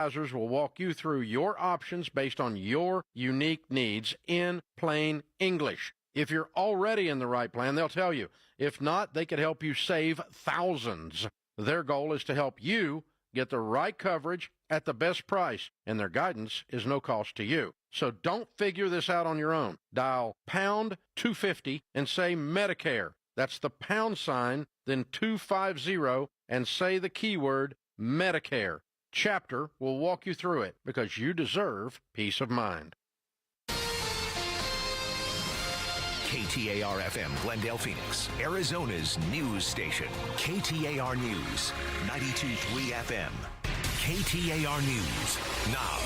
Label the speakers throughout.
Speaker 1: Advisors will walk you through your options based on your unique needs in plain English. If you're already in the right plan, they'll tell you. If not, they could help you save thousands. Their goal is to help you get the right coverage at the best price, and their guidance is no cost to you. So don't figure this out on your own. Dial pound 250 and say Medicare. That's the pound sign, then 250, and say the keyword Medicare. Chapter will walk you through it because you deserve peace of mind.
Speaker 2: KTAR-FM, Glendale, Phoenix, Arizona's news station. KTAR News, 92.3 FM. KTAR News, now.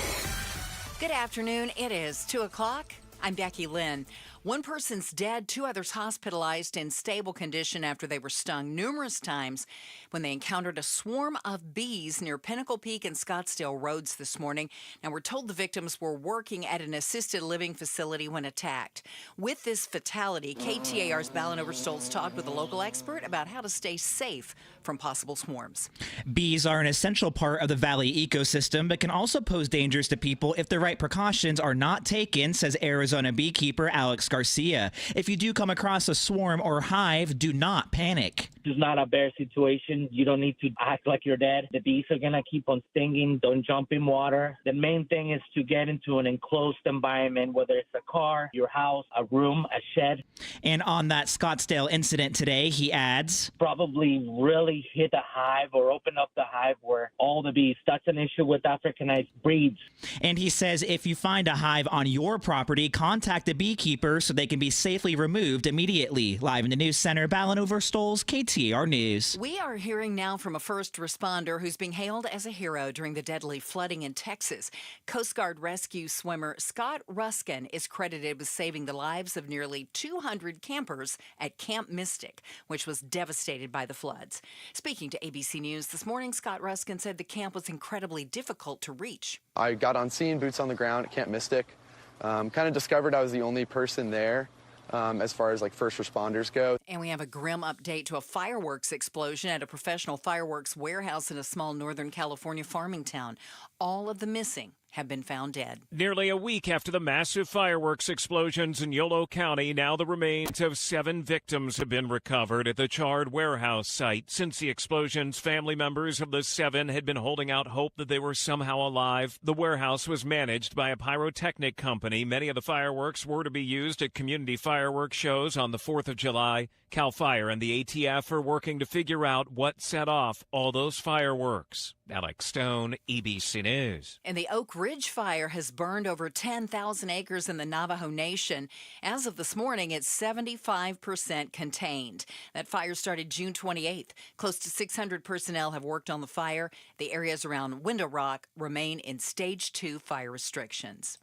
Speaker 3: Good afternoon. It is 2 o'clock. I'm Becky Lynn. One person's dead, 2 others hospitalized in stable condition after they were stung numerous times when they encountered a swarm of bees near Pinnacle Peak and Scottsdale roads this morning. Now, we're told the victims were working at an assisted living facility when attacked. With this fatality, KTAR's Balanover Stoltz talked with a local expert about how to stay safe from possible swarms.
Speaker 4: Bees are an essential part of the valley ecosystem, but can also pose dangers to people if the right precautions are not taken, says Arizona beekeeper Alex Garcia. If you do come across a swarm or hive, do not panic.
Speaker 5: It's not a bear situation. You don't need to act like you're dead. The bees are going to keep on stinging. Don't jump in water. The main thing is to get into an enclosed environment, whether it's a car, your house, a room, a shed.
Speaker 4: And on that Scottsdale incident today, he adds,
Speaker 5: probably really hit a hive or open up the hive where all the bees. That's an issue with Africanized breeds.
Speaker 4: And he says if you find a hive on your property, contact the beekeeper so they can be safely removed immediately. Live in the news center, Balanover Stoltz, KTAR News.
Speaker 3: We are hearing now from a first responder who's being hailed as a hero during the deadly flooding in Texas. Coast Guard rescue swimmer Scott Ruskin is credited with saving the lives of nearly 200 campers at Camp Mystic, which was devastated by the floods. Speaking to ABC News this morning, Scott Ruskin said the camp was incredibly difficult to reach.
Speaker 6: I got on scene, boots on the ground at Camp Mystic. Kind of discovered I was the only person there as far as like first responders go.
Speaker 3: And we have a grim update to a fireworks explosion at a professional fireworks warehouse in a small Northern California farming town. All of the missing have been found dead.
Speaker 7: Nearly a week after the massive fireworks explosions in Yolo County, now the remains of 7 victims have been recovered at the charred warehouse site. Since the explosions, family members of the 7 had been holding out hope that they were somehow alive. The warehouse was managed by a pyrotechnic company. Many of the fireworks were to be used at community fireworks shows on the 4th of July. CAL FIRE and the ATF are working to figure out what set off all those fireworks. Alex Stone, ABC News.
Speaker 3: And the Oak Ridge fire has burned over 10,000 acres in the Navajo Nation. As of this morning, it's 75% contained. That fire started June 28th. Close to 600 personnel have worked on the fire. The areas around Window Rock remain in Stage 2 fire restrictions.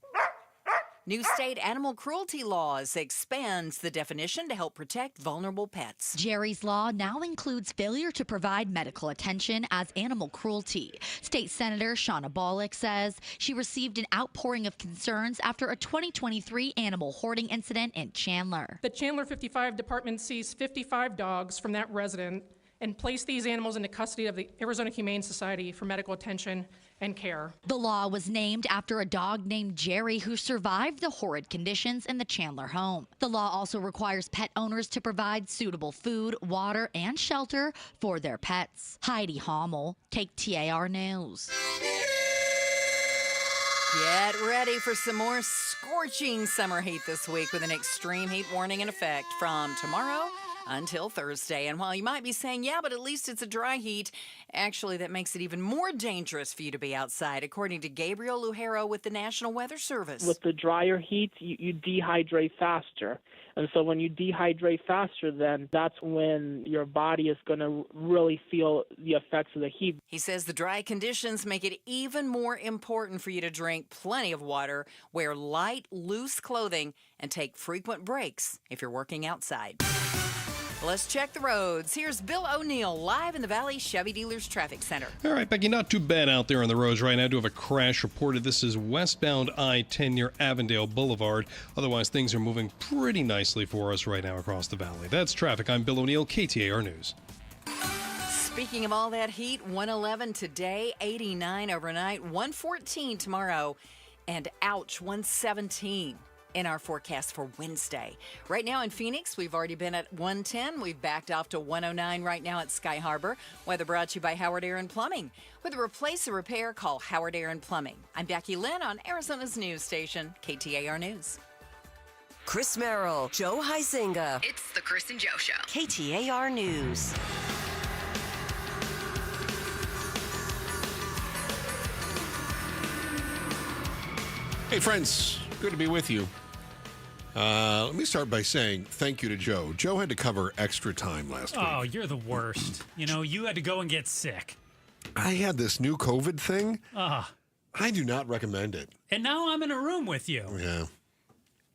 Speaker 3: New state animal cruelty laws expands the definition to help protect vulnerable pets.
Speaker 8: Jerry's law now includes failure to provide medical attention as animal cruelty. State Senator Shauna Bollock says she received an outpouring of concerns after a 2023 animal hoarding incident in Chandler.
Speaker 9: The Chandler 55 department seized 55 dogs from that resident and placed these animals into custody of the Arizona Humane Society for medical attention and care.
Speaker 8: The law was named after a dog named Jerry who survived the horrid conditions in the Chandler home. The law also requires pet owners to provide suitable food, water, and shelter for their pets. Heidi Hommel, KTAR News.
Speaker 3: Get ready for some more scorching summer heat this week with an extreme heat warning in effect from tomorrow until Thursday. And while you might be saying, yeah, but at least it's a dry heat, actually that makes it even more dangerous for you to be outside, according to Gabriel Lujero with the National Weather Service.
Speaker 5: With the drier heat, you dehydrate faster. And so when you dehydrate faster, then that's when your body is going to really feel the effects of the heat.
Speaker 3: He says the dry conditions make it even more important for you to drink plenty of water, wear light, loose clothing, and take frequent breaks if you're working outside. Let's check the roads. Here's Bill O'Neill live in the Valley Chevy Dealers Traffic Center.
Speaker 10: All right, Becky, not too bad out there on the roads right now. I do have a crash reported. This is westbound I-10 near Avondale Boulevard. Otherwise, things are moving pretty nicely for us right now across the valley. That's traffic. I'm Bill O'Neill, KTAR News.
Speaker 3: Speaking of all that heat, 111 today, 89 overnight, 114 tomorrow, and ouch, 117 in our forecast for Wednesday. Right now in Phoenix, we've already been at 110. We've backed off to 109 right now at Sky Harbor. Weather brought to you by Howard Air and Plumbing. With a replace or repair, call Howard Air and Plumbing. I'm Becky Lynn on Arizona's news station, KTAR News.
Speaker 11: Chris Merrill, Joe Huizinga.
Speaker 12: It's the Chris and Joe Show.
Speaker 11: KTAR News.
Speaker 13: Hey, friends. Good to be with you. Let me start by saying thank you to Joe. Joe had to cover extra time last week.
Speaker 14: Oh, you're the worst. You had to go and get sick.
Speaker 13: I had this new COVID thing. I do not recommend it.
Speaker 14: And now I'm in a room with you.
Speaker 13: Yeah.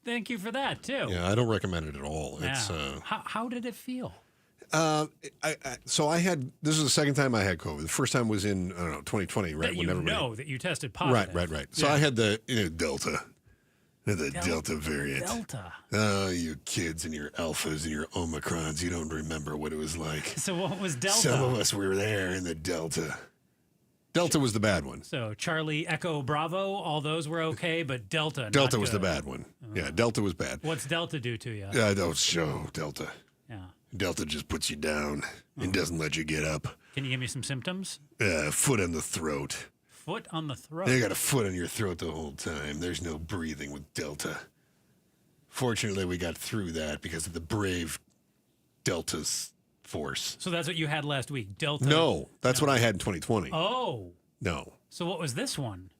Speaker 14: Thank you for that, too.
Speaker 13: Yeah, I don't recommend it at all.
Speaker 14: Yeah.
Speaker 13: It's
Speaker 14: How did it feel?
Speaker 13: So I had, this is the second time I had COVID. The first time was in, 2020, right?
Speaker 14: That you tested positive.
Speaker 13: Right. So I had the Delta. The Delta variant.
Speaker 14: Delta.
Speaker 13: Oh, you kids and your alphas and your Omicrons, you don't remember what it was like.
Speaker 14: So what was Delta?
Speaker 13: Some of us were there in the Delta. Delta was the bad one.
Speaker 14: So Charlie, Echo, Bravo, all those were okay, but Delta
Speaker 13: Delta
Speaker 14: not
Speaker 13: was
Speaker 14: good.
Speaker 13: the bad one. Yeah, Delta was bad.
Speaker 14: What's Delta do to you?
Speaker 13: Don't show Delta.
Speaker 14: Yeah.
Speaker 13: Delta just puts you down and doesn't let you get up.
Speaker 14: Can you give me some symptoms?
Speaker 13: Foot on the throat.
Speaker 14: Foot on the throat?
Speaker 13: You got a foot on your throat the whole time. There's no breathing with Delta. Fortunately, we got through that because of the brave Delta's force.
Speaker 14: So that's what you had last week, Delta?
Speaker 13: No, that's what I had in 2020.
Speaker 14: Oh.
Speaker 13: No.
Speaker 14: So what was this one?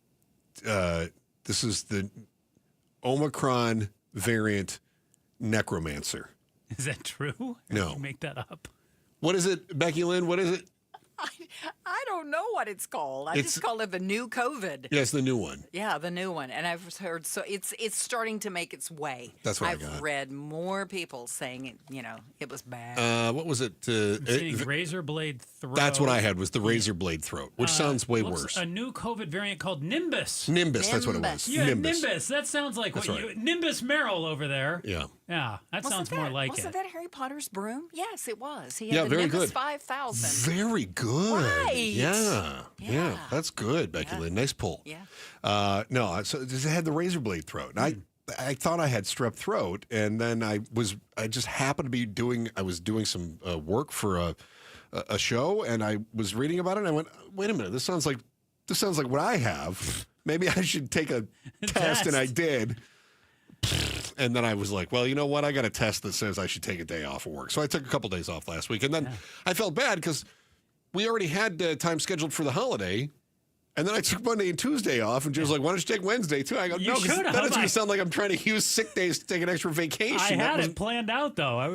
Speaker 13: This is the Omicron variant necromancer.
Speaker 14: Is that true? Or
Speaker 13: No.
Speaker 14: Did you make that up?
Speaker 13: What is it, Becky Lynn? What is it?
Speaker 3: I don't know what it's called. I just call it the new COVID.
Speaker 13: Yeah, it's the new one.
Speaker 3: Yeah, the new one. And I've heard, so it's starting to make its way.
Speaker 13: That's what
Speaker 3: I've
Speaker 13: I got.
Speaker 3: read more people saying it was bad.
Speaker 13: What was it?
Speaker 14: I'm seeing razor blade throat.
Speaker 13: That's what I had, was the razor blade throat, which sounds way worse.
Speaker 14: A new COVID variant called Nimbus.
Speaker 13: Nimbus, that's what it was.
Speaker 14: Yeah, Nimbus. That sounds like
Speaker 13: That's
Speaker 14: what
Speaker 13: right.
Speaker 14: Nimbus Merrill over there.
Speaker 13: Yeah.
Speaker 14: Yeah, that sounds more like
Speaker 3: wasn't
Speaker 14: it.
Speaker 3: that Harry Potter's broom? Yes, it was. He had
Speaker 13: Yeah,
Speaker 3: the
Speaker 13: very
Speaker 3: Nimbus
Speaker 13: good.
Speaker 3: 5000.
Speaker 13: Very good.
Speaker 3: Right.
Speaker 13: Yeah. That's good, Becky Lynn. Nice pull.
Speaker 3: Yeah.
Speaker 13: No, so it had the razor blade throat. And I thought I had strep throat, and then I just happened to be doing some work for a show, and I was reading about it, and I went, wait a minute, this sounds like what I have. Maybe I should take a test, and I did. And then I was like, well, you know what? I got a test that says I should take a day off of work. So I took a couple days off last week. And then I felt bad because we already had time scheduled for the holiday. And then I took Monday and Tuesday off. And she was like, why don't you take Wednesday too? I go, no, because then it's going to sound like I'm trying to use sick days to take an extra vacation.
Speaker 14: I had it planned out, though. I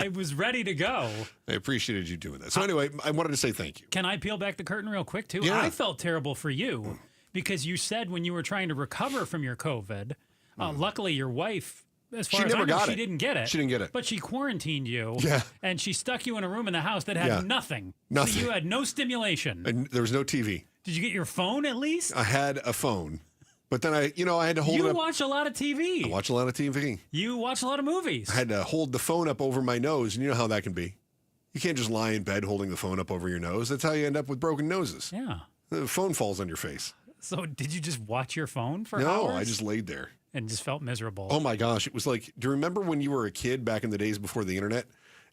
Speaker 14: was ready to go.
Speaker 13: I appreciated you doing that. So anyway, I wanted to say thank you.
Speaker 14: Can I peel back the curtain real quick, too?
Speaker 13: Yeah.
Speaker 14: I felt terrible for you because you said when you were trying to recover from your COVID, luckily your wife, as far as I know, she didn't get it.
Speaker 13: She didn't get it.
Speaker 14: But she quarantined you.
Speaker 13: Yeah.
Speaker 14: And she stuck you in a room in the house that had nothing.
Speaker 13: Nothing.
Speaker 14: So you had no stimulation.
Speaker 13: And there was no TV.
Speaker 14: Did you get your phone at least?
Speaker 13: I had a phone. But then I had to hold it up.
Speaker 14: You watch a lot of TV.
Speaker 13: I watch a lot of TV.
Speaker 14: You watch a lot of movies.
Speaker 13: I had to hold the phone up over my nose, and you know how that can be. You can't just lie in bed holding the phone up over your nose. That's how you end up with broken noses.
Speaker 14: Yeah.
Speaker 13: The phone falls on your face.
Speaker 14: So did you just watch your phone for hours?
Speaker 13: No, I just laid there.
Speaker 14: And just felt miserable.
Speaker 13: Oh my gosh. It was like, do you remember when you were a kid back in the days before the internet?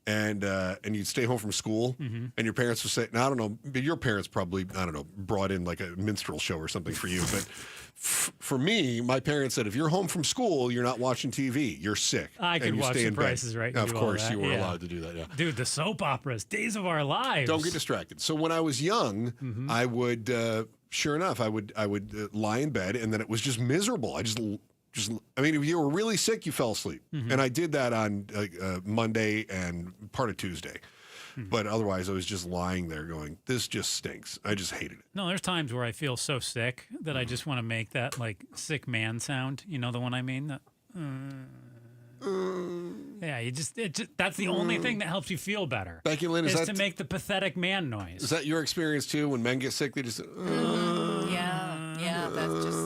Speaker 13: And you'd stay home from school, and your parents would say, now, I don't know, but your parents probably, I don't know, brought in like a minstrel show or something for you. But for me, my parents said, if you're home from school, you're not watching TV. You're sick.
Speaker 14: I could watch The Price is Right.
Speaker 13: Of course, you were allowed to do that, yeah.
Speaker 14: Dude, the soap operas, Days of Our Lives.
Speaker 13: Don't get distracted. So when I was young, I would, sure enough, I would lie in bed, and then it was just miserable. I mean, if you were really sick, you fell asleep. And I did that on Monday and part of Tuesday. But otherwise, I was just lying there going, this just stinks. I just hated it.
Speaker 14: No, there's times where I feel so sick that I just want to make that like sick man sound. You know the one I mean? Yeah, that's the only thing that helps you feel better.
Speaker 13: Becky Lynn, is that
Speaker 14: to make the pathetic man noise.
Speaker 13: Is that your experience too? When men get sick, they just
Speaker 3: Yeah, that's just,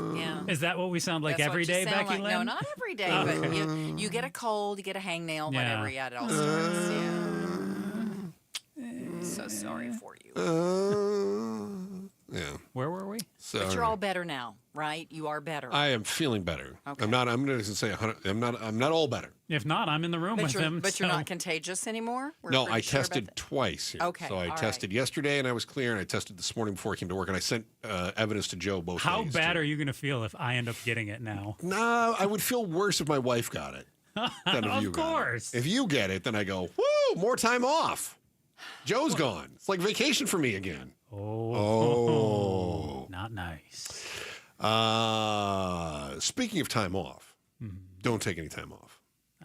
Speaker 14: Is that what we sound like every day, Becky Lynn?
Speaker 3: No, not every day, but you get a cold, you get a hangnail, whatever, it all starts. Yeah. So sorry for you.
Speaker 13: Yeah.
Speaker 14: Where were we?
Speaker 3: But you're all better now, right? You are better.
Speaker 13: I am feeling better.
Speaker 3: Okay.
Speaker 13: I'm going to say 100. I'm not all better.
Speaker 14: If not, I'm in the room with him.
Speaker 3: But you're not contagious anymore?
Speaker 13: No, I tested twice here.
Speaker 3: Okay,
Speaker 13: So I
Speaker 3: all
Speaker 13: tested yesterday and I was clear, and I tested this morning before I came to work, and I sent evidence to Joe both
Speaker 14: How
Speaker 13: days.
Speaker 14: bad are you going to feel if I end up getting it now?
Speaker 13: No, I would feel worse if my wife got it. Than if you
Speaker 14: Of
Speaker 13: got
Speaker 14: course.
Speaker 13: it. If you get it, then I go, woo, more time off. Joe's gone. It's like vacation for me again.
Speaker 14: Oh. Not nice.
Speaker 13: Speaking of time off, don't take any time off.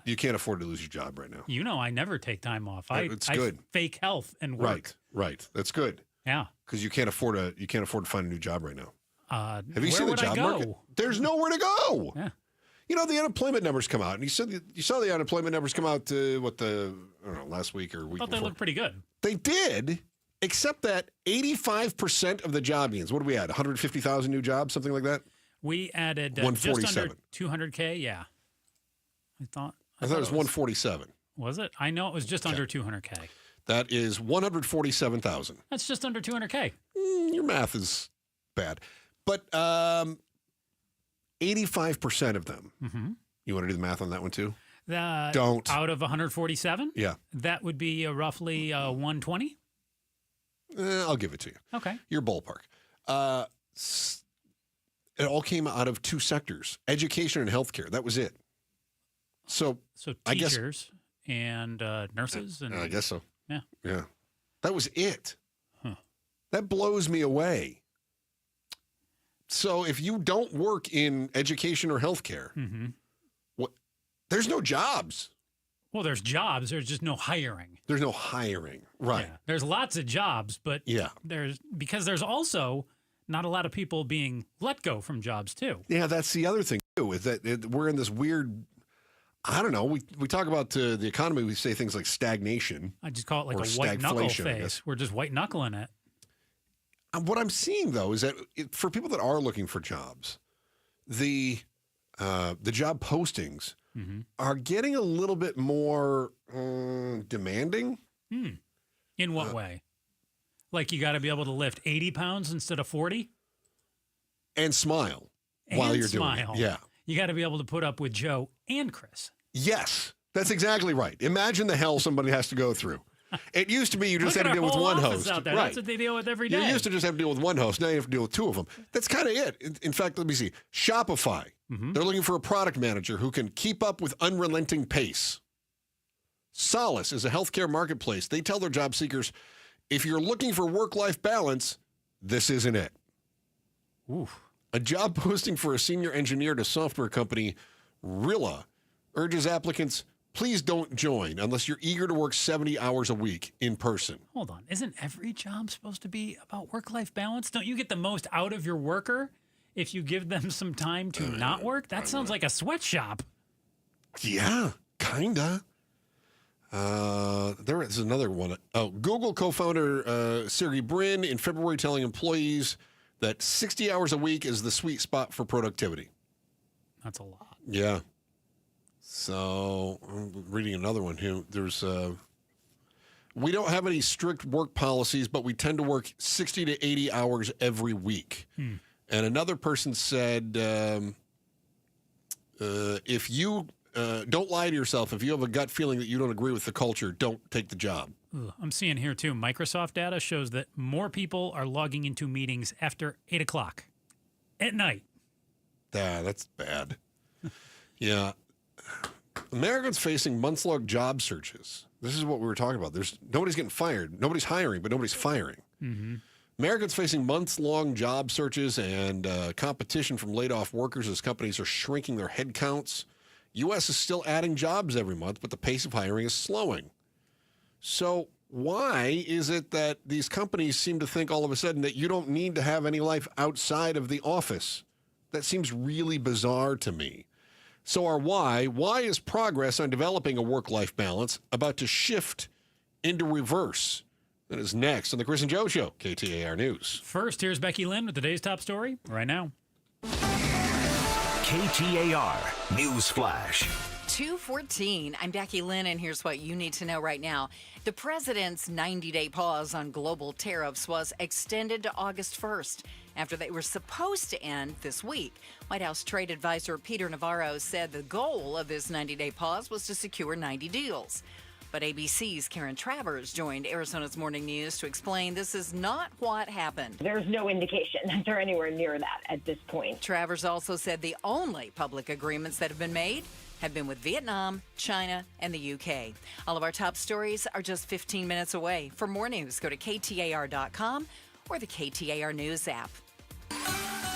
Speaker 13: You can't afford to lose your job right now.
Speaker 14: You know, I never take time off.
Speaker 13: It's good.
Speaker 14: I fake health and work.
Speaker 13: Right. That's good.
Speaker 14: Yeah.
Speaker 13: Because you can't afford to find a new job right now.
Speaker 14: Have
Speaker 13: you seen the job market? There's nowhere to go.
Speaker 14: Yeah.
Speaker 13: You know, the unemployment numbers come out, and you saw the unemployment numbers come out last week or week
Speaker 14: Thought
Speaker 13: before.
Speaker 14: they looked pretty good.
Speaker 13: They did, except that 85% of the job gains. What do we add? 150,000 new jobs, something like that.
Speaker 14: We added just
Speaker 13: 147.
Speaker 14: under 200K. Yeah. I thought
Speaker 13: it was 147.
Speaker 14: Was it? I know it was just under 200K.
Speaker 13: That is 147,000.
Speaker 14: That's just under 200K.
Speaker 13: Your math is bad, but 85% of them.
Speaker 14: Mm-hmm.
Speaker 13: You want to do the math on that one too?
Speaker 14: Don't. Out of 147?
Speaker 13: Yeah.
Speaker 14: That would be roughly 120?
Speaker 13: I'll give it to you.
Speaker 14: Okay.
Speaker 13: Your ballpark. It all came out of two sectors, education and healthcare. That was it. So
Speaker 14: teachers and nurses? And
Speaker 13: I guess so.
Speaker 14: Yeah.
Speaker 13: Yeah. That was it.
Speaker 14: Huh.
Speaker 13: That blows me away. So if you don't work in education or healthcare, there's no jobs.
Speaker 14: Well, there's jobs. There's just no hiring.
Speaker 13: There's no hiring. Right.
Speaker 14: Yeah. There's lots of jobs, but there's also not a lot of people being let go from jobs too.
Speaker 13: Yeah, that's the other thing too, is that we're in this weird, I don't know, we talk about the economy, we say things like stagnation.
Speaker 14: I just call it like a white knuckle phase. We're just white knuckling it.
Speaker 13: What I'm seeing, though, is that for people that are looking for jobs, the job postings are getting a little bit more demanding.
Speaker 14: In what way? Like you got to be able to lift 80 pounds instead of 40?
Speaker 13: And smile while you're doing it. Yeah.
Speaker 14: You got to be able to put up with Joe and Chris.
Speaker 13: Yes, that's exactly right. Imagine the hell somebody has to go through. It used to be you just had to deal with one host.
Speaker 14: Out there.
Speaker 13: Right.
Speaker 14: That's what they deal with every day.
Speaker 13: You used to just have to deal with one host. Now you have to deal with two of them. That's kind of it. In fact, let me see. Shopify. They're looking for a product manager who can keep up with unrelenting pace. Solace is a healthcare marketplace. They tell their job seekers, if you're looking for work-life balance, this isn't it.
Speaker 14: Oof.
Speaker 13: A job posting for a senior engineer at a software company, Rilla, urges applicants, please don't join unless you're eager to work 70 hours a week in person.
Speaker 14: Hold on. Isn't every job supposed to be about work-life balance? Don't you get the most out of your worker if you give them some time to not work? That sounds like a sweatshop.
Speaker 13: Yeah, kinda. There is another one. Google co-founder Sergey Brin in February telling employees that 60 hours a week is the sweet spot for productivity.
Speaker 14: That's a lot.
Speaker 13: Yeah. So I'm reading another one here. There's we don't have any strict work policies, but we tend to work 60 to 80 hours every week. And another person said, if you don't lie to yourself, if you have a gut feeling that you don't agree with the culture, don't take the job.
Speaker 14: I'm seeing here, too, Microsoft data shows that more people are logging into meetings after 8 o'clock at night.
Speaker 13: That's bad. Yeah. Americans facing months-long job searches. This is what we were talking about. Nobody's getting fired. Nobody's hiring, but nobody's firing. Americans facing months-long job searches and competition from laid-off workers as companies are shrinking their headcounts. U.S. is still adding jobs every month, but the pace of hiring is slowing. So why is it that these companies seem to think all of a sudden that you don't need to have any life outside of the office? That seems really bizarre to me. So why is progress on developing a work-life balance about to shift into reverse? That is next on the Chris and Joe Show, KTAR News.
Speaker 14: First, here's Becky Lynn with today's top story right now.
Speaker 2: KTAR News Flash.
Speaker 3: 2:14. I'm Becky Lynn, and here's what you need to know right now. The president's 90-day pause on global tariffs was extended to August 1st after they were supposed to end this week. White House trade advisor Peter Navarro said the goal of this 90-day pause was to secure 90 deals. But ABC's Karen Travers joined Arizona's Morning News to explain this is not what happened.
Speaker 12: There's no indication that they're anywhere near that at this point.
Speaker 3: Travers also said the only public agreements that have been made have been with Vietnam, China, and the UK. All of our top stories are just 15 minutes away. For more news, go to KTAR.com or the KTAR News app.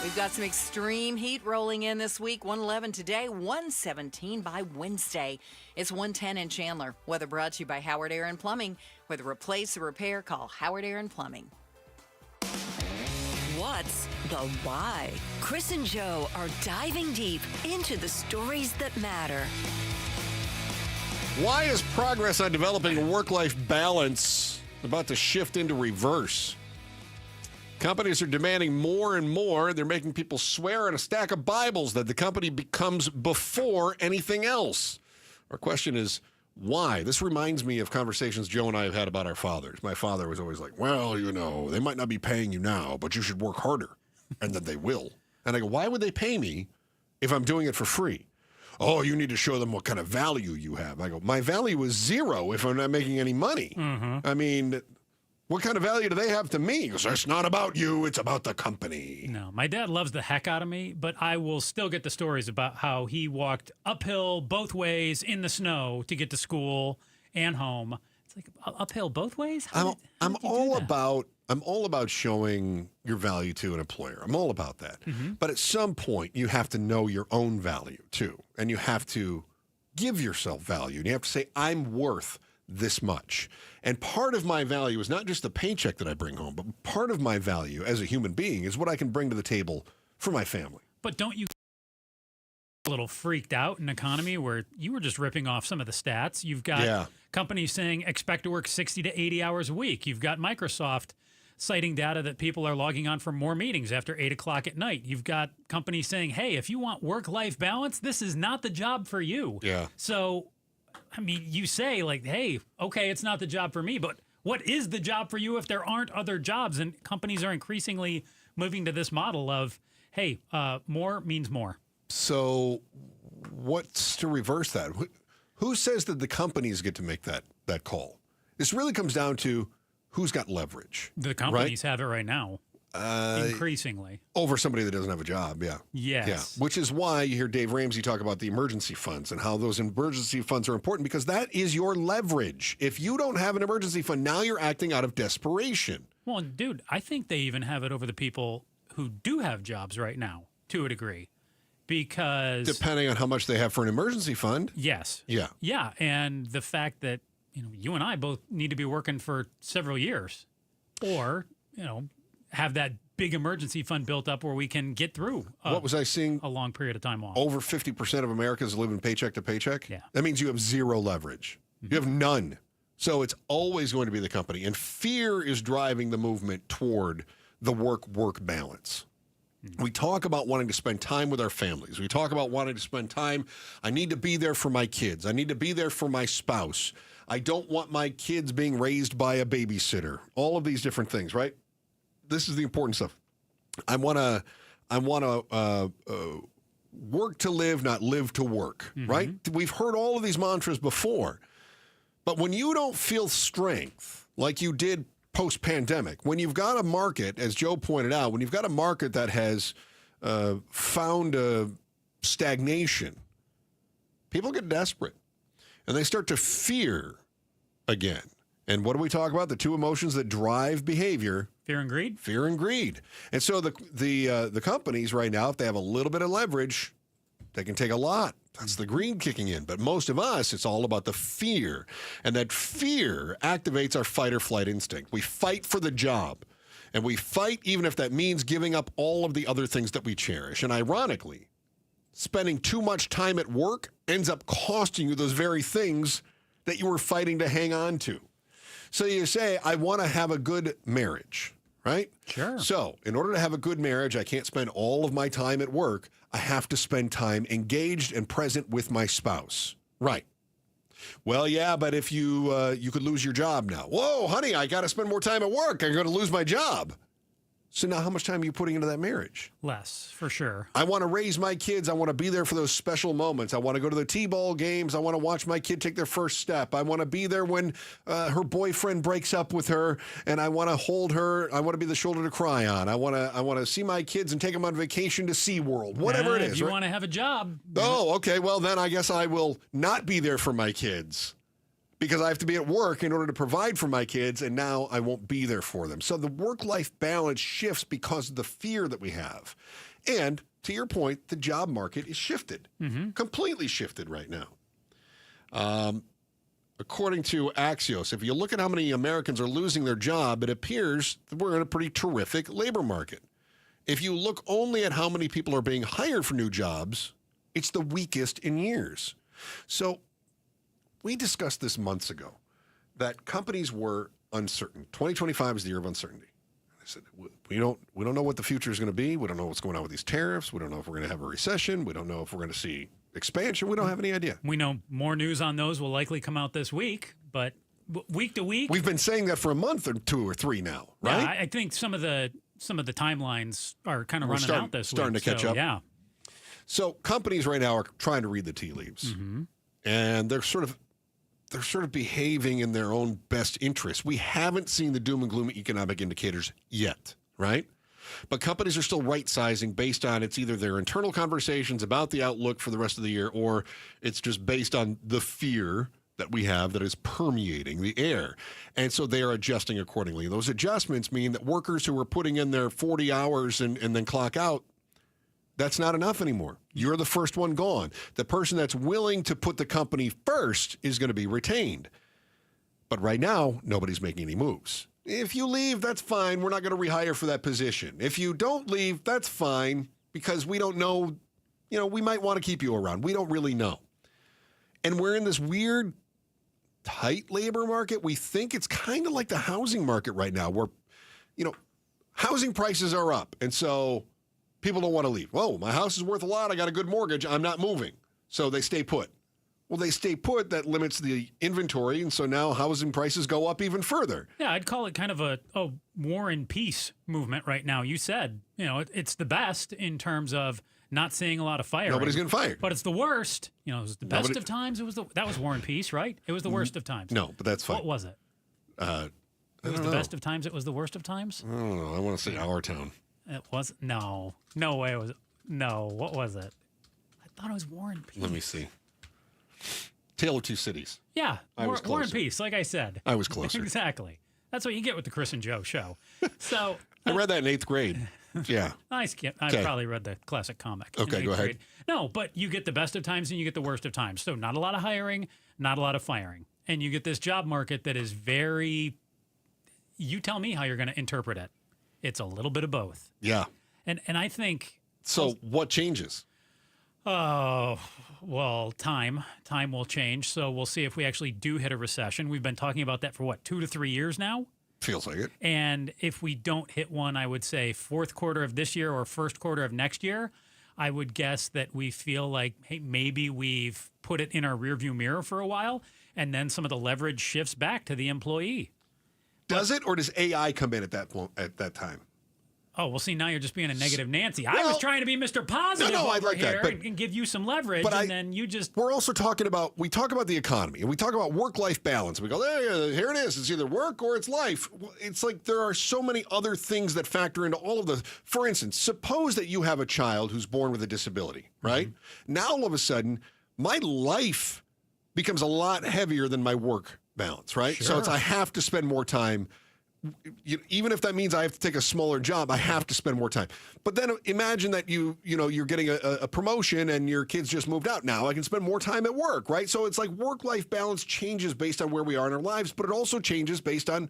Speaker 3: We've got some extreme heat rolling in this week. 111 today, 117 by Wednesday. It's 110 in Chandler. Weather brought to you by Howard Air and Plumbing. Whether replace or repair, call Howard Air and Plumbing.
Speaker 11: What's the why? Chris and Joe are diving deep into the stories that matter.
Speaker 13: Why is progress on developing a work-life balance about to shift into reverse? Companies are demanding more and more. They're making people swear on a stack of Bibles that the company becomes before anything else. Our question is, why? This reminds me of conversations Joe and I have had about our fathers. My father was always like, well, you know, they might not be paying you now, but you should work harder, and that they will. And I go, why would they pay me if I'm doing it for free? Oh, you need to show them what kind of value you have. I go, my value is zero if I'm not making any money. I mean, what kind of value do they have to me? Because it's not about you, it's about the company.
Speaker 14: No, my dad loves the heck out of me, but I will still get the stories about how he walked uphill both ways in the snow to get to school and home. It's like uphill both ways?
Speaker 13: I'm all about showing your value to an employer. I'm all about that. But at some point, you have to know your own value, too. And you have to give yourself value. And you have to say, I'm worth this much. And part of my value is not just the paycheck that I bring home, but part of my value as a human being is what I can bring to the table for my family.
Speaker 14: But don't you a little freaked out in an economy where you were just ripping off some of the stats? You've got companies saying expect to work 60 to 80 hours a week. You've got Microsoft citing data that people are logging on for more meetings after 8 o'clock at night. You've got companies saying, hey, if you want work-life balance, this is not the job for you.
Speaker 13: Yeah.
Speaker 14: So, I mean, you say like, hey, okay, it's not the job for me, but what is the job for you if there aren't other jobs? And companies are increasingly moving to this model of, hey, more means more.
Speaker 13: So what's to reverse that? Who says that the companies get to make that call? This really comes down to who's got leverage.
Speaker 14: The companies have it right now. Increasingly.
Speaker 13: Over somebody that doesn't have a job,
Speaker 14: Yes.
Speaker 13: Yeah. Which is why you hear Dave Ramsey talk about the emergency funds and how those emergency funds are important, because that is your leverage. If you don't have an emergency fund, now you're acting out of desperation.
Speaker 14: Well, dude, I think they even have it over the people who do have jobs right now, to a degree. Because
Speaker 13: depending on how much they have for an emergency fund.
Speaker 14: Yes.
Speaker 13: Yeah.
Speaker 14: Yeah, and the fact that, you and I both need to be working for several years, or, have that big emergency fund built up where we can get through
Speaker 13: what was I seeing?
Speaker 14: A long period of time off.
Speaker 13: Over 50% of Americans live in paycheck to paycheck.
Speaker 14: Yeah.
Speaker 13: That means you have zero leverage. You have none. So it's always going to be the company. And fear is driving the movement toward the work-work balance. We talk about wanting to spend time with our families. We talk about wanting to spend time. I need to be there for my kids. I need to be there for my spouse. I don't want my kids being raised by a babysitter. All of these different things, right? This is the important stuff. I want to work to live, not live to work, right? We've heard all of these mantras before. But when you don't feel strength like you did post-pandemic, when you've got a market, as Joe pointed out, when you've got a market that has found a stagnation, people get desperate and they start to fear again. And what do we talk about? The two emotions that drive behavior.
Speaker 14: Fear and greed?
Speaker 13: Fear and greed. And so the companies right now, if they have a little bit of leverage, they can take a lot. That's the greed kicking in. But most of us, it's all about the fear. And that fear activates our fight or flight instinct. We fight for the job. And we fight even if that means giving up all of the other things that we cherish. And ironically, spending too much time at work ends up costing you those very things that you were fighting to hang on to. So you say, I want to have a good marriage, right?
Speaker 14: Sure.
Speaker 13: So in order to have a good marriage, I can't spend all of my time at work. I have to spend time engaged and present with my spouse. Right. Well, yeah, but if you could lose your job now. Whoa, honey, I got to spend more time at work. I'm going to lose my job. So now how much time are you putting into that marriage?
Speaker 14: Less, for sure.
Speaker 13: I want to raise my kids. I want to be there for those special moments. I want to go to the T-ball games. I want to watch my kid take their first step. I want to be there when her boyfriend breaks up with her, and I want to hold her. I want to be the shoulder to cry on. I want to see my kids and take them on vacation to SeaWorld, whatever it is.
Speaker 14: If you want to have a job.
Speaker 13: Oh, okay. Well, then I guess I will not be there for my kids, because I have to be at work in order to provide for my kids, and now I won't be there for them. So the work-life balance shifts because of the fear that we have. And to your point, the job market is shifted, completely shifted right now. According to Axios, if you look at how many Americans are losing their job, it appears that we're in a pretty terrific labor market. If you look only at how many people are being hired for new jobs, it's the weakest in years. So we discussed this months ago, that companies were uncertain. 2025 is the year of uncertainty. I said, we don't know what the future is going to be. We don't know what's going on with these tariffs. We don't know if we're going to have a recession. We don't know if we're going to see expansion. We don't have any idea.
Speaker 14: We know more news on those will likely come out this week, but week to week.
Speaker 13: We've been saying that for a month or two or three now, right?
Speaker 14: Yeah, I think some of the timelines are kind of running out this week.
Speaker 13: Starting to catch up.
Speaker 14: Yeah.
Speaker 13: So companies right now are trying to read the tea leaves, and they're sort of behaving in their own best interest. We haven't seen the doom and gloom economic indicators yet, right? But companies are still right-sizing based on it's either their internal conversations about the outlook for the rest of the year, or it's just based on the fear that we have that is permeating the air. And so they are adjusting accordingly. Those adjustments mean that workers who are putting in their 40 hours and then clock out, that's not enough anymore. You're the first one gone. The person that's willing to put the company first is going to be retained. But right now, nobody's making any moves. If you leave, that's fine. We're not going to rehire for that position. If you don't leave, that's fine, because we don't know, we might want to keep you around. We don't really know. And we're in this weird, tight labor market. We think it's kind of like the housing market right now, where, housing prices are up. And so people don't want to leave. Whoa, my house is worth a lot. I got a good mortgage. I'm not moving. So they stay put. Well, they stay put. That limits the inventory. And so now housing prices go up even further.
Speaker 14: Yeah, I'd call it kind of a war and peace movement right now. You said, it's the best in terms of not seeing a lot of firing.
Speaker 13: Nobody's getting fired.
Speaker 14: But it's the worst. It was the best of times. That was war and peace, right? It was the worst of times.
Speaker 13: No, but that's fine.
Speaker 14: What was it? It was the best of times. It was the worst of times?
Speaker 13: I don't know. I want to say Our Town.
Speaker 14: It was no way. It was no. What was it? I thought it was War and Peace.
Speaker 13: Let me see. Tale of Two Cities.
Speaker 14: Yeah, War and Peace. Like I said,
Speaker 13: I was closer.
Speaker 14: Exactly. That's what you get with the Chris and Joe show. So
Speaker 13: I read that in 8th grade. Yeah.
Speaker 14: I probably read the classic comic.
Speaker 13: Okay, go ahead.
Speaker 14: Grade. No, but you get the best of times and you get the worst of times. So not a lot of hiring, not a lot of firing, and you get this job market that is very. You tell me how you're going to interpret it. It's a little bit of both.
Speaker 13: Yeah.
Speaker 14: And I think...
Speaker 13: So what changes?
Speaker 14: Well, time. Time will change. So we'll see if we actually do hit a recession. We've been talking about that for 2 to 3 years now?
Speaker 13: Feels like it.
Speaker 14: And if we don't hit one, I would say fourth quarter of this year or first quarter of next year, I would guess that we feel like, hey, maybe we've put it in our rearview mirror for a while, and then some of the leverage shifts back to the employee.
Speaker 13: Does it, or does AI come in at that point, at that time?
Speaker 14: Oh, well, see, now you're just being a negative Nancy. I was trying to be Mr. Positive
Speaker 13: I like
Speaker 14: here
Speaker 13: that,
Speaker 14: and give you some leverage, and then you just...
Speaker 13: We're also talking about, we talk about the economy, and we talk about work-life balance. We go, here it is. It's either work or it's life. It's like there are so many other things that factor into all of the... For instance, suppose that you have a child who's born with a disability, right? Now, all of a sudden, my life becomes a lot heavier than my work balance, right?
Speaker 14: Sure.
Speaker 13: So I have to spend more time. Even if that means I have to take a smaller job, I have to spend more time. But then imagine that you're getting a promotion and your kids just moved out. Now I can spend more time at work, right? So it's like work-life balance changes based on where we are in our lives, but it also changes based on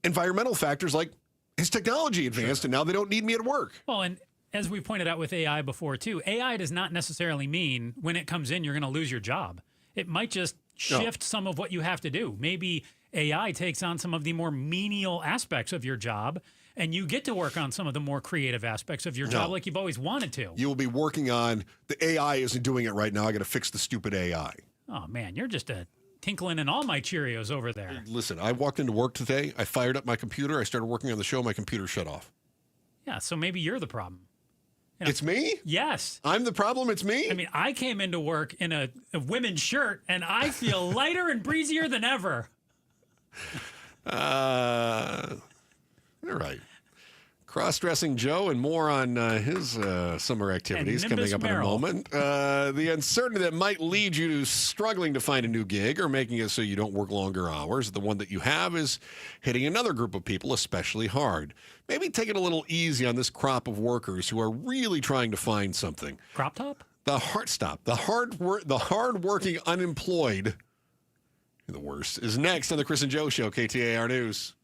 Speaker 13: environmental factors like has technology advanced and now they don't need me at work.
Speaker 14: Well, and as we pointed out with AI before too, AI does not necessarily mean when it comes in you're going to lose your job. It might just shift some of what you have to do. Maybe AI takes on some of the more menial aspects of your job, And you get to work on some of the more creative aspects of your job like you've always wanted to.
Speaker 13: You will be working on, the AI isn't doing it right now. I got to fix the stupid AI.
Speaker 14: Oh, man, you're just tinkling in all my Cheerios over there.
Speaker 13: Listen, I walked into work today. I fired up my computer. I started working on the show. My computer shut off.
Speaker 14: Yeah, so maybe you're the problem.
Speaker 13: It's me?
Speaker 14: Yes.
Speaker 13: I'm the problem? It's me?
Speaker 14: I mean, I came into work in a women's shirt, and I feel lighter and breezier than ever.
Speaker 13: All right. Cross-dressing Joe and more on his summer activities coming up in a moment. The uncertainty that might lead you to struggling to find a new gig or making it so you don't work longer hours. The one that you have is hitting another group of people especially hard. Maybe take it a little easy on this crop of workers who are really trying to find something.
Speaker 14: Crop top?
Speaker 13: The hard-working unemployed, the worst, is next on the Chris and Joe Show, KTAR News.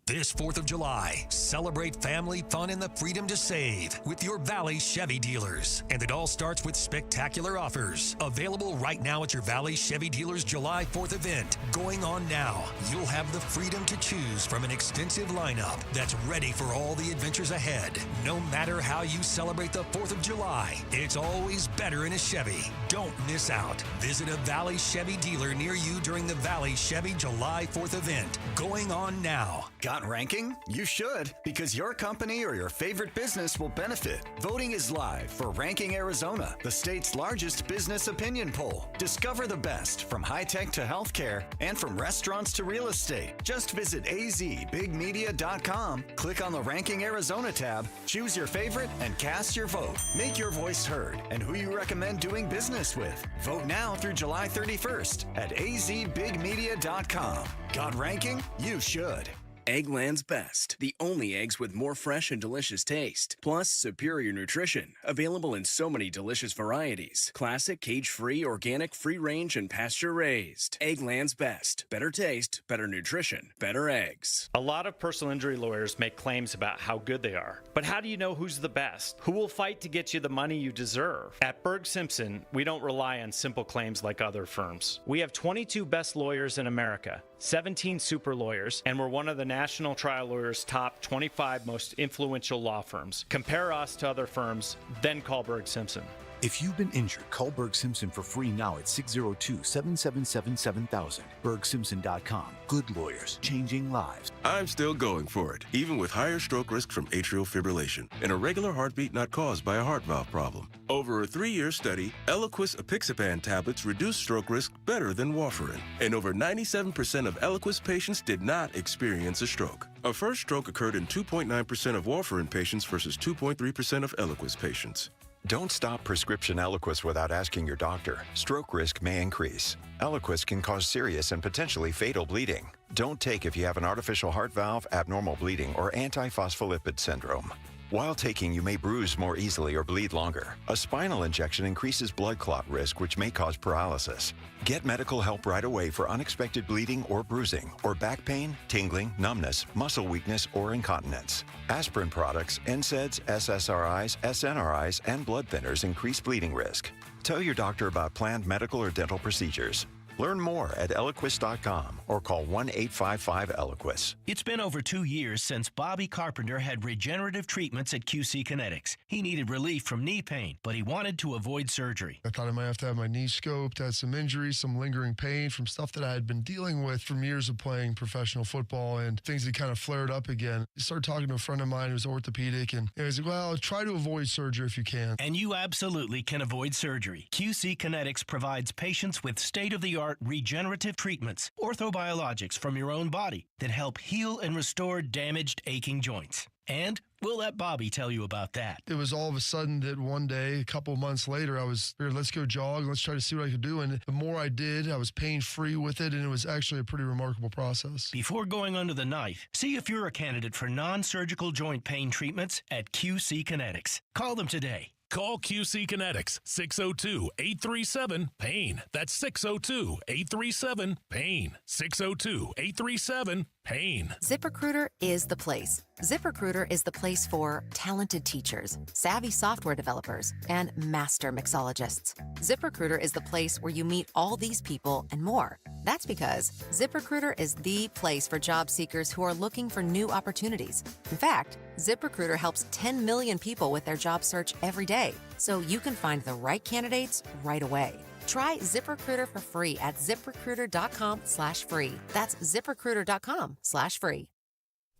Speaker 2: This 4th of July, celebrate family fun and the freedom to save with your Valley Chevy dealers. And it all starts with spectacular offers. Available right now at your Valley Chevy dealers July 4th event. Going on now, you'll have the freedom to choose from an extensive lineup that's ready for all the adventures ahead. No matter how you celebrate the 4th of July, it's always better in a Chevy. Don't miss out. Visit a Valley Chevy dealer near you during the Valley Chevy July 4th event. Going on now.
Speaker 15: Got ranking? You should, because your company or your favorite business will benefit. Voting is live for Ranking Arizona, the state's largest business opinion poll. Discover the best from high-tech to healthcare and from restaurants to real estate. Just visit azbigmedia.com, click on the Ranking Arizona tab, choose your favorite, and cast your vote. Make your voice heard and who you recommend doing business with. Vote now through July 31st at azbigmedia.com. Got ranking? You should.
Speaker 16: Eggland's Best, the only eggs with more fresh and delicious taste, plus superior nutrition, available in so many delicious varieties. Classic, cage-free, organic, free-range, and pasture-raised. Eggland's Best. Better taste, better nutrition, better eggs.
Speaker 17: A lot of personal injury lawyers make claims about how good they are. But how do you know who's the best? Who will fight to get you the money you deserve? At Berg Simpson, we don't rely on simple claims like other firms. We have 22 best lawyers in America, 17 super lawyers, and we're one of the National Trial Lawyers' top 25 most influential law firms. Compare us to other firms, then call Berg Simpson.
Speaker 18: If you've been injured, call Berg Simpson for free now at 602-777-7000. BergSimpson.com. Good lawyers, changing lives.
Speaker 19: I'm still going for it, even with higher stroke risk from atrial fibrillation, an irregular heartbeat not caused by a heart valve problem. Over a 3-year study, Eliquis apixaban tablets reduced stroke risk better than warfarin, and over 97% of Eliquis patients did not experience a stroke. A first stroke occurred in 2.9% of warfarin patients versus 2.3% of Eliquis patients.
Speaker 20: Don't stop prescription Eliquis without asking your doctor. Stroke risk may increase. Eliquis can cause serious and potentially fatal bleeding. Don't take if you have an artificial heart valve, abnormal bleeding, or antiphospholipid syndrome. While taking, you may bruise more easily or bleed longer. A spinal injection increases blood clot risk, which may cause paralysis. Get medical help right away for unexpected bleeding or bruising, or back pain, tingling, numbness, muscle weakness, or incontinence. Aspirin products, NSAIDs, SSRIs, SNRIs, and blood thinners increase bleeding risk. Tell your doctor about planned medical or dental procedures. Learn more at Eliquis.com or call 1-855-ELIQUIS.
Speaker 21: It's been over 2 years since Bobby Carpenter had regenerative treatments at QC Kinetics. He needed relief from knee pain, but he wanted to avoid surgery.
Speaker 22: I thought I might have to have my knee scoped, had some injuries, some lingering pain from stuff that I had been dealing with from years of playing professional football, and things had kind of flared up again. I started talking to a friend of mine who's orthopedic, and he was like, well, try to avoid surgery if you can.
Speaker 21: And you absolutely can avoid surgery. QC Kinetics provides patients with state-of-the-art regenerative treatments, orthobiologics from your own body that help heal and restore damaged, aching joints. And we'll let Bobby tell you about that.
Speaker 22: It was all of a sudden that one day, a couple of months later, I was here, let's go jog, let's try to see what I could do. And the more I did, I was pain-free with it, and it was actually a pretty remarkable process.
Speaker 21: Before going under the knife, see if you're a candidate for non-surgical joint pain treatments at QC Kinetics. Call them today.
Speaker 23: Call QC Kinetics, 602-837-PAIN. That's 602-837-PAIN. 602-837-PAIN.
Speaker 18: pain.
Speaker 1: ZipRecruiter is the place. ZipRecruiter is the place for talented teachers, savvy software developers, and master mixologists. ZipRecruiter is the place where you meet all these people and more. That's because ZipRecruiter is the place for job seekers who are looking for new opportunities. In fact, ZipRecruiter helps 10 million people with their job search every day, so you can find the right candidates right away. Try ZipRecruiter for free at ZipRecruiter.com/free. That's ZipRecruiter.com/free.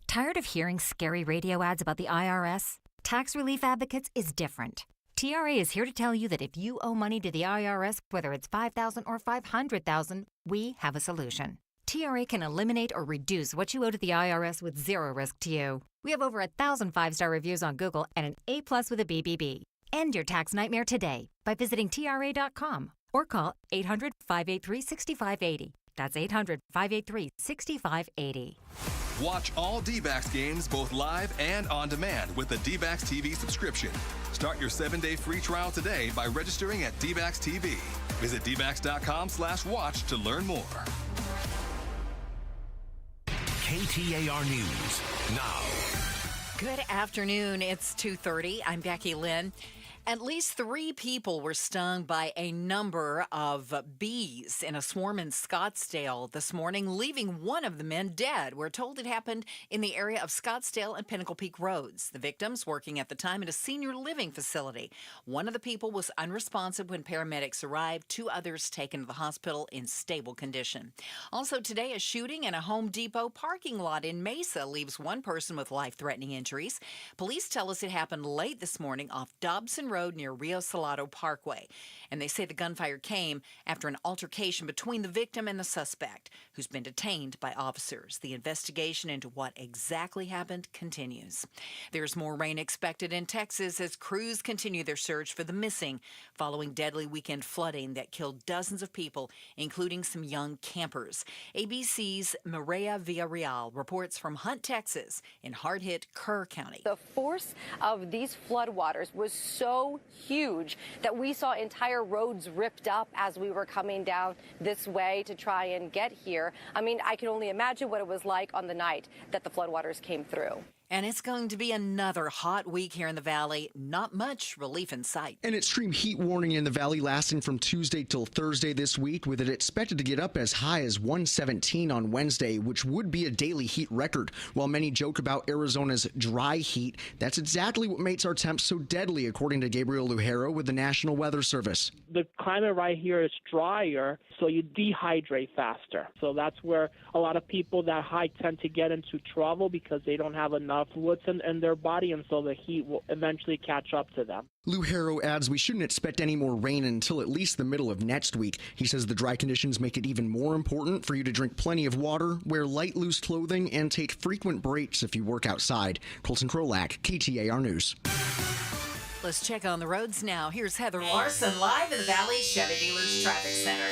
Speaker 4: Tired of hearing scary radio ads about the IRS? Tax Relief Advocates is different. TRA is here to tell you that if you owe money to the IRS, whether it's $5,000 or $500,000, we have a solution. TRA can eliminate or reduce what you owe to the IRS with zero risk to you. We have over 1,000 5-star reviews on Google and an A+ with a BBB. End your tax nightmare today by visiting TRA.com or call 800-583-6580. That's 800-583-6580.
Speaker 6: Watch all D-backs games both live and on demand with the D-backs TV subscription. Start your 7-day free trial today by registering at D-backs TV. Visit dbacks.com/watch to learn more.
Speaker 18: KTAR News now.
Speaker 3: Good afternoon. It's 2:30. I'm Becky Lynn. At least 3 people were stung by a number of bees in a swarm in Scottsdale this morning, leaving one of the men dead. We're told it happened in the area of Scottsdale and Pinnacle Peak Roads. The victims working at the time at a senior living facility. One of the people was unresponsive when paramedics arrived. 2 others taken to the hospital in stable condition. Also today, a shooting in a Home Depot parking lot in Mesa leaves one person with life-threatening injuries. Police tell us it happened late this morning off Dobson Road near Rio Salado Parkway. And they say the gunfire came after an altercation between the victim and the suspect, who's been detained by officers. The investigation into what exactly happened continues. There's more rain expected in Texas as crews continue their search for the missing following deadly weekend flooding that killed dozens of people, including some young campers. ABC's Maria Villarreal reports from Hunt, Texas, in hard-hit Kerr County.
Speaker 24: The force of these floodwaters was so huge that we saw entire roads ripped up as we were coming down this way to try and get here. I mean, I can only imagine what it was like on the night that the floodwaters came through.
Speaker 3: And it's going to be another hot week here in the Valley. Not much relief in sight.
Speaker 25: An extreme heat warning in the Valley lasting from Tuesday till Thursday this week, with it expected to get up as high as 117 on Wednesday, which would be a daily heat record. While many joke about Arizona's dry heat, that's exactly what makes our temps so deadly, according to Gabriel Lujero with the National Weather Service.
Speaker 26: The climate right here is drier, so you dehydrate faster. So that's where a lot of people that hike tend to get into trouble because they don't have enough fluids in their body, and so the heat will eventually catch up to them.
Speaker 25: Lujero adds we shouldn't expect any more rain until at least the middle of next week. He says the dry conditions make it even more important for you to drink plenty of water, wear light, loose clothing, and take frequent breaks if you work outside. Colton Krolak, KTAR News.
Speaker 3: Let's check on the roads now. Here's Heather Larson live in the Valley Chevy Dealers Traffic Center.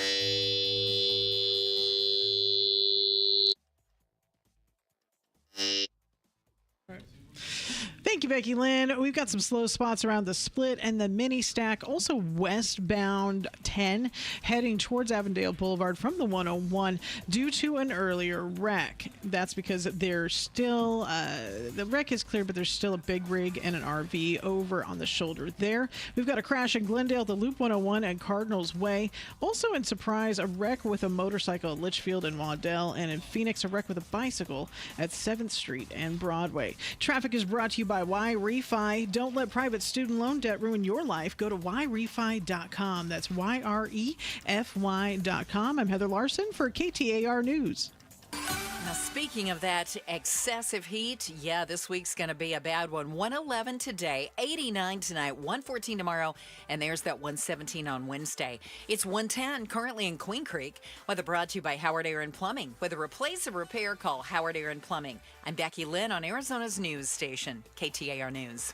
Speaker 27: Thank you, Becky Lynn. We've got some slow spots around the Split and the Mini Stack. Also westbound 10 heading towards Avondale Boulevard from the 101 due to an earlier wreck. That's because there's still, the wreck is clear, but there's still a big rig and an RV over on the shoulder there. We've got a crash in Glendale, the Loop 101 and Cardinals Way. Also in Surprise, a wreck with a motorcycle at Litchfield and Waddell. And in Phoenix, a wreck with a bicycle at 7th Street and Broadway. Traffic is brought to you by YRefi. Don't let private student loan debt ruin your life. Go to YRefi.com. That's YREFY.com. I'm Heather Larson for KTAR News.
Speaker 3: Now, speaking of that excessive heat, yeah, this week's going to be a bad one. 111 today, 89 tonight, 114 tomorrow, and there's that 117 on Wednesday. It's 110 currently in Queen Creek. Weather brought to you by Howard Air and Plumbing. Whether replace or repair, call Howard Air and Plumbing. I'm Becky Lynn on Arizona's news station, KTAR News.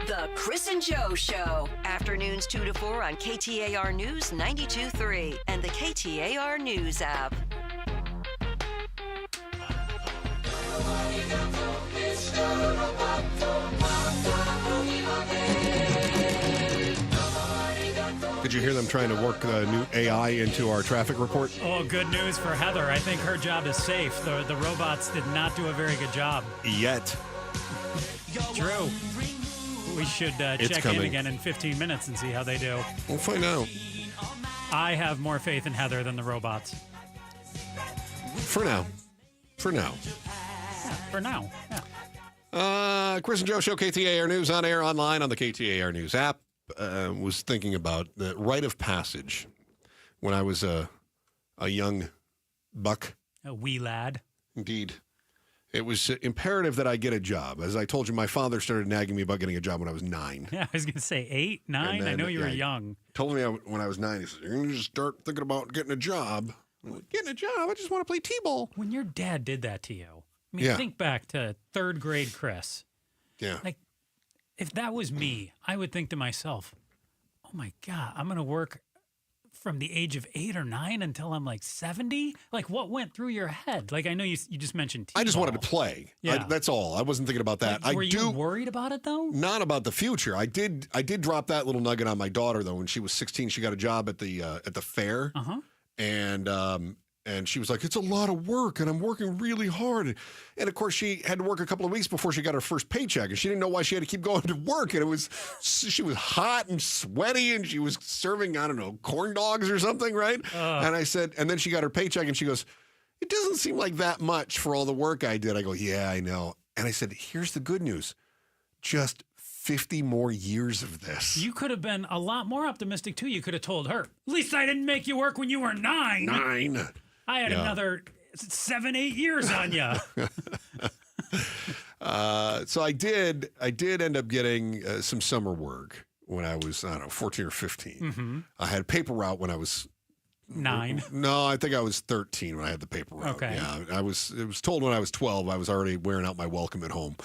Speaker 11: The Chris and Joe Show. Afternoons 2 to 4 on KTAR News 92.3 and the KTAR News app.
Speaker 13: Did you hear them trying to work new AI into our traffic report?
Speaker 5: Oh, good news for Heather. I think her job is safe. The robots did not do a very good job.
Speaker 13: Yet.
Speaker 5: True. We should check in again in 15 minutes and see how they do.
Speaker 13: We'll find out.
Speaker 5: I have more faith in Heather than the robots.
Speaker 13: For now.
Speaker 5: Yeah, for now. Yeah.
Speaker 13: Chris and Joe Show, KTAR News, on air, online, on the KTAR News app. Was thinking about the rite of passage when I was a young buck.
Speaker 5: A wee lad.
Speaker 13: Indeed. It was imperative that I get a job. As I told you, my father started nagging me about getting a job when I was 9.
Speaker 5: Yeah, I was going to say 8, 9. I know you were young.
Speaker 13: Told me when I was 9, he said, you're going to just start thinking about getting a job. I'm like, getting a job? I just want to play T-ball.
Speaker 5: When your dad did that to you, I mean, think back to 3rd grade Chris.
Speaker 13: Yeah.
Speaker 5: Like, if that was me, I would think to myself, oh my God, I'm going to work from the age of 8 or 9 until I'm like 70? Like, what went through your head? Like, I know you just mentioned T-ball.
Speaker 13: I just wanted to play.
Speaker 5: Yeah.
Speaker 13: That's all. I wasn't thinking about that.
Speaker 5: Like, were you worried about it, though?
Speaker 13: Not about the future. I did drop that little nugget on my daughter, though. When she was 16, she got a job at the fair.
Speaker 5: Uh-huh.
Speaker 13: And she was like, it's a lot of work, and I'm working really hard. And, of course, she had to work a couple of weeks before she got her first paycheck, and she didn't know why she had to keep going to work. And she was hot and sweaty, and she was serving, I don't know, corn dogs or something, right? And I said, and then she got her paycheck, and she goes, it doesn't seem like that much for all the work I did. I go, yeah, I know. And I said, here's the good news. Just 50 more years of this.
Speaker 5: You could have been a lot more optimistic, too. You could have told her, at least I didn't make you work when you were 9.
Speaker 13: 9.
Speaker 5: I had another 7, 8 years on you.
Speaker 13: So I did end up getting some summer work when I was, 14 or 15.
Speaker 5: Mm-hmm.
Speaker 13: I had paper route when I was
Speaker 5: 9.
Speaker 13: No, I think I was 13 when I had the paper route.
Speaker 5: Okay.
Speaker 13: Yeah, it was told when I was 12. I was already wearing out my welcome at home.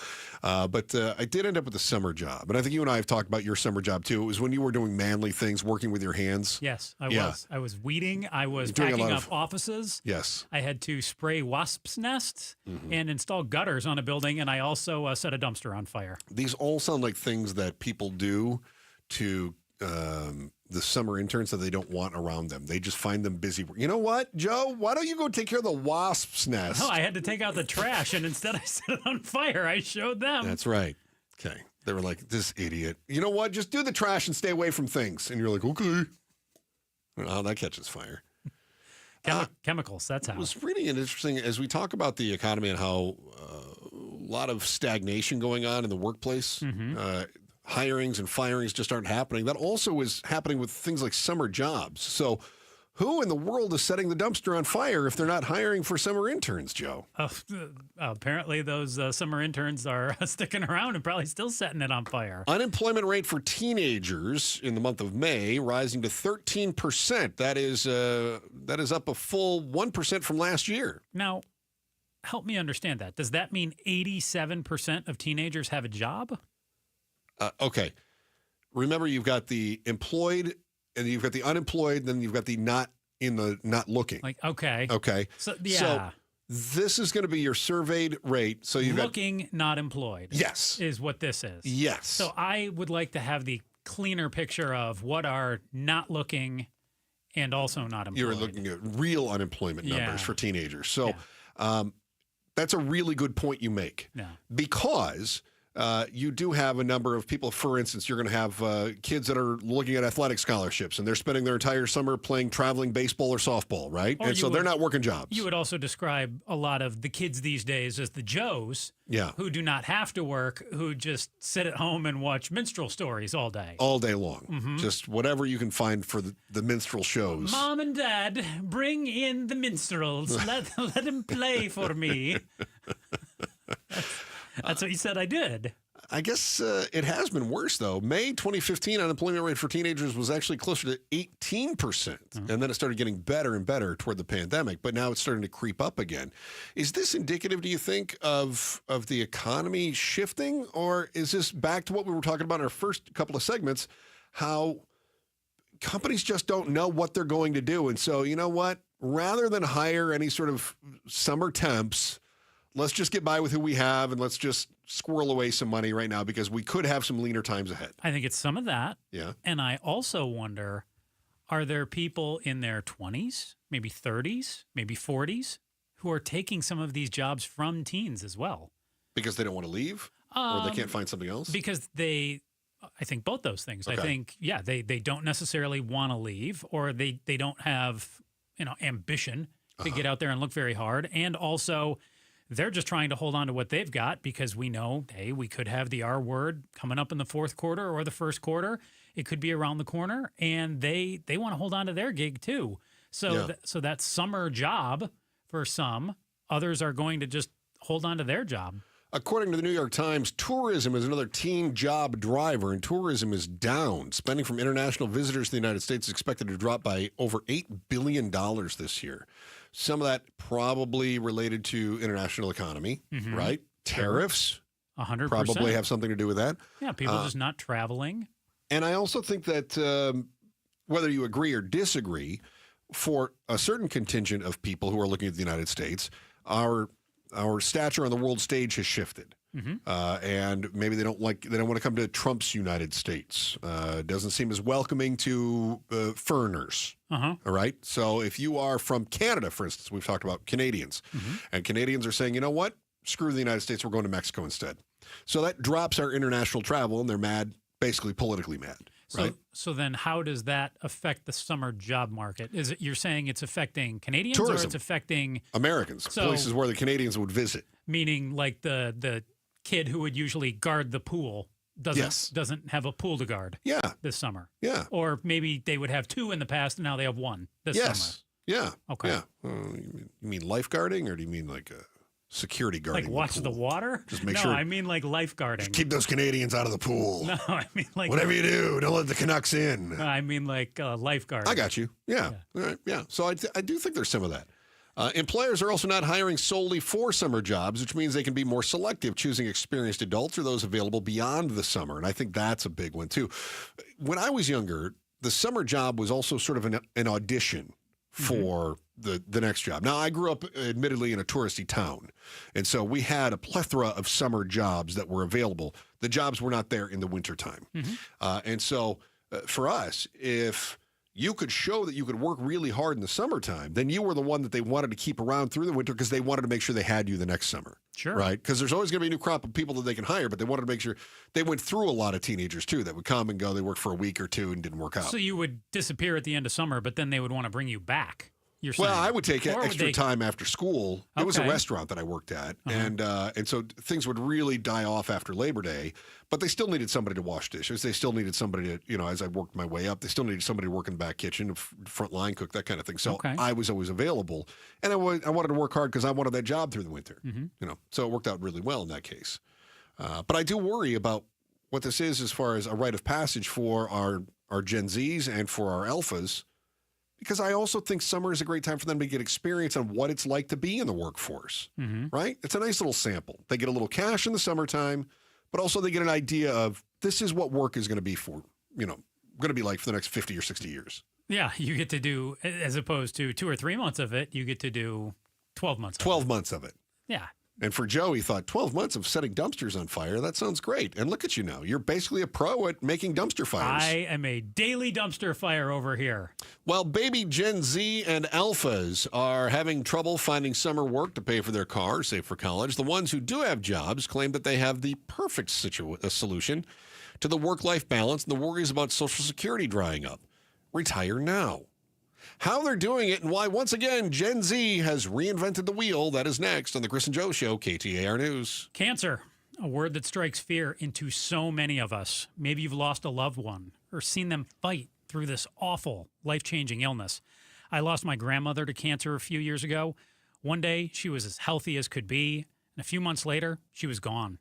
Speaker 13: But I did end up with a summer job. And I think you and I have talked about your summer job, too. It was when you were doing manly things, working with your hands.
Speaker 5: Yes, I was. I was weeding. I was packing up offices.
Speaker 13: Yes.
Speaker 5: I had to spray wasps' nests and install gutters on a building. And I also set a dumpster on fire.
Speaker 13: These all sound like things that people do to the summer interns that they don't want around them. They just find them busy. You know what, Joe? Why don't you go take care of the wasp's nest?
Speaker 5: No, I had to take out the trash, and instead I set it on fire. I showed them.
Speaker 13: That's right. Okay. They were like, this idiot. You know what? Just do the trash and stay away from things. And you're like, okay. Oh, that catches fire.
Speaker 5: Chemicals, that's how.
Speaker 13: It was really interesting as we talk about the economy and how a lot of stagnation going on in the workplace. Hirings and firings just aren't happening. That also is happening with things like summer jobs. So who in the world is setting the dumpster on fire if they're not hiring for summer interns, Joe?
Speaker 5: Apparently those summer interns are sticking around and probably still setting it on fire.
Speaker 13: Unemployment rate for teenagers in the month of May rising to 13%. That is up a full 1% from last year.
Speaker 5: Now, help me understand that. Does that mean 87% of teenagers have a job?
Speaker 13: Okay. Remember, you've got the employed and you've got the unemployed, then you've got the not looking.
Speaker 5: Like, okay.
Speaker 13: Okay.
Speaker 5: So, yeah.
Speaker 13: So this is going to be your surveyed rate. So you've
Speaker 5: looking, not employed.
Speaker 13: Yes.
Speaker 5: Is what this is.
Speaker 13: Yes.
Speaker 5: So I would like to have the cleaner picture of what are not looking and also not employed.
Speaker 13: You're looking at real unemployment numbers for teenagers. So that's a really good point you make.
Speaker 5: Yeah.
Speaker 13: Because you do have a number of people. For instance, you're going to have kids that are looking at athletic scholarships, and they're spending their entire summer playing traveling baseball or softball, right?
Speaker 5: Or
Speaker 13: and so they're not working jobs.
Speaker 5: You would also describe a lot of the kids these days as the Joes who do not have to work, who just sit at home and watch minstrel stories all day.
Speaker 13: All day long. Just whatever you can find for the minstrel shows.
Speaker 5: Mom and Dad, bring in the minstrels. Let them play for me. That's what you said I did.
Speaker 13: I guess it has been worse, though. May 2015 unemployment rate for teenagers was actually closer to 18%. And then it started getting better and better toward the pandemic. But now it's starting to creep up again. Is this indicative, do you think, of the economy shifting? Or is this back to what we were talking about in our first couple of segments, how companies just don't know what they're going to do? And so, you know what? Rather than hire any sort of summer temps, let's just get by with who we have and let's just squirrel away some money right now because we could have some leaner times ahead.
Speaker 5: I think it's some of that.
Speaker 13: Yeah.
Speaker 5: And I also wonder are there people in their 20s, maybe 30s, maybe 40s who are taking some of these jobs from teens as well?
Speaker 13: Because they don't want to leave? Or they can't find something else?
Speaker 5: Because I think both those things.
Speaker 13: Okay.
Speaker 5: I think, they don't necessarily want to leave, or they don't have, ambition to get out there and look very hard. And also, they're just trying to hold on to what they've got because we know, hey, we could have the R word coming up in the fourth quarter or the first quarter. It could be around the corner, and they want to hold on to their gig too. So, so that summer job for some, others are going to just hold on to their job.
Speaker 13: According to the New York Times, tourism is another teen job driver, and tourism is down. Spending from international visitors to the United States is expected to drop by over $8 billion this year. Some of that probably related to international economy, right? Tariffs
Speaker 5: 100%
Speaker 13: probably have something to do with that.
Speaker 5: Yeah, people just not traveling.
Speaker 13: And I also think that whether you agree or disagree, for a certain contingent of people who are looking at the United States, our stature on the world stage has shifted. And maybe they don't want to come to Trump's United States. Doesn't seem as welcoming to foreigners. All right. So if you are from Canada, for instance, we've talked about Canadians, and Canadians are saying, you know what? Screw the United States. We're going to Mexico instead. So that drops our international travel, and they're mad, basically politically mad. Right?
Speaker 5: So then how does that affect the summer job market? Is it you're saying it's affecting Canadians
Speaker 13: Tourism.
Speaker 5: or it's affecting
Speaker 13: Americans, places where the Canadians would visit.
Speaker 5: Meaning like the kid who would usually guard the pool doesn't have a pool to guard this summer.
Speaker 13: Yeah.
Speaker 5: Or maybe they would have two in the past and now they have one this summer.
Speaker 13: Yeah.
Speaker 5: Okay.
Speaker 13: Yeah. You mean lifeguarding, or do you mean like security guarding?
Speaker 5: Like watch the water?
Speaker 13: Just make
Speaker 5: no,
Speaker 13: sure.
Speaker 5: I mean like lifeguarding.
Speaker 13: Just keep those Canadians out of the pool.
Speaker 5: No, I mean like
Speaker 13: whatever you do, don't let the Canucks in.
Speaker 5: I mean like lifeguarding.
Speaker 13: I got you. Yeah. All right. Yeah. So I do think there's some of that. Employers are also not hiring solely for summer jobs, which means they can be more selective, choosing experienced adults or those available beyond the summer. And I think that's a big one, too. When I was younger, the summer job was also sort of an audition for the next job. Now, I grew up, admittedly, in a touristy town. And so we had a plethora of summer jobs that were available. The jobs were not there in the wintertime. And so for us, if you could show that you could work really hard in the summertime, then you were the one that they wanted to keep around through the winter because they wanted to make sure they had you the next summer.
Speaker 5: Sure.
Speaker 13: Right? Because there's always going to be a new crop of people that they can hire, but they wanted to make sure they went through a lot of teenagers, too, that would come and go. They worked for a week or two and didn't work out.
Speaker 5: So you would disappear at the end of summer, but then they would want to bring you back. You're saying.
Speaker 13: Well, I would take
Speaker 5: Or would
Speaker 13: extra
Speaker 5: they-
Speaker 13: time after school. It was a
Speaker 5: Okay.
Speaker 13: restaurant that I worked at, and so things would really die off after Labor Day. But they still needed somebody to wash dishes. They still needed somebody to, as I worked my way up, they still needed somebody to work in the back kitchen, front line cook, that kind of thing. So I was always available, and I wanted to work hard because I wanted that job through the winter. So it worked out really well in that case. But I do worry about what this is as far as a rite of passage for our Gen Zs and for our alphas. Because I also think summer is a great time for them to get experience on what it's like to be in the workforce, right? It's a nice little sample. They get a little cash in the summertime, but also they get an idea of this is what work is going to be for, going to be like for the next 50 or 60 years.
Speaker 5: Yeah, you get to do, as opposed to 2 or 3 months of it, you get to do 12 months of
Speaker 13: 12 months of it.
Speaker 5: Yeah.
Speaker 13: And for Joe, he thought 12 months of setting dumpsters on fire, that sounds great. And look at you now. You're basically a pro at making dumpster fires.
Speaker 5: I am a daily dumpster fire over here.
Speaker 13: Well, baby Gen Z and alphas are having trouble finding summer work to pay for their cars, save for college. The ones who do have jobs claim that they have the perfect solution to the work-life balance and the worries about Social Security drying up. Retire now. How they're doing it and why, once again, Gen Z has reinvented the wheel. That is next on The Chris and Joe Show, KTAR News.
Speaker 5: Cancer, a word that strikes fear into so many of us. Maybe you've lost a loved one or seen them fight through this awful, life-changing illness. I lost my grandmother to cancer a few years ago. One day, she was as healthy as could be, and a few months later, she was gone.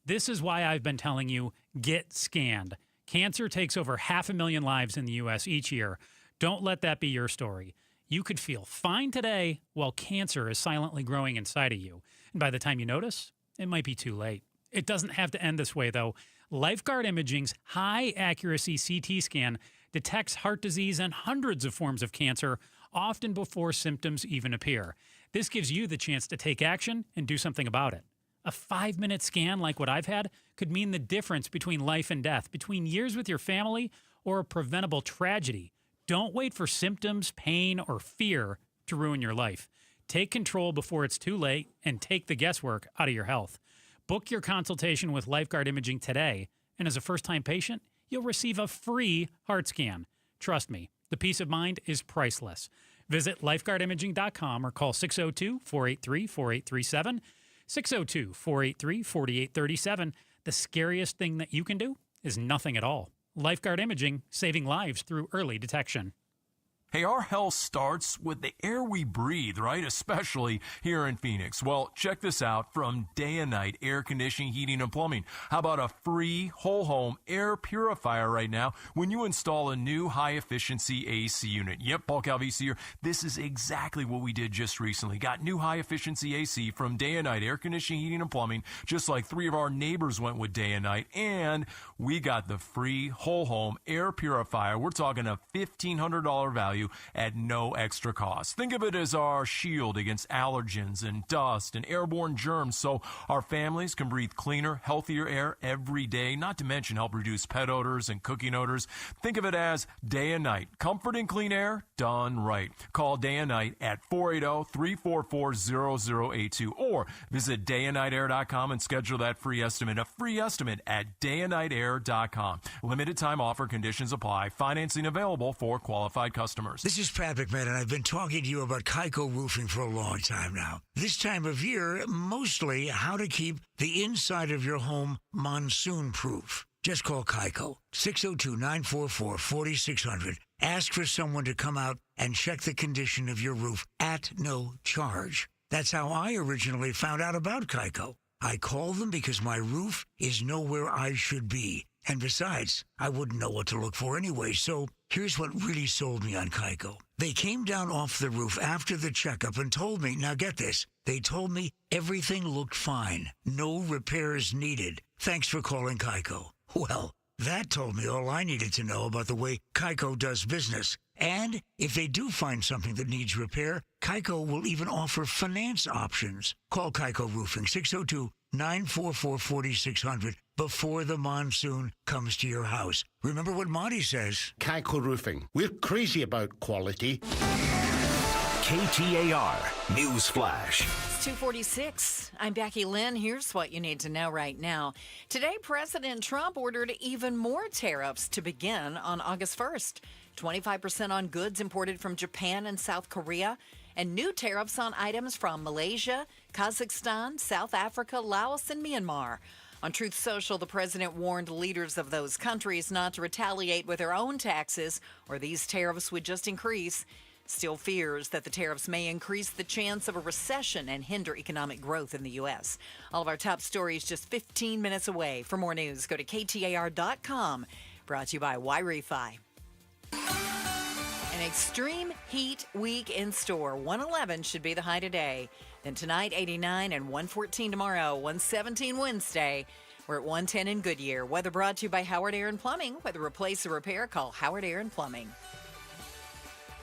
Speaker 5: This is why I've been telling you, get scanned. Cancer takes over 500,000 lives in the U.S. each year. Don't let that be your story. You could feel fine today while cancer is silently growing inside of you. And by the time you notice, it might be too late. It doesn't have to end this way, though. Lifeguard Imaging's high-accuracy CT scan detects heart disease and hundreds of forms of cancer, often before symptoms even appear. This gives you the chance to take action and do something about it. A 5-minute scan like what I've had could mean the difference between life and death, between years with your family or a preventable tragedy. Don't wait for symptoms, pain, or fear to ruin your life. Take control before it's too late and take the guesswork out of your health. Book your consultation with Lifeguard Imaging today, and as a first-time patient, you'll receive a free heart scan. Trust me, the peace of mind is priceless. Visit lifeguardimaging.com or call 602-483-4837, 602-483-4837. The scariest thing that you can do is nothing at all. Lifeguard Imaging, saving lives through early detection.
Speaker 23: Hey, our health starts with the air we breathe, right? Especially here in Phoenix. Well, check this out from Day and Night Air Conditioning, Heating, and Plumbing. How about a free whole home air purifier right now when you install a new high-efficiency AC unit? Yep, bulk valve AC here. This is exactly what we did just recently. Got new high-efficiency AC from Day and Night Air Conditioning, Heating, and Plumbing, just like 3 of our neighbors went with Day and Night. And we got the free whole home air purifier. We're talking a $1,500 value at no extra cost. Think of it as our shield against allergens and dust and airborne germs, so our families can breathe cleaner, healthier air every day, not to mention help reduce pet odors and cooking odors. Think of it as Day and Night. Comfort and clean air done right. Call Day and Night at 480-344-0082 or visit dayandnightair.com and schedule that free estimate. A free estimate at dayandnightair.com. Limited time offer, conditions apply. Financing available for qualified customers.
Speaker 2: This is Pat McMahon, and I've been talking to you about Kaiko Roofing for a long time now. This time of year, mostly how to keep the inside of your home monsoon-proof. Just call Kaiko, 602-944-4600. Ask for someone to come out and check the condition of your roof at no charge. That's how I originally found out about Kaiko. I called them because my roof is nowhere I should be. And besides, I wouldn't know what to look for anyway, so here's what really sold me on Kaiko. They came down off the roof after the checkup and told me, now get this, they told me everything looked fine, no repairs needed. Thanks for calling Kaiko. Well, that told me all I needed to know about the way Kaiko does business. And if they do find something that needs repair, Kaiko will even offer finance options. Call Kaiko Roofing, 602-944-4600 before the monsoon comes to your house. Remember what Monty says.
Speaker 7: Kaiko Roofing. We're crazy about quality.
Speaker 18: KTAR News Flash.
Speaker 3: It's 2:46. I'm Becky Lynn. Here's what you need to know right now. Today, President Trump ordered even more tariffs to begin on August 1st. 25% on goods imported from Japan and South Korea, and new tariffs on items from Malaysia, Kazakhstan, South Africa, Laos, and Myanmar. On Truth Social, the president warned leaders of those countries not to retaliate with their own taxes, or these tariffs would just increase. Still fears that the tariffs may increase the chance of a recession and hinder economic growth in the U.S. All of our top stories just 15 minutes away. For more news, go to KTAR.com. Brought to you by Y-Refi. An extreme heat week in store. 111 should be the high today. Then tonight, 89 and 114 tomorrow. 117 Wednesday. We're at 110 in Goodyear. Weather brought to you by Howard Air and Plumbing. Whether replace or repair, call Howard Air and Plumbing.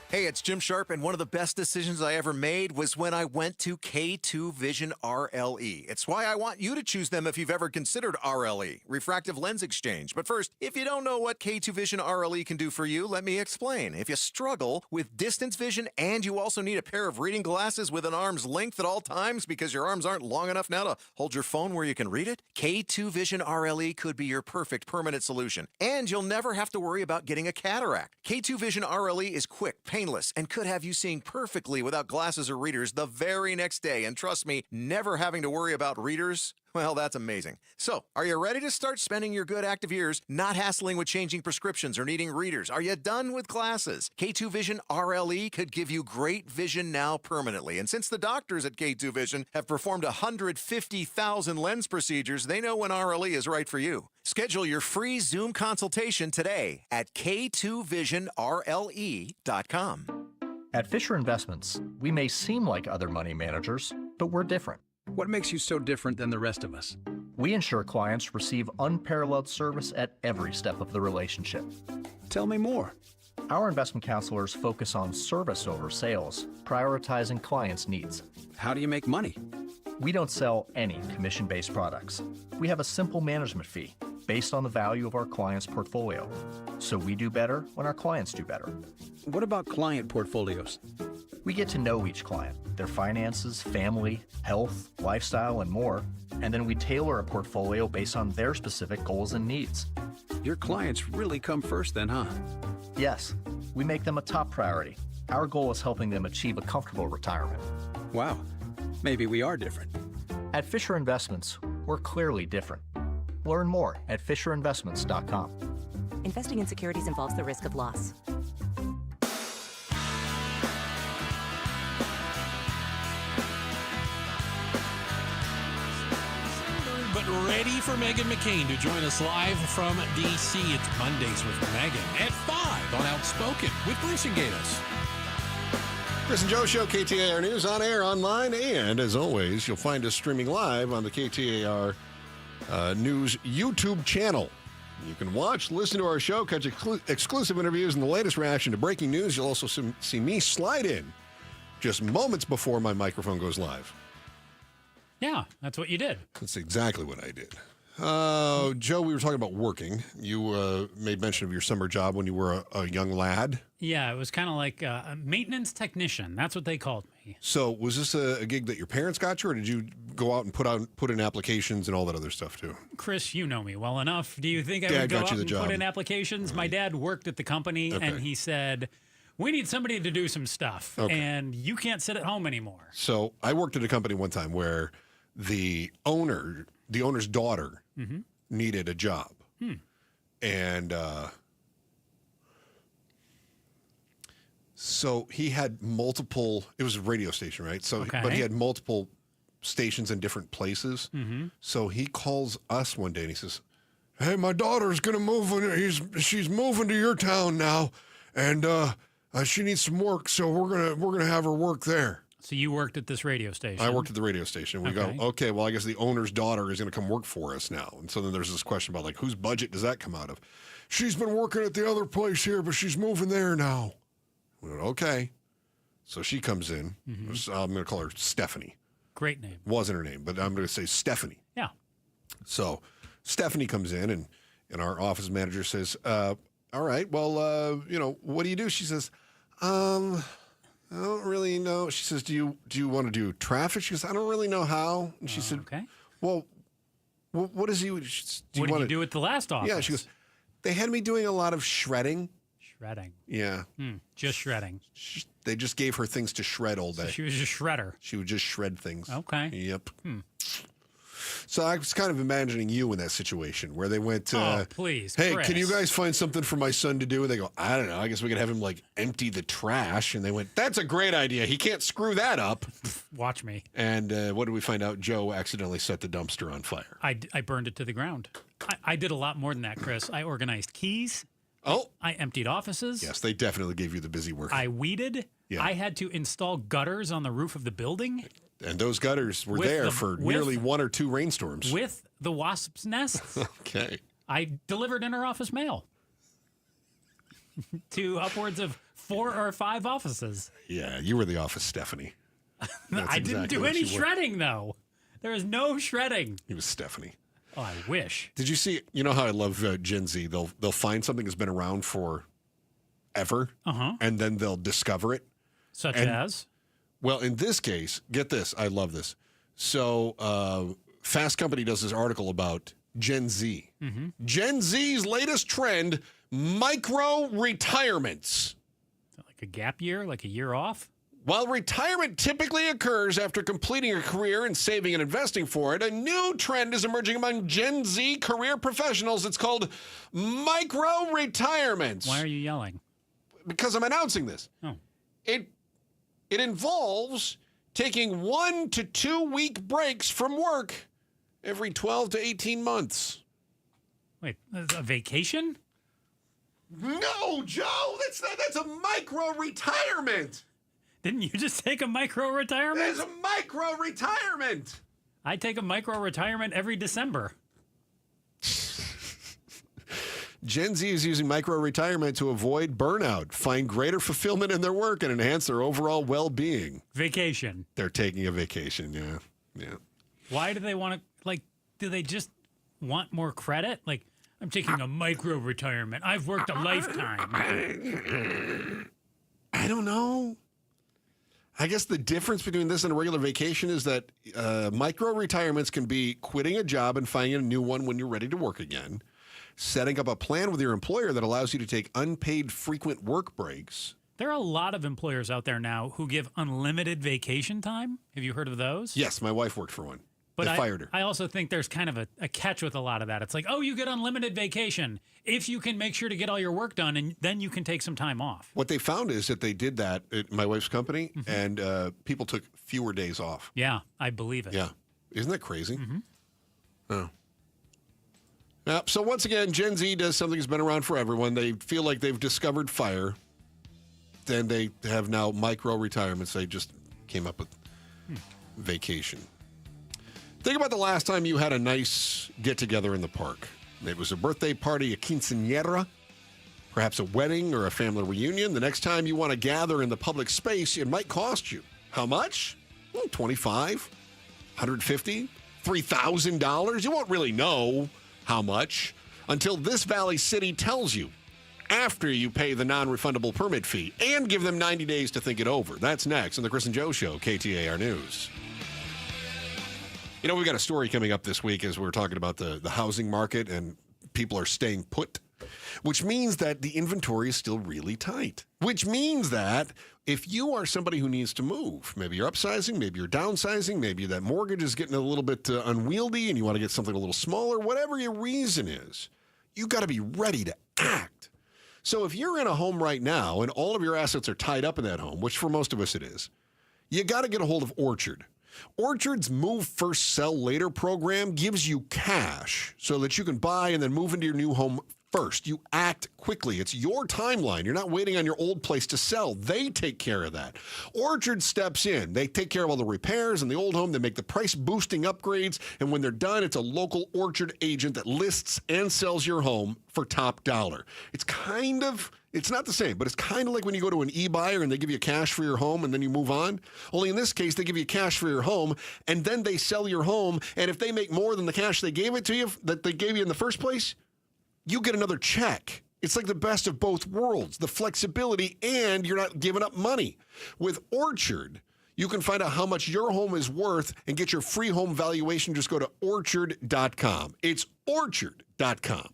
Speaker 8: Hey, it's Jim Sharp, and one of the best decisions I ever made was when I went to K2 Vision RLE. It's why I want you to choose them if you've ever considered RLE, refractive lens exchange. But first, if you don't know what K2 Vision RLE can do for you, let me explain. If you struggle with distance vision and you also need a pair of reading glasses with an arm's length at all times because your arms aren't long enough now to hold your phone where you can read it, K2 Vision RLE could be your perfect permanent solution. And you'll never have to worry about getting a cataract. K2 Vision RLE is quick, painless, and could have you seeing perfectly without glasses or readers the very next day. And trust me, never having to worry about readers, well, that's amazing. So, are you ready to start spending your good active years not hassling with changing prescriptions or needing readers? Are you done with glasses? K2 Vision RLE could give you great vision now permanently. And since the doctors at K2 Vision have performed 150,000 lens procedures, they know when RLE is right for you. Schedule your free Zoom consultation today at k2visionrle.com.
Speaker 9: At Fisher Investments, we may seem like other money managers, but we're different.
Speaker 10: What makes you so different than the rest of us?
Speaker 9: We ensure clients receive unparalleled service at every step of the relationship.
Speaker 10: Tell me more.
Speaker 9: Our investment counselors focus on service over sales, prioritizing clients' needs.
Speaker 10: How do you make money?
Speaker 9: We don't sell any commission-based products. We have a simple management fee. based on the value of our client's portfolio. So we do better when our clients do better.
Speaker 10: What about client portfolios?
Speaker 9: We get to know each client, their finances, family, health, lifestyle, and more, and then we tailor a portfolio based on their specific goals and needs.
Speaker 10: Your clients really come first then, huh?
Speaker 9: Yes, we make them a top priority. Our goal is helping them achieve a comfortable retirement.
Speaker 10: Wow, maybe we are different.
Speaker 9: At Fisher Investments, we're clearly different. Learn more at FisherInvestments.com.
Speaker 12: Investing in securities involves the risk of loss.
Speaker 14: But ready for Megan McCain to join us live from D.C. It's Mondays with Megan at 5 on Outspoken with Bruce and Gatos.
Speaker 13: Chris and Joe Show, KTAR News, on air, online, and as always, you'll find us streaming live on the KTAR News YouTube channel. You can watch, listen to our show, catch exclusive interviews, and the latest reaction to breaking news. You'll also see me slide in just moments before my microphone goes live.
Speaker 5: Yeah, that's what you did.
Speaker 13: That's exactly what I did. Joe, we were talking about working. You made mention of your summer job when you were a young lad.
Speaker 5: Yeah, it was kind of like a maintenance technician. That's what they called me.
Speaker 13: So was this a gig that your parents got you, or did you go out and put in applications and all that other stuff too?
Speaker 5: Chris, you know me well enough. Do you think I would go out and put in applications? My dad worked at the company, and he said, we need somebody to do some stuff, and you can't sit at home anymore.
Speaker 13: So I worked at a company one time where the owner's daughter needed a job. And so he had multiple, it was a radio station, right? So, but he had multiple stations in different places. So he calls us one day and he says, hey, my daughter's going to move, she's moving to your town now. And she needs some work. So we're going to have her work there.
Speaker 5: So you worked at this radio station.
Speaker 13: I worked at the radio station. We go, okay, well, I guess the owner's daughter is going to come work for us now. And so then there's this question about, like, whose budget does that come out of? She's been working at the other place here, but she's moving there now. We went, okay. So she comes in. I'm going to call her Stephanie.
Speaker 5: Great name.
Speaker 13: Wasn't her name, but I'm going to say Stephanie.
Speaker 5: Yeah.
Speaker 13: So Stephanie comes in, and our office manager says, all right, well, what do you do? She says, I don't really know. She says, do you want to do traffic? She goes, I don't really know how. And she said, well, what is you?
Speaker 5: What did you do at the last office?
Speaker 13: Yeah, she goes, they had me doing a lot of shredding.
Speaker 5: Shredding.
Speaker 13: Yeah.
Speaker 5: Just shredding.
Speaker 13: They just gave her things to shred all day.
Speaker 5: So she was just shredder.
Speaker 13: She would just shred things.
Speaker 5: Okay.
Speaker 13: Yep. So I was kind of imagining you in that situation where they went,
Speaker 5: please,
Speaker 13: hey,
Speaker 5: Chris,
Speaker 13: can you guys find something for my son to do? And they go, I don't know. I guess we could have him like empty the trash. And they went, that's a great idea. He can't screw that up.
Speaker 5: Watch me.
Speaker 13: And what did we find out? Joe accidentally set the dumpster on fire.
Speaker 5: I burned it to the ground. I did a lot more than that, Chris. I organized keys.
Speaker 13: Oh.
Speaker 5: I emptied offices.
Speaker 13: Yes, they definitely gave you the busy work.
Speaker 5: I weeded.
Speaker 13: Yeah.
Speaker 5: I had to install gutters on the roof of the building.
Speaker 13: And those gutters were there for nearly 1 or 2 rainstorms.
Speaker 5: With the wasps' nests.
Speaker 13: Okay.
Speaker 5: I delivered inter-office mail to upwards of 4 or 5 offices.
Speaker 13: Yeah, you were the office Stephanie.
Speaker 5: I didn't do any shredding, though. There is no shredding.
Speaker 13: He was Stephanie.
Speaker 5: Oh, I wish.
Speaker 13: Did you see, you know how I love Gen Z? They'll find something that's been around for ever, and then they'll discover it.
Speaker 5: Such as?
Speaker 13: Well, in this case, get this. I love this. So Fast Company does this article about Gen Z. Gen Z's latest trend, micro-retirements.
Speaker 5: Like a gap year? Like a year off?
Speaker 13: While retirement typically occurs after completing a career and saving and investing for it, a new trend is emerging among Gen Z career professionals. It's called micro-retirements.
Speaker 5: Why are you yelling?
Speaker 13: Because I'm announcing this.
Speaker 5: Oh.
Speaker 13: It involves taking 1 to 2 week breaks from work every 12 to 18 months.
Speaker 5: Wait, a vacation?
Speaker 13: No, Joe, that's a micro-retirement.
Speaker 5: Didn't you just take a micro-retirement?
Speaker 13: There's a micro-retirement.
Speaker 5: I take a micro-retirement every December.
Speaker 13: Gen Z is using micro-retirement to avoid burnout, find greater fulfillment in their work, and enhance their overall well-being.
Speaker 5: Vacation.
Speaker 13: They're taking a vacation, yeah.
Speaker 5: Why do they want to, do they just want more credit? Like, I'm taking a micro retirement. I've worked a lifetime.
Speaker 13: I don't know. I guess the difference between this and a regular vacation is that micro retirements can be quitting a job and finding a new one when you're ready to work again, setting up a plan with your employer that allows you to take unpaid frequent work breaks.
Speaker 5: There are a lot of employers out there now who give unlimited vacation time. Have you heard of those?
Speaker 13: Yes, my wife worked for one.
Speaker 5: But
Speaker 13: they fired her.
Speaker 5: I also think there's kind of a catch with a lot of that. It's like, oh, you get unlimited vacation if you can make sure to get all your work done, and then you can take some time off.
Speaker 13: What they found is that they did that at my wife's company, and people took fewer days off.
Speaker 5: Yeah, I believe it.
Speaker 13: Yeah. Isn't that crazy? Oh. Yeah, so once again, Gen Z does something that's been around forever. When they feel like they've discovered fire, then they have now micro retirements. They just came up with vacation. Think about the last time you had a nice get-together in the park. It was a birthday party, a quinceañera, perhaps a wedding or a family reunion. The next time you want to gather in the public space, it might cost you. How much? $25, $150, $3,000. You won't really know how much until this Valley City tells you after you pay the non-refundable permit fee and give them 90 days to think it over. That's next on the Chris and Joe Show, KTAR News. You know, we've got a story coming up this week as we're talking about the housing market and people are staying put, which means that the inventory is still really tight, which means that if you are somebody who needs to move, maybe you're upsizing, maybe you're downsizing, maybe that mortgage is getting a little bit unwieldy and you want to get something a little smaller, whatever your reason is, you got to be ready to act. So if you're in a home right now and all of your assets are tied up in that home, which for most of us it is, you got to get a hold of Orchard. Orchard's Move First, Sell Later program gives you cash so that you can buy and then move into your new home first. You act quickly. It's your timeline. You're not waiting on your old place to sell. They take care of that. Orchard steps in. They take care of all the repairs in the old home. They make the price-boosting upgrades. And when they're done, it's a local Orchard agent that lists and sells your home for top dollar. It's not the same, but it's kind of like when you go to an e-buyer and they give you cash for your home and then you move on. Only in this case, they give you cash for your home and then they sell your home. And if they make more than the cash they gave it to you, that they gave you in the first place, you get another check. It's like the best of both worlds, the flexibility and you're not giving up money. With Orchard, you can find out how much your home is worth and get your free home valuation. Just go to orchard.com. It's orchard.com.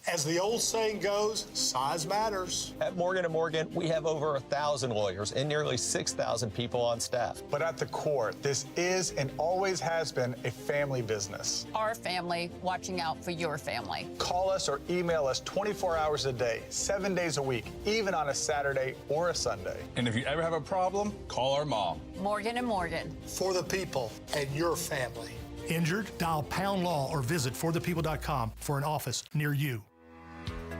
Speaker 15: As the old saying goes, size matters.
Speaker 16: At Morgan & Morgan, we have over 1,000 lawyers and nearly 6,000 people on staff.
Speaker 15: But at the core, this is and always has been a family business.
Speaker 17: Our family watching out for your family.
Speaker 15: Call us or email us 24 hours a day, 7 days a week, even on a Saturday or a Sunday.
Speaker 19: And if you ever have a problem, call our mom.
Speaker 17: Morgan & Morgan.
Speaker 15: For the people and your family.
Speaker 20: Injured? Dial Pound Law or visit forthepeople.com for an office near you.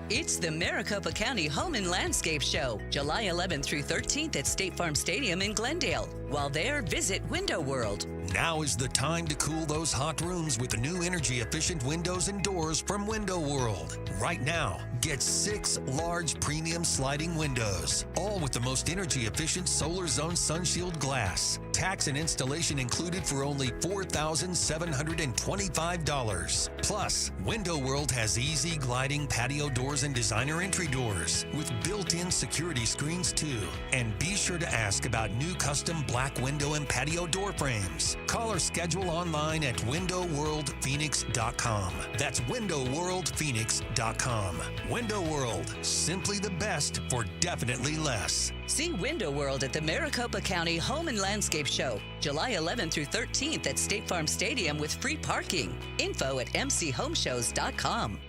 Speaker 21: It's the Maricopa County Home and Landscape Show, July 11th through 13th at State Farm Stadium in Glendale. While there, visit Window World.
Speaker 22: Now is the time to cool those hot rooms with the new energy-efficient windows and doors from Window World. Right now, get 6 large premium sliding windows, all with the most energy-efficient Solar Zone Sunshield glass. Tax and installation included for only $4,725. Plus, Window World has easy gliding patio doors and designer entry doors with built-in security screens too. And be sure to ask about new custom black window and patio door frames. Call or schedule online at windowworldphoenix.com. That's windowworldphoenix.com. Window World, simply the best for definitely less.
Speaker 21: See Window World at the Maricopa County Home and Landscape Show, July 11th through 13th at State Farm Stadium with free parking. Info at mchomeshows.com.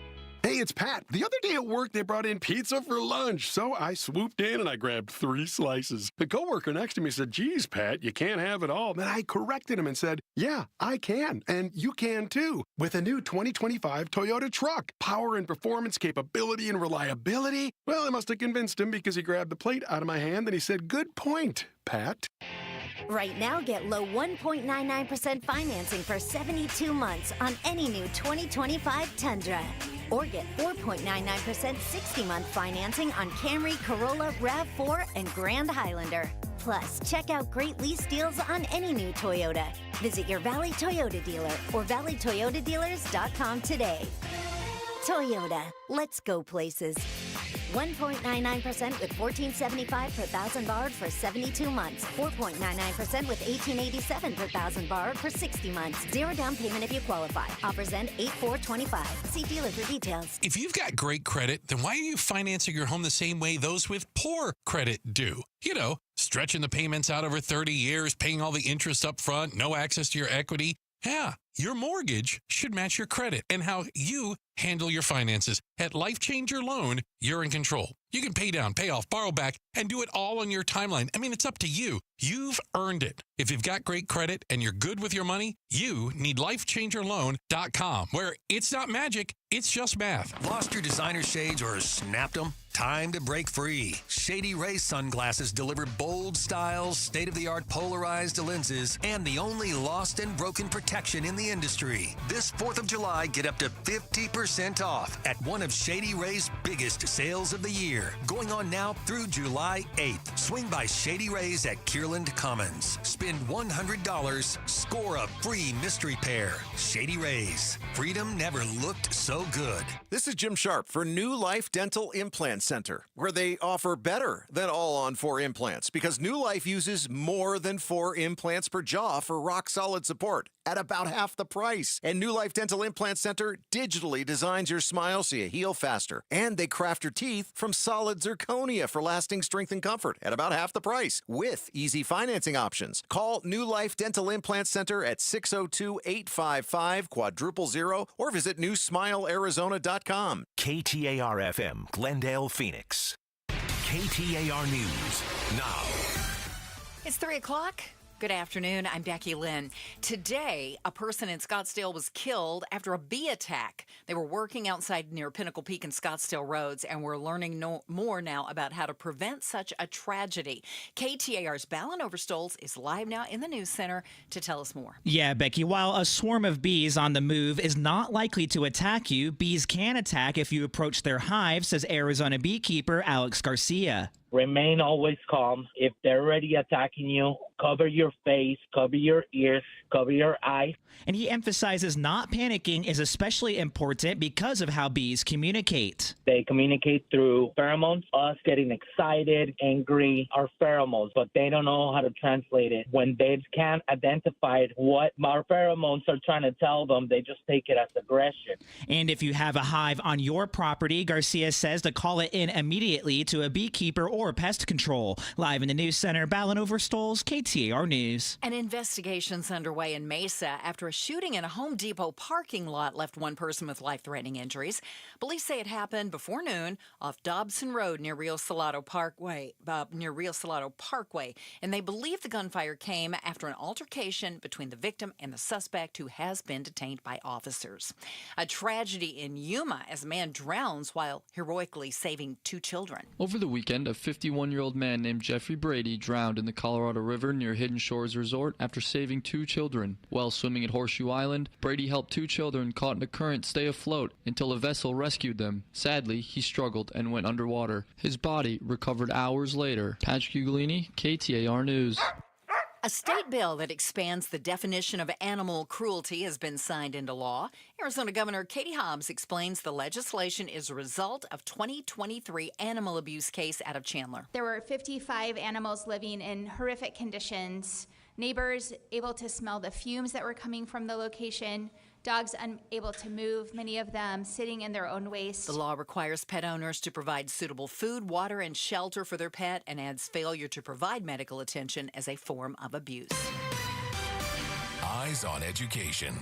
Speaker 28: Hey, it's Pat. The other day at work, they brought in pizza for lunch, so I swooped in and I grabbed 3 slices. The coworker next to me said, "Geez, Pat, you can't have it all." Then I corrected him and said, "Yeah, I can, and you can too." With a new 2025 Toyota truck, power and performance, capability and reliability. Well, I must have convinced him because he grabbed the plate out of my hand and he said, "Good point, Pat."
Speaker 29: Right now, get low 1.99% financing for 72 months on any new 2025 Tundra. Or get 4.99% 60-month financing on Camry, Corolla, RAV4, and Grand Highlander. Plus, check out great lease deals on any new Toyota. Visit your Valley Toyota dealer or valleytoyotadealers.com today. Toyota. Let's go places. 1.99% with $14.75 per thousand borrowed for 72 months. 4.99% with $18.87 per thousand borrowed for 60 months. Zero down payment if you qualify. Offers end 8/4/25. See dealer for details.
Speaker 14: If you've got great credit, then why are you financing your home the same way those with poor credit do? You know, stretching the payments out over 30 years, paying all the interest up front, no access to your equity. Yeah, your mortgage should match your credit and how you handle your finances. At Life Changer Loan, you're in control. You can pay down, pay off, borrow back, and do it all on your timeline. I mean, it's up to you. You've earned it. If you've got great credit and you're good with your money, you need LifeChangerLoan.com, where it's not magic, it's just math.
Speaker 22: Lost your designer shades or snapped them? Time to break free. Shady Rays sunglasses deliver bold styles, state-of-the-art polarized lenses, and the only lost and broken protection in the industry. This 4th of July, get up to 50% off at one of Shady Rays' biggest sales of the year. Going on now through July 8th. Swing by Shady Rays at Kierland Commons. Spend $100, score a free mystery pair. Shady Rays. Freedom never looked so good.
Speaker 8: This is Jim Sharp for New Life Dental Implant Center, where they offer better than all-on-4 implants because New Life uses more than 4 implants per jaw for rock-solid support at about half the price. And New Life Dental Implant Center digitally designs your smile so you heal faster. And they craft your teeth from solid zirconia for lasting strength and comfort at about half the price with easy financing options. Call New Life Dental Implant Center at 602-855-0000 or visit newsmilearizona.com.
Speaker 18: KTAR-FM, Glendale, Phoenix. KTAR News now.
Speaker 3: It's 3 o'clock. Good afternoon. I'm Becky Lynn. Today, a person in Scottsdale was killed after a bee attack. They were working outside near Pinnacle Peak and Scottsdale Roads, and we're learning more now about how to prevent such a tragedy. KTAR's Ballin Overstoles is live now in the news center to tell us more.
Speaker 1: Yeah, Becky, while a swarm of bees on the move is not likely to attack you, bees can attack if you approach their hive, says Arizona beekeeper Alex Garcia.
Speaker 4: Remain always calm. If they're already attacking you, cover your face, cover your ears, cover your eyes.
Speaker 1: And he emphasizes not panicking is especially important because of how bees communicate.
Speaker 4: They communicate through pheromones. Us getting excited, angry are pheromones, but they don't know how to translate it. When they can't identify what our pheromones are trying to tell them, they just take it as aggression.
Speaker 1: And if you have a hive on your property, Garcia says to call it in immediately to a beekeeper or pest control. Live in the news center, Ballin Overstoles, KTAR News.
Speaker 3: An investigation's underway in Mesa after a shooting in a Home Depot parking lot left one person with life-threatening injuries. Police say it happened before noon off Dobson Road near Rio Salado Parkway, and they believe the gunfire came after an altercation between the victim and the suspect, who has been detained by officers. A tragedy in Yuma as a man drowns while heroically saving 2 children.
Speaker 6: Over the weekend, a 51-year-old man named Jeffrey Brady drowned in the Colorado River near Hidden Shores Resort after saving 2 children. While swimming at Horseshoe Island, Brady helped 2 children caught in a current stay afloat until a vessel rescued them. Sadly, he struggled and went underwater. His body recovered hours later. Patrick Ugolini, KTAR News.
Speaker 3: A state bill that expands the definition of animal cruelty has been signed into law. Arizona Governor Katie Hobbs explains the legislation is a result of 2023 animal abuse case out of Chandler.
Speaker 11: There were 55 animals living in horrific conditions, neighbors able to smell the fumes that were coming from the location, dogs unable to move, many of them sitting in their own waste.
Speaker 3: The law requires pet owners to provide suitable food, water, and shelter for their pet, and adds failure to provide medical attention as a form of abuse.
Speaker 22: Eyes on Education.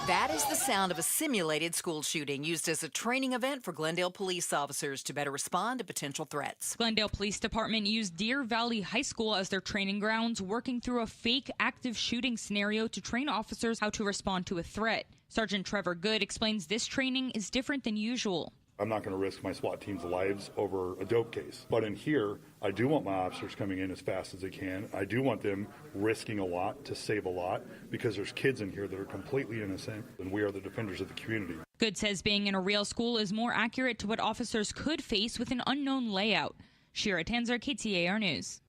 Speaker 3: That is the sound of a simulated school shooting used as a training event for Glendale police officers to better respond to potential threats.
Speaker 23: Glendale Police Department used Deer Valley High School as their training grounds, working through a fake active shooting scenario to train officers how to respond to a threat. Sergeant Trevor Good explains this training is different than usual.
Speaker 24: I'm not going to risk my SWAT team's lives over a dope case. But in here, I do want my officers coming in as fast as they can. I do want them risking a lot to save a lot, because there's kids in here that are completely innocent, and we are the defenders of the community.
Speaker 23: Good says being in a real school is more accurate to what officers could face with an unknown layout. Shira Tanzer, KTAR News.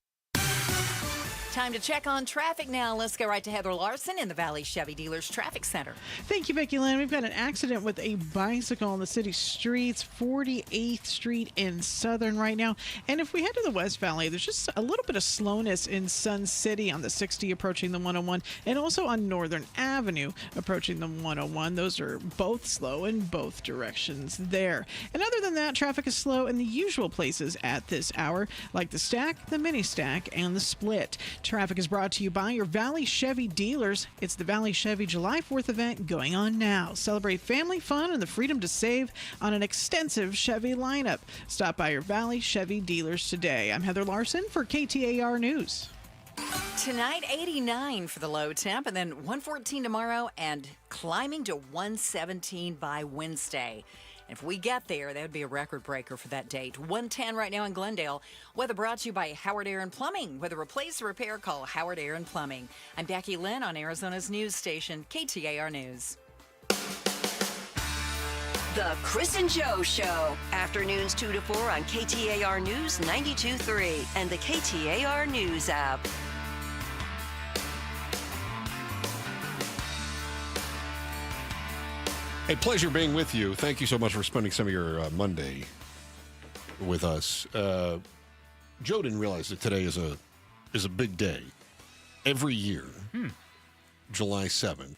Speaker 3: Time to check on traffic now. Let's go right to Heather Larson in the Valley Chevy Dealers Traffic Center.
Speaker 2: Thank you, Becky Lynn. We've got an accident with a bicycle on the city streets, 48th Street in Southern right now. And if we head to the West Valley, there's just a little bit of slowness in Sun City on the 60 approaching the 101, and also on Northern Avenue approaching the 101. Those are both slow in both directions there. And other than that, traffic is slow in the usual places at this hour, like the Stack, the Mini Stack, and the Split. Traffic is brought to you by your Valley Chevy dealers. It's the Valley Chevy July 4th event going on now. Celebrate family fun and the freedom to save on an extensive Chevy lineup. Stop by your Valley Chevy dealers today. I'm Heather Larson for KTAR News.
Speaker 3: Tonight, 89 for the low temp, and then 114 tomorrow, and climbing to 117 by Wednesday. If we get there, that would be a record breaker for that date. 110 right now in Glendale. Weather brought to you by Howard Air and Plumbing. Whether replace or repair, call Howard Air and Plumbing. I'm Becky Lynn on Arizona's news station, KTAR News.
Speaker 5: The Chris and Joe Show. Afternoons 2 to 4 on KTAR News 92.3 and the KTAR News app.
Speaker 13: A pleasure being with you. Thank you so much for spending some of your Monday with us. Joe didn't realize that today is a big day. Every year, July 7th,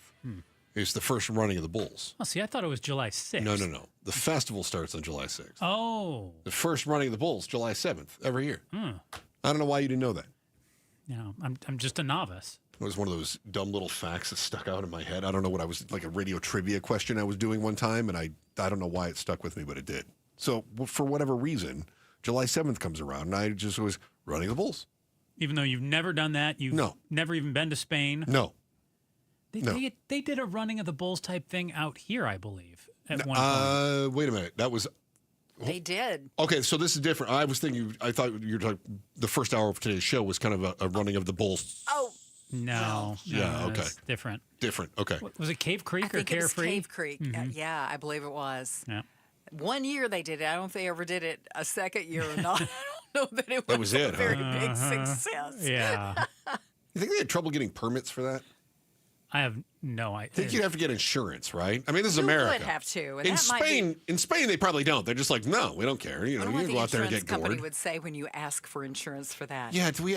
Speaker 13: is the first running of the Bulls.
Speaker 7: Oh, see, I thought it was July 6th.
Speaker 13: No. The festival starts on July 6th.
Speaker 7: Oh.
Speaker 13: The first running of the Bulls, July 7th, every year. I don't know why you didn't know that.
Speaker 7: No, I'm just a novice.
Speaker 13: It was one of those dumb little facts that stuck out in my head. I don't know what I was, like a radio trivia question I was doing one time, and I don't know why it stuck with me, but it did. So for whatever reason, July 7th comes around, and I just was running the Bulls.
Speaker 7: Even though you've never done that? You've never even been to Spain?
Speaker 13: No.
Speaker 7: They did a running of the Bulls type thing out here, I believe, at one point.
Speaker 13: Wait a minute. That was...
Speaker 3: They did.
Speaker 13: Okay, so this is different. I thought you were talking, the first hour of today's show was kind of a running of the Bulls.
Speaker 3: Oh.
Speaker 7: No.
Speaker 13: Yeah, okay.
Speaker 7: It's different.
Speaker 13: Okay.
Speaker 7: Was it Cave Creek or Carefree?
Speaker 3: It was Cave Creek. Yeah, I believe it was.
Speaker 7: Yeah.
Speaker 3: One year they did it. I don't know if they ever did it a second year or not. I don't know that it was
Speaker 13: it,
Speaker 3: a very big success.
Speaker 7: Yeah.
Speaker 13: You think they had trouble getting permits for that?
Speaker 7: I have no idea.
Speaker 13: I think you'd have to get insurance, right? I mean, this is America.
Speaker 3: You would have to. And
Speaker 13: in Spain, they probably don't. They're just like, no, we don't care. You know, you can go out there and get gored.
Speaker 3: Company would say when you ask for insurance for that.
Speaker 13: Yeah, do we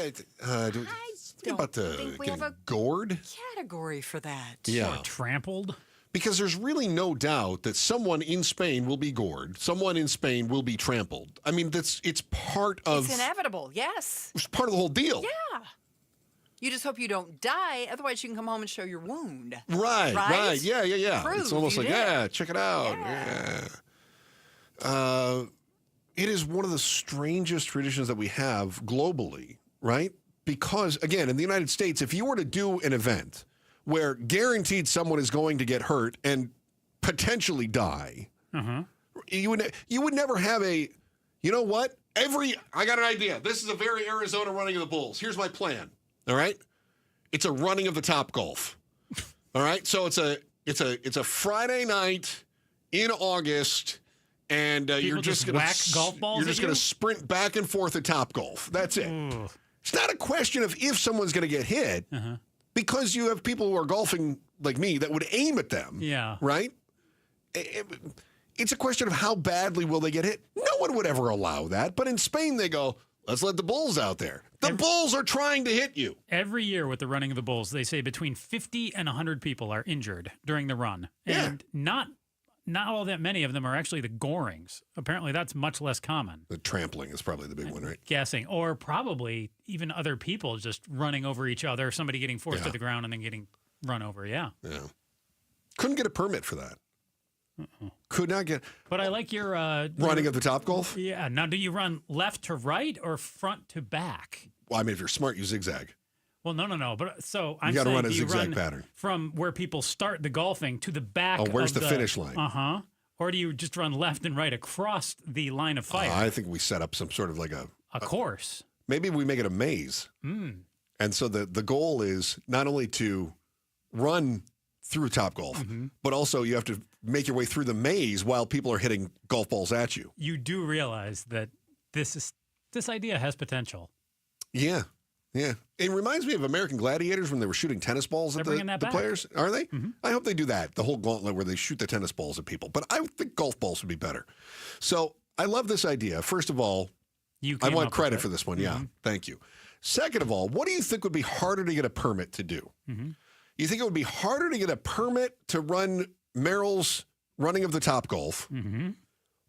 Speaker 13: about getting gored?
Speaker 3: Category for that.
Speaker 13: Yeah.
Speaker 7: Or trampled?
Speaker 13: Because there's really no doubt that someone in Spain will be gored. Someone in Spain will be trampled. I mean, it's part of...
Speaker 3: It's inevitable, yes.
Speaker 13: It's part of the whole deal.
Speaker 3: Yeah. You just hope you don't die. Otherwise, you can come home and show your wound.
Speaker 13: Right. Yeah.
Speaker 3: Prove
Speaker 13: it's almost like, check it out. Yeah. It is one of the strangest traditions that we have globally, right? Because, again, in the United States, if you were to do an event where guaranteed someone is going to get hurt and potentially die, you would never have a, you know what? I got an idea. This is a very Arizona running of the Bulls. Here's my plan. All right? It's a running of the Topgolf. All right? So it's a Friday night in August, and you're just going
Speaker 7: whack golf balls.
Speaker 13: You're just going to sprint back and forth at Topgolf. That's it.
Speaker 7: Ooh.
Speaker 13: It's not a question of if someone's going to get hit, because you have people who are golfing like me that would aim at them.
Speaker 7: Yeah.
Speaker 13: Right? It's a question of how badly will they get hit. No one would ever allow that. But in Spain, they go, let's let the Bulls out there. The Bulls are trying to hit you.
Speaker 7: Every year with the running of the Bulls, they say between 50 and 100 people are injured during the run. And not all that many of them are actually the gorings. Apparently, that's much less common.
Speaker 13: The trampling is probably the big one, right?
Speaker 7: Guessing. Or probably even other people just running over each other, somebody getting forced to the ground and then getting run over. Yeah.
Speaker 13: Couldn't get a permit for that. Could not get.
Speaker 7: But I like your
Speaker 13: running at the Topgolf.
Speaker 7: Yeah. Now, do you run left to right or front to back?
Speaker 13: Well, I mean, if you're smart, you zigzag.
Speaker 7: Well, no. But so I'm
Speaker 13: you got to
Speaker 7: saying,
Speaker 13: run a zigzag pattern
Speaker 7: from where people start the golfing to the back.
Speaker 13: Oh, where's the finish line?
Speaker 7: Or do you just run left and right across the line of fire?
Speaker 13: I think we set up some sort of like a
Speaker 7: course.
Speaker 13: Maybe we make it a maze. And so the goal is not only to run through Topgolf, but also you have to make your way through the maze while people are hitting golf balls at you.
Speaker 7: You do realize that this idea has potential.
Speaker 13: Yeah. Yeah. It reminds me of American Gladiators when they were shooting tennis balls at
Speaker 7: bringing that
Speaker 13: the
Speaker 7: back.
Speaker 13: players. Are they? I hope they do that, the whole gauntlet where they shoot the tennis balls at people. But I think golf balls would be better. So I love this idea. First of all, I want credit for this one. Yeah. Thank you. Second of all, what do you think would be harder to get a permit to do? You think it would be harder to get a permit to run Merrill's Running of the Topgolf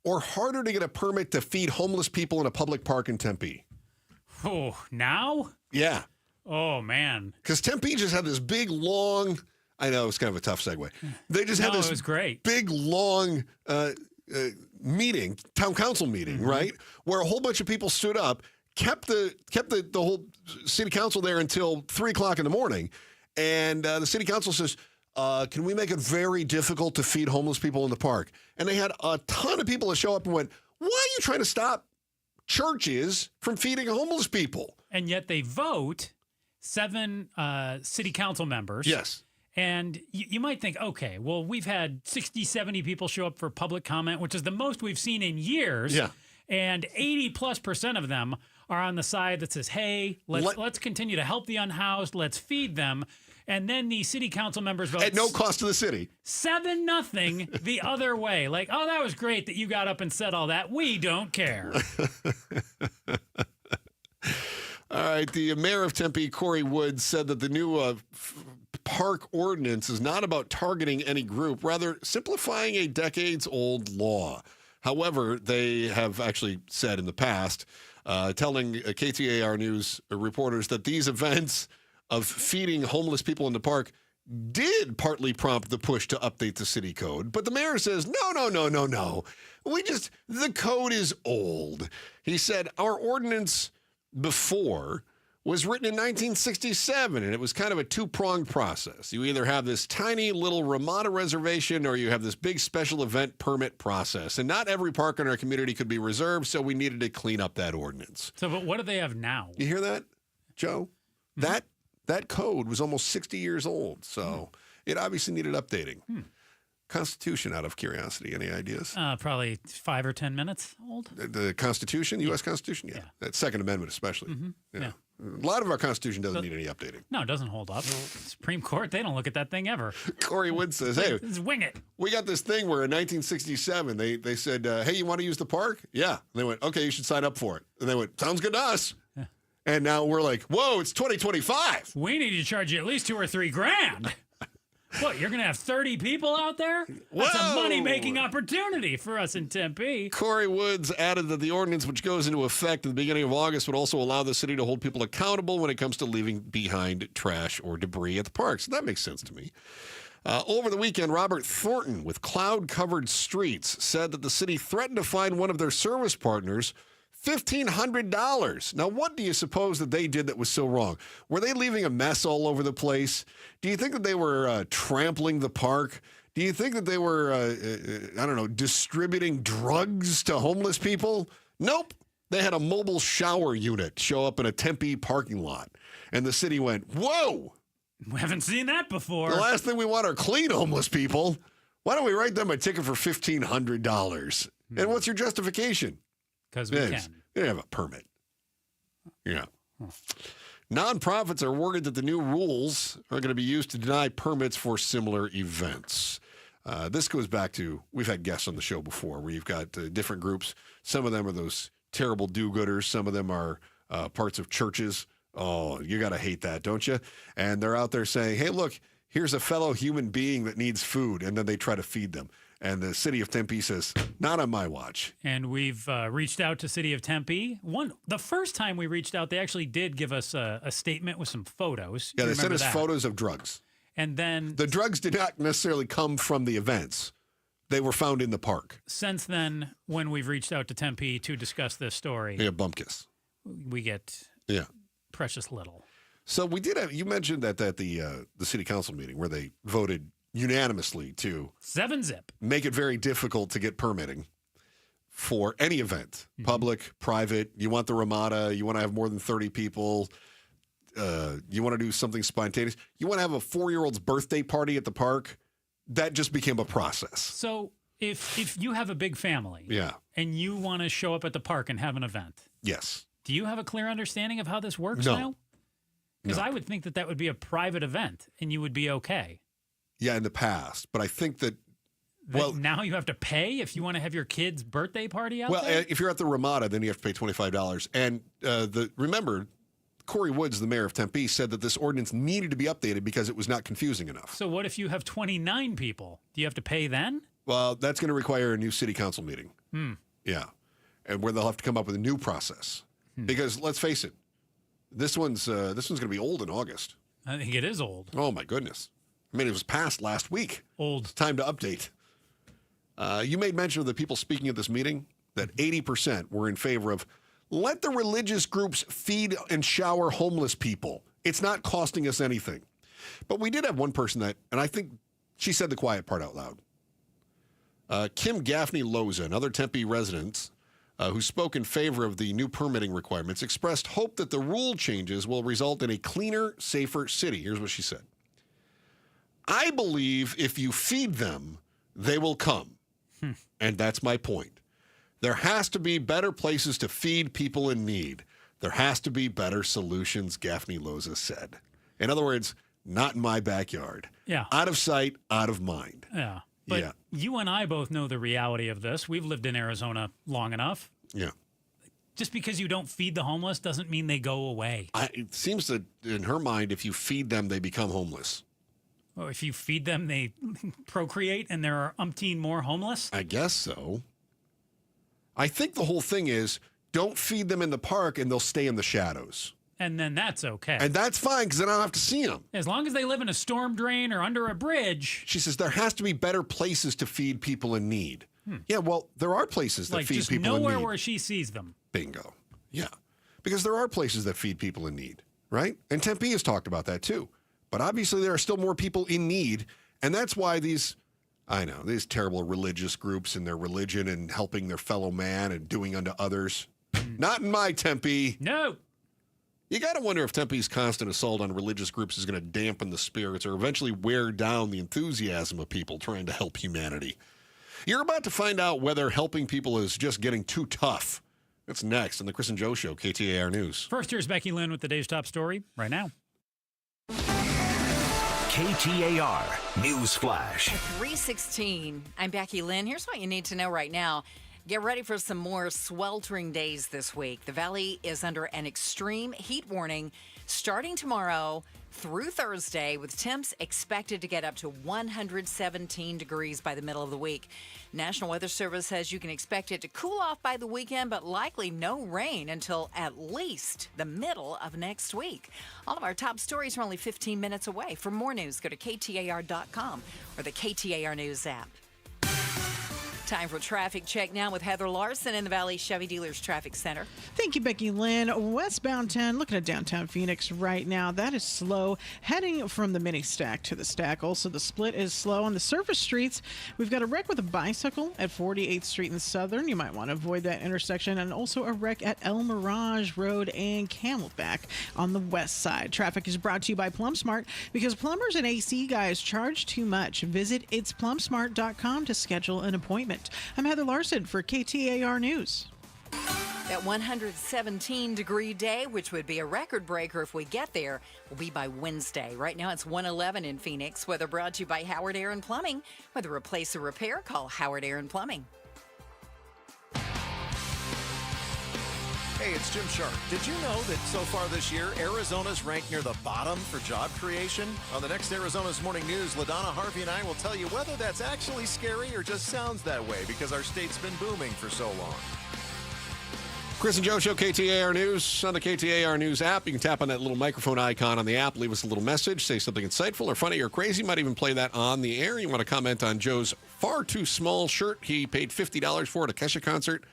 Speaker 13: or harder to get a permit to feed homeless people in a public park in Tempe?
Speaker 7: Oh, now?
Speaker 13: Yeah.
Speaker 7: Oh, man.
Speaker 13: Because Tempe just had this big, long, I know it's kind of a tough segue. They just had this
Speaker 7: it was great.
Speaker 13: big, long meeting, town council meeting, right? Where a whole bunch of people stood up, kept the whole city council there until 3 o'clock in the morning. And the city council says, can we make it very difficult to feed homeless people in the park? And they had a ton of people that show up and went, why are you trying to stop churches from feeding homeless people?
Speaker 7: And yet they vote 7 city council members.
Speaker 13: Yes.
Speaker 7: And you might think, okay, well, we've had 60, 70 people show up for public comment, which is the most we've seen in years.
Speaker 13: Yeah.
Speaker 7: And 80+% of them are on the side that says, hey, let's continue to help the unhoused. Let's feed them. And then the city council members vote
Speaker 13: at no cost to the city.
Speaker 7: 7-0 the other way. Like, oh, that was great that you got up and said all that. We don't care.
Speaker 13: All right. The mayor of Tempe, Corey Woods, said that the new park ordinance is not about targeting any group, rather simplifying a decades-old law. However, they have actually said in the past, telling KTAR News reporters that these events of feeding homeless people in the park did partly prompt the push to update the city code. But the mayor says, no. The code is old. He said, our ordinance before was written in 1967, and it was kind of a two-pronged process. You either have this tiny little Ramada reservation or you have this big special event permit process. And not every park in our community could be reserved, so we needed to clean up that ordinance.
Speaker 7: So, but what do they have now?
Speaker 13: You hear that, Joe? That code was almost 60 years old, so it obviously needed updating. Constitution, out of curiosity, any ideas?
Speaker 7: Probably 5 or 10 minutes old.
Speaker 13: The Constitution, the U.S. Constitution? Yeah. That Second Amendment especially. Yeah. A lot of our Constitution doesn't need any updating.
Speaker 7: No, it doesn't hold up. Supreme Court, they don't look at that thing ever.
Speaker 13: Corey Wood says, hey,
Speaker 7: just wing it.
Speaker 13: We got this thing where in 1967, they said, hey, you want to use the park? Yeah. And they went, okay, you should sign up for it. And they went, sounds good to us. Yeah. And now we're like, whoa, it's 2025.
Speaker 7: We need to charge you at least $2,000 or $3,000. What, you're going to have 30 people out there? That's a money-making opportunity for us in Tempe.
Speaker 13: Corey Woods added that the ordinance, which goes into effect at the beginning of August, would also allow the city to hold people accountable when it comes to leaving behind trash or debris at the park. So that makes sense to me. Over the weekend, Robert Thornton with Cloud-Covered Streets said that the city threatened to fine one of their service partners $1,500. Now, what do you suppose that they did that was so wrong? Were they leaving a mess all over the place? Do you think that they were trampling the park? Do you think that they were, distributing drugs to homeless people? Nope. They had a mobile shower unit show up in a Tempe parking lot. And the city went, whoa.
Speaker 7: We haven't seen that before.
Speaker 13: The last thing we want are clean homeless people. Why don't we write them a ticket for $1,500? And what's your justification?
Speaker 7: Because we can.
Speaker 13: They didn't have a permit. Yeah. Nonprofits are worried that the new rules are going to be used to deny permits for similar events. This goes back to, we've had guests on the show before where you've got different groups. Some of them are those terrible do-gooders. Some of them are parts of churches. Oh, you got to hate that, don't you? And they're out there saying, hey, look, here's a fellow human being that needs food. And then they try to feed them. And the city of Tempe says, not on my watch.
Speaker 7: And we've reached out to City of Tempe. The first time we reached out, they actually did give us a statement with some photos.
Speaker 13: Yeah, they sent us photos of drugs.
Speaker 7: And then
Speaker 13: the drugs did not necessarily come from the events. They were found in the park.
Speaker 7: Since then, when we've reached out to Tempe to discuss this story,
Speaker 13: bumpkiss.
Speaker 7: We get precious little.
Speaker 13: So we did have, you mentioned that at the city council meeting where they voted unanimously to
Speaker 7: 7-zip
Speaker 13: make it very difficult to get permitting for any event, public, private. You want the Ramada, you want to have more than 30 people, you want to do something spontaneous, you want to have a 4-year-old's birthday party at the park. That just became a process.
Speaker 7: So if you have a big family and you want to show up at the park and have an event,
Speaker 13: yes,
Speaker 7: do you have a clear understanding of how this works
Speaker 13: No.
Speaker 7: now? Because I would think that would be a private event and you would be okay.
Speaker 13: Yeah, in the past. But I think that,
Speaker 7: now you have to pay if you want to have your kid's birthday party out there?
Speaker 13: Well, if you're at the Ramada, then you have to pay $25. And remember, Corey Woods, the mayor of Tempe, said that this ordinance needed to be updated because it was not confusing enough.
Speaker 7: So what if you have 29 people? Do you have to pay then?
Speaker 13: Well, that's going to require a new city council meeting.
Speaker 7: Hmm.
Speaker 13: Yeah. And where they'll have to come up with a new process. Because let's face it, this one's going to be old in August.
Speaker 7: I think it is old.
Speaker 13: Oh, my goodness. I mean, it was passed last week.
Speaker 7: Old.
Speaker 13: It's time to update. You made mention of the people speaking at this meeting, that 80% were in favor of let the religious groups feed and shower homeless people. It's not costing us anything. But we did have one person that, and I think she said the quiet part out loud. Kim Gaffney Loza, another Tempe resident who spoke in favor of the new permitting requirements, expressed hope that the rule changes will result in a cleaner, safer city. Here's what she said. I believe if you feed them, they will come. And that's my point. There has to be better places to feed people in need. There has to be better solutions, Gaffney Loza said. In other words, not in my backyard.
Speaker 7: Yeah.
Speaker 13: Out of sight, out of mind.
Speaker 7: Yeah. But you and I both know the reality of this. We've lived in Arizona long enough.
Speaker 13: Yeah.
Speaker 7: Just because you don't feed the homeless doesn't mean they go away.
Speaker 13: It seems that in her mind, if you feed them, they become homeless.
Speaker 7: Well, if you feed them, they procreate and there are umpteen more homeless?
Speaker 13: I guess so. I think the whole thing is don't feed them in the park and they'll stay in the shadows.
Speaker 7: And then that's okay.
Speaker 13: And that's fine because then I don't have to see them.
Speaker 7: As long as they live in a storm drain or under a bridge.
Speaker 13: She says there has to be better places to feed people in need. Yeah, well, there are places that feed people in need.
Speaker 7: Like just nowhere where she sees them.
Speaker 13: Bingo. Yeah. Because there are places that feed people in need, right? And Tempe has talked about that too. But obviously there are still more people in need. And that's why these terrible religious groups and their religion and helping their fellow man and doing unto others. Not in my Tempe.
Speaker 7: No.
Speaker 13: You got to wonder if Tempe's constant assault on religious groups is going to dampen the spirits or eventually wear down the enthusiasm of people trying to help humanity. You're about to find out whether helping people is just getting too tough. That's next on the Chris and Joe Show, KTAR News.
Speaker 7: First, here's Becky Lynn with the day's top story right now.
Speaker 18: KTAR News Flash.
Speaker 3: At 3:16, I'm Becky Lynn. Here's what you need to know right now. Get ready for some more sweltering days this week. The valley is under an extreme heat warning starting tomorrow through Thursday, with temps expected to get up to 117 degrees by the middle of the week. National Weather Service says you can expect it to cool off by the weekend, but likely no rain until at least the middle of next week. All of our top stories are only 15 minutes away. For more news, go to KTAR.com or the KTAR News app. Time for traffic check now with Heather Larson in the Valley Chevy Dealers Traffic Center.
Speaker 2: Thank you, Becky Lynn. Westbound 10, looking at downtown Phoenix right now. That is slow, heading from the mini stack to the stack. Also, the split is slow on the surface streets. We've got a wreck with a bicycle at 48th Street in Southern. You might want to avoid that intersection. And also a wreck at El Mirage Road and Camelback on the west side. Traffic is brought to you by PlumSmart, because plumbers and AC guys charge too much. Visit itsplumsmart.com to schedule an appointment. I'm Heather Larson for KTAR News.
Speaker 3: That 117-degree day, which would be a record breaker if we get there, will be by Wednesday. Right now, it's 111 in Phoenix. Weather brought to you by Howard Air and Plumbing. Whether replace or repair, call Howard Air and Plumbing.
Speaker 8: Hey, it's Jim Sharp. Did you know that so far this year, Arizona's ranked near the bottom for job creation? On the next Arizona's Morning News, LaDonna Harvey and I will tell you whether that's actually scary or just sounds that way because our state's been booming for so long.
Speaker 13: Chris and Joe Show, KTAR News. On the KTAR News app, you can tap on that little microphone icon on the app, leave us a little message, say something insightful or funny or crazy. Might even play that on the air. You want to comment on Joe's far too small shirt he paid $50 for at a Kesha concert?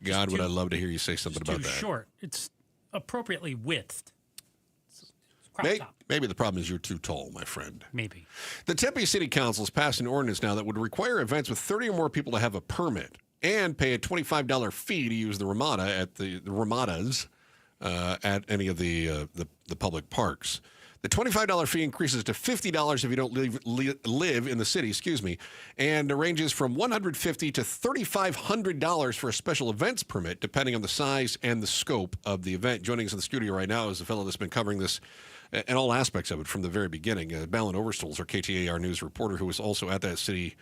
Speaker 13: God, would I love to hear you say something about that.
Speaker 7: It's too short. It's appropriately widthed.
Speaker 13: Maybe the problem is you're too tall, my friend.
Speaker 7: Maybe.
Speaker 13: The Tempe City Council has passed an ordinance now that would require events with 30 or more people to have a permit and pay a $25 fee to use the Ramada at the Ramadas at any of the public parks. The $25 fee increases to $50 if you don't live in the city, and ranges from $150 to $3,500 for a special events permit, depending on the size and the scope of the event. Joining us in the studio right now is a fellow that's been covering this and all aspects of it from the very beginning. Balin Overstolz, our KTAR News reporter, who was also at that city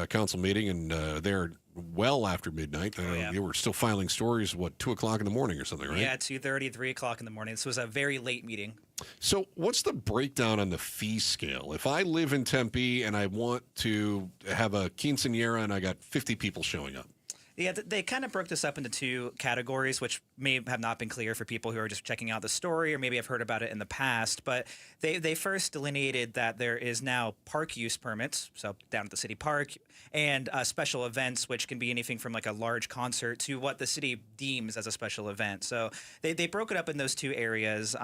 Speaker 13: council meeting, and there well after midnight. You were still filing stories, 2 o'clock in the morning or something, right?
Speaker 1: Yeah, 2:30, 3 o'clock in the morning. This was a very late meeting.
Speaker 13: So what's the breakdown on the fee scale? If I live in Tempe and I want to have a quinceañera and I got 50 people showing up.
Speaker 1: Yeah, they kind of broke this up into two categories, which may have not been clear for people who are just checking out the story or maybe have heard about it in the past. But they first delineated that there is now park use permits, so down at the city park, and special events, which can be anything from like a large concert to what the city deems as a special event. So they broke it up in those two areas.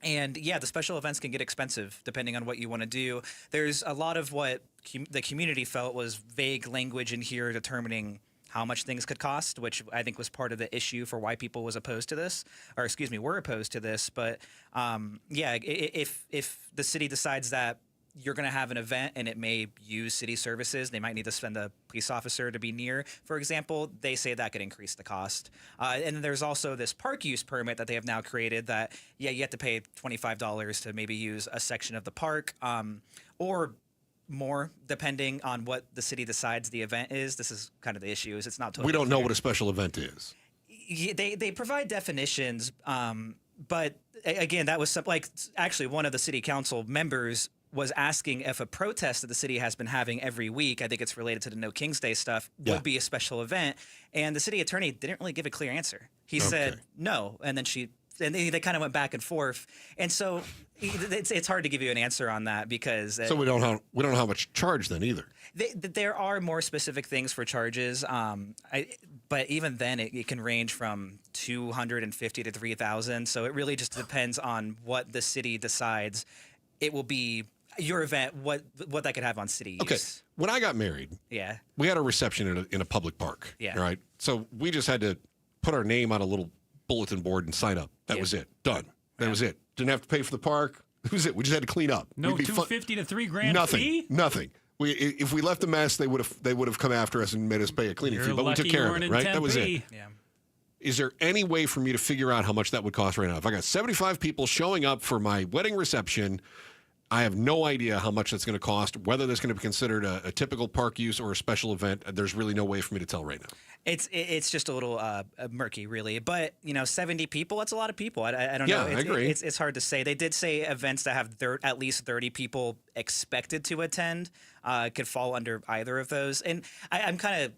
Speaker 1: And yeah, the special events can get expensive depending on what you want to do. There's a lot of what the community felt was vague language in here determining how much things could cost, which I think was part of the issue for why people were opposed to this. But yeah, if the city decides that you're going to have an event and it may use city services, they might need to send a police officer to be near, for example, they say that could increase the cost. And there's also this park use permit that they have now created that, you have to pay $25 to maybe use a section of the park, or more, depending on what the city decides the event is. This is kind of the issue. Is it's not totally
Speaker 13: We don't
Speaker 1: clear.
Speaker 13: know what a special event is.
Speaker 1: Yeah, they provide definitions, but again, that was actually one of the city council members was asking if a protest that the city has been having every week, I think it's related to the No King's Day stuff, would be a special event. And the city attorney didn't really give a clear answer. He said no, and then they kind of went back and forth. And so it's hard to give you an answer on that because
Speaker 13: So we don't know how much charge then either.
Speaker 1: There are more specific things for charges, but even then it can range from $250 to $3,000. So it really just depends on what the city decides it will be your event, what that could have on city use.
Speaker 13: Okay, when I got married, we had a reception in a public park.
Speaker 1: Yeah.
Speaker 13: Right. So we just had to put our name on a little bulletin board and sign up. That was it. Done. That was it. Didn't have to pay for the park. That was it. We just had to clean up.
Speaker 7: No $250 to $3,000 fee?
Speaker 13: Nothing. If we left a mess, they would have come after us and made us pay a cleaning fee. But we took care of it. Right. That was it.
Speaker 1: Yeah.
Speaker 13: Is there any way for me to figure out how much that would cost right now? If I got 75 people showing up for my wedding reception, I have no idea how much that's going to cost, whether that's going to be considered a typical park use or a special event. There's really no way for me to tell right now.
Speaker 1: It's just a little murky, really. But, 70 people, that's a lot of people. I don't know.
Speaker 13: I agree.
Speaker 1: It's hard to say. They did say events that have at least 30 people expected to attend could fall under either of those. And I'm kind of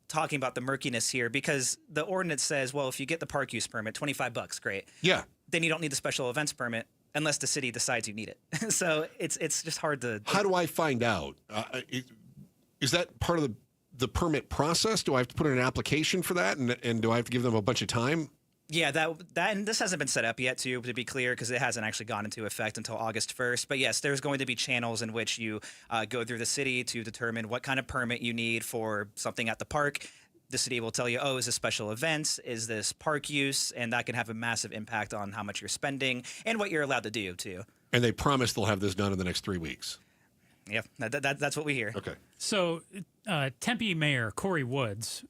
Speaker 1: talking about the murkiness here because the ordinance says, well, if you get the park use permit, $25, great.
Speaker 13: Yeah.
Speaker 1: Then you don't need the special events permit unless the city decides you need it. So it's just hard to.
Speaker 13: How do I find out? Is that part of the permit process? Do I have to put in an application for that, and do I have to give them a bunch of time?
Speaker 1: Yeah, that and this hasn't been set up yet, to be clear, because it hasn't actually gone into effect until August 1st. But yes, there's going to be channels in which you go through the city to determine what kind of permit you need for something at the park. The city will tell you, is this special events? Is this park use? And that can have a massive impact on how much you're spending and what you're allowed to do, too.
Speaker 13: And they promise they'll have this done in the next 3 weeks.
Speaker 1: Yeah, that's what we hear.
Speaker 13: Okay.
Speaker 7: So Tempe Mayor Corey Woods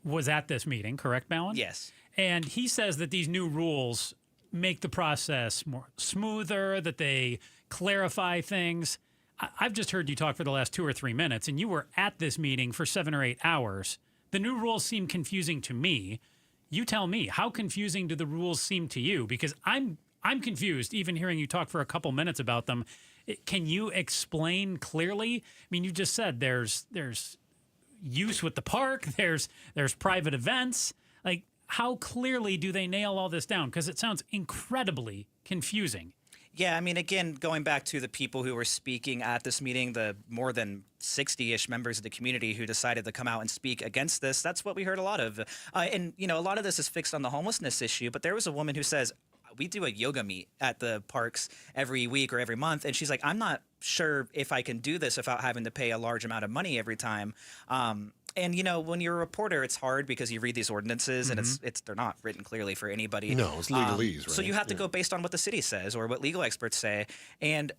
Speaker 7: was at this meeting, correct, Balin?
Speaker 1: Yes.
Speaker 7: And he says that these new rules make the process more smoother, that they clarify things. I've just heard you talk for the last 2 or 3 minutes, and you were at this meeting for 7 or 8 hours. The new rules seem confusing to me. You tell me, how confusing do the rules seem to you? Because I'm confused, even hearing you talk for a couple minutes about them. Can you explain clearly? I mean, you just said there's use with the park, there's private events. Like, how clearly do they nail all this down? Because it sounds incredibly confusing.
Speaker 1: Yeah, I mean, again, going back to the people who were speaking at this meeting, the more than 60-ish members of the community who decided to come out and speak against this, that's what we heard a lot of. And, a lot of this is fixed on the homelessness issue, but there was a woman who says, we do a yoga meet at the parks every week or every month, and she's like, I'm not sure if I can do this without having to pay a large amount of money every time. And, when you're a reporter, it's hard because you read these ordinances and they're not written clearly for anybody.
Speaker 13: No, it's legalese, right?
Speaker 1: So you have to go based on what the city says or what legal experts say. And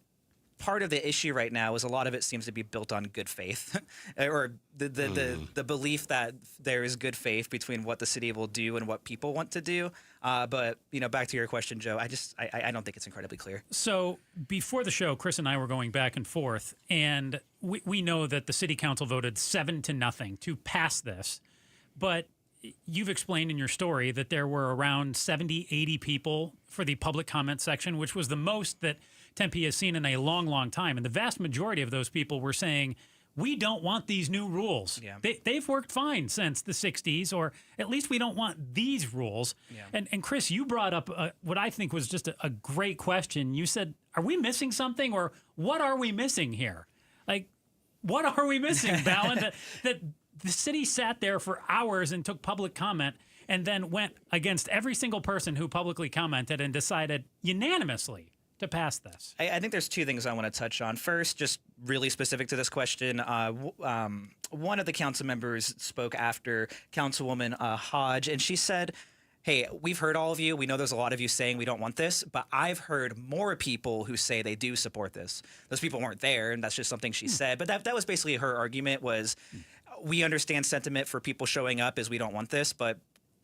Speaker 1: part of the issue right now is a lot of it seems to be built on good faith, or the belief that there is good faith between what the city will do and what people want to do. But back to your question, Joe, I don't think it's incredibly clear.
Speaker 7: So before the show, Chris and I were going back and forth, and we know that the city council voted 7-0 to pass this, but you've explained in your story that there were around 70, 80 people for the public comment section, which was the most that Tempe has seen in a long, long time. And the vast majority of those people were saying, we don't want these new rules.
Speaker 1: Yeah.
Speaker 7: They've worked fine since the 60s, or at least we don't want these rules. Yeah. And Chris, you brought up what I think was just a great question. You said, are we missing something, or what are we missing here? Like, what are we missing, Ballin? that the city sat there for hours and took public comment and then went against every single person who publicly commented and decided unanimously to pass this.
Speaker 1: I think there's two things I want to touch on. First, just really specific to this question, one of the council members spoke after Councilwoman Hodge, and she said, hey, we've heard all of you. We know there's a lot of you saying we don't want this, but I've heard more people who say they do support this. Those people weren't there, and that's just something she said. But that was basically her argument was, we understand sentiment for people showing up is we don't want this, but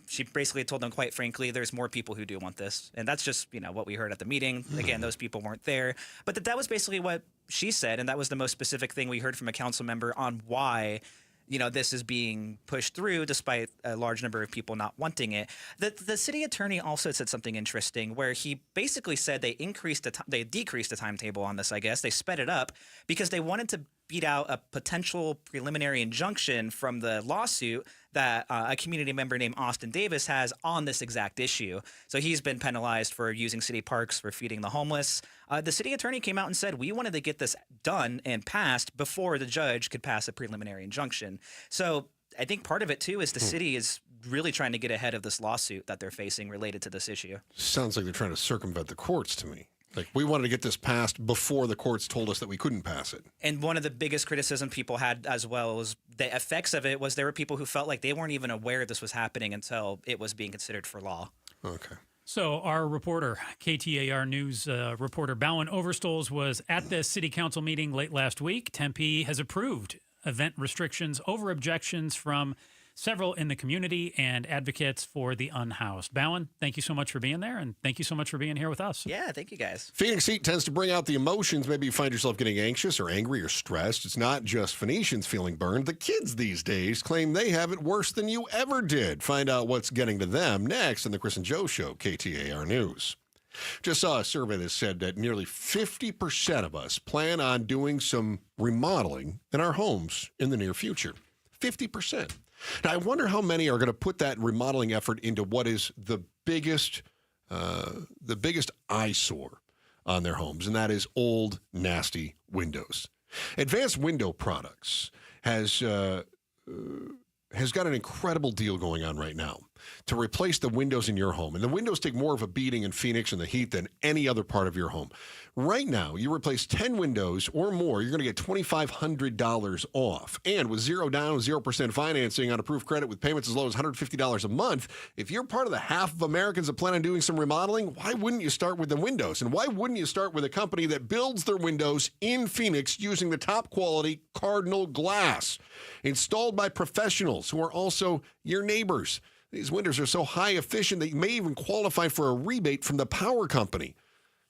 Speaker 1: she basically told them, quite frankly, there's more people who do want this. And that's just, what we heard at the meeting. Again, those people weren't there. But that was basically what she said, and that was the most specific thing we heard from a council member on why this is being pushed through despite a large number of people not wanting it. The city attorney also said something interesting where he basically said they decreased the timetable on this, I guess. They sped it up because they wanted to beat out a potential preliminary injunction from the lawsuit that a community member named Austin Davis has on this exact issue. So he's been penalized for using city parks for feeding the homeless. The city attorney came out and said, we wanted to get this done and passed before the judge could pass a preliminary injunction. So I think part of it, too, is the city is really trying to get ahead of this lawsuit that they're facing related to this issue.
Speaker 13: Sounds like they're trying to circumvent the courts to me. Like, we wanted to get this passed before the courts told us that we couldn't pass it.
Speaker 1: And one of the biggest criticism people had as well was the effects of it was there were people who felt like they weren't even aware this was happening until it was being considered for law.
Speaker 13: Okay.
Speaker 7: So our reporter, KTAR News reporter Bowen Overstoles was at this city council meeting late last week. Tempe has approved event restrictions over objections from several in the community and advocates for the unhoused. Bowen, thank you so much for being there, and thank you so much for being here with us.
Speaker 1: Yeah, thank you, guys.
Speaker 13: Phoenix heat tends to bring out the emotions. Maybe you find yourself getting anxious or angry or stressed. It's not just Phoenicians feeling burned. The kids these days claim they have it worse than you ever did. Find out what's getting to them next on the Chris and Joe Show, KTAR News. Just saw a survey that said that nearly 50% of us plan on doing some remodeling in our homes in the near future. 50%. Now, I wonder how many are going to put that remodeling effort into what is the biggest eyesore on their homes, and that is old, nasty windows. Advanced Window Products has got an incredible deal going on right now to replace the windows in your home. And the windows take more of a beating in Phoenix and the heat than any other part of your home. Right now, you replace 10 windows or more, you're going to get $2,500 off. And with 0 down, 0% financing on approved credit with payments as low as $150 a month, if you're part of the half of Americans that plan on doing some remodeling, why wouldn't you start with the windows? And why wouldn't you start with a company that builds their windows in Phoenix using the top quality Cardinal glass, installed by professionals who are also your neighbors? These windows are so high efficient that you may even qualify for a rebate from the power company.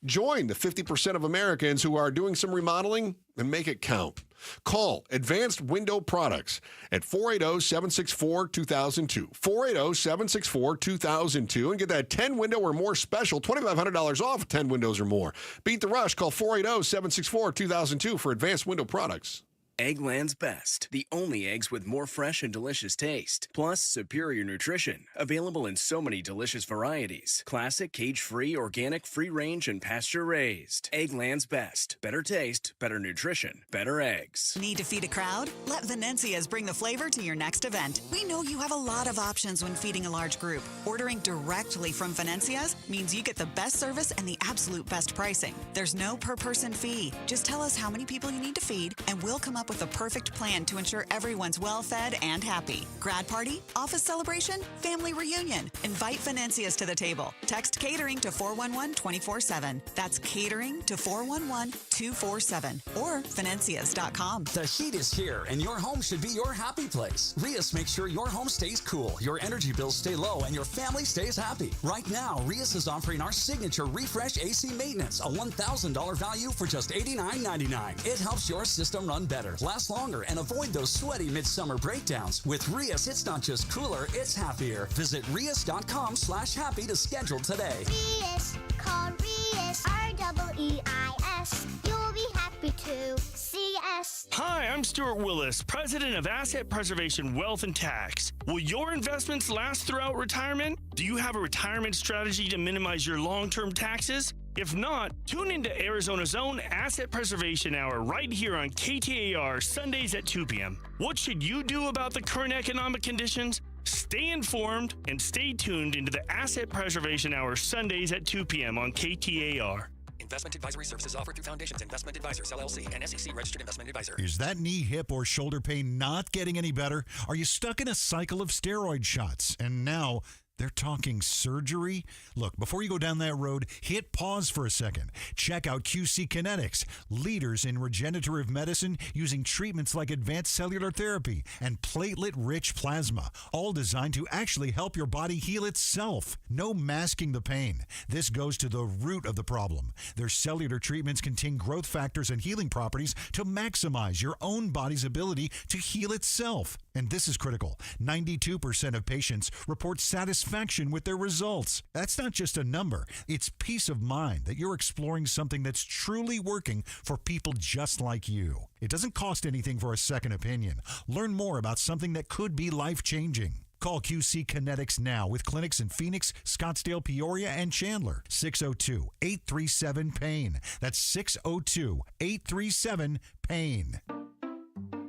Speaker 13: Join the 50% of Americans who are doing some remodeling and make it count. Call Advanced Window Products at 480-764-2002. 480-764-2002 and get that 10 window or more special, $2,500 off 10 windows or more. Beat the rush. Call 480-764-2002 for Advanced Window Products.
Speaker 9: Eggland's Best, the only eggs with more fresh and delicious taste, plus superior nutrition, available in so many delicious varieties. Classic, cage-free, organic, free-range, and pasture-raised. Eggland's Best. Better taste, better nutrition, better eggs.
Speaker 10: Need to feed a crowd? Let Venencia's bring the flavor to your next event. We know you have a lot of options when feeding a large group. Ordering directly from Venencia's means you get the best service and the absolute best pricing. There's no per-person fee. Just tell us how many people you need to feed, and we'll come up up with the perfect plan to ensure everyone's well-fed and happy. Grad party, office celebration, family reunion. Invite Financias to the table. Text catering to 411-24/7. That's catering to 411-247 or Financias.com.
Speaker 12: The heat is here, and your home should be your happy place. Rias makes sure your home stays cool, your energy bills stay low, and your family stays happy. Right now, Rias is offering our signature Refresh AC Maintenance, a $1,000 value for just $89.99. It helps your system run better, last longer, and avoid those sweaty midsummer breakdowns. With Rias, it's not just cooler, it's happier. Visit Rias.com/happy to schedule today.
Speaker 15: Rias, call Rias, REEIS. You'll be happy to see us.
Speaker 16: Hi, I'm Stuart Willis, President of Asset Preservation Wealth and Tax. Will your investments last throughout retirement? Do you have a retirement strategy to minimize your long-term taxes? If not, tune into Arizona's own Asset Preservation Hour right here on KTAR Sundays at 2 p.m. What should you do about the current economic conditions? Stay informed and stay tuned into the Asset Preservation Hour Sundays at 2 p.m. on KTAR.
Speaker 17: Investment advisory services offered through Foundations Investment Advisors, LLC, and SEC Registered Investment Advisor.
Speaker 19: Is that knee, hip, or shoulder pain not getting any better? Are you stuck in a cycle of steroid shots? And now they're talking surgery? Look, before you go down that road, hit pause for a second. Check out QC Kinetics, leaders in regenerative medicine using treatments like advanced cellular therapy and platelet-rich plasma, all designed to actually help your body heal itself. No masking the pain. This goes to the root of the problem. Their cellular treatments contain growth factors and healing properties to maximize your own body's ability to heal itself. And this is critical. 92% of patients report satisfaction with their results. That's not just a number. It's peace of mind that you're exploring something that's truly working for people just like you. It doesn't cost anything for a second opinion. Learn more about something that could be life-changing. Call QC Kinetics now with clinics in Phoenix, Scottsdale, Peoria, and Chandler. 602-837-PAIN. That's 602-837-PAIN.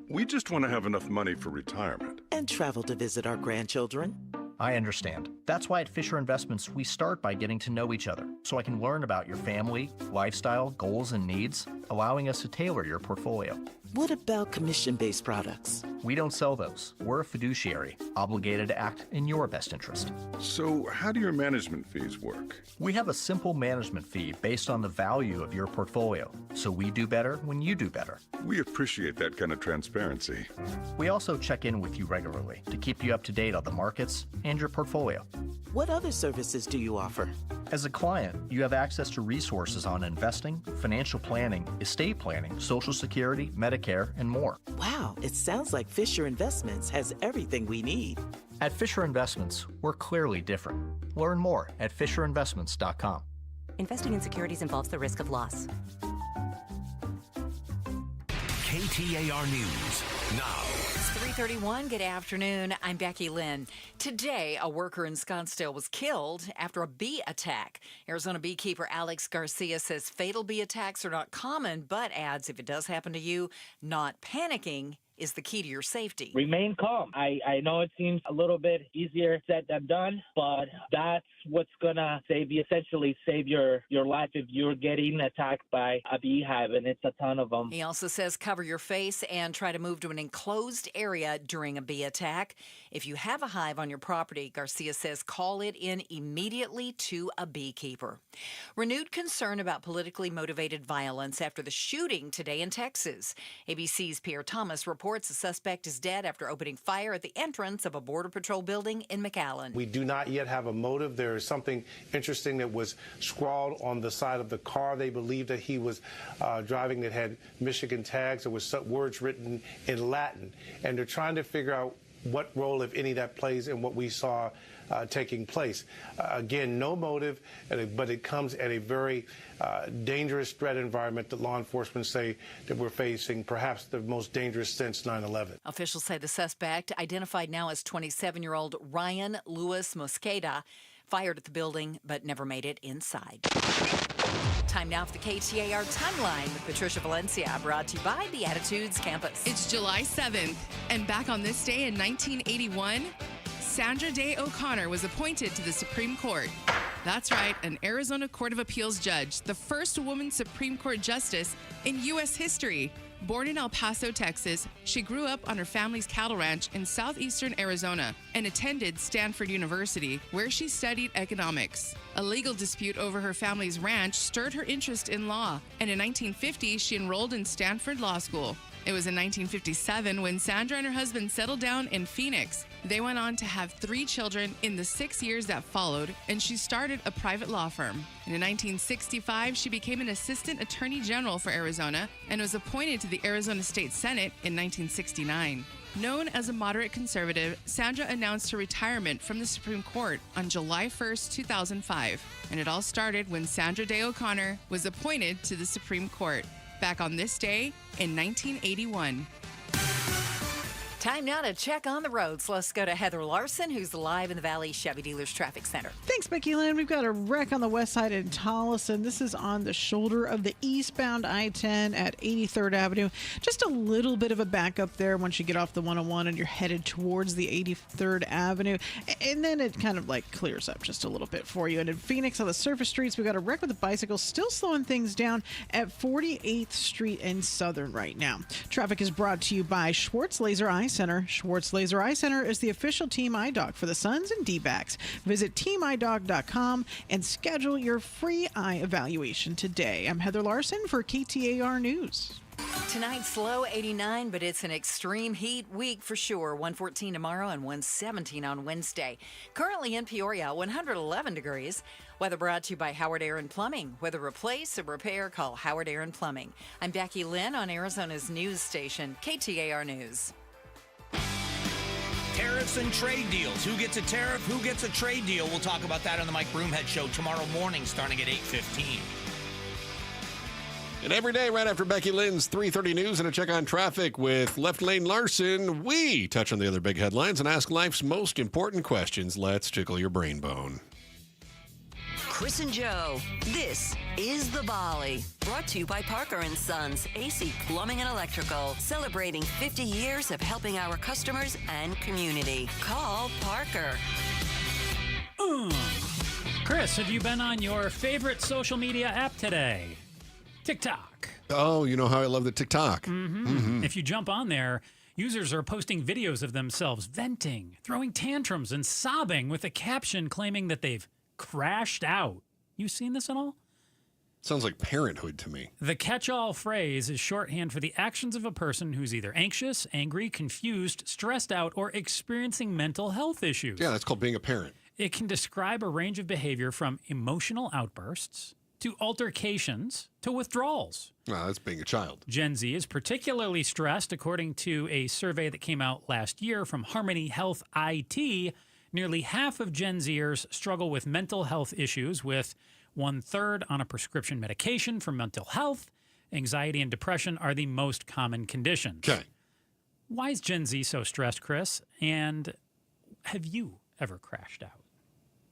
Speaker 28: We just want to have enough money for retirement.
Speaker 20: And travel to visit our grandchildren.
Speaker 25: I understand. That's why at Fisher Investments, we start by getting to know each other so I can learn about your family, lifestyle, goals, and needs, allowing us to tailor your portfolio.
Speaker 20: What about commission-based products?
Speaker 25: We don't sell those. We're a fiduciary, obligated to act in your best interest.
Speaker 28: So how do your management fees work?
Speaker 25: We have a simple management fee based on the value of your portfolio, so we do better when you do better.
Speaker 28: We appreciate that kind of transparency.
Speaker 25: We also check in with you regularly to keep you up to date on the markets and your portfolio.
Speaker 20: What other services do you offer?
Speaker 25: As a client, you have access to resources on investing, financial planning, estate planning, Social Security, Medicare, and more.
Speaker 20: Wow, it sounds like Fisher Investments has everything we need.
Speaker 25: At Fisher Investments, we're clearly different. Learn more at FisherInvestments.com.
Speaker 26: Investing in securities involves the risk of loss.
Speaker 22: KTAR News now.
Speaker 3: It's 3:31. Good afternoon. I'm Becky Lynn. Today, a worker in Scottsdale was killed after a bee attack. Arizona beekeeper Alex Garcia says fatal bee attacks are not common, but adds if it does happen to you, not panicking is the key to your safety.
Speaker 4: Remain calm. I know it seems a little bit easier said than done, but that's what's going to essentially save your life if you're getting attacked by a beehive, and it's a ton of them.
Speaker 3: He also says cover your face and try to move to an enclosed area during a bee attack. If you have a hive on your property, Garcia says call it in immediately to a beekeeper. Renewed concern about politically motivated violence after the shooting today in Texas. ABC's Pierre Thomas reports a suspect is dead after opening fire at the entrance of a Border Patrol building in McAllen.
Speaker 27: We do not yet have a motive. There is something interesting that was scrawled on the side of the car. They believe that he was driving that had Michigan tags. There was words written in Latin. And they're trying to figure out what role, if any, that plays in what we saw taking place. Again, no motive, but it comes at a very dangerous threat environment that law enforcement say that we're facing, perhaps the most dangerous since 9/11.
Speaker 3: Officials say the suspect, identified now as 27-year-old Ryan Lewis Mosqueda, fired at the building but never made it inside. Time now for the KTAR Timeline with Patricia Valencia, brought to you by the Attitudes Campus.
Speaker 30: It's July 7th, and back on this day in 1981, Sandra Day O'Connor was appointed to the Supreme Court. That's right, an Arizona Court of Appeals judge, the first woman Supreme Court justice in U.S. history. Born in El Paso, Texas, she grew up on her family's cattle ranch in southeastern Arizona and attended Stanford University, where she studied economics. A legal dispute over her family's ranch stirred her interest in law, and in 1950, she enrolled in Stanford Law School. It was in 1957 when Sandra and her husband settled down in Phoenix. They went on to have 3 children in the 6 years that followed, and she started a private law firm. And in 1965, she became an assistant attorney general for Arizona and was appointed to the Arizona State Senate in 1969. Known as a moderate conservative, Sandra announced her retirement from the Supreme Court on July 1st, 2005. And it all started when Sandra Day O'Connor was appointed to the Supreme Court. Back on this day in 1981.
Speaker 3: Time now to check on the roads. Let's go to Heather Larson, who's live in the Valley Chevy Dealers Traffic Center.
Speaker 2: Thanks, Becky Lynn. We've got a wreck on the west side in Tolleson. This is on the shoulder of the eastbound I-10 at 83rd Avenue. Just a little bit of a backup there once you get off the 101 and you're headed towards the 83rd Avenue. And then it kind of like clears up just a little bit for you. And in Phoenix on the surface streets, we've got a wreck with a bicycle still slowing things down at 48th Street and Southern right now. Traffic is brought to you by Schwartz Laser Eye Center. Schwartz Laser Eye Center is the official Team Eye Dog for the Suns and D-backs. Visit teameyedog.com and schedule your free eye evaluation today. I'm Heather Larson for KTAR News.
Speaker 3: Tonight's low 89, but it's an extreme heat week for sure. 114 tomorrow and 117 on Wednesday. Currently in Peoria, 111 degrees. Weather brought to you by Howard Air and Plumbing. Whether replace or repair, call Howard Air and Plumbing. I'm Becky Lynn on Arizona's news station, KTAR News.
Speaker 5: Tariffs and trade deals. Who gets a tariff? Who gets a trade deal? We'll talk about that on the Mike Broomhead Show tomorrow morning starting at 8:15.
Speaker 13: And every day right after Becky Lynn's 3:30 news and a check on traffic with Left Lane Larson, we touch on the other big headlines and ask life's most important questions. Let's tickle your brain bone.
Speaker 6: Chris and Joe, this is The Volley. Brought to you by Parker & Sons, AC Plumbing and Electrical. Celebrating 50 years of helping our customers and community. Call Parker.
Speaker 7: Chris, have you been on your favorite social media app today? TikTok.
Speaker 13: Oh, you know how I love the TikTok.
Speaker 7: If you jump on there, users are posting videos of themselves venting, throwing tantrums, and sobbing with a caption claiming that they've crashed out. You seen this at all?
Speaker 13: Sounds like parenthood to me.
Speaker 7: The catch-all phrase is shorthand for the actions of a person who's either anxious, angry, confused, stressed out, or experiencing mental health issues.
Speaker 13: Yeah, that's called being a parent.
Speaker 7: It can describe a range of behavior from emotional outbursts to altercations to withdrawals.
Speaker 13: Well, that's being a child.
Speaker 7: Gen Z is particularly stressed, according to a survey that came out last year from Harmony Health IT. Nearly half of Gen Zers struggle with mental health issues, with 1/3 on a prescription medication for mental health. Anxiety and depression are the most common conditions.
Speaker 13: Okay.
Speaker 7: Why is Gen Z so stressed, Chris? And have you ever crashed out?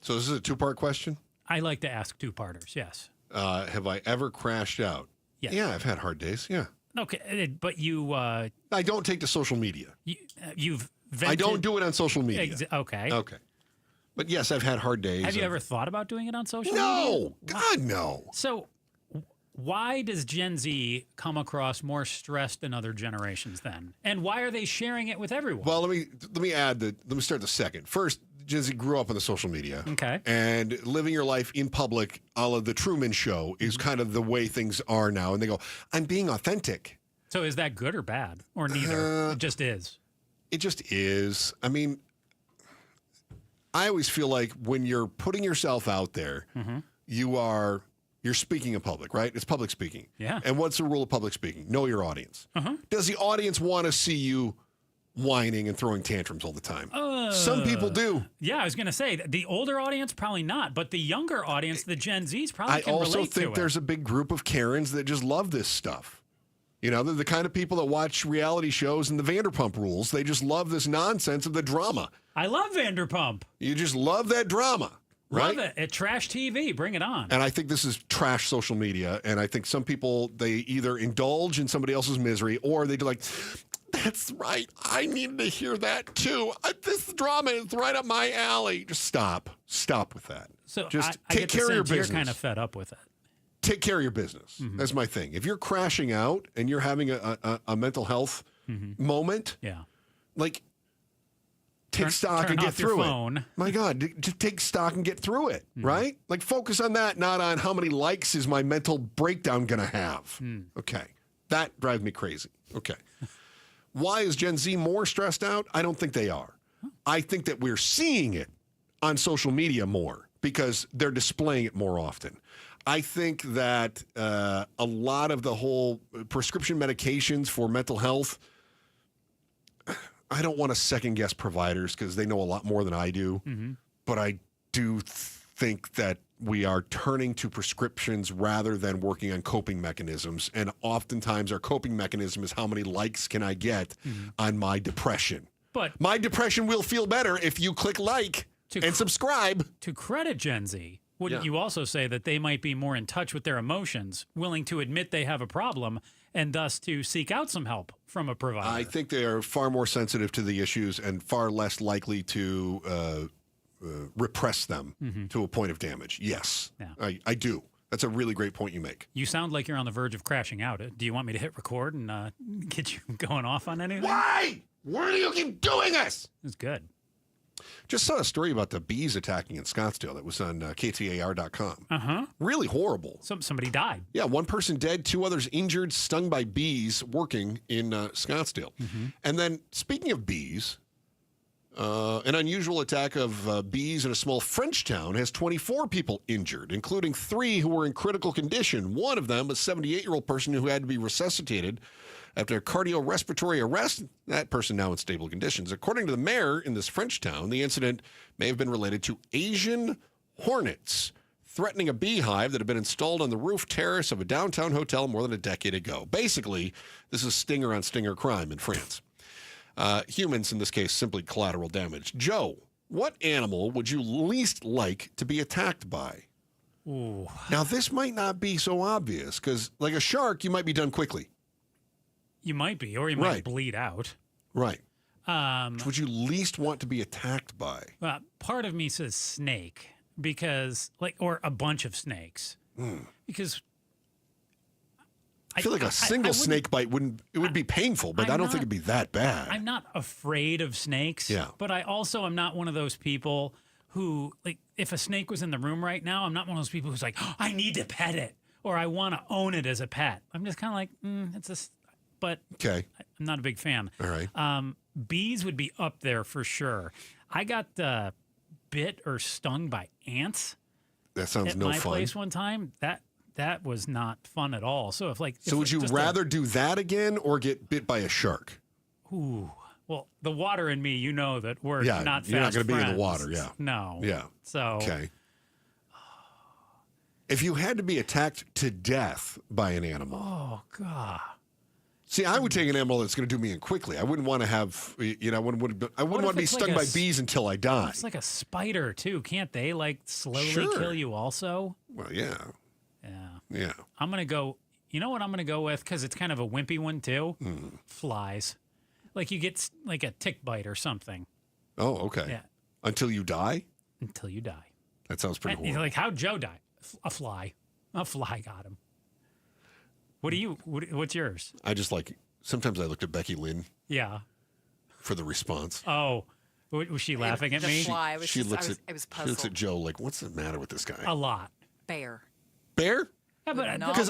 Speaker 13: So this is a two-part question?
Speaker 7: I like to ask two-parters, yes.
Speaker 13: Have I ever crashed out?
Speaker 7: Yes.
Speaker 13: Yeah, I've had hard days, yeah.
Speaker 7: Okay, but you...
Speaker 13: I don't take to social media.
Speaker 7: You've vented...
Speaker 13: I don't do it on social media.
Speaker 7: Okay.
Speaker 13: Okay. But yes, I've had hard days.
Speaker 7: Have you ever thought about doing it on social media?
Speaker 13: No! God, no.
Speaker 7: So why does Gen Z come across more stressed than other generations then? And why are they sharing it with everyone?
Speaker 13: Well, let me start the second. First, Gen Z grew up on the social media.
Speaker 7: Okay.
Speaker 13: And living your life in public, a la the Truman Show, is kind of the way things are now. And they go, I'm being authentic.
Speaker 7: So is that good or bad? Or neither? It just is.
Speaker 13: It just is. I mean, I always feel like when you're putting yourself out there, you're speaking in public, right? It's public speaking.
Speaker 7: Yeah.
Speaker 13: And what's the rule of public speaking? Know your audience. Does the audience want to see you whining and throwing tantrums all the time? Some people do.
Speaker 7: Yeah, I was going to say, the older audience, probably not. But the younger audience, the Gen Zs, probably can relate to it.
Speaker 13: I also think there's a big group of Karens that just love this stuff. You know, they're the kind of people that watch reality shows and the Vanderpump Rules. They just love this nonsense of the drama.
Speaker 7: I love Vanderpump.
Speaker 13: You just love that drama, right?
Speaker 7: Love it. At Trash TV, bring it on.
Speaker 13: And I think this is trash social media. And I think some people, they either indulge in somebody else's misery or they do like, that's right, I needed to hear that too. This drama is right up my alley. Just stop. Stop with that.
Speaker 7: So
Speaker 13: just
Speaker 7: I
Speaker 13: take
Speaker 7: get the
Speaker 13: care of your
Speaker 7: sense
Speaker 13: business.
Speaker 7: You're kind of fed up with it.
Speaker 13: take care of your business. That's my thing. If you're crashing out and you're having a mental health moment, like take stock and get through it. My God, just take stock and get through it, right? Like focus on that, not on how many likes is my mental breakdown going to have. Okay. That drives me crazy. Okay. Why is Gen Z more stressed out? I don't think they are. I think that we're seeing it on social media more because they're displaying it more often. I think that a lot of the whole prescription medications for mental health, I don't want to second guess providers because they know a lot more than I do. But I do think that we are turning to prescriptions rather than working on coping mechanisms. And oftentimes our coping mechanism is how many likes can I get on my depression.
Speaker 7: But
Speaker 13: my depression will feel better if you click like and subscribe.
Speaker 7: To credit Gen Z, wouldn't you also say that they might be more in touch with their emotions, willing to admit they have a problem, and thus to seek out some help from a provider?
Speaker 13: I think they are far more sensitive to the issues and far less likely to repress them to a point of damage. Yes, I do. That's a really great point you make.
Speaker 7: You sound like you're on the verge of crashing out. Do you want me to hit record and get you going off on anything?
Speaker 13: Why? Why do you keep doing this?
Speaker 7: It's good.
Speaker 13: Just saw a story about the bees attacking in Scottsdale that was on KTAR.com. Really horrible.
Speaker 7: Somebody died.
Speaker 13: Yeah, one person dead, 2 others injured, stung by bees working in Scottsdale. And then, speaking of bees, an unusual attack of bees in a small French town has 24 people injured, including 3 who were in critical condition. One of them, a 78-year-old person who had to be resuscitated after a cardiorespiratory arrest. That person now in stable conditions. According to the mayor in this French town, the incident may have been related to Asian hornets threatening a beehive that had been installed on the roof terrace of a downtown hotel more than a decade ago. Basically, this is stinger on stinger crime in France. Humans, in this case, simply collateral damage. Joe, what animal would you least like to be attacked by?
Speaker 7: Ooh.
Speaker 13: Now, this might not be so obvious because, like a shark, you might be done quickly.
Speaker 7: You might be, or you might bleed out.
Speaker 13: Right. Which would you least want to be attacked by?
Speaker 7: Part of me says snake because, or a bunch of snakes, because
Speaker 13: I feel like a single snake bite would be painful, but I don't think it'd be that bad.
Speaker 7: I'm not afraid of snakes.
Speaker 13: Yeah.
Speaker 7: But I also am not one of those people who, like, if a snake was in the room right now, I'm not one of those people who's like, oh, I need to pet it or I want to own it as a pet. I'm just kind of like, it's a. But I'm not a big fan.
Speaker 13: All right.
Speaker 7: Bees would be up there for sure. I got bit or stung by ants.
Speaker 13: That sounds no fun.
Speaker 7: At my place one time, that was not fun at all. So
Speaker 13: so would you rather do that again or get bit by a shark?
Speaker 7: Ooh. Well, the water in me, you know that we're not fast
Speaker 13: you're not going to be in the
Speaker 7: friends.
Speaker 13: water. Yeah.
Speaker 7: No.
Speaker 13: Yeah.
Speaker 7: So.
Speaker 13: Okay. If you had to be attacked to death by an animal.
Speaker 7: Oh, God.
Speaker 13: See, I would take an animal that's going to do me in quickly. I wouldn't want to have, I wouldn't want to be stung by bees until I die.
Speaker 7: It's like a spider, too. Can't they, slowly kill you also?
Speaker 13: Well, yeah.
Speaker 7: Yeah.
Speaker 13: Yeah.
Speaker 7: I'm going to go, you know what I'm going to go with? Because it's kind of a wimpy one, too? Flies. Like you get, a tick bite or something.
Speaker 13: Oh, okay.
Speaker 7: Yeah.
Speaker 13: Until you die?
Speaker 7: Until you die.
Speaker 13: That sounds pretty horrible.
Speaker 7: Like, how'd Joe die? A fly. A fly got him. What's yours?
Speaker 13: I just sometimes I looked at Becky Lynn.
Speaker 7: Yeah.
Speaker 13: For the response.
Speaker 7: Oh, was she laughing at me?
Speaker 3: Fly.
Speaker 13: She looks at Joe like, what's the matter with this guy?
Speaker 7: A lot.
Speaker 3: Bear.
Speaker 13: Bear?
Speaker 7: Yeah, but
Speaker 13: because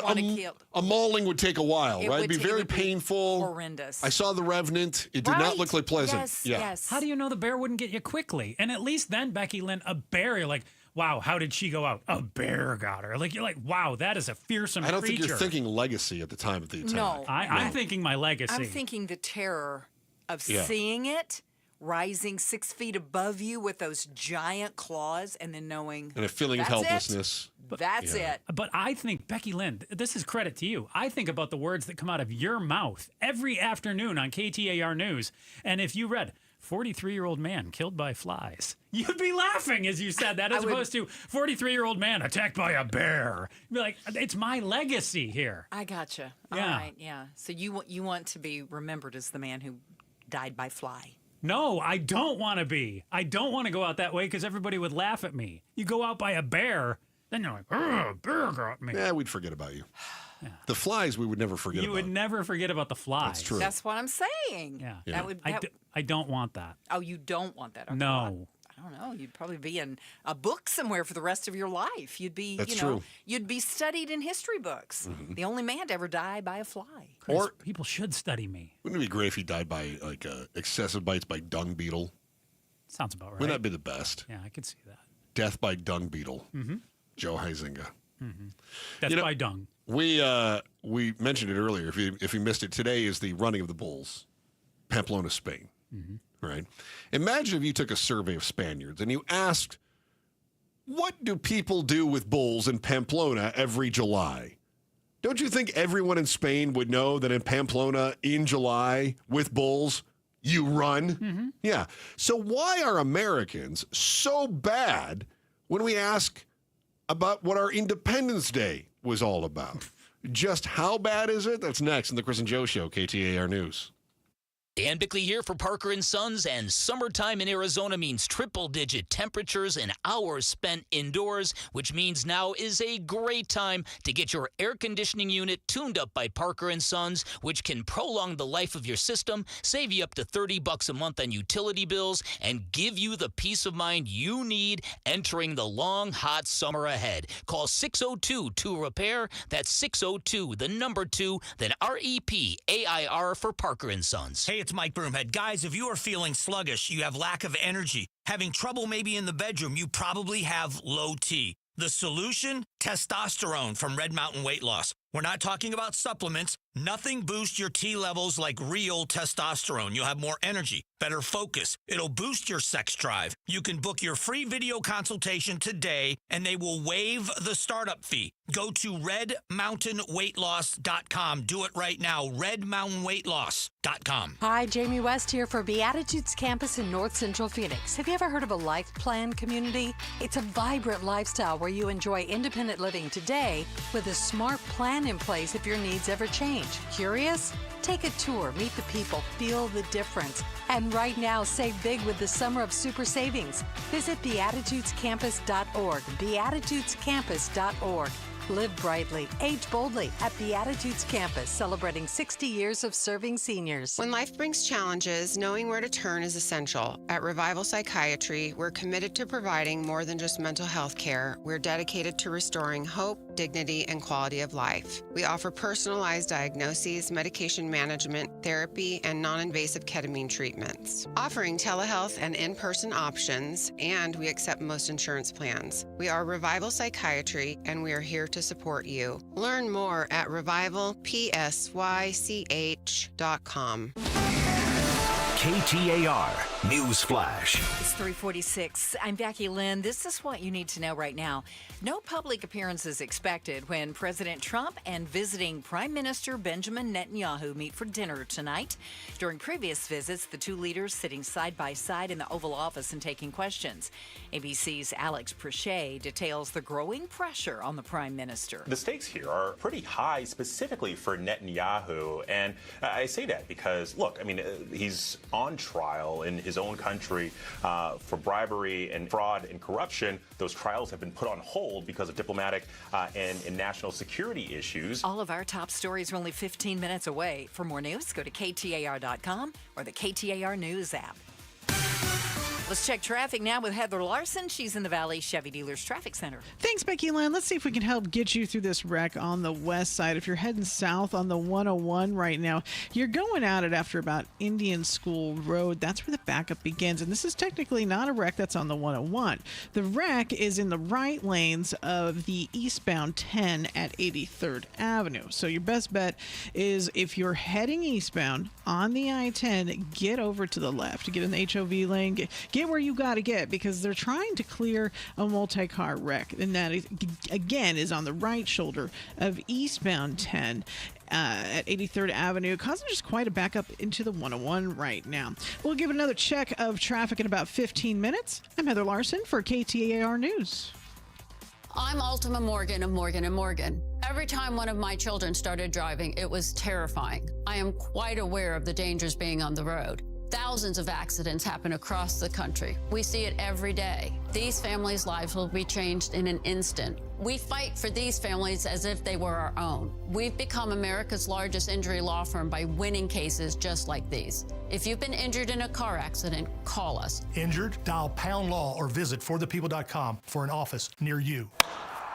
Speaker 13: a mauling would take a while, right? It'd be very painful.
Speaker 3: Horrendous.
Speaker 13: I saw The Revenant. It did not look like pleasant.
Speaker 3: Yes.
Speaker 7: How do you know the bear wouldn't get you quickly? And at least then, Becky Lynn, a bear, you're like, wow, how did she go out? A bear got her. You're like, wow, that is a fearsome creature.
Speaker 13: I don't think you're thinking legacy at the time of the attack.
Speaker 3: No.
Speaker 7: I'm thinking my legacy.
Speaker 3: I'm thinking the terror of seeing it rising 6 feet above you with those giant claws and then knowing.
Speaker 13: And a feeling of helplessness.
Speaker 3: That's it.
Speaker 7: But I think, Becky Lynn, this is credit to you. I think about the words that come out of your mouth every afternoon on KTAR News. And if you read 43-year-old man killed by flies, you'd be laughing as you said that, as opposed to 43-year-old man attacked by a bear. You'd be like, it's my legacy here.
Speaker 3: I gotcha.
Speaker 7: Yeah.
Speaker 3: All right, yeah. So you want to be remembered as the man who died by fly.
Speaker 7: No, I don't want to be. I don't want to go out that way because everybody would laugh at me. You go out by a bear, Then you're like, bear got me.
Speaker 13: Yeah, we'd forget about you. Yeah. The flies we would never forget about.
Speaker 7: You would never forget about the flies.
Speaker 13: That's true.
Speaker 3: That's what I'm saying.
Speaker 7: Yeah. I don't want that.
Speaker 3: Oh, you don't want that? Okay.
Speaker 7: No.
Speaker 3: I don't know. You'd probably be in a book somewhere for the rest of your life. You'd be,
Speaker 13: That's true.
Speaker 3: You'd be studied in history books.
Speaker 13: Mm-hmm.
Speaker 3: The only man to ever die by a fly.
Speaker 13: Or
Speaker 7: people should study me.
Speaker 13: Wouldn't it be great if he died by excessive bites by dung beetle?
Speaker 7: Sounds about right.
Speaker 13: Wouldn't that be the best?
Speaker 7: Yeah, I could see that.
Speaker 13: Death by dung beetle.
Speaker 7: Mm-hmm.
Speaker 13: Joe Huizinga.
Speaker 7: Mm-hmm. Death by dung.
Speaker 13: We mentioned it earlier. If you missed it, today is the running of the bulls, Pamplona, Spain.
Speaker 7: Mm-hmm.
Speaker 13: Right? Imagine if you took a survey of Spaniards and you asked, what do people do with bulls in Pamplona every July? Don't you think everyone in Spain would know that in Pamplona in July with bulls, you run?
Speaker 7: Mm-hmm.
Speaker 13: Yeah. So why are Americans so bad when we ask about what our Independence Day was all about? Just how bad is it? That's next in the Chris and Joe Show, KTAR News.
Speaker 1: Dan Bickley here for Parker & Sons, and summertime in Arizona means triple-digit temperatures and hours spent indoors, which means now is a great time to get your air conditioning unit tuned up by Parker & Sons, which can prolong the life of your system, save you up to $30 a month on utility bills, and give you the peace of mind you need entering the long, hot summer ahead. Call 602-2-REPAIR. That's 602, the number 2, then REPAIR for Parker & Sons.
Speaker 5: Hey, it's Mike Broomhead. Guys, if you are feeling sluggish, you have lack of energy, having trouble maybe in the bedroom, you probably have low T. The solution? Testosterone from Red Mountain Weight Loss. We're not talking about supplements. Nothing boosts your T levels like real testosterone. You'll have more energy, better focus. It'll boost your sex drive. You can book your free video consultation today, and they will waive the startup fee. Go to redmountainweightloss.com. Do it right now, redmountainweightloss.com.
Speaker 8: Hi, Jamie West here for Beatitudes Campus in North Central Phoenix. Have you ever heard of a life plan community? It's a vibrant lifestyle where you enjoy independent living today with a smart plan in place if your needs ever change. Curious? Take a tour, meet the people, feel the difference. And right now, save big with the Summer of Super Savings. Visit beatitudescampus.org, beatitudescampus.org. Live brightly, age boldly at Beatitudes Campus, celebrating 60 years of serving seniors.
Speaker 9: When life brings challenges, knowing where to turn is essential. At Revival Psychiatry, we're committed to providing more than just mental health care. We're dedicated to restoring hope, dignity, and quality of life. We offer personalized diagnoses, medication management, therapy, and non-invasive ketamine treatments. Offering telehealth and in-person options, and we accept most insurance plans. We are Revival Psychiatry, and we are here to support you. Learn more at revivalpsych.com.
Speaker 11: KTAR News Flash.
Speaker 3: It's 3:46. I'm Becky Lynn. This is what you need to know right now. No public appearances expected when President Trump and visiting Prime Minister Benjamin Netanyahu meet for dinner tonight. During previous visits, the two leaders sitting side by side in the Oval Office and taking questions. ABC's Alex Prechet details the growing pressure on the Prime Minister.
Speaker 14: The stakes here are pretty high, specifically for Netanyahu. And I say that because, look, I mean, he's on trial in his own country for bribery and fraud and corruption. Those trials have been put on hold because of diplomatic and national security issues.
Speaker 3: All of our top stories are only 15 minutes away. For more news, go to KTAR.com or the KTAR News app. Let's check traffic now with Heather Larson. She's in the Valley Chevy Dealers Traffic Center.
Speaker 2: Thanks, Becky Lynn. Let's see if we can help get you through this wreck on the west side. If you're heading south on the 101 right now, you're going at it after about Indian School Road. That's where the backup begins. And this is technically not a wreck that's on the 101. The wreck is in the right lanes of the eastbound 10 at 83rd Avenue. So your best bet is if you're heading eastbound on the I-10, get over to the left. Get in the HOV lane. Get where you got to get, because they're trying to clear a multi-car wreck, and that is, again, is on the right shoulder of eastbound 10 at 83rd Avenue, causing just quite a backup into the 101 right now. We'll give another check of traffic in about 15 minutes. I'm Heather Larson for KTAR News.
Speaker 18: I'm Ultima Morgan of Morgan & Morgan. Every time one of my children started driving, it was terrifying. I am quite aware of the dangers being on the road. Thousands of accidents happen across the country. We see it every day. These families' lives will be changed in an instant. We fight for these families as if they were our own. We've become America's largest injury law firm by winning cases just like these. If you've been injured in a car accident, call us.
Speaker 10: Injured? Dial # law or visit forthepeople.com for an office near you.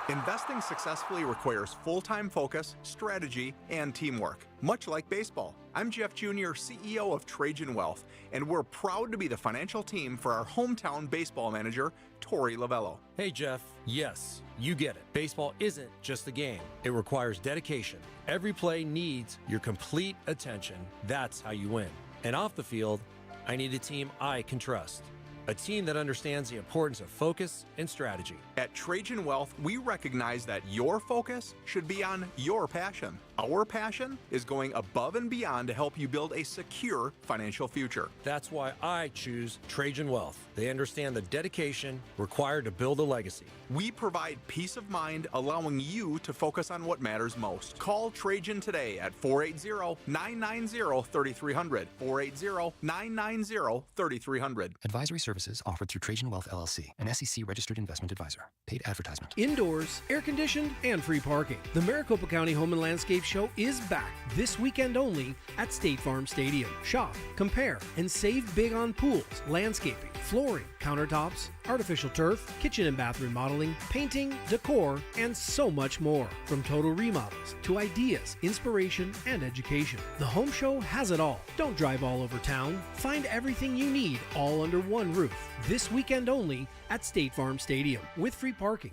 Speaker 12: Investing successfully requires full-time focus, strategy, and teamwork, much like baseball. I'm Jeff Jr., CEO of Trajan Wealth, and we're proud to be the financial team for our hometown baseball manager, Tori Lavello.
Speaker 15: Hey, Jeff. Yes, you get it. Baseball isn't just a game. It requires dedication. Every play needs your complete attention. That's how you win. And off the field, I need a team I can trust. A team that understands the importance of focus and strategy.
Speaker 12: At Trajan Wealth, we recognize that your focus should be on your passion. Our passion is going above and beyond to help you build a secure financial future.
Speaker 15: That's why I choose Trajan Wealth. They understand the dedication required to build a legacy.
Speaker 12: We provide peace of mind, allowing you to focus on what matters most. Call Trajan today at 480-990-3300. 480-990-3300.
Speaker 16: Advisory services offered through Trajan Wealth LLC, an SEC-registered investment advisor. Paid advertisement.
Speaker 17: Indoors, air-conditioned, and free parking. The Maricopa County Home and Landscape Show is back this weekend only at State Farm Stadium. Shop, compare, and save big on pools, landscaping, flooring, countertops, artificial turf, kitchen and bath remodeling, painting, decor, and so much more. From total remodels to ideas, inspiration, and education. The Home Show has it all. Don't drive all over town. Find everything you need all under one roof. This weekend only at State Farm Stadium with free parking.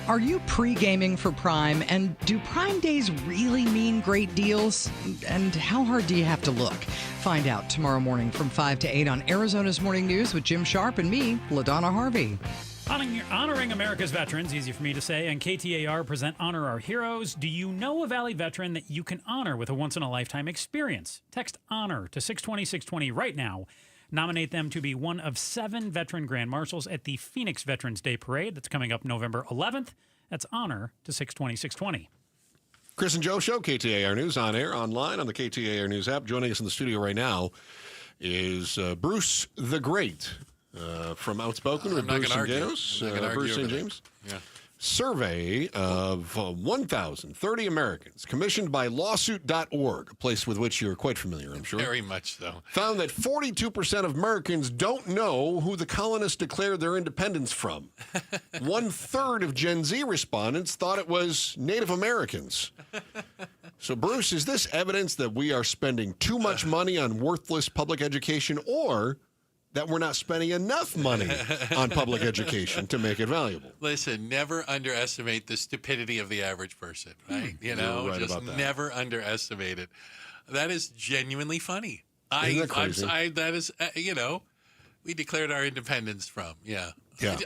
Speaker 19: Are you pre-gaming for Prime? And do Prime days really mean great deals? And how hard do you have to look? Find out tomorrow morning from 5 to 8 on Arizona's Morning News with Jim Sharp and me, LaDonna Harvey.
Speaker 7: Honoring America's veterans, easy for me to say, and KTAR present Honor Our Heroes. Do you know a Valley veteran that you can honor with a once-in-a-lifetime experience? Text HONOR to 620-620 right now. Nominate them to be one of 7 veteran grand marshals at the Phoenix Veterans Day Parade that's coming up November 11th. That's HONOR to 620-620.
Speaker 13: Chris and Joe Show, KTAR News, on air, online, on the KTAR News app. Joining us in the studio right now is Bruce the Great from Outspoken with Bruce and Gatos. Bruce St. James.
Speaker 21: Yeah.
Speaker 13: Survey of 1,030 Americans commissioned by lawsuit.org, a place with which you're quite familiar, I'm sure.
Speaker 21: Very much so.
Speaker 13: Found that 42% of Americans don't know who the colonists declared their independence from. 1/3 of Gen Z respondents thought it was Native Americans. So, Bruce, is this evidence that we are spending too much money on worthless public education, or that we're not spending enough money on public education to make it valuable?
Speaker 21: Listen, never underestimate the stupidity of the average person, right? You know,
Speaker 13: right
Speaker 21: just
Speaker 13: about that.
Speaker 21: never underestimate it. That is genuinely funny.
Speaker 13: Isn't that crazy?
Speaker 21: That is, we declared our independence from, yeah.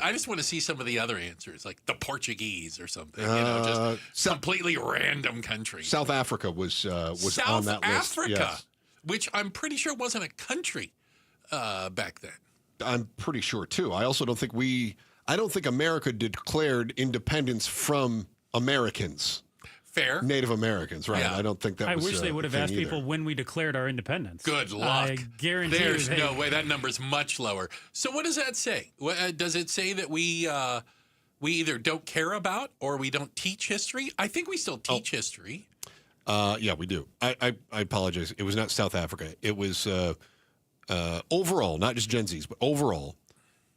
Speaker 21: I just want to see some of the other answers, like the Portuguese or something. Just completely random country.
Speaker 13: South Africa was
Speaker 21: South
Speaker 13: on that list.
Speaker 21: South Africa,
Speaker 13: Yes.
Speaker 21: which I'm pretty sure wasn't a country back then.
Speaker 13: I'm pretty sure too. I also don't think America declared independence from Americans.
Speaker 21: Fair.
Speaker 13: Native Americans, right?
Speaker 21: Yeah.
Speaker 13: I don't think that
Speaker 7: I
Speaker 13: was
Speaker 7: wish they would have
Speaker 13: a thing
Speaker 7: asked
Speaker 13: either.
Speaker 7: people when we declared our independence.
Speaker 21: Good luck.
Speaker 7: I guarantee
Speaker 21: There's
Speaker 7: you,
Speaker 21: no way. That number's much lower. So what does that say? Does it say that we either don't care about or we don't teach history? I think we still teach history.
Speaker 13: Yeah, we do. I apologize. It was not South Africa. It was overall, not just Gen Zs, but overall,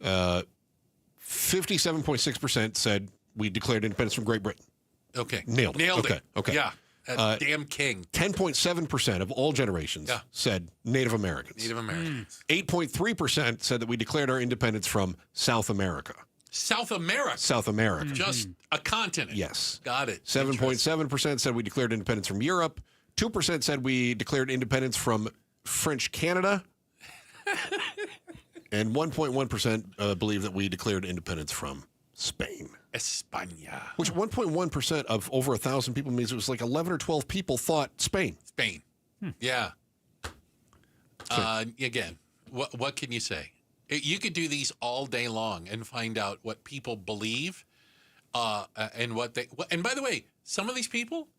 Speaker 13: 57.6% said we declared independence from Great Britain.
Speaker 21: Okay.
Speaker 13: Nailed it. Okay.
Speaker 21: Yeah. Damn king.
Speaker 13: 10.7% of all generations said Native Americans.
Speaker 21: Native Americans.
Speaker 13: 8.3% said that we declared our independence from South America.
Speaker 21: South America.
Speaker 13: South America.
Speaker 21: Just a continent.
Speaker 13: Yes.
Speaker 21: Got it.
Speaker 13: 7.7% said we declared independence from Europe. 2% said we declared independence from French Canada. And 1.1% believe that we declared independence from Spain.
Speaker 21: España.
Speaker 13: Which 1.1% of over 1,000 people means it was like 11 or 12 people thought Spain.
Speaker 21: Spain. Yeah. Again, what can you say? You could do these all day long and find out what people believe and what they. And by the way, some of these people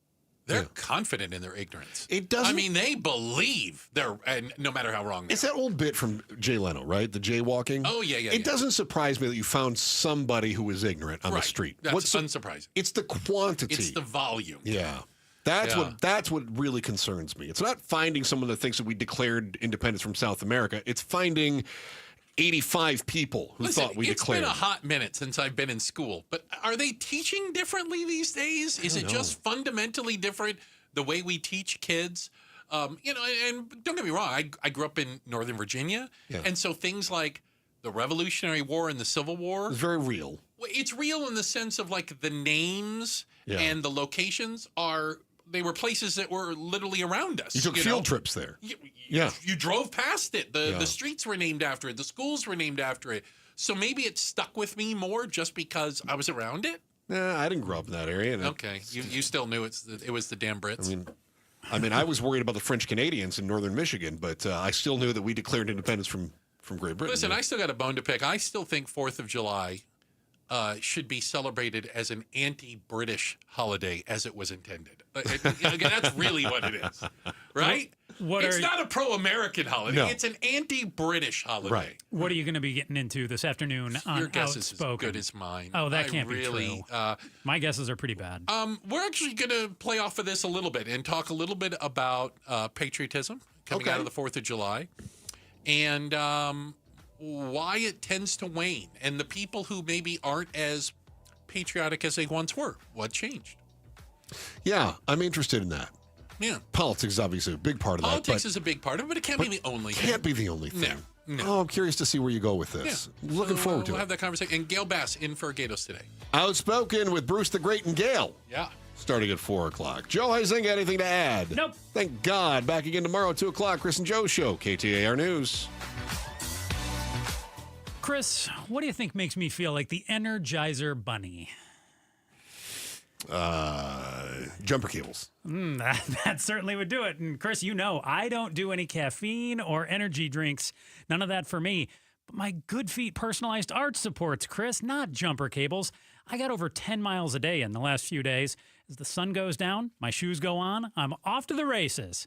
Speaker 21: They're confident in their ignorance.
Speaker 13: It doesn't.
Speaker 21: I mean, they believe they're, and no matter how wrong they are.
Speaker 13: It's that old bit from Jay Leno, right? The jaywalking.
Speaker 21: Oh, yeah.
Speaker 13: It doesn't surprise me that you found somebody who was ignorant on the street.
Speaker 21: That's unsurprising.
Speaker 13: It's the quantity.
Speaker 21: It's the volume.
Speaker 13: Yeah. That's what really concerns me. It's not finding someone that thinks that we declared independence from South America. It's finding 85 people who thought we declared.
Speaker 21: It's been a hot minute since I've been in school, but are they teaching differently these days? Is it just fundamentally different the way we teach kids? And don't get me wrong, I grew up in Northern Virginia, and so things like the Revolutionary War and the Civil War.
Speaker 13: It's very real.
Speaker 21: It's real in the sense of like the names and the locations they were places that were literally around us.
Speaker 13: You took field trips there.
Speaker 21: You drove past it. The streets were named after it. The schools were named after it. So maybe it stuck with me more just because I was around it.
Speaker 13: Nah, I didn't grow up in that area.
Speaker 21: Okay, you still knew it was the damn Brits.
Speaker 13: I mean, I was worried about the French Canadians in northern Michigan, but I still knew that we declared independence from Great Britain.
Speaker 21: Listen, I still got a bone to pick. I still think 4th of July should be celebrated as an anti-British holiday as it was intended. Again, that's really what it is, right? It's not a pro-American holiday.
Speaker 7: No.
Speaker 21: It's an anti-British holiday.
Speaker 13: Right.
Speaker 7: What are you going to be getting into this afternoon on
Speaker 21: Your guess is
Speaker 7: Outspoken?
Speaker 21: as good as mine.
Speaker 7: Oh, that can't be true. My guesses are pretty bad.
Speaker 21: We're actually going to play off of this a little bit and talk a little bit about patriotism coming out of the 4th of July and why it tends to wane and the people who maybe aren't as patriotic as they once were. What changed?
Speaker 13: Yeah, I'm interested in that.
Speaker 21: Yeah.
Speaker 13: Politics is obviously a big part of that.
Speaker 21: Politics is a big part of it, but it can't be the only thing.
Speaker 13: Can't be the only thing.
Speaker 21: No.
Speaker 13: Oh, I'm curious to see where you go with this.
Speaker 21: Yeah.
Speaker 13: Looking forward to
Speaker 21: We'll
Speaker 13: it.
Speaker 21: have that conversation. And Gail Bass in for Gatos today.
Speaker 13: Outspoken with Bruce the Great and Gail.
Speaker 21: Yeah.
Speaker 13: Starting at 4 o'clock. Joe Heising, anything to add?
Speaker 7: Nope.
Speaker 13: Thank God. Back again tomorrow, 2 o'clock. Chris and Joe Show, KTAR News.
Speaker 7: Chris, what do you think makes me feel like the Energizer Bunny?
Speaker 13: Jumper cables.
Speaker 7: That certainly would do it. And Chris, you know, I don't do any caffeine or energy drinks. None of that for me. But my Good Feet personalized arch supports, Chris, not jumper cables. I got over 10 miles a day in the last few days. As the sun goes down, my shoes go on, I'm off to the races.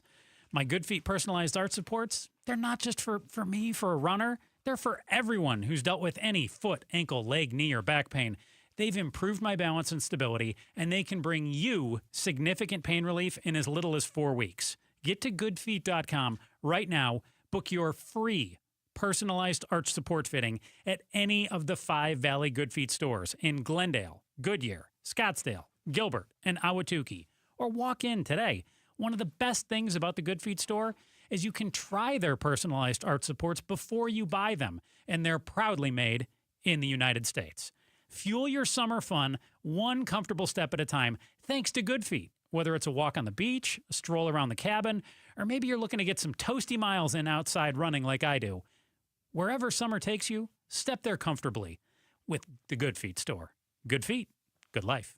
Speaker 7: My Good Feet personalized arch supports, they're not just for me, for a runner. They're for everyone who's dealt with any foot, ankle, leg, knee, or back pain. They've improved my balance and stability, and they can bring you significant pain relief in as little as 4 weeks. Get to goodfeet.com right now. Book your free personalized arch support fitting at any of the 5 Valley Good Feet stores in Glendale, Goodyear, Scottsdale, Gilbert, and Ahwatukee. Or walk in today. One of the best things about the Good Feet store is you can try their personalized arch supports before you buy them, and they're proudly made in the United States. Fuel your summer fun one comfortable step at a time thanks to Good Feet. Whether it's a walk on the beach, a stroll around the cabin, or maybe you're looking to get some toasty miles in outside running like I do. Wherever summer takes you, step there comfortably with the Good Feet store. Good feet, good life.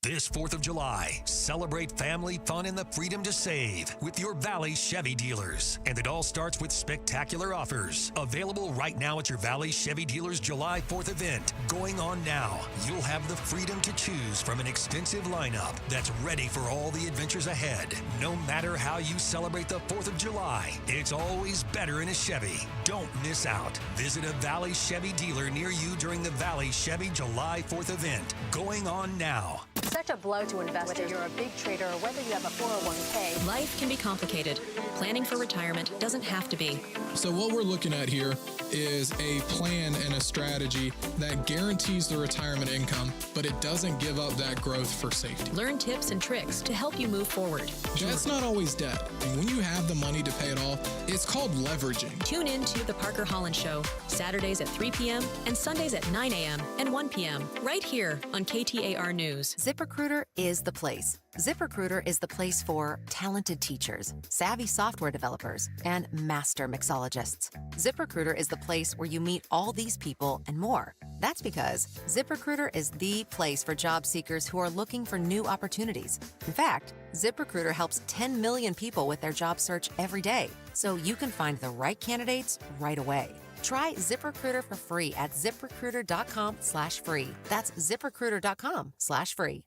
Speaker 4: This 4th of July, celebrate family fun and the freedom to save with your Valley Chevy dealers. And it all starts with spectacular offers. Available right now at your Valley Chevy dealers July 4th event. Going on now, you'll have the freedom to choose from an extensive lineup that's ready for all the adventures ahead. No matter how you celebrate the 4th of July, it's always better in a Chevy. Don't miss out. Visit a Valley Chevy dealer near you during the Valley Chevy July 4th event. Going on now.
Speaker 20: Such a blow to investors. Whether you're a big trader or whether you have a 401k.
Speaker 22: Life can be complicated. Planning for retirement doesn't have to be.
Speaker 23: So what we're looking at here is a plan and a strategy that guarantees the retirement income, but it doesn't give up that growth for safety.
Speaker 22: Learn tips and tricks to help you move forward.
Speaker 23: That's not always debt. And when you have the money to pay it off, it's called leveraging.
Speaker 22: Tune in to The Parker Holland Show, Saturdays at 3 p.m. and Sundays at 9 a.m. and 1 p.m. right here on KTAR News.
Speaker 24: ZipRecruiter is the place. ZipRecruiter is the place for talented teachers, savvy software developers, and master mixologists. ZipRecruiter is the place where you meet all these people and more. That's because ZipRecruiter is the place for job seekers who are looking for new opportunities. In fact, ZipRecruiter helps 10 million people with their job search every day, so you can find the right candidates right away. Try ZipRecruiter for free at ZipRecruiter.com/free. That's ZipRecruiter.com/free.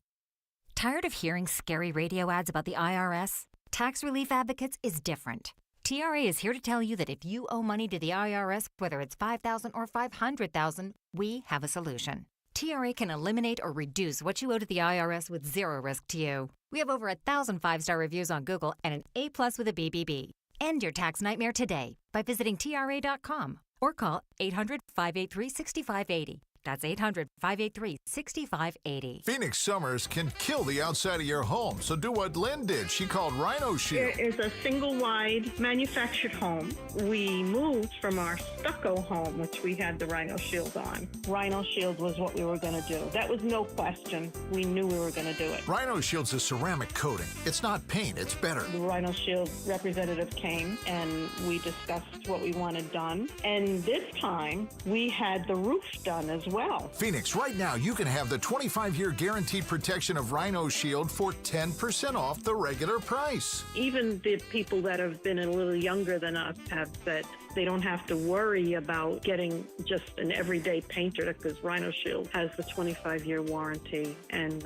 Speaker 1: Tired of hearing scary radio ads about the IRS? Tax Relief Advocates is different. TRA is here to tell you that if you owe money to the IRS, whether it's $5,000 or $500,000, we have a solution. TRA can eliminate or reduce what you owe to the IRS with zero risk to you. We have over 1,000 5-star reviews on Google and an A+ with a BBB. End your tax nightmare today by visiting TRA.com or call 800-583-6580. That's 800-583-6580.
Speaker 5: Phoenix summers can kill the outside of your home, so do what Lynn did. She called Rhino Shield.
Speaker 6: It is a single-wide manufactured home. We moved from our stucco home, which we had the Rhino Shield on. Rhino Shield was what we were going to do. That was no question. We knew we were going to do it.
Speaker 5: Rhino Shield's a ceramic coating. It's not paint, it's better.
Speaker 6: The Rhino Shield representative came, and we discussed what we wanted done. And this time, we had the roof done as well.
Speaker 5: Phoenix, right now you can have the 25-year guaranteed protection of Rhino Shield for 10% off the regular price.
Speaker 6: Even the people that have been a little younger than us have said they don't have to worry about getting just an everyday painter because Rhino Shield has the 25-year warranty, and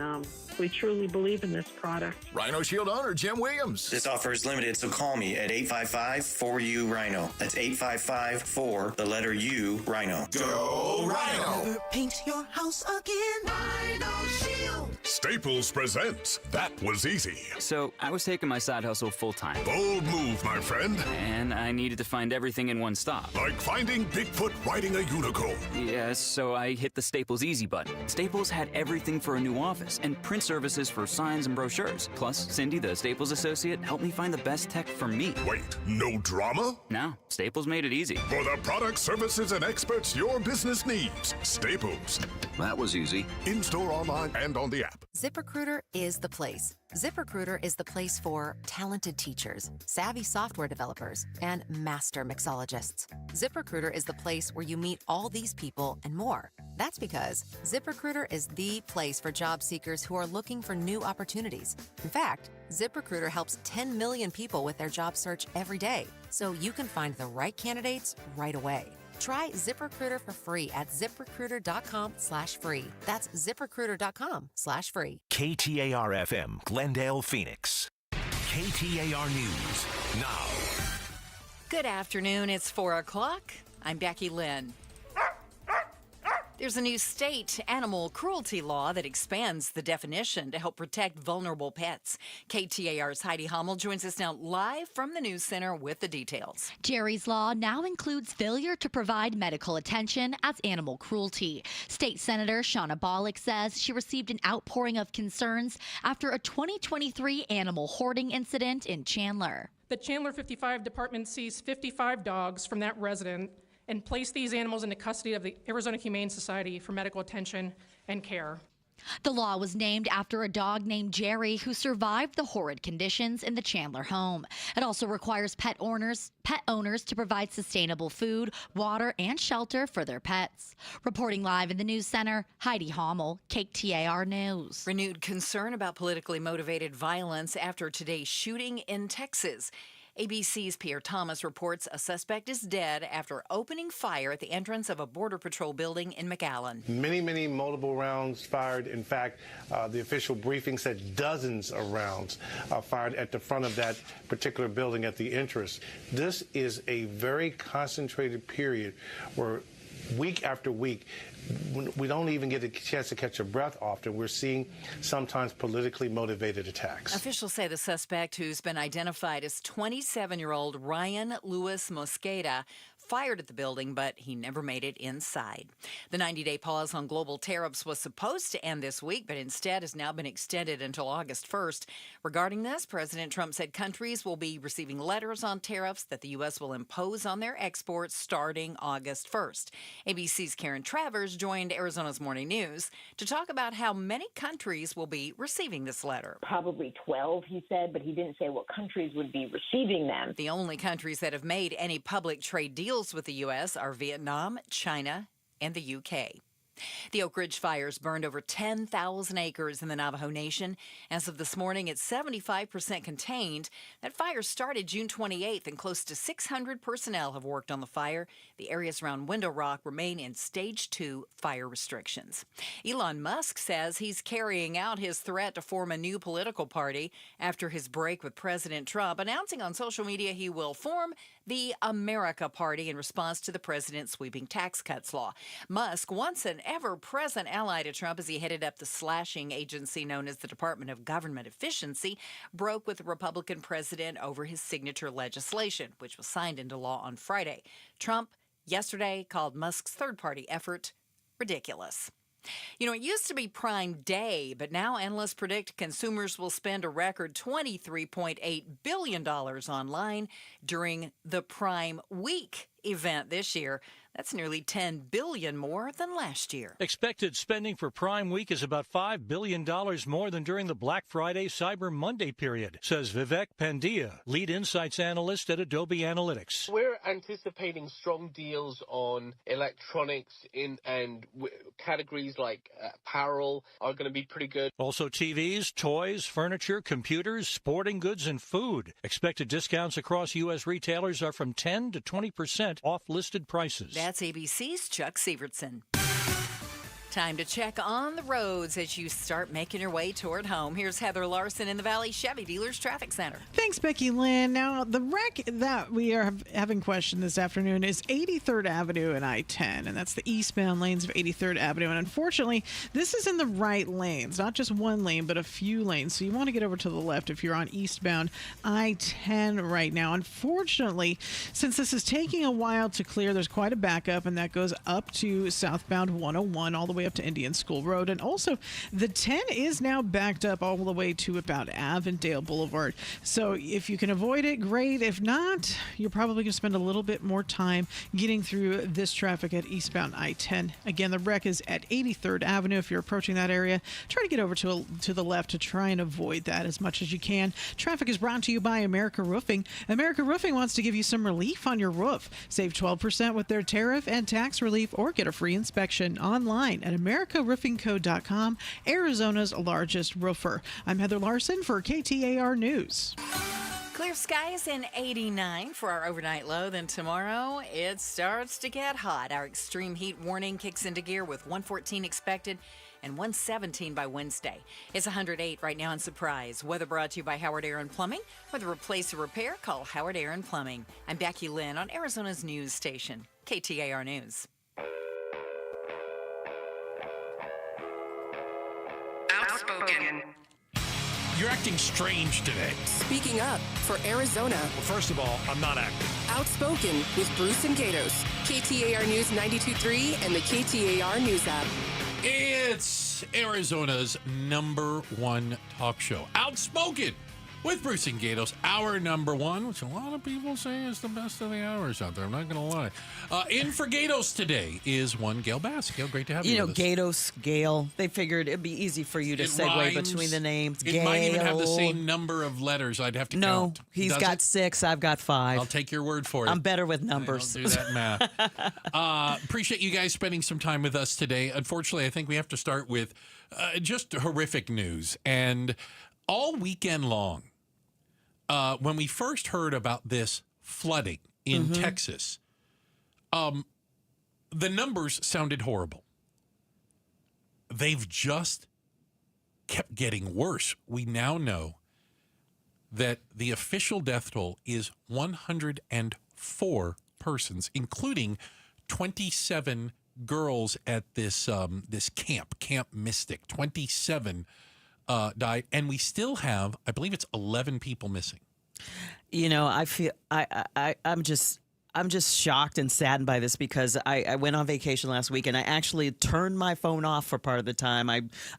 Speaker 6: we truly believe in this product.
Speaker 5: Rhino Shield owner Jim Williams.
Speaker 8: This offer is limited, so call me at 855-4U-RHINO. That's 855-4, the letter U, Rhino.
Speaker 5: Go Rhino!
Speaker 25: Paint your house again. Rhino Shield.
Speaker 26: Staples presents That Was Easy.
Speaker 27: So I was taking my side hustle full-time.
Speaker 26: Bold move, my friend.
Speaker 27: And I needed to find everything in one stop.
Speaker 26: Like finding Bigfoot riding a unicorn.
Speaker 27: Yes, so I hit the Staples Easy button. Staples had everything for a new office and print services for signs and brochures. Plus, Cindy, the Staples associate, helped me find the best tech for me.
Speaker 26: Wait, no drama?
Speaker 27: No, Staples made it easy.
Speaker 26: For the products, services, and experts your business needs. Staples.
Speaker 11: That was easy.
Speaker 26: In-store, online, and on the app.
Speaker 24: ZipRecruiter is the place. ZipRecruiter is the place for talented teachers, savvy software developers, and master mixologists. ZipRecruiter is the place where you meet all these people and more. That's because ZipRecruiter is the place for job seekers who are looking for new opportunities. In fact, ZipRecruiter helps 10 million people with their job search every day, so you can find the right candidates right away. Try ZipRecruiter for free at ZipRecruiter.com/free. That's ZipRecruiter.com/free.
Speaker 11: KTAR-FM, Glendale, Phoenix. KTAR News, now.
Speaker 3: Good afternoon. It's 4 o'clock. I'm Becky Lynn. There's a new state animal cruelty law that expands the definition to help protect vulnerable pets. KTAR's Heidi Hommel joins us now live from the News Center with the details.
Speaker 28: Jerry's law now includes failure to provide medical attention as animal cruelty. State Senator Shauna Bollock says she received an outpouring of concerns after a 2023 animal hoarding incident in Chandler.
Speaker 29: The Chandler 55 department seized 55 dogs from that resident and placed these animals into custody of the Arizona Humane Society for medical attention and care.
Speaker 28: The law was named after a dog named Jerry who survived the horrid conditions in the Chandler home. It also requires pet owners to provide sustainable food, water, and shelter for their pets. Reporting live in the News Center, Heidi Hommel, KTAR News.
Speaker 3: Renewed concern about politically motivated violence after today's shooting in Texas. ABC's Pierre Thomas reports a suspect is dead after opening fire at the entrance of a Border Patrol building in McAllen.
Speaker 30: Many multiple rounds fired. In fact, the official briefing said dozens of rounds fired at the front of that particular building at the entrance. This is a very concentrated period where week after week, we don't even get a chance to catch a breath often. We're seeing sometimes politically motivated attacks.
Speaker 3: Officials say the suspect, who's been identified as 27-year-old Ryan Luis Mosqueda, fired at the building, but he never made it inside. The 90-day pause on global tariffs was supposed to end this week, but instead has now been extended until August 1st. Regarding this, President Trump said countries will be receiving letters on tariffs that the U.S. will impose on their exports starting August 1st. ABC's Karen Travers joined Arizona's Morning News to talk about how many countries will be receiving this letter.
Speaker 31: Probably 12, he said, but he didn't say what countries would be receiving them.
Speaker 3: The only countries that have made any public trade deals with the U.S. are Vietnam, China, and the U.K. The Oak Ridge fires burned over 10,000 acres in the Navajo Nation. As of this morning, it's 75% contained. That fire started June 28th, and close to 600 personnel have worked on the fire. The areas around Window Rock remain in Stage 2 fire restrictions. Elon Musk says he's carrying out his threat to form a new political party after his break with President Trump, announcing on social media he will form the America Party in response to the president's sweeping tax cuts law. Musk, once an ever-present ally to Trump as he headed up the slashing agency known as the Department of Government Efficiency, broke with the Republican president over his signature legislation, which was signed into law on Friday. Trump yesterday called Musk's third-party effort ridiculous. You know, it used to be Prime Day, but now analysts predict consumers will spend a record $23.8 billion online during the Prime Week event this year. That's nearly $10 billion more than last year.
Speaker 2: Expected spending for Prime Week is about $5 billion more than during the Black Friday Cyber Monday period, says Vivek Pandya, lead insights analyst at Adobe Analytics.
Speaker 9: We're anticipating strong deals on electronics and categories like apparel are going to be pretty good.
Speaker 2: Also TVs, toys, furniture, computers, sporting goods, and food. Expected discounts across U.S. retailers are from 10 to 20% off listed prices.
Speaker 3: That's ABC's Chuck Sievertson. Time to check on the roads as you start making your way toward home. Here's Heather Larson in the Valley Chevy Dealers Traffic Center.
Speaker 10: Thanks, Becky Lynn. Now, the wreck that we are having questioned this afternoon is 83rd Avenue and I-10, and that's the eastbound lanes of 83rd Avenue. And unfortunately, this is in the right lanes, not just one lane, but a few lanes. So you want to get over to the left if you're on eastbound I-10 right now. Unfortunately, since this is taking a while to clear, there's quite a backup, and that goes up to southbound 101 all the way up to Indian School Road. And also, the 10 is now backed up all the way to about Avondale Boulevard. So if you can avoid it, great. If not, you're probably going to spend a little bit more time getting through this traffic at eastbound I-10. Again, the wreck is at 83rd Avenue. If you're approaching that area, try to get over to the left to try and avoid that as much as you can. Traffic is brought to you by America Roofing. America Roofing wants to give you some relief on your roof. Save 12% with their tariff and tax relief, or get a free inspection online at AmericaRoofingCo.com, Arizona's largest roofer. I'm Heather Larson for KTAR News.
Speaker 3: Clear skies in 89 for our overnight low. Then tomorrow, it starts to get hot. Our extreme heat warning kicks into gear with 114 expected and 117 by Wednesday. It's 108 right now in Surprise. Weather brought to you by Howard Aaron Plumbing. Whether replace or repair, call Howard Aaron Plumbing. I'm Becky Lynn on Arizona's news station, KTAR News.
Speaker 12: Outspoken.
Speaker 4: You're acting strange today.
Speaker 12: Speaking up for Arizona.
Speaker 4: Well, first of all, I'm not acting.
Speaker 12: Outspoken with Bruce and Gatos. KTAR News 92.3 and the KTAR News app.
Speaker 14: It's Arizona's #1 talk show. Outspoken with Bruce and Gatos, our #1, which a lot of people say is the best of the hours out there. I'm not going to lie. In for Gatos today is one Gail Bass. Gail, great to have you with us.
Speaker 15: Gatos, Gail. They figured it'd be easy for you to segue between the names.
Speaker 14: It might even have the same number of letters. I'd have to count.
Speaker 15: No, he's got 6. I've got 5.
Speaker 14: I'll take your word for it.
Speaker 15: I'm better with numbers.
Speaker 14: I don't do that math. Appreciate you guys spending some time with us today. Unfortunately, I think we have to start with just horrific news. And all weekend long, when we first heard about this flooding in Texas, the numbers sounded horrible. They've just kept getting worse. We now know that the official death toll is 104 persons, including 27 girls at this Camp Mystic. 27 died, and we still have, I believe it's 11 people missing.
Speaker 15: You know, I feel I'm just shocked and saddened by this because I went on vacation last week and I actually turned my phone off for part of the time.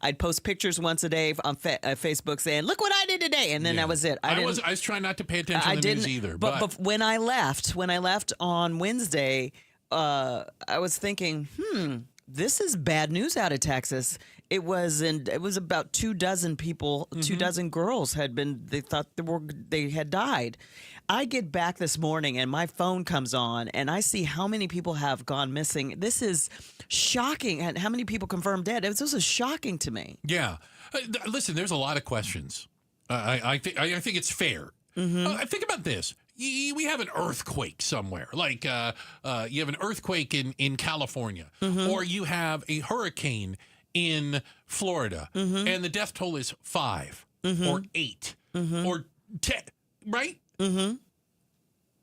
Speaker 15: I'd post pictures once a day on Facebook saying, "Look what I did today," and then that was it.
Speaker 14: I was trying not to pay attention to the news either.
Speaker 15: But when I left on Wednesday, I was thinking, this is bad news out of Texas. It was about 24 people, 24 girls they thought they had died. I get back this morning and my phone comes on and I see how many people have gone missing. This is shocking. And how many people confirmed dead? This is shocking to me.
Speaker 14: Yeah. Listen, there's a lot of questions. I think it's fair. Think about this. We have an earthquake somewhere, like you have an earthquake in California, or you have a hurricane in Florida, and the death toll is 5 or 8 or 10, right?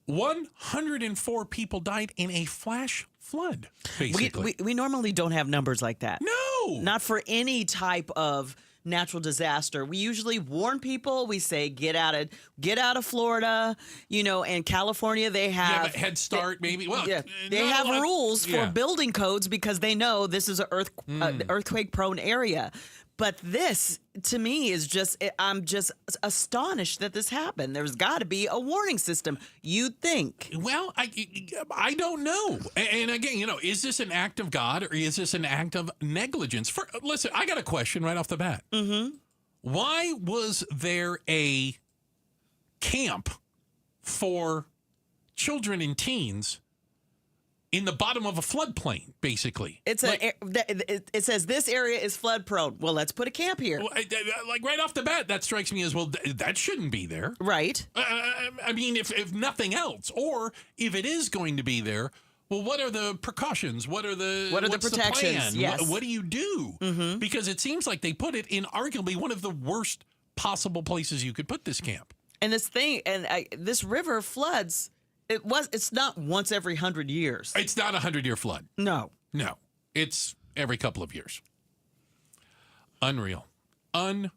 Speaker 14: 104 people died in a flash flood, basically.
Speaker 15: We normally don't have numbers like that.
Speaker 14: No!
Speaker 15: Not for any type of natural disaster. We usually warn people. We say, get out of Florida, and California, they have
Speaker 14: a head start, maybe. Well,
Speaker 15: they have rules for building codes because they know this is an earthquake-prone area. But this, to me, is I'm just astonished that this happened. There's got to be a warning system, you'd think.
Speaker 14: Well, I don't know. And again, is this an act of God or is this an act of negligence? Listen, I got a question right off the bat. Why was there a camp for children and teens in the bottom of a floodplain, basically?
Speaker 15: It says this area is flood prone. Well, let's put a camp here.
Speaker 14: Like right off the bat, that strikes me as, well, that shouldn't be there.
Speaker 15: Right.
Speaker 14: I mean, if nothing else, or if it is going to be there, well, what are the precautions? What's the
Speaker 15: protections?
Speaker 14: plan?
Speaker 15: Yes.
Speaker 14: What do you do? Because it seems like they put it in arguably one of the worst possible places you could put this camp.
Speaker 15: And this river floods. It's not once every 100 years.
Speaker 14: It's not a 100-year flood.
Speaker 15: No.
Speaker 14: It's every couple of years. Unreal. And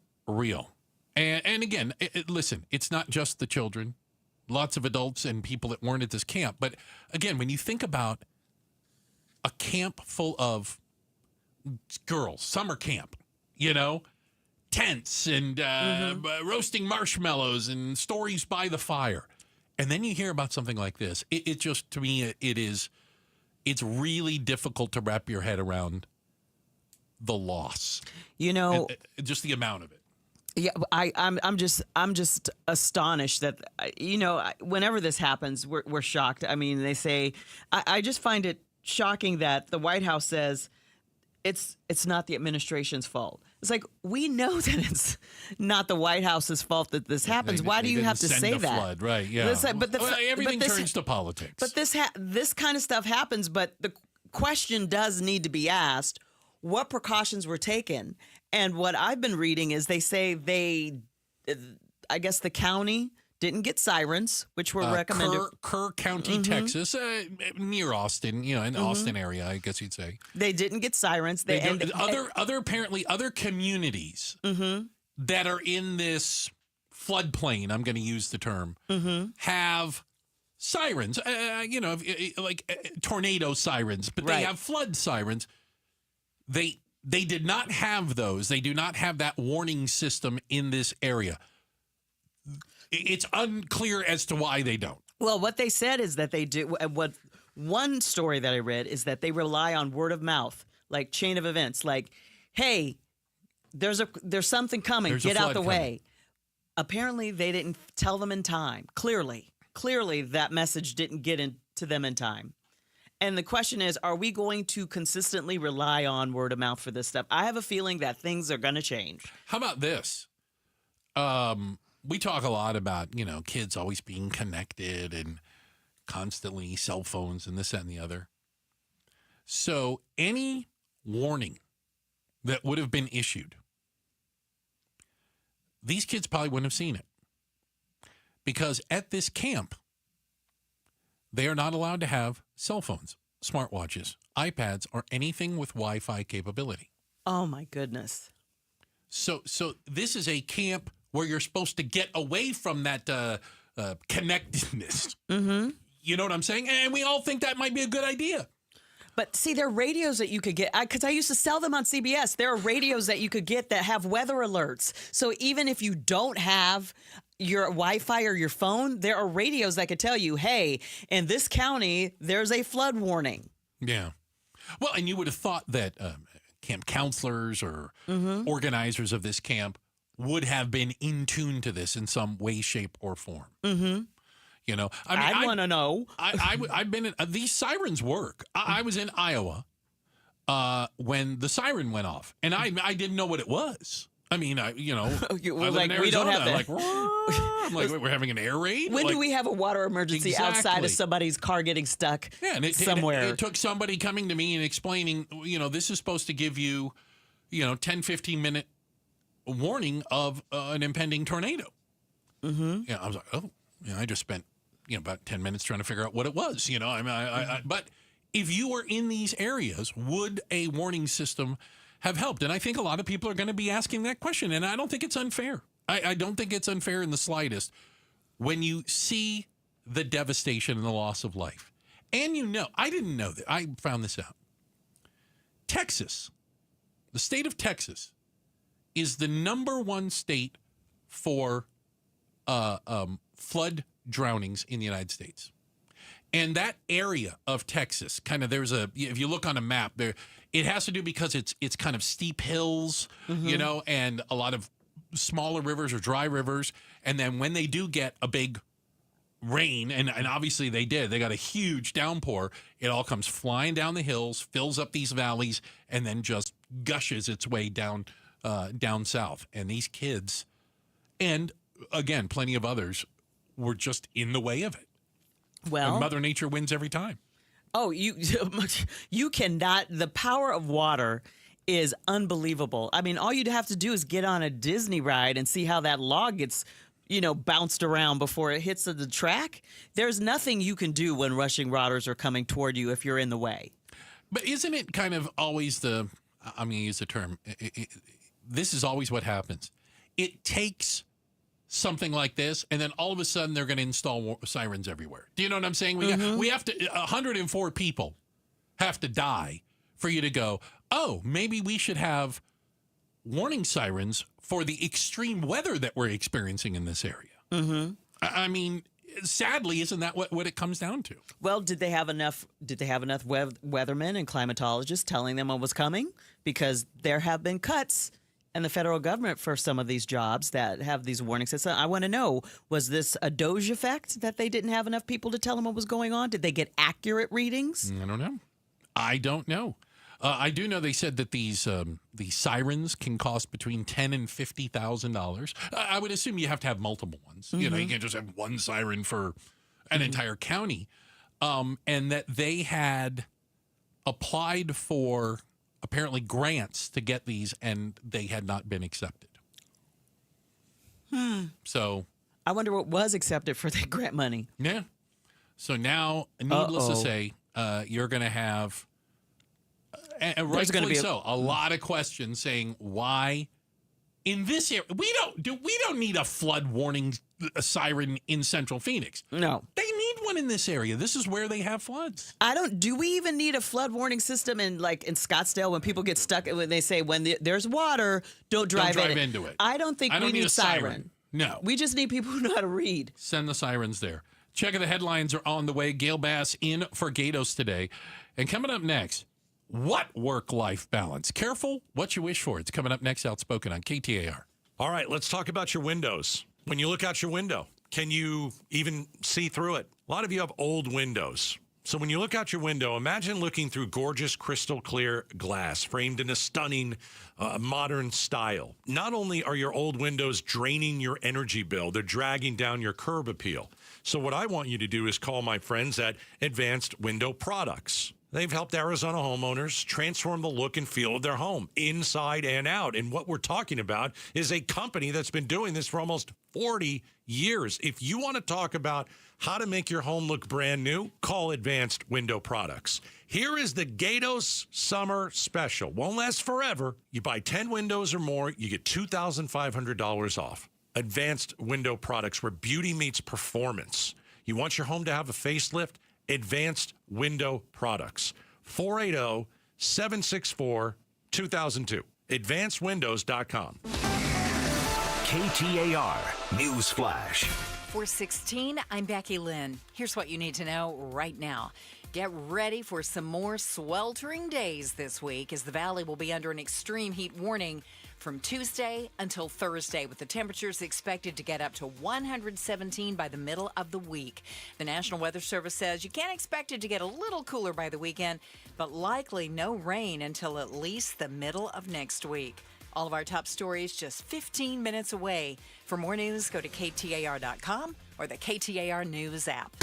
Speaker 14: again, listen, it's not just the children. Lots of adults and people that weren't at this camp. But again, when you think about a camp full of girls, summer camp, tents and roasting marshmallows and stories by the fire. And then you hear about something like this. It just, to me, it's really difficult to wrap your head around the loss. And just the amount of it.
Speaker 15: Yeah, I'm just astonished that whenever this happens, we're shocked. I mean, they say I just find it shocking that the White House says it's not the administration's fault. It's like, we know that it's not the White House's fault that this happens. Why do you have to say that?
Speaker 14: Flood, right? Yeah. Everything
Speaker 15: this
Speaker 14: turns to politics.
Speaker 15: But this kind of stuff happens. But the question does need to be asked: what precautions were taken? And what I've been reading is they say I guess the county didn't get sirens, which were recommended.
Speaker 14: Kerr County, Texas, near Austin, in the Austin area, I guess you'd say.
Speaker 15: They didn't get sirens.
Speaker 14: Apparently other communities that are in this floodplain, I'm going to use the term, have sirens, like tornado sirens, but they have flood sirens. They did not have those. They do not have that warning system in this area. It's unclear as to why they don't.
Speaker 15: Well, what they said is that they do. What one story that I read is that they rely on word of mouth, like chain of events, like, hey, there's something coming, get out the way. Apparently, they didn't tell them in time. Clearly, that message didn't get into them in time. And the question is, are we going to consistently rely on word of mouth for this stuff? I have a feeling that things are going to change.
Speaker 14: How about this? We talk a lot about, kids always being connected and constantly cell phones and this, that, and the other. So any warning that would have been issued, these kids probably wouldn't have seen it. Because at this camp, they are not allowed to have cell phones, smartwatches, iPads, or anything with Wi-Fi capability.
Speaker 15: Oh, my goodness.
Speaker 14: So this is a camp where you're supposed to get away from that connectedness. You know what I'm saying? And we all think that might be a good idea.
Speaker 15: But see, there are radios that you could get, because I used to sell them on CBS. There are radios that you could get that have weather alerts. So even if you don't have your Wi-Fi or your phone, there are radios that could tell you, hey, in this county, there's a flood warning.
Speaker 14: Yeah. Well, and you would have thought that camp counselors or organizers of this camp would have been in tune to this in some way, shape, or form.
Speaker 15: Mm-hmm.
Speaker 14: You know,
Speaker 15: I want to know.
Speaker 14: I've been in these sirens work. I was in Iowa when the siren went off, and I didn't know what it was. I mean, I live in Arizona.
Speaker 15: We don't have that.
Speaker 14: I'm like, we're having an air raid?
Speaker 15: When do we have a water emergency outside of somebody's car getting stuck somewhere?
Speaker 14: It took somebody coming to me and explaining, this is supposed to give you, 10, 15-minute warning of an impending tornado. Mm-hmm. Yeah, I was like, I just spent, about 10 minutes trying to figure out what it was, but if you were in these areas, would a warning system have helped? And I think a lot of people are going to be asking that question, and I don't think it's unfair. I don't think it's unfair in the slightest when you see the devastation and the loss of life. And I didn't know that. I found this out. Texas, the state of Texas, is the #1 state for flood drownings in the United States. And that area of Texas, kind of, if you look on a map there, it has to do because it's kind of steep hills, and a lot of smaller rivers or dry rivers. And then when they do get a big rain, and obviously they got a huge downpour, it all comes flying down the hills, fills up these valleys, and then just gushes its way down south. And these kids, and again, plenty of others, were just in the way of it.
Speaker 15: Well,
Speaker 14: and Mother Nature wins every time.
Speaker 15: Oh, you cannot. The power of water is unbelievable. I mean, all you'd have to do is get on a Disney ride and see how that log gets, bounced around before it hits the track. There's nothing you can do when rushing waters are coming toward you if you're in the way.
Speaker 14: But isn't it kind of always I'm going to use the term, this is always what happens. It takes something like this, and then all of a sudden they're going to install sirens everywhere. Do you know what I'm saying? We have to, 104 people have to die for you to go, oh, maybe we should have warning sirens for the extreme weather that we're experiencing in this area. Mm-hmm. I mean, sadly, isn't that what it comes down to?
Speaker 15: Well, did they have enough weathermen and climatologists telling them what was coming? Because there have been cuts in the federal government for some of these jobs that have these warning systems. I want to know, was this a Doge effect that they didn't have enough people to tell them what was going on? Did they get accurate readings?
Speaker 14: I don't know. I do know they said that these sirens can cost between $10,000 and $50,000. I would assume you have to have multiple ones.
Speaker 15: Mm-hmm.
Speaker 14: You can't just have one siren for an entire county. And that they had applied for apparently grants to get these, and they had not been accepted. So
Speaker 15: I wonder what was accepted for the grant money.
Speaker 14: Yeah. So now, needless to say, you're going to have, and rightfully so, a lot of questions saying why in this area we don't need a flood warning siren in Central Phoenix.
Speaker 15: No,
Speaker 14: they need one in this area. This is where they have floods.
Speaker 15: Do we even need a flood warning system in Scottsdale when people get stuck, when they say there's water, don't drive
Speaker 14: into it.
Speaker 15: I don't think we need a siren.
Speaker 14: No.
Speaker 15: We just need people who know how to read.
Speaker 14: Send the sirens there. Check the headlines are on the way. Gail Bass in for Gatos today. And coming up next, what work-life balance? Careful what you wish for. It's coming up next, Outspoken on KTAR.
Speaker 1: All right, let's talk about your windows. When you look out your window, can you even see through it? A lot of you have old windows. So when you look out your window, imagine looking through gorgeous crystal clear glass framed in a stunning modern style. Not only are your old windows draining your energy bill, they're dragging down your curb appeal. So what I want you to do is call my friends at Advanced Window Products. They've helped Arizona homeowners transform the look and feel of their home, inside and out. And what we're talking about is a company that's been doing this for almost 40 years. If you want to talk about how to make your home look brand new, call Advanced Window Products. Here is the Gatos Summer Special. Won't last forever. You buy 10 windows or more, you get $2,500 off. Advanced Window Products, where beauty meets performance. You want your home to have a facelift? Advanced Window Products. 480-764-2002. AdvancedWindows.com.
Speaker 11: KTAR News Flash.
Speaker 3: 416, I'm Becky Lynn. Here's what you need to know right now. Get ready for some more sweltering days this week as the valley will be under an extreme heat warning from Tuesday until Thursday, with the temperatures expected to get up to 117 by the middle of the week. The National Weather Service says you can expect it to get a little cooler by the weekend, but likely no rain until at least the middle of next week. All of our top stories just 15 minutes away. For more news, go to KTAR.com or the KTAR News app.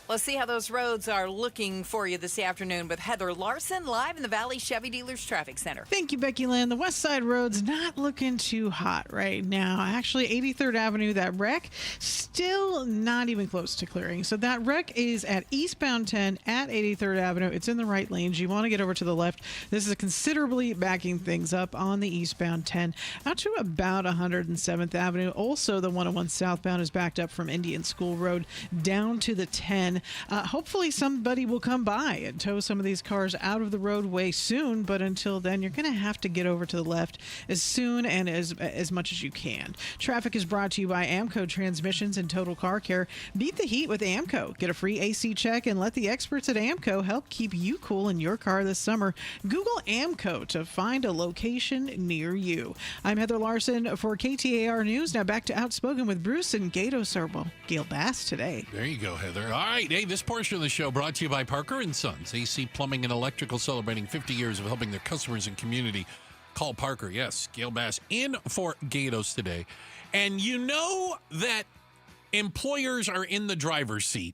Speaker 3: Let's see how those roads are looking for you this afternoon with Heather Larson live in the Valley Chevy Dealers Traffic Center.
Speaker 10: Thank you, Becky Lynn. The West Side Road's not looking too hot right now. Actually, 83rd Avenue, that wreck, still not even close to clearing. So that wreck is at eastbound 10 at 83rd Avenue. It's in the right lanes. You want to get over to the left. This is considerably backing things up on the eastbound 10 out to about 107th Avenue. Also, the 101 southbound is backed up from Indian School Road down to the 10. Hopefully somebody will come by and tow some of these cars out of the roadway soon, but until then you're going to have to get over to the left as soon and as much as you can. Traffic is brought to you by AMCO Transmissions and Total Car Care. Beat the heat with AMCO. Get a free AC check and let the experts at AMCO help keep you cool in your car this summer. Google AMCO to find a location near you. I'm Heather Larson for KTAR News. Now back to Outspoken with Bruce and Gatos, or well, Gail Bass today.
Speaker 14: There you go, Heather. All right. Hey, this portion of the show brought to you by Parker & Sons, AC Plumbing and Electrical, celebrating 50 years of helping their customers and community. Call Parker. Yes, Gail Bass in for Gatos today. And you know that employers are in the driver's seat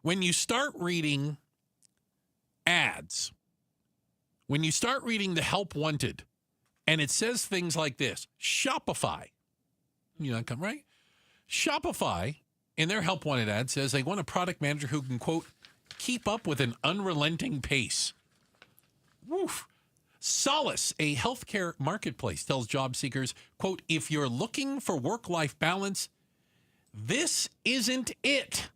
Speaker 14: when you start reading ads, when you start reading the help wanted, and it says things like this: Shopify. You know, right? Shopify, in their help wanted ad, says they want a product manager who can, quote, keep up with an unrelenting pace. Woof. Solace, a healthcare marketplace, tells job seekers, quote, if you're looking for work-life balance, this isn't it.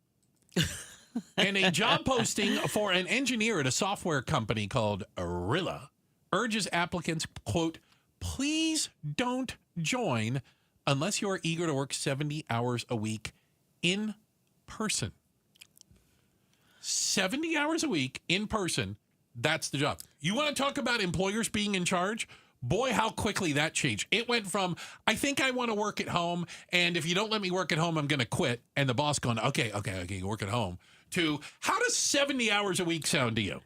Speaker 14: And a job posting for an engineer at a software company called Arilla urges applicants, quote, please don't join unless you are eager to work 70 hours a week in person. 70 hours a week in person. That's the job. You want to talk about employers being in charge? Boy, how quickly that changed. It went from, I think I want to work at home, and if you don't let me work at home, I'm going to quit. And the boss going, okay, you work at home. To, how does 70 hours a week sound to you?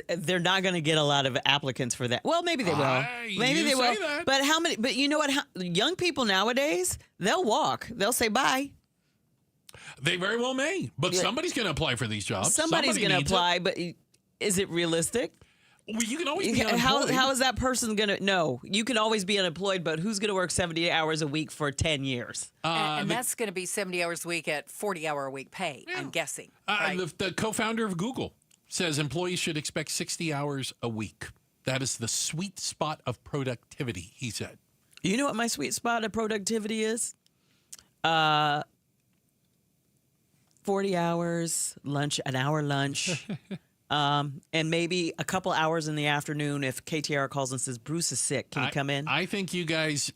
Speaker 15: They're not going to get a lot of applicants for that. Well, maybe they will. Maybe they will.
Speaker 14: That.
Speaker 15: But how many? But you know what? Young people nowadays, they'll walk. They'll say bye.
Speaker 14: They very well may, but somebody's going to apply for these jobs.
Speaker 15: Somebody's going to apply, but is it realistic?
Speaker 14: Well, you can always be unemployed.
Speaker 15: How is that person going to? No, you can always be unemployed, but who's going to work 70 hours a week for 10 years?
Speaker 3: And that's going to be 70 hours a week at 40-hour-a-week pay, I'm guessing. Right?
Speaker 14: The co-founder of Google says employees should expect 60 hours a week. That is the sweet spot of productivity, he said.
Speaker 15: You know what my sweet spot of productivity is? 40 hours, lunch, an hour lunch. And maybe a couple hours in the afternoon if KTAR calls and says, Bruce is sick. Can you come in?
Speaker 14: I think you guys,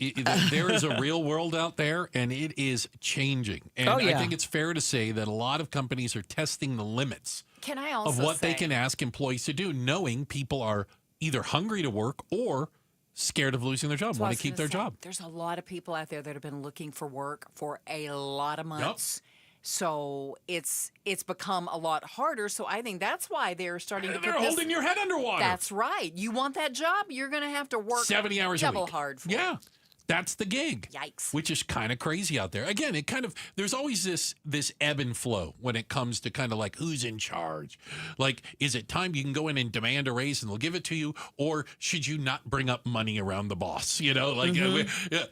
Speaker 14: there is a real world out there, and it is changing. And I think it's fair to say that a lot of companies are testing the limits of what they can ask employees to do, knowing people are either hungry to work or scared of losing their job, want to keep their job.
Speaker 3: There's a lot of people out there that have been looking for work for a lot of months. Yep. So it's become a lot harder. So I think that's why they're starting to
Speaker 14: They're holding your head underwater.
Speaker 3: That's right. You want that job, you're going to have to work
Speaker 14: 70 hours
Speaker 3: double
Speaker 14: a week.
Speaker 3: Hard for
Speaker 14: it. That's the gig.
Speaker 3: Yikes.
Speaker 14: Which is kind of crazy out there. Again, it kind of, there's always this ebb and flow when it comes to kind of like who's in charge. Like, is it time you can go in and demand a raise and they'll give it to you? Or should you not bring up money around the boss? You know, like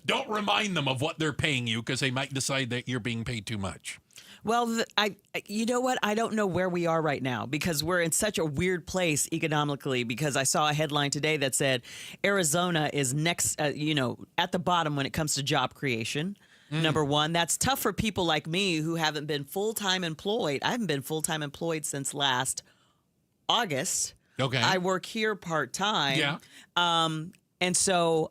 Speaker 14: don't remind them of what they're paying you because they might decide that you're being paid too much.
Speaker 15: Well, you know what? I don't know where we are right now because we're in such a weird place economically, because I saw a headline today that said Arizona is next, at the bottom when it comes to job creation. Number one, that's tough for people like me who haven't been full-time employed. I haven't been full-time employed since last August.
Speaker 14: Okay.
Speaker 15: I work here part-time.
Speaker 14: Yeah.
Speaker 15: And so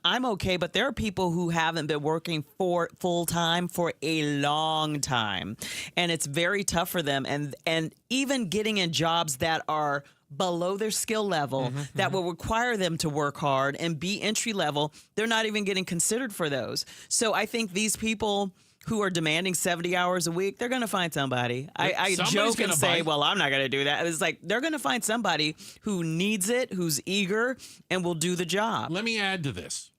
Speaker 15: I'm okay, but there are people who haven't been working for full time for a long time, and it's very tough for them. And even getting in jobs that are below their skill level that will require them to work hard and be entry level, they're not even getting considered for those. So I think these people who are demanding 70 hours a week, they're going to find somebody. I joke and say, well, I'm not going to do that. It's like they're going to find somebody who needs it, who's eager, and will do the job.
Speaker 14: Let me add to this.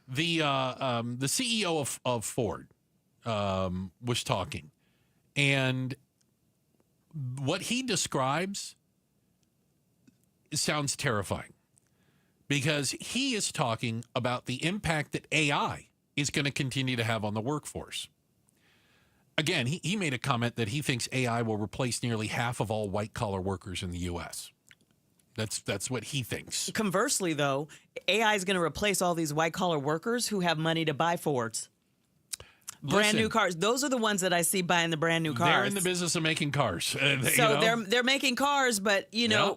Speaker 14: The CEO of Ford was talking, and what he describes sounds terrifying, because he is talking about the impact that AI is going to continue to have on the workforce. Again, he made a comment that he thinks AI will replace nearly half of all white-collar workers in the U.S. That's what he thinks.
Speaker 15: Conversely, though, AI is going to replace all these white-collar workers who have money to buy Fords. Brand new cars. Those are the ones that I see buying the brand new cars.
Speaker 14: They're in the business of making cars.
Speaker 15: They're making cars, but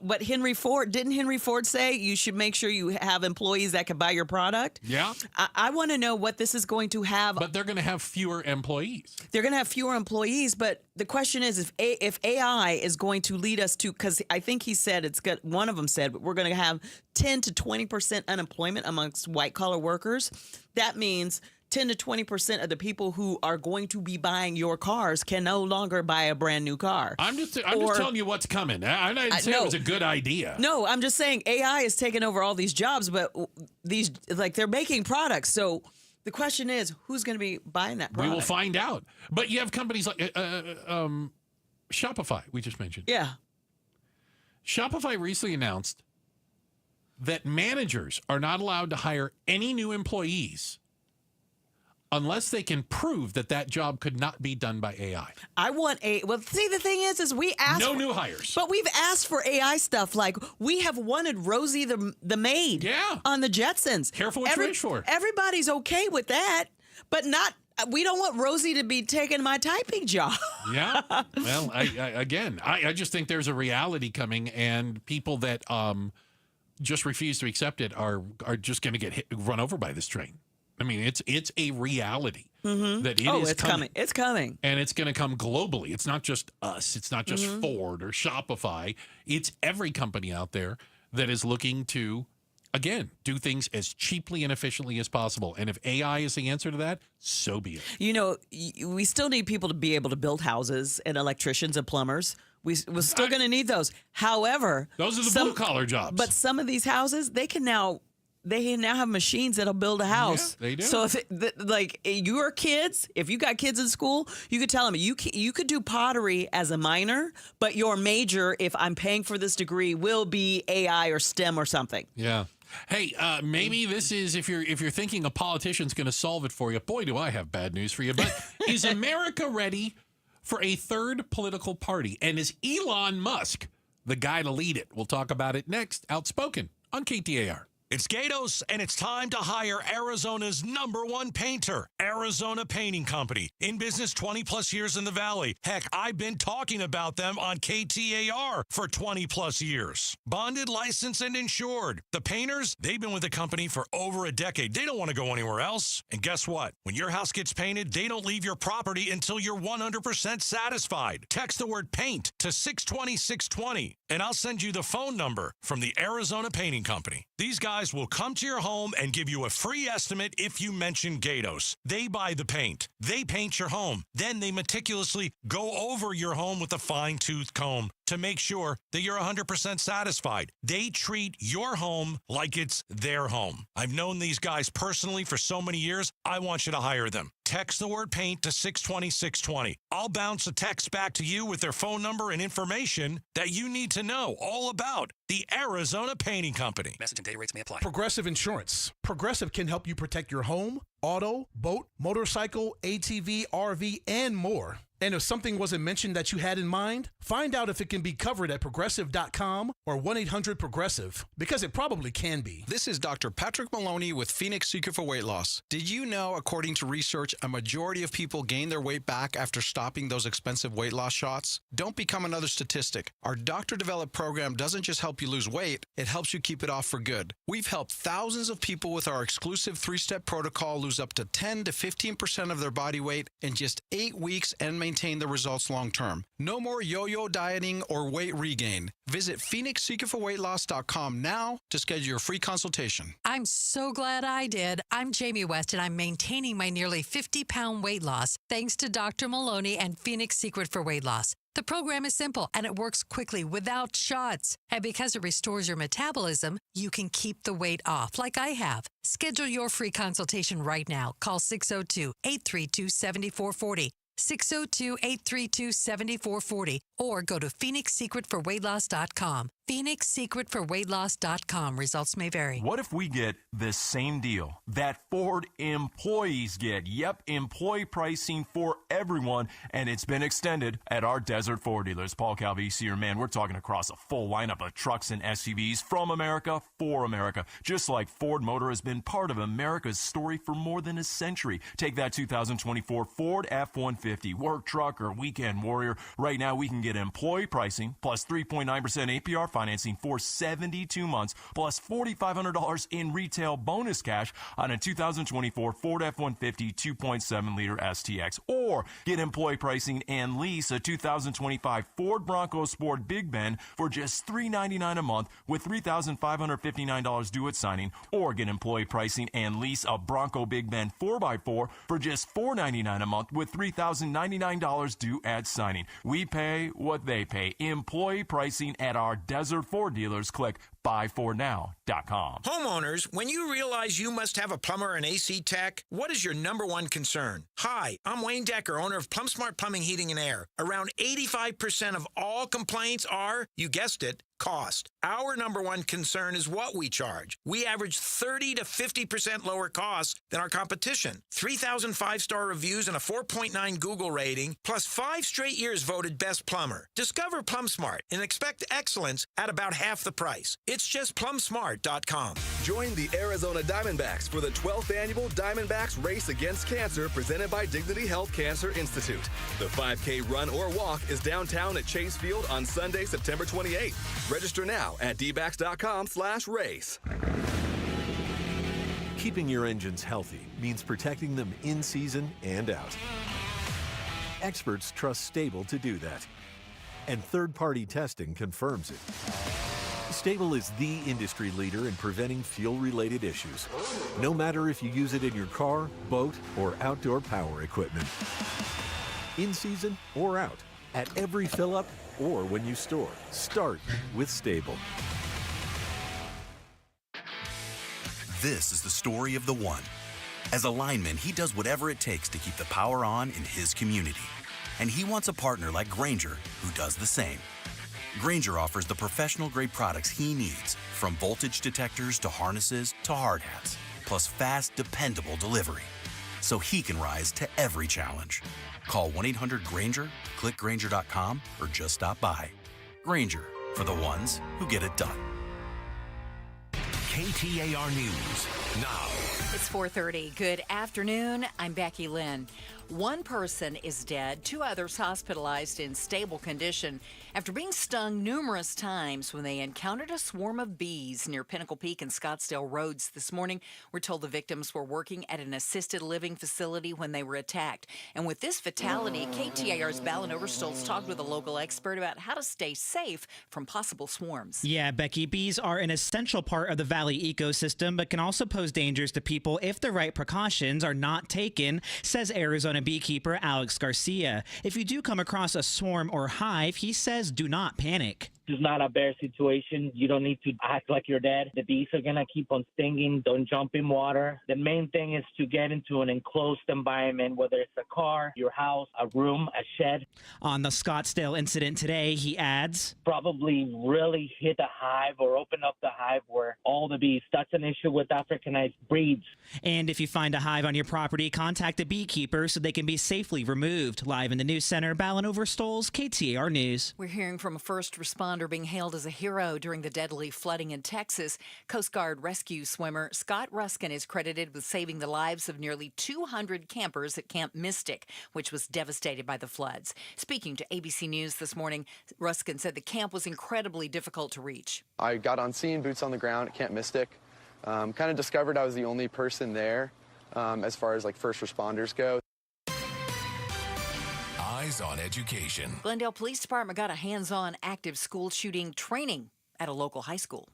Speaker 15: but Henry Ford, say you should make sure you have employees that can buy your product?
Speaker 14: Yeah.
Speaker 15: I want to know what this is going to have.
Speaker 14: But they're going to have fewer employees.
Speaker 15: They're going to have fewer employees, but the question is if AI is going to lead us to, because I think he said one of them said we're going to have 10 to 20% unemployment amongst white collar workers. That means 10 to 20% of the people who are going to be buying your cars can no longer buy a brand new car.
Speaker 14: I'm just telling you what's coming. I didn't say it was a good idea.
Speaker 15: No, I'm just saying AI is taking over all these jobs, but they're making products. So the question is, who's going to be buying that product?
Speaker 14: We will find out. But you have companies like Shopify, we just mentioned.
Speaker 15: Yeah. Shopify
Speaker 14: recently announced that managers are not allowed to hire any new employees unless they can prove that job could not be done by AI.
Speaker 15: See, the thing is we asked
Speaker 14: no new hires.
Speaker 15: But we've asked for AI stuff. Like, we have wanted Rosie the maid on the Jetsons.
Speaker 14: Careful what you wish for.
Speaker 15: Everybody's okay with that, but we don't want Rosie to be taking my typing job.
Speaker 14: Yeah. Well, I just think there's a reality coming, and people that just refuse to accept it are just going to get run over by this train. I mean, it's a reality that it is coming.
Speaker 15: It's coming.
Speaker 14: And it's going to come globally. It's not just us. It's not just Ford or Shopify. It's every company out there that is looking to, again, do things as cheaply and efficiently as possible. And if AI is the answer to that, so be it.
Speaker 15: We still need people to be able to build houses, and electricians and plumbers. We're still going to need those. However,
Speaker 14: those are the blue-collar jobs.
Speaker 15: But some of these houses, they now have machines that'll build a house.
Speaker 14: Yeah, they do.
Speaker 15: So if your kids, if you got kids in school, you could tell them you could do pottery as a minor, but your major, if I'm paying for this degree, will be AI or STEM or something.
Speaker 14: Yeah. Hey, maybe this is, if you're thinking a politician's going to solve it for you. Boy, do I have bad news for you. But is America ready for a third political party? And is Elon Musk the guy to lead it? We'll talk about it next. Outspoken on KTAR.
Speaker 1: It's Gatos, and it's time to hire Arizona's #1 painter, Arizona Painting Company. In business 20-plus years in the Valley. Heck, I've been talking about them on KTAR for 20-plus years. Bonded, licensed, and insured. The painters, they've been with the company for over a decade. They don't want to go anywhere else. And guess what? When your house gets painted, they don't leave your property until you're 100% satisfied. Text the word PAINT to 620-620, and I'll send you the phone number from the Arizona Painting Company. These guys will come to your home and give you a free estimate if you mention Gatos. They buy the paint. They paint your home. Then they meticulously go over your home with a fine-tooth comb to make sure that you're 100% satisfied. They treat your home like it's their home. I've known these guys personally for so many years. I want you to hire them. Text the word PAINT to 620-620. I'll bounce a text back to you with their phone number and information that you need to know all about the Arizona Painting Company.
Speaker 6: Message and data rates may apply.
Speaker 7: Progressive Insurance. Progressive can help you protect your home, auto, boat, motorcycle, ATV, RV, and more. And if something wasn't mentioned that you had in mind, find out if it can be covered at Progressive.com or 1-800-PROGRESSIVE, because it probably can be.
Speaker 6: This is Dr. Patrick Maloney with Phoenix Secret for Weight Loss. Did you know, according to research, a majority of people gain their weight back after stopping those expensive weight loss shots? Don't become another statistic. Our doctor-developed program doesn't just help you lose weight, it helps you keep it off for good. We've helped thousands of people with our exclusive 3-step protocol lose up to 10 to 15% of their body weight in just 8 weeks and maintain the results long term. No more yo-yo dieting or weight regain. Visit PhoenixSecretForWeightLoss.com now to schedule your free consultation.
Speaker 8: I'm so glad I did. I'm Jamie West, and I'm maintaining my nearly 50-pound weight loss thanks to Dr. Maloney and Phoenix Secret for Weight Loss. The program is simple, and it works quickly without shots. And because it restores your metabolism, you can keep the weight off like I have. Schedule your free consultation right now. Call 602-832-7440. 602-832-7440 or go to PhoenixSecretForWeightLoss.com. PhoenixSecretForWeightLoss.com. Results may vary.
Speaker 13: What if we get the same deal that Ford employees get? Yep, employee pricing for everyone, and it's been extended at our Desert Ford dealers. Paul Calvisi here, man, we're talking across a full lineup of trucks and SUVs from America for America. Just like Ford Motor has been part of America's story for more than a century. Take that 2024 Ford F-150, work truck or weekend warrior. Right now, we can get employee pricing plus 3.9% APR financing for 72 months, plus $4,500 in retail bonus cash on a 2024 Ford F-150 2.7-liter STX. Or get employee pricing and lease a 2025 Ford Bronco Sport Big Bend for just $399 a month with $3,559 due at signing. Or get employee pricing and lease a Bronco Big Bend 4x4 for just $499 a month with $3,099 due at signing. We pay what they pay. Employee pricing at our Desert Ford dealers. Click buyfordnow.com.
Speaker 16: Homeowners, when you realize you must have a plumber or an AC tech, what is your number one concern? Hi, I'm Wayne Decker, owner of PlumSmart Plumbing, Heating, and Air. Around 85% of all complaints are, you guessed it, cost. Our number one concern is what we charge. We average 30 to 50% lower costs than our competition. 3,000 5-star reviews and a 4.9 Google rating, plus 5 straight years voted best plumber. Discover PlumSmart and expect excellence at about half the price. It's just PlumSmart.com.
Speaker 17: Join the Arizona Diamondbacks for the 12th annual Diamondbacks Race Against Cancer presented by Dignity Health Cancer Institute. The 5K run or walk is downtown at Chase Field on Sunday, September 28th. Register now at dbacks.com/race.
Speaker 18: Keeping your engines healthy means protecting them in season and out. Experts trust Stable to do that. And third-party testing confirms it. Stable is the industry leader in preventing fuel-related issues, no matter if you use it in your car, boat, or outdoor power equipment. In season or out, at every fill-up, or when you store. Start with Stable.
Speaker 19: This is the story of the one. As a lineman, he does whatever it takes to keep the power on in his community. And he wants a partner like Grainger who does the same. Grainger offers the professional-grade products he needs, from voltage detectors to harnesses to hard hats, plus fast, dependable delivery, so he can rise to every challenge. Call 1-800-GRAINGER, click Grainger.com, or just stop by. Grainger, for the ones who get it done.
Speaker 11: KTAR News now.
Speaker 3: It's 4:30. Good afternoon. I'm Becky Lynn. One person is dead, 2 others hospitalized in stable condition after being stung numerous times when they encountered a swarm of bees near Pinnacle Peak and Scottsdale Roads this morning. We're told the victims were working at an assisted living facility when they were attacked. And with this fatality, KTAR's Ballin Overstolz talked with a local expert about how to stay safe from possible swarms.
Speaker 20: Yeah, Becky, bees are an essential part of the valley ecosystem, but can also pose dangers to people if the right precautions are not taken, says Arizona beekeeper Alex Garcia. If you do come across a swarm or hive, he says do not panic.
Speaker 5: It's not a bear situation. You don't need to act like you're dead. The bees are going to keep on stinging. Don't jump in water. The main thing is to get into an enclosed environment, whether it's a car, your house, a room, a shed.
Speaker 20: On the Scottsdale incident today, he adds,
Speaker 5: probably really hit a hive or open up the hive where all the bees. That's an issue with Africanized breeds.
Speaker 20: And if you find a hive on your property, contact a beekeeper so they can be safely removed. Live in the news center, Ballin Overstoles, KTAR News.
Speaker 3: We're hearing from a first responder being hailed as a hero during the deadly flooding in Texas. Coast Guard rescue swimmer Scott Ruskin is credited with saving the lives of nearly 200 campers at Camp Mystic, which was devastated by the floods. Speaking to ABC News this morning, Ruskin said the camp was incredibly difficult to reach.
Speaker 21: I got on scene, boots on the ground at Camp Mystic. Kind of discovered I was the only person there as far as like first responders go.
Speaker 11: Eyes on education.
Speaker 3: Glendale Police Department got a hands-on active school shooting training at a local high school.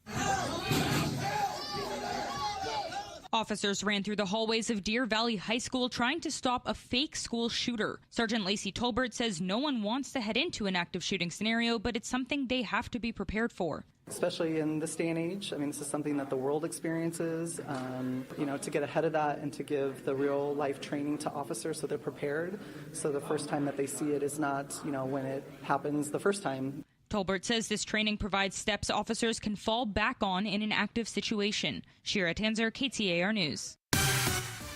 Speaker 22: Officers ran through the hallways of Deer Valley High School trying to stop a fake school shooter. Sergeant Lacey Tolbert says no one wants to head into an active shooting scenario, but it's something they have to be prepared for.
Speaker 23: Especially in this day and age. I mean, this is something that the world experiences, to get ahead of that and to give the real life training to officers so they're prepared. So the first time that they see it is not, when it happens the first time.
Speaker 22: Tolbert says this training provides steps officers can fall back on in an active situation. Shira Tanzer, KTAR News.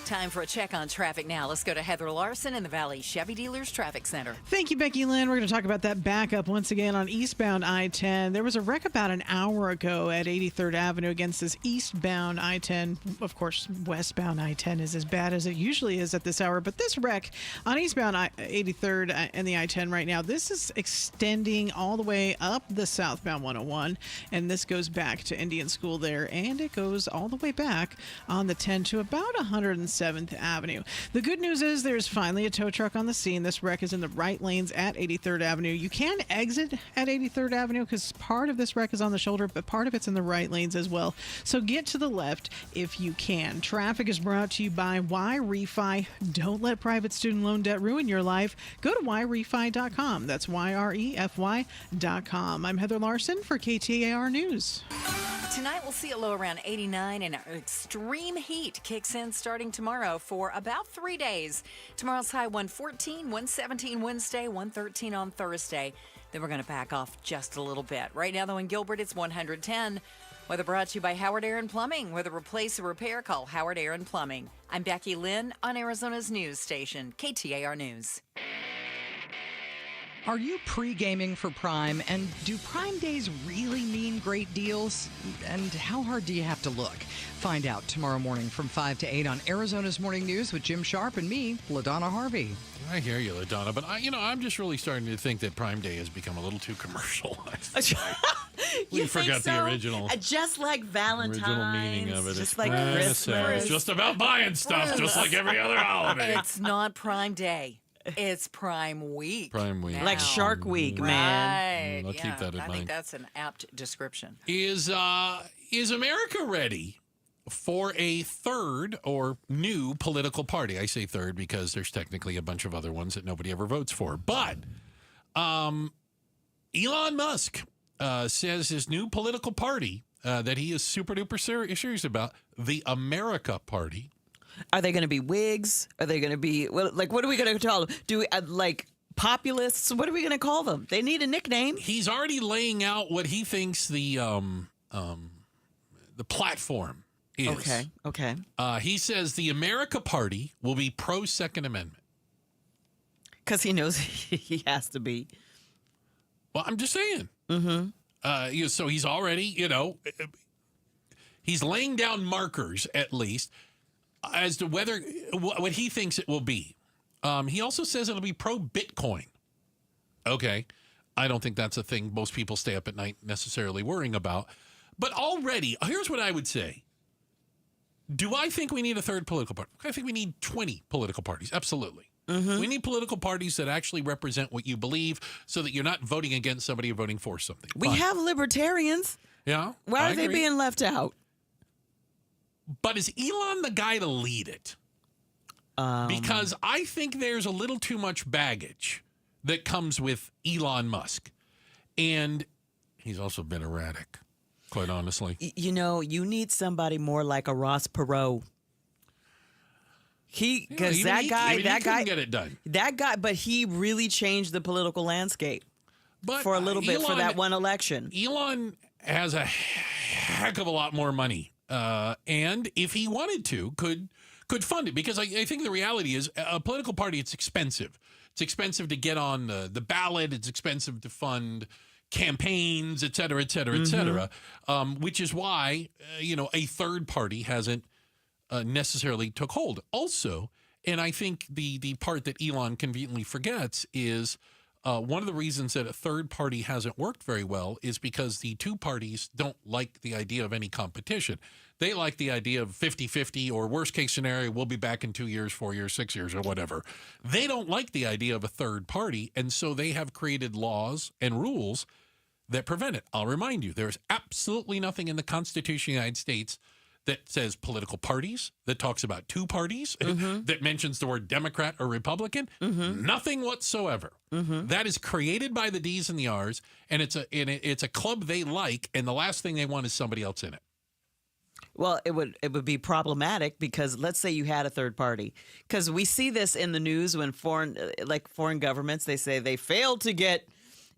Speaker 3: Time for a check on traffic now. Let's go to Heather Larson in the Valley Chevy Dealers Traffic Center.
Speaker 10: Thank you, Becky Lynn. We're going to talk about that backup once again on eastbound I-10. There was a wreck about an hour ago at 83rd Avenue against this eastbound I-10. Of course, westbound I-10 is as bad as it usually is at this hour, but this wreck on eastbound 83rd and the I-10 right now, this is extending all the way up the southbound 101, and this goes back to Indian School there, and it goes all the way back on the 10 to about 107th Avenue. The good news is there's finally a tow truck on the scene. This wreck is in the right lanes at 83rd Avenue. You can exit at 83rd Avenue because part of this wreck is on the shoulder, but part of it's in the right lanes as well. So get to the left if you can. Traffic is brought to you by YRefi. Don't let private student loan debt ruin your life. Go to YRefi.com. That's YREFY.com. I'm Heather Larson for KTAR News.
Speaker 3: Tonight we'll see a low around 89 and extreme heat kicks in starting tomorrow for about 3 days. Tomorrow's high 114, 117 Wednesday, 113 on Thursday. Then we're going to back off just a little bit. Right now, though, in Gilbert, it's 110. Weather brought to you by Howard Aaron Plumbing. Whether replace or repair, call Howard Aaron Plumbing. I'm Becky Lynn on Arizona's news station, KTAR News.
Speaker 24: Are you pre-gaming for Prime, and do Prime Days really mean great deals? And how hard do you have to look? Find out tomorrow morning from 5 to 8 on Arizona's Morning News with Jim Sharp and me, LaDonna Harvey.
Speaker 14: I hear you, LaDonna, but I'm just really starting to think that Prime Day has become a little too commercialized. We forgot the original.
Speaker 15: Just like Valentine's.
Speaker 14: Original meaning of it.
Speaker 15: Just like Christmas.
Speaker 14: It's just about buying stuff, just like every other holiday.
Speaker 3: It's not Prime Day. It's Prime Week.
Speaker 14: Prime Week.
Speaker 15: Like Shark Week, man.
Speaker 3: Right.
Speaker 14: I'll keep that in
Speaker 3: I
Speaker 14: mind.
Speaker 3: think that's an apt description.
Speaker 14: Is America ready for a third or new political party? I say third because there's technically a bunch of other ones that nobody ever votes for. But Elon Musk says his new political party that he is super duper serious about, the America Party.
Speaker 15: Are they going to be Whigs? Are they going to be, what are we going to call them? Do we, populists? What are we going to call them? They need a nickname.
Speaker 14: He's already laying out what he thinks the platform is.
Speaker 15: Okay.
Speaker 14: He says the America Party will be pro-Second Amendment.
Speaker 15: Because he knows he has to be.
Speaker 14: Well, I'm just saying.
Speaker 15: Mm-hmm.
Speaker 14: So he's already, he's laying down markers, at least, as to what he thinks it will be. He also says it'll be pro-Bitcoin. Okay. I don't think that's a thing most people stay up at night necessarily worrying about. But already, here's what I would say. Do I think we need a third political party? I think we need 20 political parties. Absolutely.
Speaker 15: Mm-hmm.
Speaker 14: We need political parties that actually represent what you believe so that you're not voting against somebody, you're voting for something.
Speaker 15: We have libertarians.
Speaker 14: Yeah.
Speaker 15: Why are they being left out?
Speaker 14: But is Elon the guy to lead it? Because I think there's a little too much baggage that comes with Elon Musk. And He's also been erratic, quite honestly.
Speaker 15: You know, you need somebody more like a Ross Perot. Because that guy
Speaker 14: couldn't get it done.
Speaker 15: That guy, but he really changed the political landscape for a little bit for that one election.
Speaker 14: Elon has a heck of a lot more money, and if he wanted to, could fund it. Because I think the reality is, a political party, it's expensive. It's expensive to get on the ballot. It's expensive to fund campaigns, et cetera, et cetera, et cetera. Which is why a third party hasn't necessarily took hold. Also, and I think the part that Elon conveniently forgets is one of the reasons that a third party hasn't worked very well is because the two parties don't like the idea of any competition. They like the idea of 50-50 or worst case scenario, we'll be back in 2 years, 4 years, 6 years or whatever. They don't like the idea of a third party, and so they have created laws and rules that prevent it. I'll remind you, there's absolutely nothing in the Constitution of the United States that says political parties, that talks about two parties, that mentions the word Democrat or Republican. Nothing whatsoever. That is created by the D's and the R's, and it's a club they like, and the last thing they want is somebody else in it.
Speaker 15: Well, it would be problematic because let's say you had a third party, because we see this in the news when foreign governments, they say they failed to get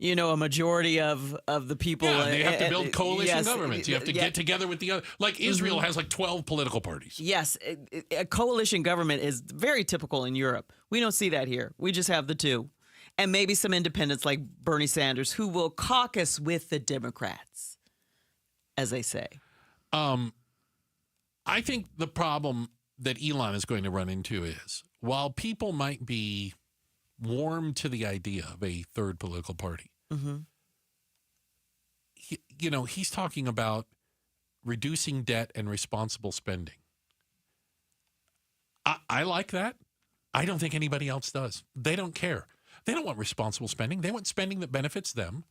Speaker 15: a majority of the people.
Speaker 14: Yeah, they have to build coalition governments. You have to get together with the other. Like Israel has like 12 political parties.
Speaker 15: Yes, a coalition government is very typical in Europe. We don't see that here. We just have the two. And maybe some independents like Bernie Sanders who will caucus with the Democrats, as they say.
Speaker 14: I think the problem that Elon is going to run into is, while people might be warm to the idea of a third political party, he's talking about reducing debt and responsible spending. I like that. I don't think anybody else does. They don't care. They don't want responsible spending. They want spending that benefits them,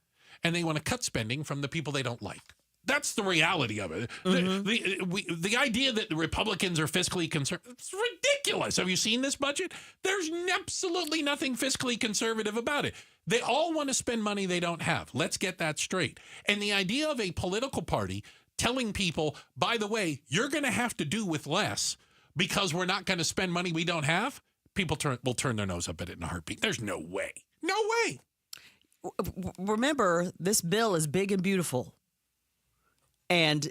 Speaker 14: and they want to cut spending from the people they don't like. That's the reality of it. The idea that the Republicans are fiscally conservative, it's ridiculous. Have you seen this budget? There's absolutely nothing fiscally conservative about it. They all want to spend money they don't have. Let's get that straight. And the idea of a political party telling people, by the way, you're going to have to do with less because we're not going to spend money we don't have, people will turn their nose up at it in a heartbeat. There's no way. No way.
Speaker 15: Remember, this bill is big and beautiful. And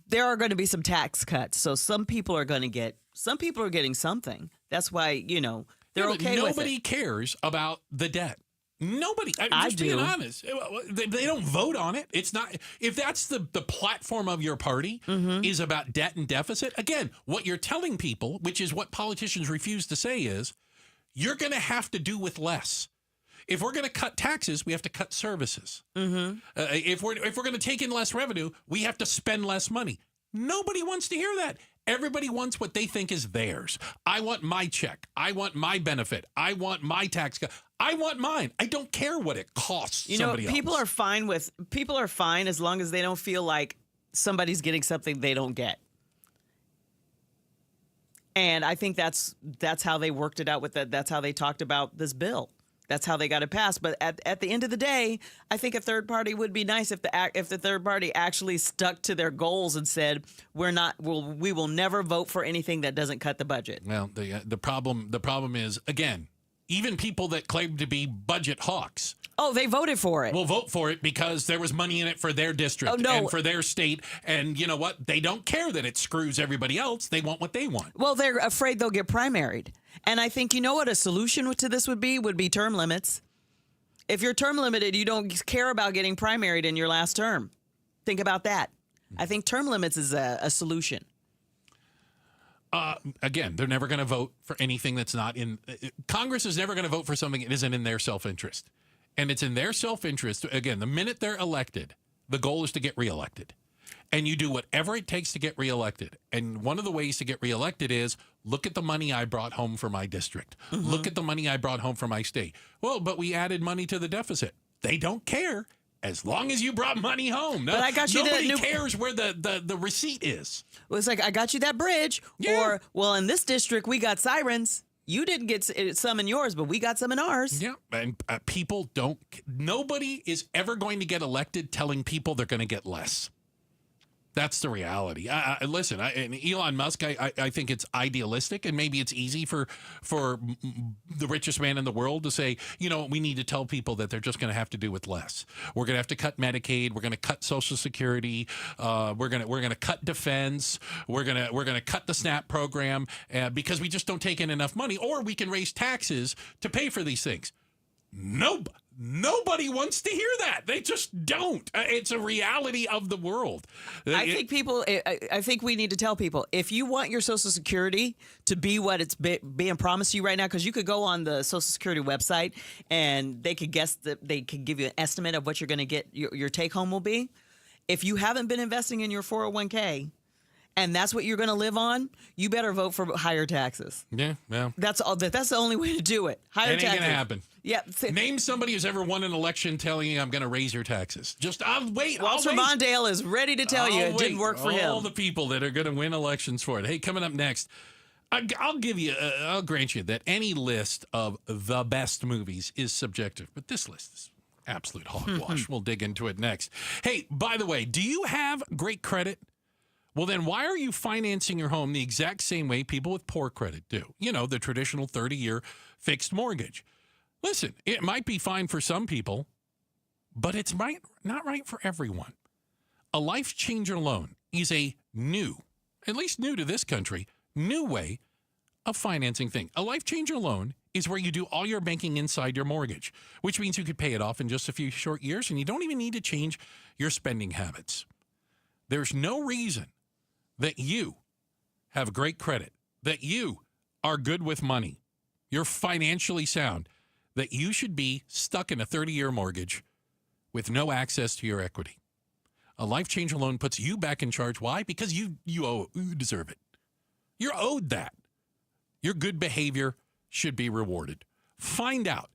Speaker 15: there are going to be some tax cuts. So some people are getting something. That's why, they're okay with it.
Speaker 14: Nobody cares about the debt. Nobody. I'm just being honest. They don't vote on it. It's not. If that's the platform of your party is about debt and deficit, again, what you're telling people, which is what politicians refuse to say, is you're going to have to do with less. If we're going to cut taxes, we have to cut services. If we're going to take in less revenue, we have to spend less money. Nobody wants to hear that. Everybody wants what they think is theirs. I want my check. I want my benefit. I want my tax cut. I want mine. I don't care what it costs somebody else.
Speaker 15: People are fine as long as they don't feel like somebody's getting something they don't get. And I think that's how they worked it out with that. That's how they talked about this bill. That's how they got it passed. But at the end of the day, I think a third party would be nice if the third party actually stuck to their goals and said, we will never vote for anything that doesn't cut the budget.
Speaker 14: Well, the problem is, again, even people that claim to be budget hawks.
Speaker 15: Oh, they voted for it.
Speaker 14: Will vote for it because there was money in it for their district and for their state. And you know what? They don't care that it screws everybody else. They want what they want.
Speaker 15: Well, they're afraid they'll get primaried. And I think, what a solution to this would be term limits. If you're term limited, you don't care about getting primaried in your last term. Think about that. I think term limits is a solution.
Speaker 14: Again, they're never going to vote for anything that's not in... Congress is never going to vote for something that isn't in their self-interest. And it's in their self-interest. Again, the minute they're elected, the goal is to get reelected. And you do whatever it takes to get reelected. And one of the ways to get reelected is, look at the money I brought home for my district. Look at the money I brought home for my state. Well, but we added money to the deficit. They don't care as long as you brought money home.
Speaker 15: But I got you
Speaker 14: nobody cares where the receipt is.
Speaker 15: Well, it's like, I got you that bridge. Yeah. Or, well, in this district, we got sirens. You didn't get some in yours, but we got some in ours.
Speaker 14: Yeah, and people don't. Nobody is ever going to get elected telling people they're going to get less. That's the reality. Listen, and Elon Musk, I think it's idealistic, and maybe it's easy for the richest man in the world to say, we need to tell people that they're just going to have to do with less. We're going to have to cut Medicaid. We're going to cut Social Security. We're going to cut defense. We're going to cut the SNAP program because we just don't take in enough money, or we can raise taxes to pay for these things. Nobody wants to hear that. They just don't. It's a reality of the world.
Speaker 15: I think we need to tell people, if you want your Social Security to be what it's being promised to you right now, because you could go on the Social Security website and they could they could give you an estimate of what you're going to get, your take home will be. If you haven't been investing in your 401k, and that's what you're going to live on, you better vote for higher taxes.
Speaker 14: Yeah, well.
Speaker 15: That's the only way to do it. Higher taxes.
Speaker 14: It ain't going to happen.
Speaker 15: Yeah.
Speaker 14: Name somebody who's ever won an election telling you I'm going to raise your taxes. I'll wait.
Speaker 15: Walter Mondale is ready to tell you it didn't work for him.
Speaker 14: All the people that are going to win elections for it. Hey, coming up next, I'll grant you that any list of the best movies is subjective, but this list is absolute hogwash. We'll dig into it next. Hey, by the way, do you have great credit? Well, then why are you financing your home the exact same way people with poor credit do? The traditional 30-year fixed mortgage. Listen, it might be fine for some people, but it's not right for everyone. A Life Changer loan is a new, at least new to this country, new way of financing things. A Life Changer loan is where you do all your banking inside your mortgage, which means you could pay it off in just a few short years, and you don't even need to change your spending habits. There's no reason that you have great credit, that you are good with money, you're financially sound, that you should be stuck in a 30-year mortgage with no access to your equity. A Life Changer loan puts you back in charge. Why? Because you deserve it. You're owed that. Your good behavior should be rewarded. Find out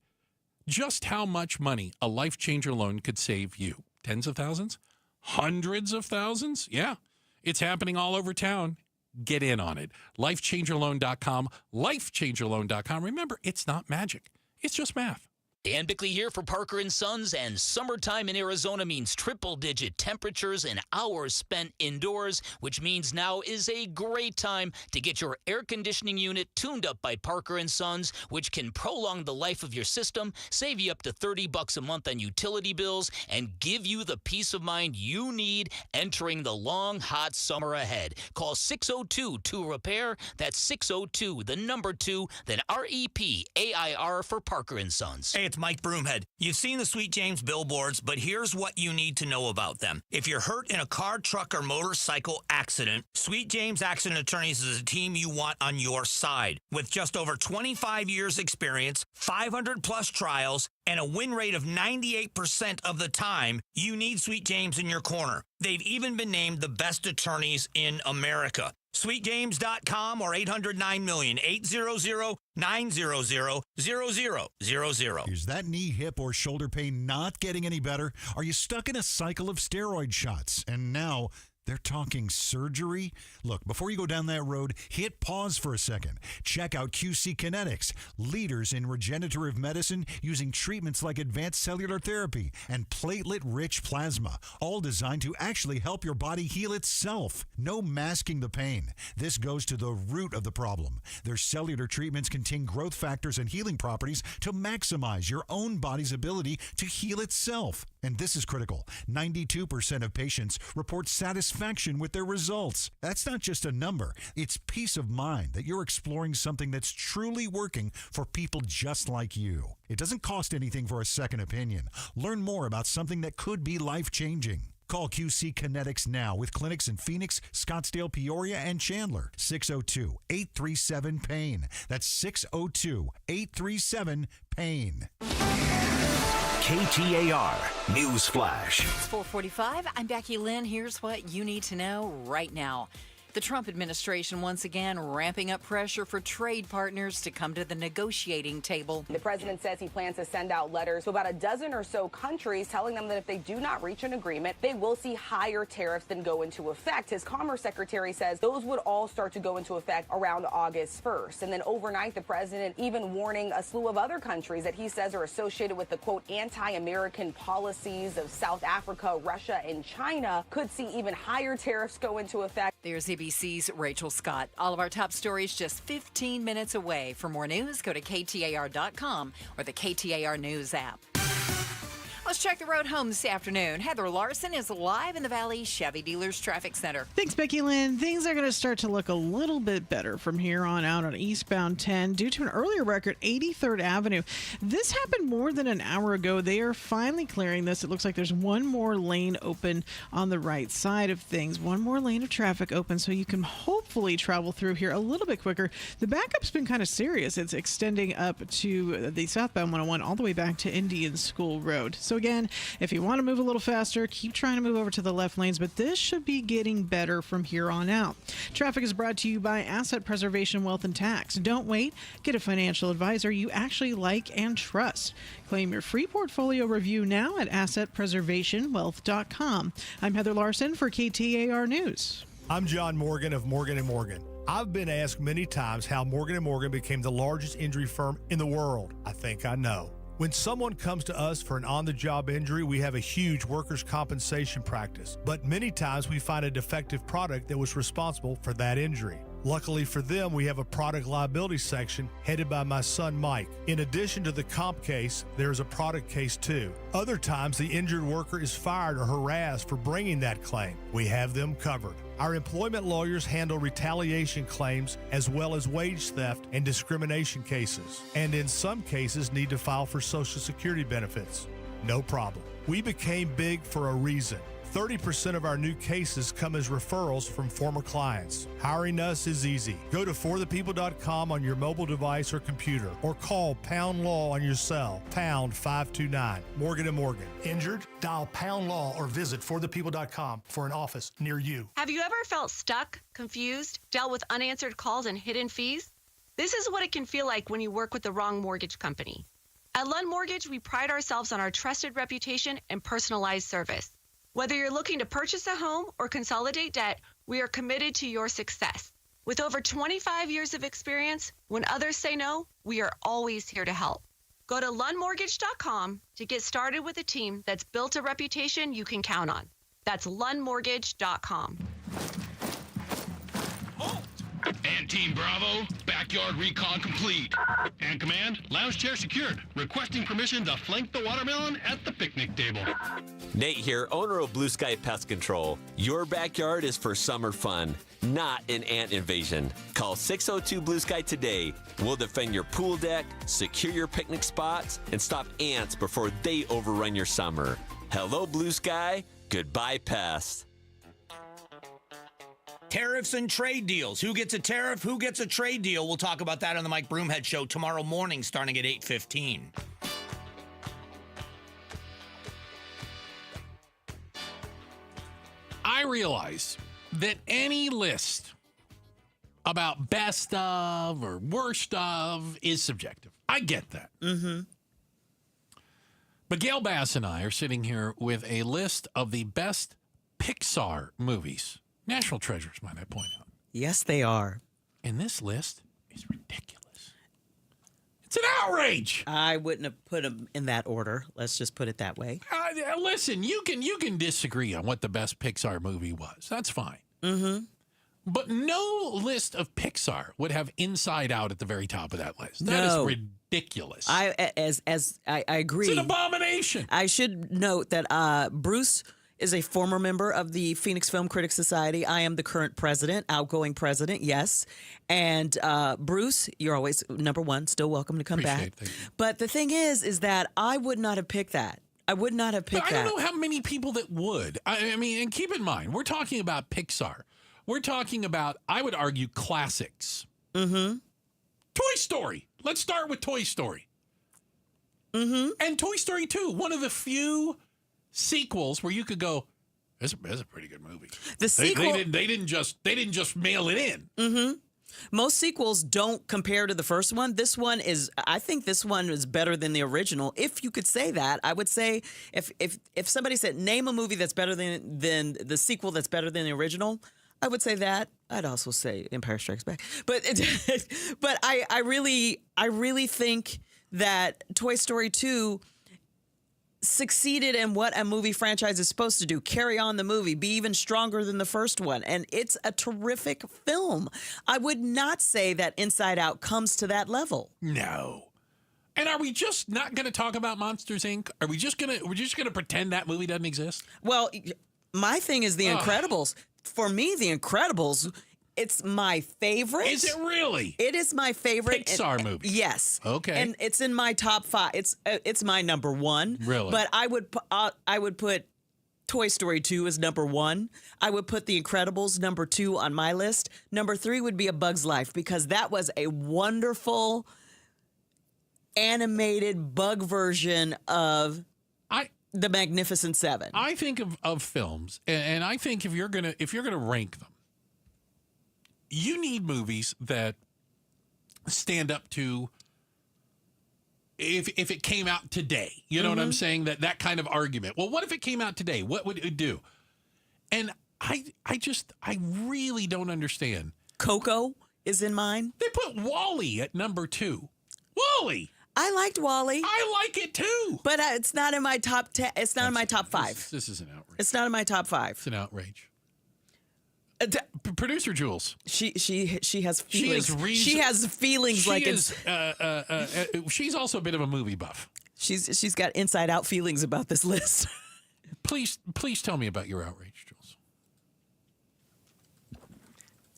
Speaker 14: just how much money a Life Changer loan could save you. Tens of thousands? Hundreds of thousands? Yeah. It's happening all over town. Get in on it. LifeChangerLoan.com. LifeChangerLoan.com. Remember, it's not magic. It's just math.
Speaker 2: Dan Bickley here for Parker & Sons, and summertime in Arizona means triple-digit temperatures and hours spent indoors, which means now is a great time to get your air conditioning unit tuned up by Parker & Sons, which can prolong the life of your system, save you up to $30 a month on utility bills, and give you the peace of mind you need entering the long, hot summer ahead. Call 602-2-REPAIR. That's 602-2, then REPAIR for Parker & Sons.
Speaker 4: Hey, it's Mike Broomhead. You've seen the Sweet James billboards, but here's what you need to know about them. If you're hurt in a car, truck, or motorcycle accident, Sweet James Accident Attorneys is a team you want on your side. With just over 25 years experience, 500-plus trials, and a win rate of 98% of the time, you need Sweet James in your corner. They've even been named the best attorneys in America. SweetJames.com or 800-9-million, 800-900-0000.
Speaker 9: Is that knee, hip, or shoulder pain not getting any better? Are you stuck in a cycle of steroid shots? And now they're talking surgery? Look, before you go down that road, hit pause for a second. Check out QC Kinetics, leaders in regenerative medicine using treatments like advanced cellular therapy and platelet-rich plasma, all designed to actually help your body heal itself. No masking the pain. This goes to the root of the problem. Their cellular treatments contain growth factors and healing properties to maximize your own body's ability to heal itself. And this is critical. 92% of patients report satisfaction with their results. That's not just a number. It's peace of mind that you're exploring something that's truly working for people just like you. It doesn't cost anything for a second opinion. Learn more about something that could be life-changing. Call QC Kinetics now with clinics in Phoenix, Scottsdale, Peoria, and Chandler. 602-837-PAIN. That's 602-837-PAIN.
Speaker 3: KTAR News Flash. It's 4:45. I'm Becky Lynn. Here's what you need to know right now. The Trump administration once again ramping up pressure for trade partners to come to the negotiating table.
Speaker 1: The president says he plans to send out letters to about a dozen or so countries telling them that if they do not reach an agreement, they will see higher tariffs than go into effect. His Commerce Secretary says those would all start to go into effect around August 1st. And then overnight, the president even warning a slew of other countries that he says are associated with the, quote, anti-American policies of South Africa, Russia, and China could see even higher tariffs go into effect.
Speaker 3: There's ABC's Rachel Scott. All of our top stories just 15 minutes away. For more news, go to KTAR.com or the KTAR News app. Let's check the road home this afternoon. Heather Larson is live in the Valley Chevy Dealers Traffic Center.
Speaker 10: Thanks, Becky Lynn. Things are going to start to look a little bit better from here on out on eastbound 10 due to an earlier wreck at 83rd Avenue. This happened more than an hour ago. They are finally clearing this. It looks like there's one more lane open on the right side of things. One more lane of traffic open so you can hopefully travel through here a little bit quicker. The backup's been kind of serious. It's extending up to the southbound 101 all the way back to Indian School Road. So again, if you want to move a little faster, keep trying to move over to the left lanes, but this should be getting better from here on out. Traffic is brought to you by Asset Preservation Wealth and Tax. Don't wait. Get a financial advisor you actually like and trust. Claim your free portfolio review now at assetpreservationwealth.com. I'm Heather Larson for KTAR News.
Speaker 6: I'm John Morgan of Morgan & Morgan. I've been asked many times how Morgan & Morgan became the largest injury firm in the world. I think I know. When someone comes to us for an on-the-job injury, we have a huge workers' compensation practice. But many times we find a defective product that was responsible for that injury. Luckily for them, we have a product liability section headed by my son, Mike. In addition to the comp case, there's a product case too. Other times, the injured worker is fired or harassed for bringing that claim. We have them covered. Our employment lawyers handle retaliation claims as well as wage theft and discrimination cases, and in some cases need to file for Social Security benefits. No problem. We became big for a reason. 30% of our new cases come as referrals from former clients. Hiring us is easy. Go to forthepeople.com on your mobile device or computer, or call Pound Law on your cell, pound 529. Morgan & Morgan. Injured? Dial Pound Law or visit forthepeople.com for an office near you.
Speaker 7: Have you ever felt stuck, confused, dealt with unanswered calls and hidden fees? This is what it can feel like when you work with the wrong mortgage company. At Lund Mortgage, we pride ourselves on our trusted reputation and personalized service. Whether you're looking to purchase a home or consolidate debt, we are committed to your success. With over 25 years of experience, when others say no, we are always here to help. Go to lundmortgage.com to get started with a team that's built a reputation you can count on. That's lundmortgage.com.
Speaker 12: And Team Bravo, backyard recon complete. And Command, lounge chair secured. Requesting permission to flank the watermelon at the picnic table.
Speaker 25: Nate here, owner of Blue Sky Pest Control. Your backyard is for summer fun, not an ant invasion. Call 602 Blue Sky today. We'll defend your pool deck, secure your picnic spots, and stop ants before they overrun your summer. Hello, Blue Sky. Goodbye, pests.
Speaker 4: Tariffs and trade deals. Who gets a tariff? Who gets a trade deal? We'll talk about that on the Mike Broomhead Show tomorrow morning starting at 8:15.
Speaker 14: I realize that any list about best of or worst of is subjective. I get that.
Speaker 15: Mm-hmm.
Speaker 14: But Gail Bass and I are sitting here with a list of the best Pixar movies. National treasures, might I point out.
Speaker 15: Yes, they are.
Speaker 14: And this list is ridiculous. It's an outrage.
Speaker 15: I wouldn't have put them in that order. Let's just put it that way.
Speaker 14: Listen, you can disagree on what the best Pixar movie was. That's fine.
Speaker 15: Mm-hmm.
Speaker 14: But no list of Pixar would have Inside Out at the very top of that list. That is ridiculous.
Speaker 15: I agree.
Speaker 14: It's an abomination.
Speaker 15: I should note that Bruce is a former member of the Phoenix Film Critics Society. I am the current president, outgoing president, yes. And Bruce, you're always number one, still welcome to come back.
Speaker 14: Thank you.
Speaker 15: But the thing is that I would not have picked that. I would not have picked that.
Speaker 14: I don't know how many people that would. I mean, and keep in mind, we're talking about Pixar. We're talking about, I would argue, classics.
Speaker 15: Mm-hmm.
Speaker 14: Toy Story. Let's start with Toy Story.
Speaker 15: Mm-hmm.
Speaker 14: And Toy Story 2, one of the few sequels where you could go, It's a pretty good movie.
Speaker 15: The sequel,
Speaker 14: they didn't just mail it in.
Speaker 15: Mm-hmm. Most sequels don't compare to the first one. I think this one is better than the original. If you could say that, I would say if somebody said name a movie that's better than the sequel that's better than the original, I would say that. I'd also say Empire Strikes Back. But I really think that Toy Story 2 succeeded in what a movie franchise is supposed to do. Carry on the movie, be even stronger than the first one. And it's a terrific film. I would not say that Inside Out comes to that level.
Speaker 14: No. And are we just not going to talk about Monsters, Inc.? We're just going to pretend that movie doesn't exist?
Speaker 15: Well, my thing is The Incredibles. For me, The Incredibles, it's my favorite.
Speaker 14: Is it really?
Speaker 15: It is my favorite
Speaker 14: Pixar movie.
Speaker 15: Yes.
Speaker 14: Okay.
Speaker 15: And it's in my top 5. It's my number 1.
Speaker 14: Really?
Speaker 15: But I would put Toy Story 2 as number 1. I would put The Incredibles number 2 on my list. Number 3 would be A Bug's Life, because that was a wonderful animated bug version of The Magnificent Seven.
Speaker 14: I think of films, and I think if you're gonna rank them, you need movies that stand up to if it came out today. You know what I'm saying? That kind of argument. Well, what if it came out today? What would it do? And I really don't understand.
Speaker 15: Coco is in mine.
Speaker 14: They put WALL-E at number 2. WALL-E.
Speaker 15: I liked WALL-E.
Speaker 14: I like it too.
Speaker 15: But it's not in my top 10. It's not in my top 5.
Speaker 14: This is an outrage.
Speaker 15: It's not in my top 5.
Speaker 14: It's an outrage. Producer Jules.
Speaker 15: She has feelings. She has feelings like it's.
Speaker 14: She's also a bit of a movie buff.
Speaker 15: She's got inside out feelings about this list.
Speaker 14: Please tell me about your outrage, Jules.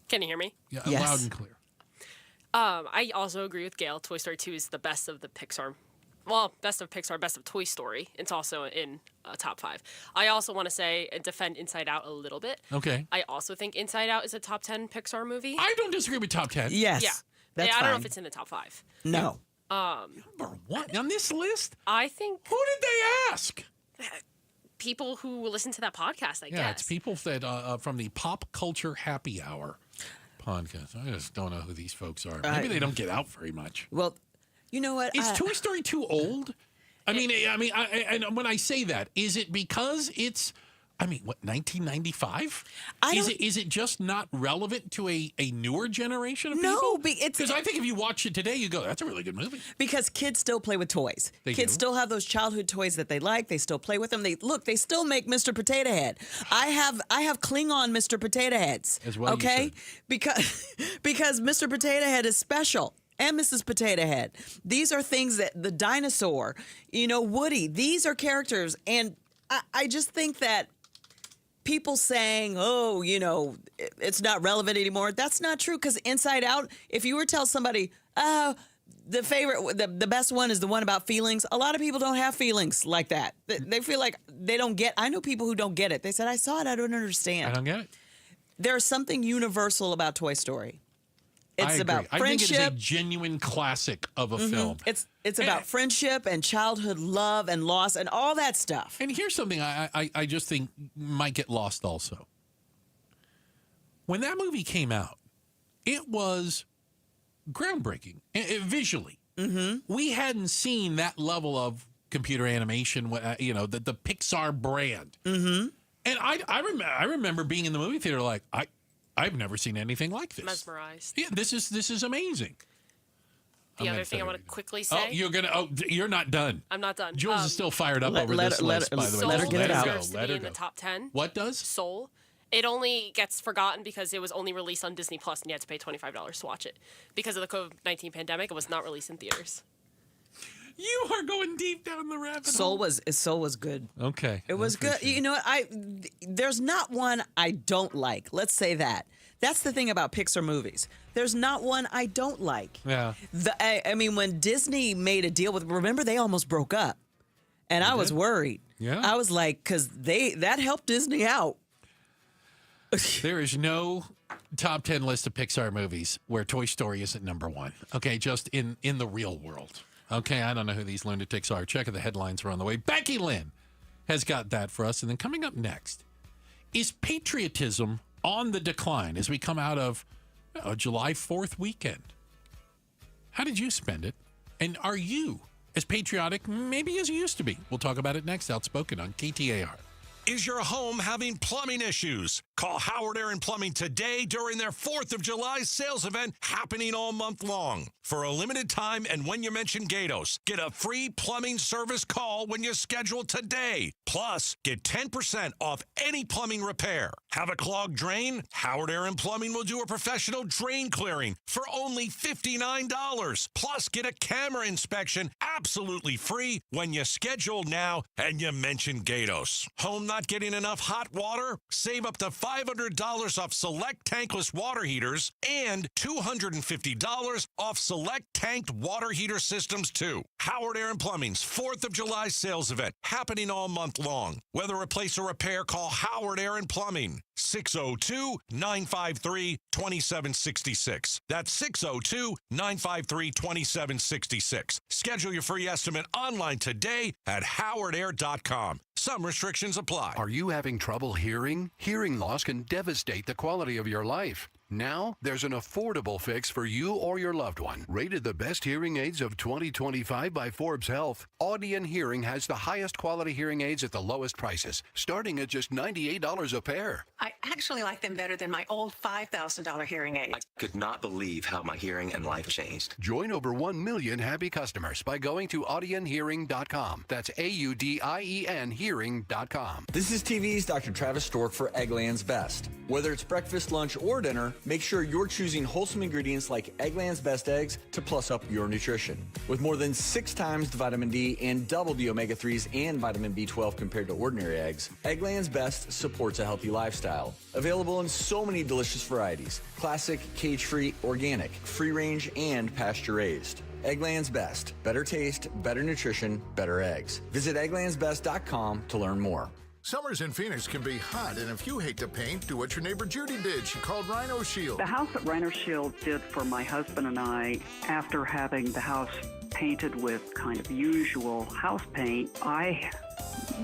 Speaker 8: Can you hear me?
Speaker 14: Yeah, yes. Loud and clear.
Speaker 8: I also agree with Gail. Toy Story 2 is the best of the Pixar. Well, best of Pixar, best of Toy Story. It's also in top 5. I also want to say and defend Inside Out a little bit.
Speaker 14: Okay.
Speaker 8: I also think Inside Out is a top 10 Pixar movie.
Speaker 14: I don't disagree with top 10.
Speaker 15: Yes.
Speaker 8: Yeah.
Speaker 15: That's
Speaker 8: I don't know
Speaker 15: fine.
Speaker 8: if it's in the top 5.
Speaker 15: No.
Speaker 14: Number 1 on this list?
Speaker 8: I think.
Speaker 14: Who did they ask?
Speaker 8: People who listen to that podcast, I guess.
Speaker 14: Yeah, it's people that from the Pop Culture Happy Hour podcast. I just don't know who these folks are. Maybe they don't get out very much.
Speaker 15: Well, you know what?
Speaker 14: Is Toy Story 2 old? And when I say that, is it because it's, 1995? Is it just not relevant to a newer generation of people?
Speaker 15: No, because
Speaker 14: I think if you watch it today, you go, that's a really good movie.
Speaker 15: Because kids still play with toys. Kids still have those childhood toys that they like. They still play with them. They still make Mr. Potato Head. I have Klingon Mr. Potato Heads.
Speaker 14: As well,
Speaker 15: okay? Because Mr. Potato Head is special. And Mrs. Potato Head. These are things that the dinosaur, Woody, these are characters. And I just think that people saying, it's not relevant anymore, that's not true. Because Inside Out, if you were to tell somebody, the best one is the one about feelings, a lot of people don't have feelings like that. They feel like they don't get. I know people who don't get it. They said, I saw it, I don't understand.
Speaker 14: I don't get it.
Speaker 15: There's something universal about Toy Story. It's about friendship.
Speaker 14: I think it's a genuine classic of a film.
Speaker 15: It's about friendship and childhood love and loss and all that stuff.
Speaker 14: And here's something I just think might get lost also. When that movie came out, it was groundbreaking visually.
Speaker 15: Mm-hmm.
Speaker 14: We hadn't seen that level of computer animation, the Pixar brand.
Speaker 15: Mm-hmm.
Speaker 14: And I remember being in the movie theater like, I've never seen anything like this.
Speaker 8: Mesmerized.
Speaker 14: Yeah, this is amazing.
Speaker 8: The other thing I want to quickly say.
Speaker 14: You're not done.
Speaker 8: I'm not done.
Speaker 14: Jules is still fired up over this list, by the way.
Speaker 15: Let her get it out.
Speaker 8: Let her go. In the top 10.
Speaker 14: What does?
Speaker 8: Soul. It only gets forgotten because it was only released on Disney Plus and you had to pay $25 to watch it. Because of the COVID-19 pandemic, it was not released in theaters.
Speaker 14: You are going deep down the rabbit
Speaker 15: hole. Soul was good.
Speaker 14: Okay.
Speaker 15: It was good. You know what? There's not one I don't like. Let's say that. That's the thing about Pixar movies. There's not one I don't like.
Speaker 14: Yeah.
Speaker 15: When Disney made a deal remember they almost broke up. And I was worried.
Speaker 14: Yeah.
Speaker 15: I was like, because that helped Disney out.
Speaker 14: There is no top 10 list of Pixar movies where Toy Story isn't number 1. Okay, just in the real world. Okay, I don't know who these lunatics are. Check the headlines are on the way. Becky Lynn has got that for us. And then coming up next, Is patriotism on the decline as we come out of July 4th weekend? How did you spend it? And are you as patriotic maybe as you used to be? We'll talk about it next. Outspoken on KTAR.
Speaker 13: Is your home having plumbing issues? Call Howard Air and Plumbing today during their 4th of July sales event happening all month long. For a limited time and when you mention Gatos, get a free plumbing service call when you schedule today. Plus, get 10% off any plumbing repair. Have a clogged drain? Howard Air and Plumbing will do a professional drain clearing for only $59. Plus, get a camera inspection absolutely free when you schedule now and you mention Gatos. Home not getting enough hot water? Save up to $500 off select tankless water heaters and $250 off select tanked water heater systems too. Howard Air and Plumbing's 4th of July sales event happening all month long. Whether replace or repair, call Howard Air and Plumbing. 602-953-2766. That's 602-953-2766. Schedule your free estimate online today at howardair.com. Some restrictions apply.
Speaker 16: Are you having trouble hearing? Hearing loss can devastate the quality of your life. Now, there's an affordable fix for you or your loved one. Rated the best hearing aids of 2025 by Forbes Health, Audion Hearing has the highest quality hearing aids at the lowest prices, starting at just $98 a pair.
Speaker 17: I actually like them better than my old $5,000 hearing aid.
Speaker 18: I could not believe how my hearing and life changed.
Speaker 16: Join over 1 million happy customers by going to audionhearing.com. That's AUDIEN hearing.com.
Speaker 19: This is TV's Dr. Travis Stork for Eggland's Best. Whether it's breakfast, lunch, or dinner, make sure you're choosing wholesome ingredients like Eggland's Best Eggs to plus up your nutrition. With more than 6 times the vitamin D and double the omega-3s and vitamin B12 compared to ordinary eggs, Eggland's Best supports a healthy lifestyle. Available in so many delicious varieties: classic, cage-free, organic, free-range, and pasture-raised. Eggland's Best. Better taste, better nutrition, better eggs. Visit egglandsbest.com to learn more.
Speaker 26: Summers in Phoenix can be hot, and if you hate to paint, do what your neighbor Judy did. She called Rhino Shield.
Speaker 27: The house that Rhino Shield did for my husband and I, after having the house painted with kind of usual house paint, I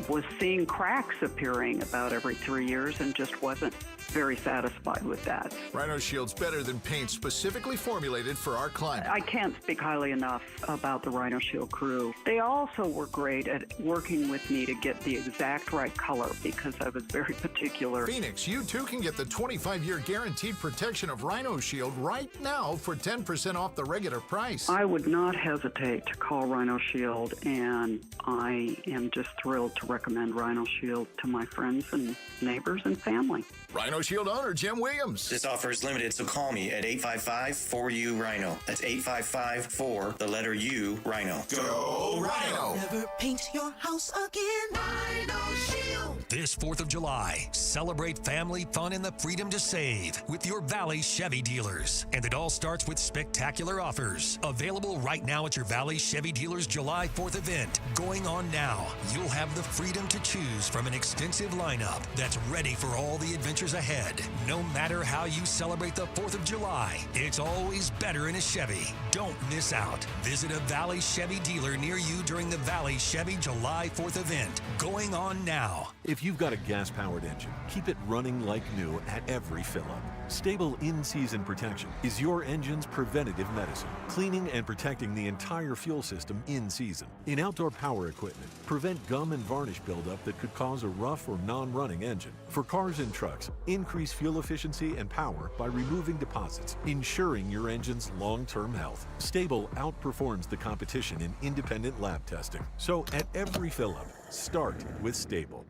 Speaker 27: was seeing cracks appearing about every 3 years and just wasn't very satisfied with that.
Speaker 26: Rhino Shield's better than paint specifically formulated for our climate.
Speaker 27: I can't speak highly enough about the Rhino Shield crew. They also were great at working with me to get the exact right color because I was very particular.
Speaker 26: Phoenix, you too can get the 25-year guaranteed protection of Rhino Shield right now for 10% off the regular price.
Speaker 27: I would not hesitate to call Rhino Shield, and I am just thrilled to recommend Rhino Shield to my friends and neighbors and family.
Speaker 26: Rhino Shield owner Jim Williams.
Speaker 18: This offer is limited, so call me at 855-4U-RHINO. That's 855-4, the letter U, Rhino.
Speaker 26: Go Rhino!
Speaker 28: Never paint your house again. Rhino Shield.
Speaker 13: This 4th of July, celebrate family fun and the freedom to save with your Valley Chevy dealers. And it all starts with spectacular offers. Available right now at your Valley Chevy dealers July 4th event. Going on now, you'll have the freedom to choose from an extensive lineup that's ready for all the adventures ahead. No matter how you celebrate the 4th of July, it's always better in a Chevy. Don't miss out. Visit a Valley Chevy dealer near you during the Valley Chevy July 4th event. Going on now.
Speaker 29: If you've got a gas-powered engine, keep it running like new at every fill-up. Stable in-season protection is your engine's preventative medicine, cleaning and protecting the entire fuel system in season. In outdoor power equipment, prevent gum and varnish buildup that could cause a rough or non-running engine. For cars and trucks, increase fuel efficiency and power by removing deposits, ensuring your engine's long-term health. Stable outperforms the competition in independent lab testing. So at every fill-up, start with Stable.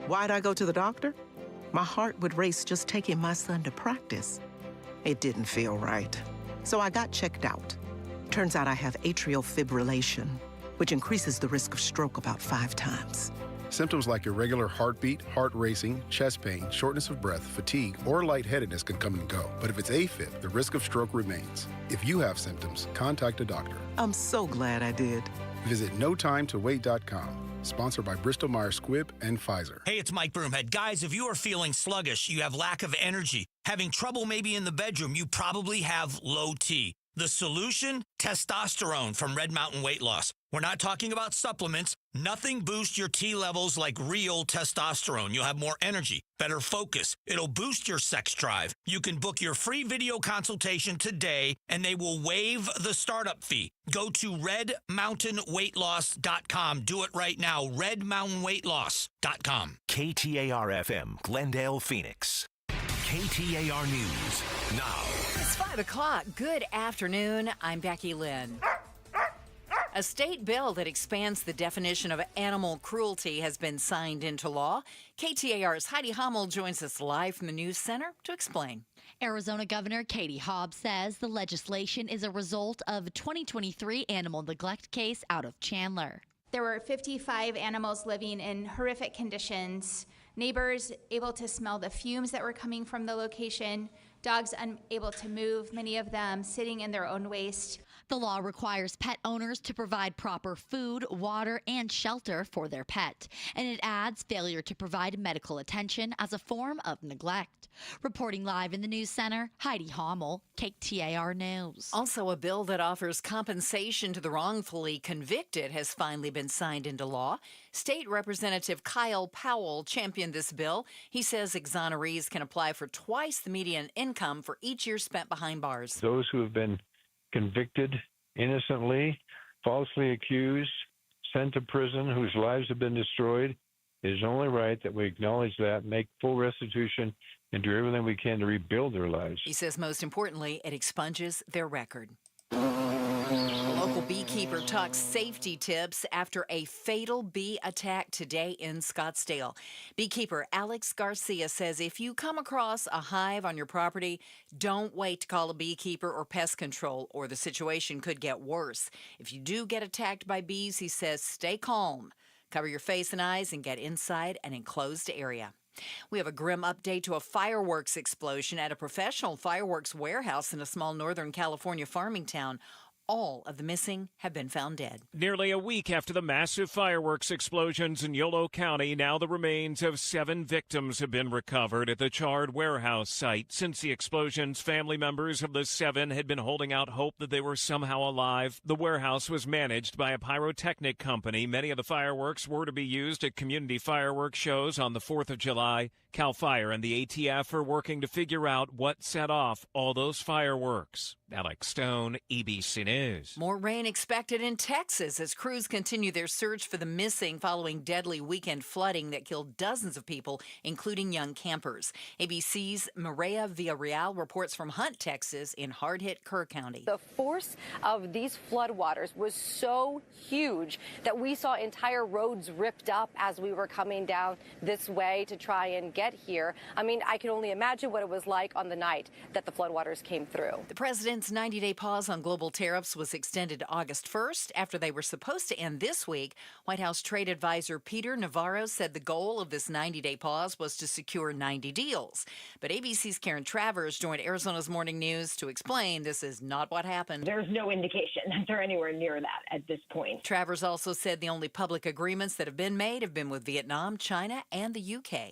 Speaker 30: Why'd I go to the doctor? My heart would race just taking my son to practice. It didn't feel right. So I got checked out. Turns out I have atrial fibrillation, which increases the risk of stroke about 5 times.
Speaker 31: Symptoms like irregular heartbeat, heart racing, chest pain, shortness of breath, fatigue, or lightheadedness can come and go. But if it's AFib, the risk of stroke remains. If you have symptoms, contact a doctor.
Speaker 30: I'm so glad I did.
Speaker 31: Visit notimetowait.com. Sponsored by Bristol-Myers Squibb and Pfizer.
Speaker 4: Hey, it's Mike Broomhead. Guys, if you are feeling sluggish, you have lack of energy, having trouble maybe in the bedroom, you probably have low T. The solution? Testosterone from Red Mountain Weight Loss. We're not talking about supplements. Nothing boosts your T levels like real testosterone. You'll have more energy, better focus. It'll boost your sex drive. You can book your free video consultation today, and they will waive the startup fee. Go to redmountainweightloss.com. Do it right now. redmountainweightloss.com.
Speaker 1: KTAR-FM, Glendale, Phoenix. KTAR News now.
Speaker 2: It's 5 o'clock. Good afternoon. I'm Becky Lynn. A state bill that expands the definition of animal cruelty has been signed into law. KTAR's Heidi Hummel joins us live from the News Center to explain.
Speaker 3: Arizona Governor Katie Hobbs says the legislation is a result of a 2023 animal neglect case out of Chandler.
Speaker 5: There were 55 animals living in horrific conditions, neighbors able to smell the fumes that were coming from the location, dogs unable to move, many of them sitting in their own waste.
Speaker 3: The law requires pet owners to provide proper food, water, and shelter for their pet, and it adds failure to provide medical attention as a form of neglect. Reporting live in the News Center, Heidi Hommel, KTAR News.
Speaker 2: Also, a bill that offers compensation to the wrongfully convicted has finally been signed into law. State Representative Kyle Powell championed this bill. He says exonerees can apply for twice the median income for each year spent behind bars.
Speaker 9: Those who have been convicted innocently, falsely accused, sent to prison, whose lives have been destroyed, it is only right that we acknowledge that, make full restitution, and do everything we can to rebuild their lives.
Speaker 2: He says most importantly, it expunges their record. A local beekeeper talks safety tips after a fatal bee attack today in Scottsdale. Beekeeper Alex Garcia says if you come across a hive on your property, don't wait to call a beekeeper or pest control, or the situation could get worse. If you do get attacked by bees, he says stay calm, cover your face and eyes, and get inside an enclosed area. We have a grim update to a fireworks explosion at a professional fireworks warehouse in a small Northern California farming town. All of the missing have been found dead.
Speaker 11: Nearly a week after the massive fireworks explosions in Yolo County, now the remains of 7 victims have been recovered at the charred warehouse site. Since the explosions, family members of the 7 had been holding out hope that they were somehow alive. The warehouse was managed by a pyrotechnic company. Many of the fireworks were to be used at community fireworks shows on the 4th of July. CAL FIRE and the ATF are working to figure out what set off all those fireworks. Alex Stone, EBC News.
Speaker 2: More rain expected in Texas as crews continue their search for the missing following deadly weekend flooding that killed dozens of people, including young campers. ABC's Maria Villarreal reports from Hunt, Texas, in hard-hit Kerr County.
Speaker 20: The force of these floodwaters was so huge that we saw entire roads ripped up as we were coming down this way to try and get here. I mean, I can only imagine what it was like on the night that the floodwaters came through.
Speaker 2: The president's 90-day pause on global tariffs was extended to August 1st after they were supposed to end this week. White House trade advisor Peter Navarro said the goal of this 90-day pause was to secure 90 deals. But ABC's Karen Travers joined Arizona's Morning News to explain this is not what happened.
Speaker 21: There's no indication that they're anywhere near that at this point.
Speaker 2: Travers also said the only public agreements that have been made have been with Vietnam, China, and the UK.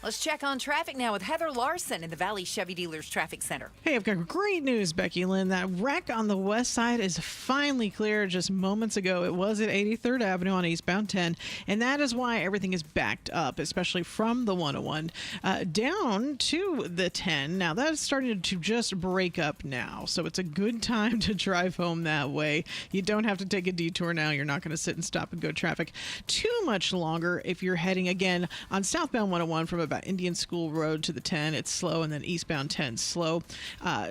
Speaker 2: Let's check on traffic now with Heather Larson in the Valley Chevy Dealers Traffic Center.
Speaker 10: Hey, I've got great news, Becky Lynn. That wreck on the west side is finally clear. Just moments ago, it was at 83rd Avenue on eastbound 10, and that is why everything is backed up, especially from the 101 down to the 10. Now, that is starting to just break up now, so it's a good time to drive home that way. You don't have to take a detour now. You're not going to sit and stop and go traffic too much longer if you're heading, again, on southbound 101 from about Indian School Road to the 10. It's slow, and then eastbound 10 slow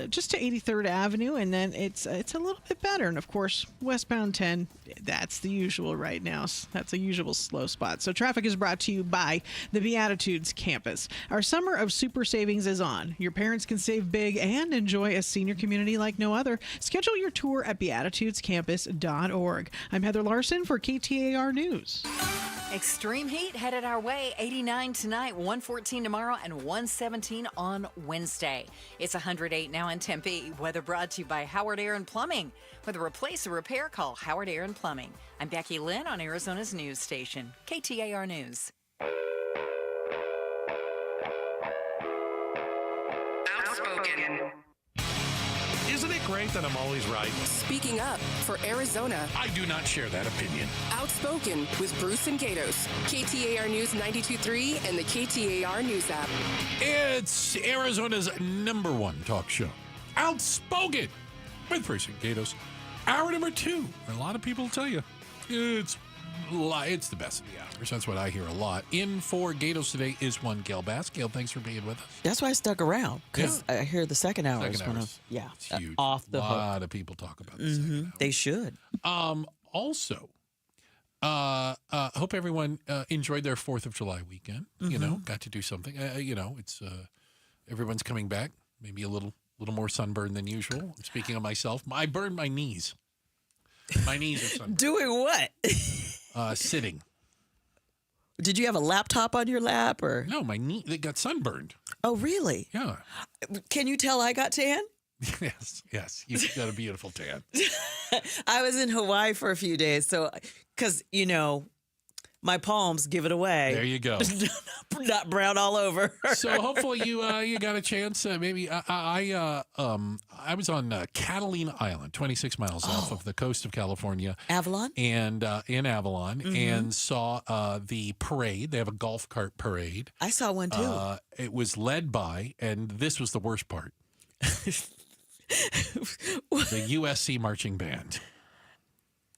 Speaker 10: just to 83rd Avenue, and then it's a little bit better. And of course, westbound 10, that's the usual right now. That's a usual slow spot. So traffic is brought to you by the Beatitudes campus. Our summer of super savings is on. Your parents can save big and enjoy a senior community like no other. Schedule your tour at beatitudescampus.org. I'm Heather Larson for KTAR News.
Speaker 2: Extreme heat headed our way. 89 tonight, 114 tomorrow, and 117 on Wednesday. It's 108 now in Tempe. Weather brought to you by Howard Air and Plumbing. Whether replace or repair, call Howard Air and Plumbing. I'm Becky Lynn on Arizona's news station, KTAR News.
Speaker 12: Outspoken. Isn't it
Speaker 13: great that I'm always right?
Speaker 6: Speaking up for Arizona.
Speaker 13: I do not share that opinion.
Speaker 6: Outspoken with Bruce and Gatos. KTAR News 92.3 and the KTAR News app.
Speaker 7: It's Arizona's #1 talk show. Outspoken with Bruce and Gatos. Hour number 2. A lot of people tell you it's the best of the hours. That's what I hear a lot. In for Gatos today is one Gail Bass. Gail, thanks for being with us.
Speaker 8: That's why I stuck around, because I hear the second hour is one of,
Speaker 7: it's huge.
Speaker 8: Off the hook.
Speaker 7: A lot of people talk about the second hour.
Speaker 8: They should.
Speaker 7: Also, hope everyone enjoyed their 4th of July weekend. You know, got to do something. It's everyone's coming back. Maybe a little more sunburned than usual. Speaking of myself, I burned my knees. My knees are sunburned.
Speaker 8: Doing what?
Speaker 7: Sitting.
Speaker 8: Did you have a laptop on your lap, or?
Speaker 7: No, my knee, they got sunburned.
Speaker 8: Oh, really?
Speaker 7: Yeah.
Speaker 8: Can you tell I got tan?
Speaker 7: Yes. You've got a beautiful tan.
Speaker 8: I was in Hawaii for a few days, so, because, my palms give it away.
Speaker 7: There you go.
Speaker 8: Not brown all over.
Speaker 7: So hopefully you got a chance. Maybe I was on Catalina Island, 26 miles off of the coast of California.
Speaker 8: Avalon?
Speaker 7: And in Avalon, and saw the parade. They have a golf cart parade.
Speaker 8: I saw one too.
Speaker 7: It was led by, and this was the worst part, the USC marching band.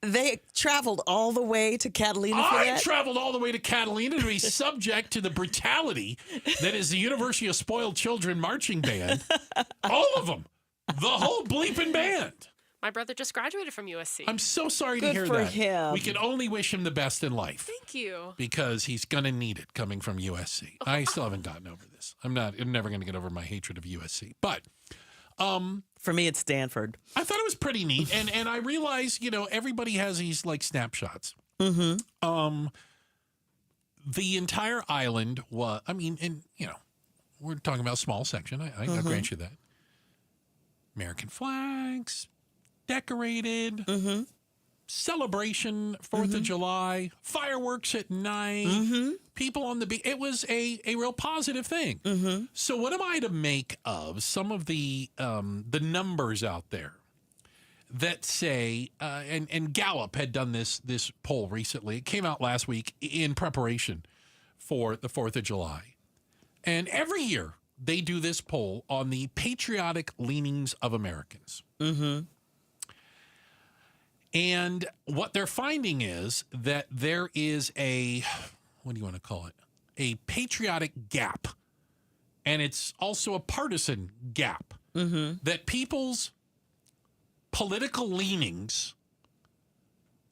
Speaker 8: They traveled all the way to Catalina for that?
Speaker 7: I traveled all the way to Catalina to be subject to the brutality that is the University of Spoiled Children marching band. All of them. The whole bleeping band.
Speaker 14: My brother just graduated from USC.
Speaker 7: I'm so sorry to hear that.
Speaker 8: Good for him.
Speaker 7: We can only wish him the best in life.
Speaker 14: Thank you.
Speaker 7: Because he's going to need it coming from USC. I still haven't gotten over this. I'm never going to get over my hatred of USC. But
Speaker 8: for me, it's Stanford.
Speaker 7: I thought it was pretty neat, and I realize everybody has these like snapshots. The entire island was. I mean, and we're talking about a small section. I grant you that. American flags, decorated, celebration, 4th of July, fireworks at night, people on the beach. It was a real positive thing. So what am I to make of some of the numbers out there that say, and Gallup had done this poll recently. It came out last week in preparation for the 4th of July. And every year they do this poll on the patriotic leanings of Americans. And what they're finding is that there is what do you want to call it? A patriotic gap. And it's also a partisan gap. That people's political leanings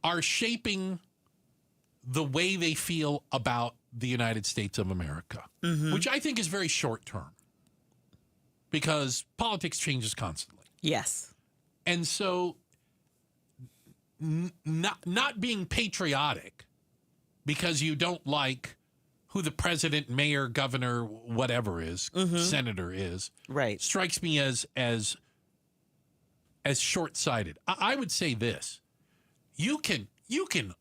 Speaker 7: are shaping the way they feel about the United States of America, which I think is very short term because politics changes constantly.
Speaker 8: Yes.
Speaker 7: And so not being patriotic because you don't like who the president, mayor, governor, whatever is, senator is,
Speaker 8: right,
Speaker 7: strikes me as short-sighted. I would say this: you can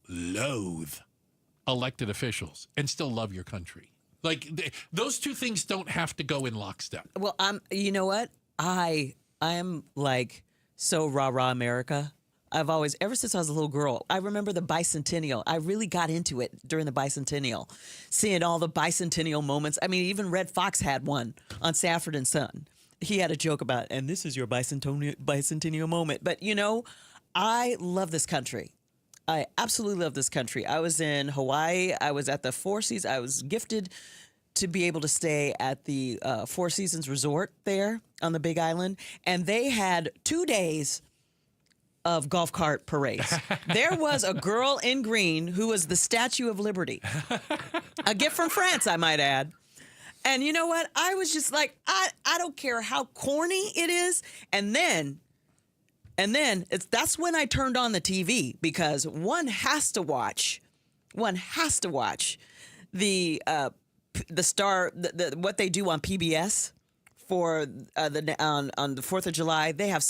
Speaker 7: loathe elected officials and still love your country. Like those two things don't have to go in lockstep.
Speaker 8: Well, you know what? I am like so rah-rah America. I've always, ever since I was a little girl, I remember the bicentennial. I really got into it during the bicentennial, seeing all the bicentennial moments. I mean, even Red Fox had one on Sanford and Son. He had a joke about, and this is your bicentennial moment. But, I love this country. I absolutely love this country. I was in Hawaii. I was at the Four Seasons. I was gifted to be able to stay at the Four Seasons Resort there on the Big Island. And they had 2 days of golf cart parades. There was a girl in green who was the Statue of Liberty. A gift from France, I might add. And you know what? I was just like, I don't care how corny it is. And then that's when I turned on the TV, because one has to watch the what they do on PBS for on the 4th of July. They have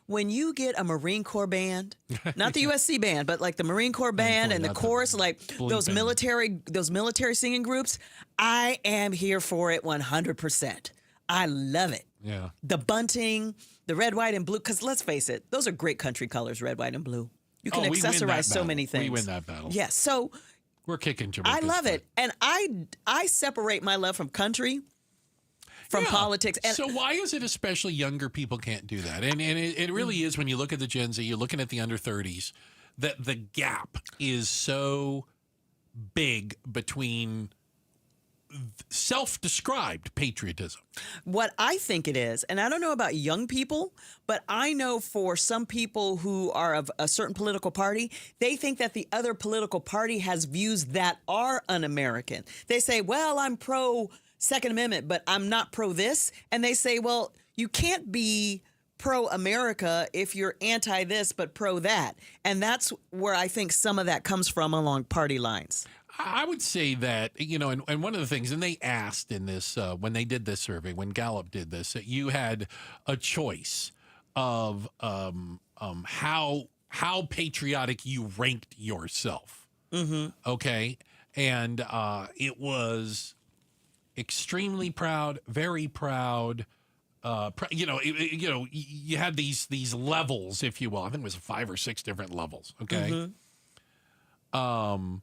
Speaker 8: when you get a Marine Corps band, not the USC band, but like the Marine Corps band and the chorus, like those military singing groups. I am here for it 100%. I love it.
Speaker 7: Yeah.
Speaker 8: The bunting, The red, white, and blue, because let's face it, those are great country colors, red, white, and blue. You can accessorize so many things.
Speaker 7: We win that battle.
Speaker 8: Yes, so
Speaker 7: we're kicking Jamaica's
Speaker 8: I love
Speaker 7: butt.
Speaker 8: it. And I separate my love from country from politics. And
Speaker 7: so why is it especially younger people can't do that? And it really is when you look at the Gen Z, you're looking at the under 30s, that the gap is so big between self-described patriotism.
Speaker 8: What I think it is, and I don't know about young people, but I know for some people who are of a certain political party, they think that the other political party has views that are un-American. They say, well, I'm pro Second Amendment, but I'm not pro this. And they say, well, you can't be pro-America if you're anti this but pro that. And that's where I think some of that comes from along party lines.
Speaker 7: I would say that, and one of the things, and they asked in this, when they did this survey, when Gallup did this, that you had a choice of how patriotic you ranked yourself.
Speaker 8: Mm-hmm.
Speaker 7: Okay? And it was extremely proud, very proud. You had these levels, if you will. I think it was 5 or 6 different levels. Okay?
Speaker 8: Mm-hmm.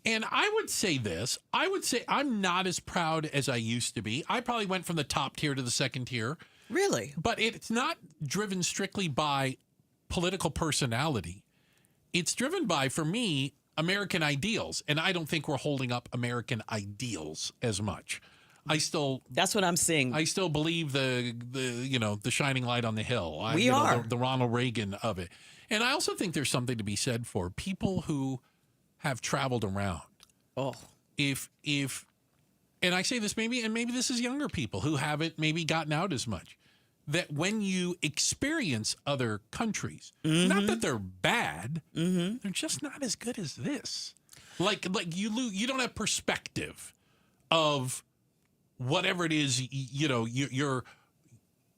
Speaker 7: And I would say this. I would say I'm not as proud as I used to be. I probably went from the top tier to the second tier.
Speaker 8: Really?
Speaker 7: But it's not driven strictly by political personality. It's driven by, for me, American ideals. And I don't think we're holding up American ideals as much.
Speaker 8: That's what I'm seeing.
Speaker 7: I still believe the shining light on the hill.
Speaker 8: We are.
Speaker 7: The Ronald Reagan of it. And I also think there's something to be said for people who have traveled around.
Speaker 8: Oh.
Speaker 7: If and I say this maybe this is younger people who haven't maybe gotten out as much, that when you experience other countries, not that they're bad, they're just not as good as this. Like you don't have perspective of whatever it is, you're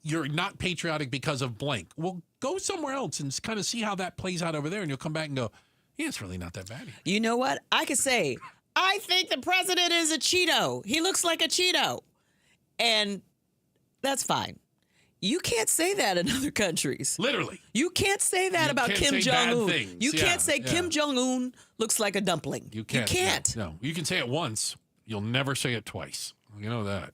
Speaker 7: not patriotic because of blank. Well, go somewhere else and kind of see how that plays out over there, and you'll come back and go, yeah, it's really not that bad.
Speaker 8: You know what? I could say, I think the president is a Cheeto. He looks like a Cheeto. And that's fine. You can't say that in other countries.
Speaker 7: Literally.
Speaker 8: You can't say that about Kim Jong-un. You can't say Kim Jong-un looks like a dumpling.
Speaker 7: You can't.
Speaker 8: You can't.
Speaker 7: No, you can say it once. You'll never say it twice. You know that.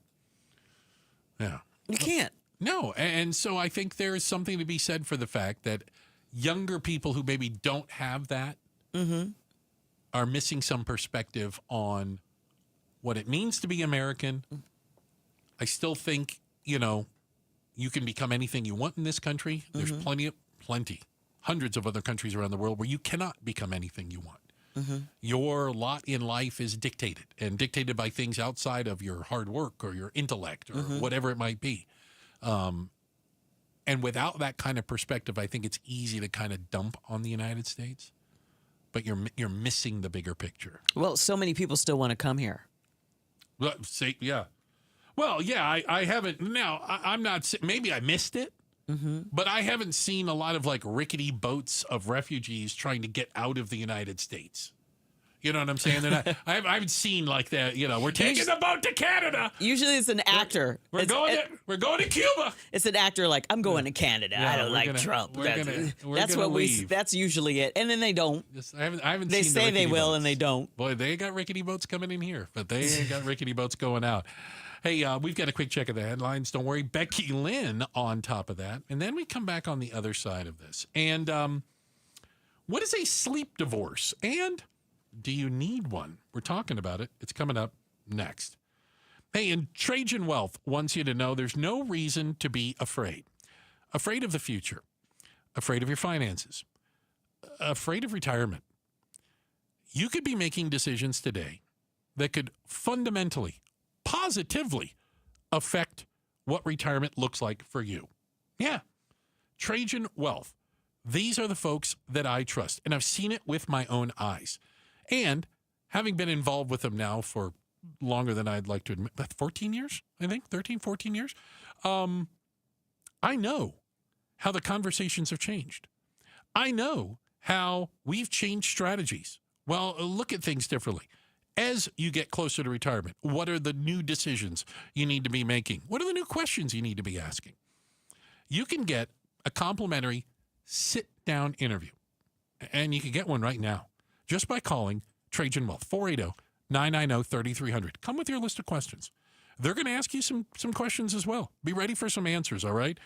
Speaker 7: Yeah.
Speaker 8: You can't.
Speaker 7: No, and so I think there is something to be said for the fact that younger people who maybe don't have that are missing some perspective on what it means to be American. I still think, you can become anything you want in this country. There's plenty, hundreds of other countries around the world where you cannot become anything you want. Your lot in life is dictated by things outside of your hard work or your intellect or whatever it might be. And without that kind of perspective, I think it's easy to kind of dump on the United States. But you're missing the bigger picture.
Speaker 8: Well, so many people still want to come here.
Speaker 7: Well, I haven't. Now, I'm not. Maybe I missed it. But I haven't seen a lot of rickety boats of refugees trying to get out of the United States. You know what I'm saying? I haven't seen that. We're taking the boat to Canada.
Speaker 8: Usually, it's an actor.
Speaker 7: We're going to Cuba.
Speaker 8: It's an actor I'm going to Canada.
Speaker 7: Yeah,
Speaker 8: I don't like Trump.
Speaker 7: That's what
Speaker 8: leave. That's usually it. And then they don't.
Speaker 7: I haven't.
Speaker 8: They
Speaker 7: seen
Speaker 8: say they will,
Speaker 7: boats.
Speaker 8: and they don't.
Speaker 7: Boy, they got rickety boats coming in here, but they ain't got rickety boats going out. Hey, we've got a quick check of the headlines. Don't worry. Becky Lynn on top of that. And then we come back on the other side of this. And what is a sleep divorce? And do you need one? We're talking about it. It's coming up next. Hey, and Trajan Wealth wants you to know there's no reason to be afraid. Afraid of the future. Afraid of your finances. Afraid of retirement. You could be making decisions today that could fundamentally, positively affect what retirement looks like for you. Yeah. Trajan Wealth. These are the folks that I trust, and I've seen it with my own eyes. And having been involved with them now for longer than I'd like to admit, 14 years, I think, 13, 14 years, I know how the conversations have changed. I know how we've changed strategies. Well, look at things differently. As you get closer to retirement, what are the new decisions you need to be making? What are the new questions you need to be asking? you can get a complimentary sit-down interview. And you can get one right now just by calling Trajan Wealth, 480-990-3300. Come with your list of questions. They're going to ask you some questions as well. Be ready for some answers, all right?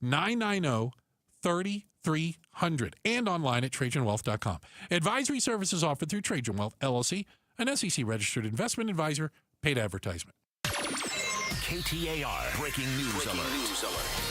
Speaker 7: 480-990-3300 and online at TrajanWealth.com. Advisory services offered through Trajan Wealth, LLC, an SEC-registered investment advisor, paid advertisement.
Speaker 1: KTAR Breaking News Alert.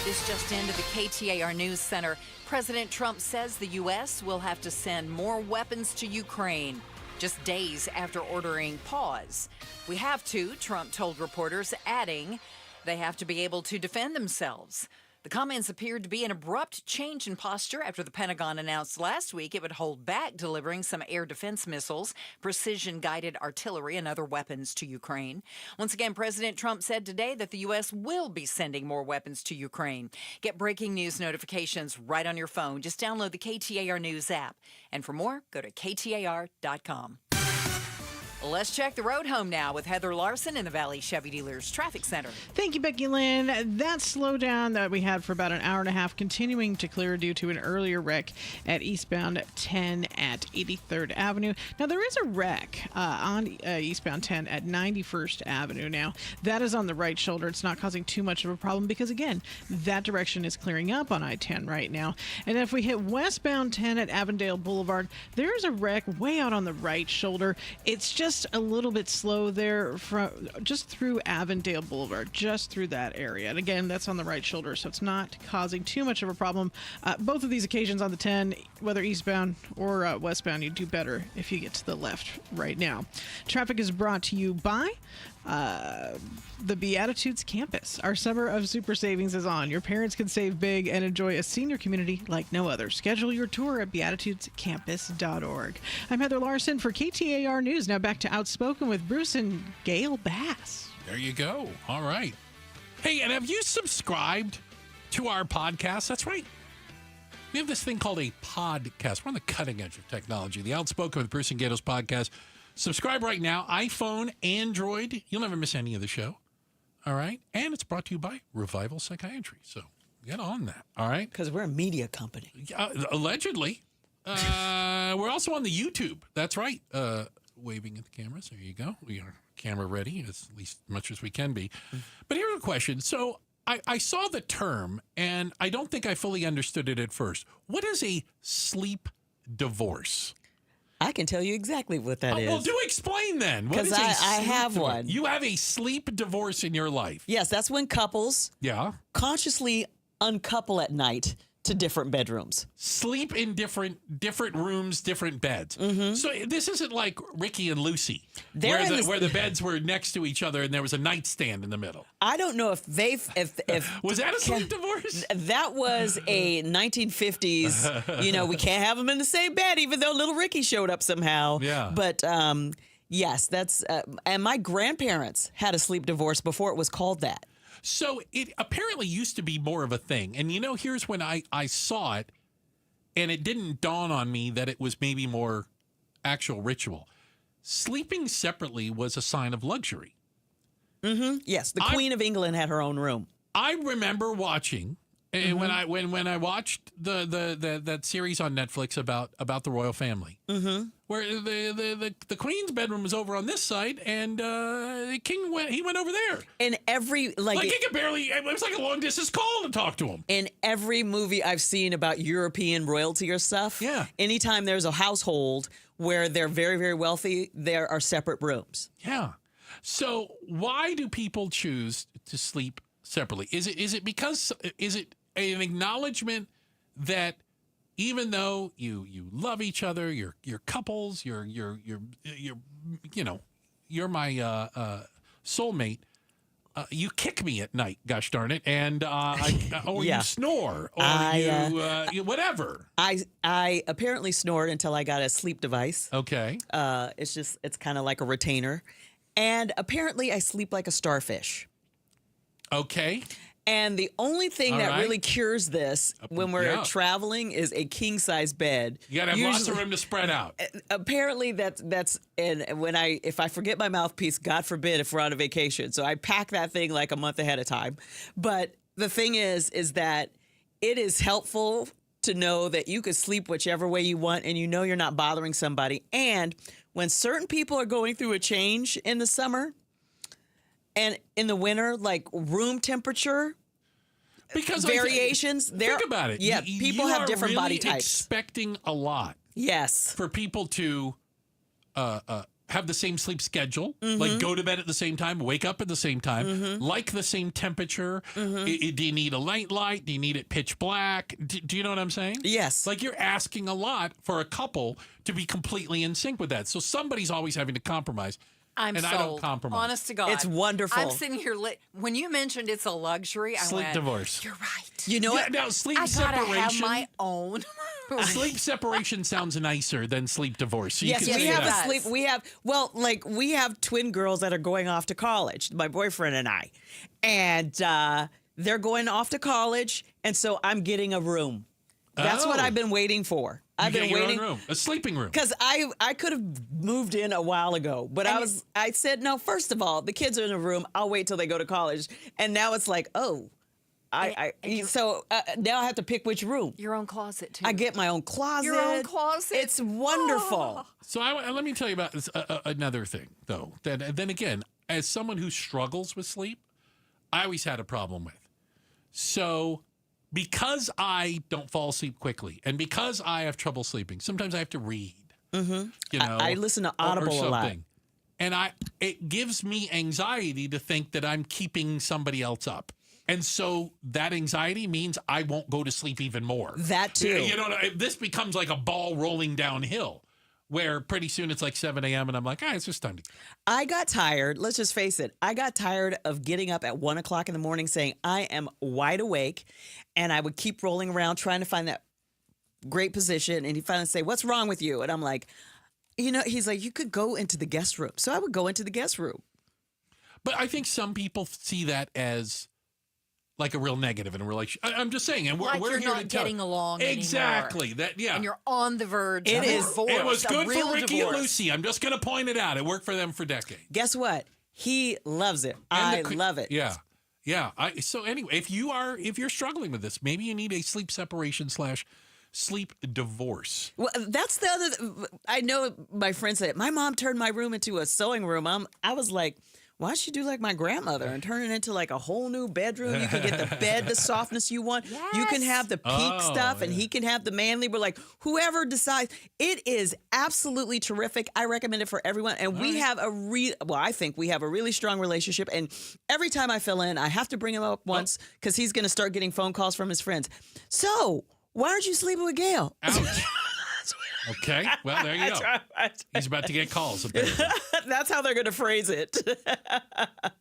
Speaker 2: This just into the KTAR News Center. President Trump says the U.S. will have to send more weapons to Ukraine just days after ordering pause. We have to, Trump told reporters, adding they have to be able to defend themselves. The comments appeared to be an abrupt change in posture after the Pentagon announced last week it would hold back delivering some air defense missiles, precision-guided artillery, and other weapons to Ukraine. Once again, President Trump said today that the U.S. will be sending more weapons to Ukraine. Get breaking news notifications right on your phone. Just download the KTAR News app. And for more, go to KTAR.com. Let's check the road home now with Heather Larson in the Valley Chevy Dealers Traffic Center.
Speaker 10: Thank you, Becky Lynn. That slowdown that we had for about an hour and a half continuing to clear due to an earlier wreck at eastbound 10 at 83rd Avenue. Now, there is a wreck on eastbound 10 at 91st Avenue now. That is on the right shoulder. It's not causing too much of a problem because, again, that direction is clearing up on I-10 right now. And if we hit westbound 10 at Avondale Boulevard, there is a wreck way out on the right shoulder. It's just a little bit slow there just through Avondale Boulevard, just through that area. And again, that's on the right shoulder, so it's not causing too much of a problem. Both of these occasions on the 10, whether eastbound or westbound, you do better if you get to the left right now. Traffic is brought to you by the Beatitudes Campus. Our summer of super savings is on. Your parents can save big and enjoy a senior community like no other. Schedule your tour at beatitudescampus.org. I'm Heather Larson for KTAR News. Now back to Outspoken with Bruce and Gail Bass.
Speaker 7: There you go. All right. Hey, and have you subscribed to our podcast? That's right. We have this thing called a podcast. We're on the cutting edge of technology. The Outspoken with Bruce and Gato's podcast. Subscribe right now. iPhone, Android. You'll never miss any of the show. All right. And it's brought to you by Revival Psychiatry. So get on that. All right.
Speaker 8: Because we're a media company.
Speaker 7: Allegedly. We're also on the YouTube. That's right. Waving at the cameras. There you go. We are camera ready, as least much as we can be. But here's a question. So I saw the term, and I don't think I fully understood it at first. What is a sleep divorce?
Speaker 8: I can tell you exactly what that is.
Speaker 7: Well, do explain then.
Speaker 8: Because I have
Speaker 7: divorce?
Speaker 8: one.
Speaker 7: You have a sleep divorce in your life.
Speaker 8: Yes, that's when couples consciously uncouple at night to different bedrooms.
Speaker 7: Sleep in different rooms, different beds. Mm-hmm. So this isn't like Ricky and Lucy, where the beds were next to each other and there was a nightstand in the middle.
Speaker 8: I don't know if
Speaker 7: was that a sleep divorce?
Speaker 8: That was a 1950s. We can't have them in the same bed, even though little Ricky showed up somehow.
Speaker 7: Yeah.
Speaker 8: But yes, that's and my grandparents had a sleep divorce before it was called that.
Speaker 7: So it apparently used to be more of a thing. And, here's when I saw it, and it didn't dawn on me that it was maybe more actual ritual. Sleeping separately was a sign of luxury.
Speaker 8: Mm-hmm. Yes, the Queen of England had her own room.
Speaker 7: I remember watching, and when I watched that series on Netflix about the royal family, where the Queen's bedroom was over on this side, and the King went over there.
Speaker 8: In every
Speaker 7: he could barely. It was like a long distance call to talk to him.
Speaker 8: In every movie I've seen about European royalty or stuff, anytime there's a household where they're very, very wealthy, there are separate rooms.
Speaker 7: Yeah. So why do people choose to sleep separately? Is it because an acknowledgement that even though you love each other, you're couples, you're my soulmate, you kick me at night, gosh darn it, and you snore, or you whatever.
Speaker 8: I apparently snored until I got a sleep device.
Speaker 7: Okay.
Speaker 8: It's kind of like a retainer, and apparently I sleep like a starfish.
Speaker 7: Okay.
Speaker 8: And the only thing that really cures this when we're traveling is a king-size bed.
Speaker 7: You gotta have lots of room to spread out.
Speaker 8: Apparently, that's and if I forget my mouthpiece, God forbid, if we're on a vacation, so I pack that thing like a month ahead of time. But the thing is that it is helpful to know that you could sleep whichever way you want and you know you're not bothering somebody. And when certain people are going through a change in the summer and in the winter, like room temperature
Speaker 7: because
Speaker 8: variations,
Speaker 7: think about it.
Speaker 8: Yeah, people have different body types.
Speaker 7: Expecting a lot.
Speaker 8: Yes.
Speaker 7: For people to have the same sleep schedule, like go to bed at the same time, wake up at the same time, like the same temperature. Do you need a light? Do you need it pitch black? Do you know what I'm saying?
Speaker 8: Yes.
Speaker 7: Like you're asking a lot for a couple to be completely in sync with that. So somebody's always having to compromise.
Speaker 2: I'm
Speaker 7: and
Speaker 2: sold.
Speaker 7: I don't compromise.
Speaker 2: Honest to God.
Speaker 8: It's wonderful.
Speaker 2: I'm sitting here, when you mentioned it's a luxury, I
Speaker 7: Sleep
Speaker 2: went,
Speaker 7: divorce.
Speaker 2: You're right.
Speaker 8: You know what?
Speaker 7: Now, sleep
Speaker 2: I gotta
Speaker 7: separation.
Speaker 2: have my own.
Speaker 7: Sleep separation sounds nicer than sleep divorce. So
Speaker 8: Yes,
Speaker 7: you can
Speaker 8: we
Speaker 7: say
Speaker 8: have
Speaker 7: that.
Speaker 8: a sleep. We have twin girls that are going off to college. My boyfriend and I, and they're going off to college, and so I'm getting a room. That's what I've been waiting for. I've been waiting.
Speaker 7: Your own room, a sleeping room.
Speaker 8: Because I could have moved in a while ago, but I said no. First of all, the kids are in a room. I'll wait till they go to college, and now it's like, oh. So now I have to pick which room.
Speaker 2: Your own closet, too.
Speaker 8: I get my own closet.
Speaker 2: Your own closet.
Speaker 8: It's wonderful.
Speaker 7: So let me tell you about this, another thing, though. Then again, as someone who struggles with sleep, I always had a problem with. So because I don't fall asleep quickly and because I have trouble sleeping, sometimes I have to read. You know,
Speaker 8: I listen to Audible
Speaker 7: or
Speaker 8: a lot.
Speaker 7: And it gives me anxiety to think that I'm keeping somebody else up. And so that anxiety means I won't go to sleep even more.
Speaker 8: That too.
Speaker 7: You know, this becomes like a ball rolling downhill where pretty soon it's like 7 a.m. and I'm like, it's just time to go.
Speaker 8: I got tired. Let's just face it. I got tired of getting up at 1 o'clock in the morning saying I am wide awake. And I would keep rolling around trying to find that great position. And he finally say, what's wrong with you? And I'm like, he's like, you could go into the guest room. So I would go into the guest room.
Speaker 7: But I think some people see that as like a real negative and a real, I'm just saying, and we're
Speaker 2: you're
Speaker 7: here
Speaker 2: not
Speaker 7: to tell
Speaker 2: getting along
Speaker 7: exactly
Speaker 2: anymore.
Speaker 7: that. Yeah,
Speaker 2: and you're on the verge.
Speaker 8: It
Speaker 2: of
Speaker 8: is.
Speaker 2: divorce,
Speaker 7: it was good
Speaker 2: a real
Speaker 7: for Ricky
Speaker 2: divorce.
Speaker 7: and Lucy. I'm just going to point it out. It worked for them for decades.
Speaker 8: Guess what? He loves it. I love it.
Speaker 7: Yeah. Yeah. So anyway, if you're struggling with this, maybe you need a sleep separation / sleep divorce.
Speaker 8: Well, that's the other. I know my friend said my mom turned my room into a sewing room. I was like, why don't you do like my grandmother and turn it into like a whole new bedroom? You can get the bed, the softness you want.
Speaker 2: Yes.
Speaker 8: You can have the peak stuff, and he can have the manly. We're like, whoever decides. It is absolutely terrific. I recommend it for everyone. And we have I think we have a really strong relationship. And every time I fill in, I have to bring him up once because he's going to start getting phone calls from his friends. So why aren't you sleeping with Gail?
Speaker 7: Ouch. Okay, well, there you go. He's about to get calls.
Speaker 8: That's how they're going to phrase it.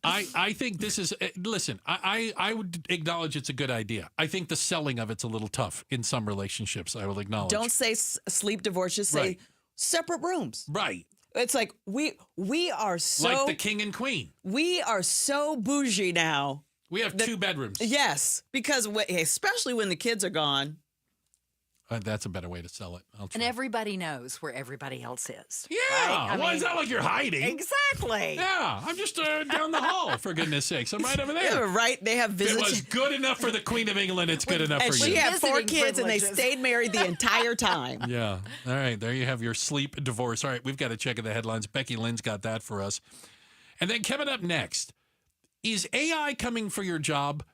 Speaker 7: I think this is, listen, I would acknowledge it's a good idea. I think the selling of it's a little tough in some relationships, I will acknowledge.
Speaker 8: Don't say sleep divorce, just say separate rooms.
Speaker 7: Right.
Speaker 8: It's like we are so...
Speaker 7: Like the king and queen.
Speaker 8: We are so bougie now.
Speaker 7: We have 2 bedrooms.
Speaker 8: Yes, because especially when the kids are gone.
Speaker 7: That's a better way to sell it.
Speaker 2: And everybody knows where everybody else is.
Speaker 7: Yeah.
Speaker 2: Right?
Speaker 7: It's not like you're hiding.
Speaker 2: Exactly.
Speaker 7: Yeah. I'm just down the hall, for goodness sakes. I'm right over there.
Speaker 8: Yeah, right. They have visits.
Speaker 7: It was good enough for the Queen of England. It's good enough for you.
Speaker 8: And she had 4 kids, and they stayed married the entire time.
Speaker 7: Yeah. All right. There you have your sleep divorce. All right. We've got to check in the headlines. Becky Lynn's got that for us. And then coming up next, is AI coming for your job?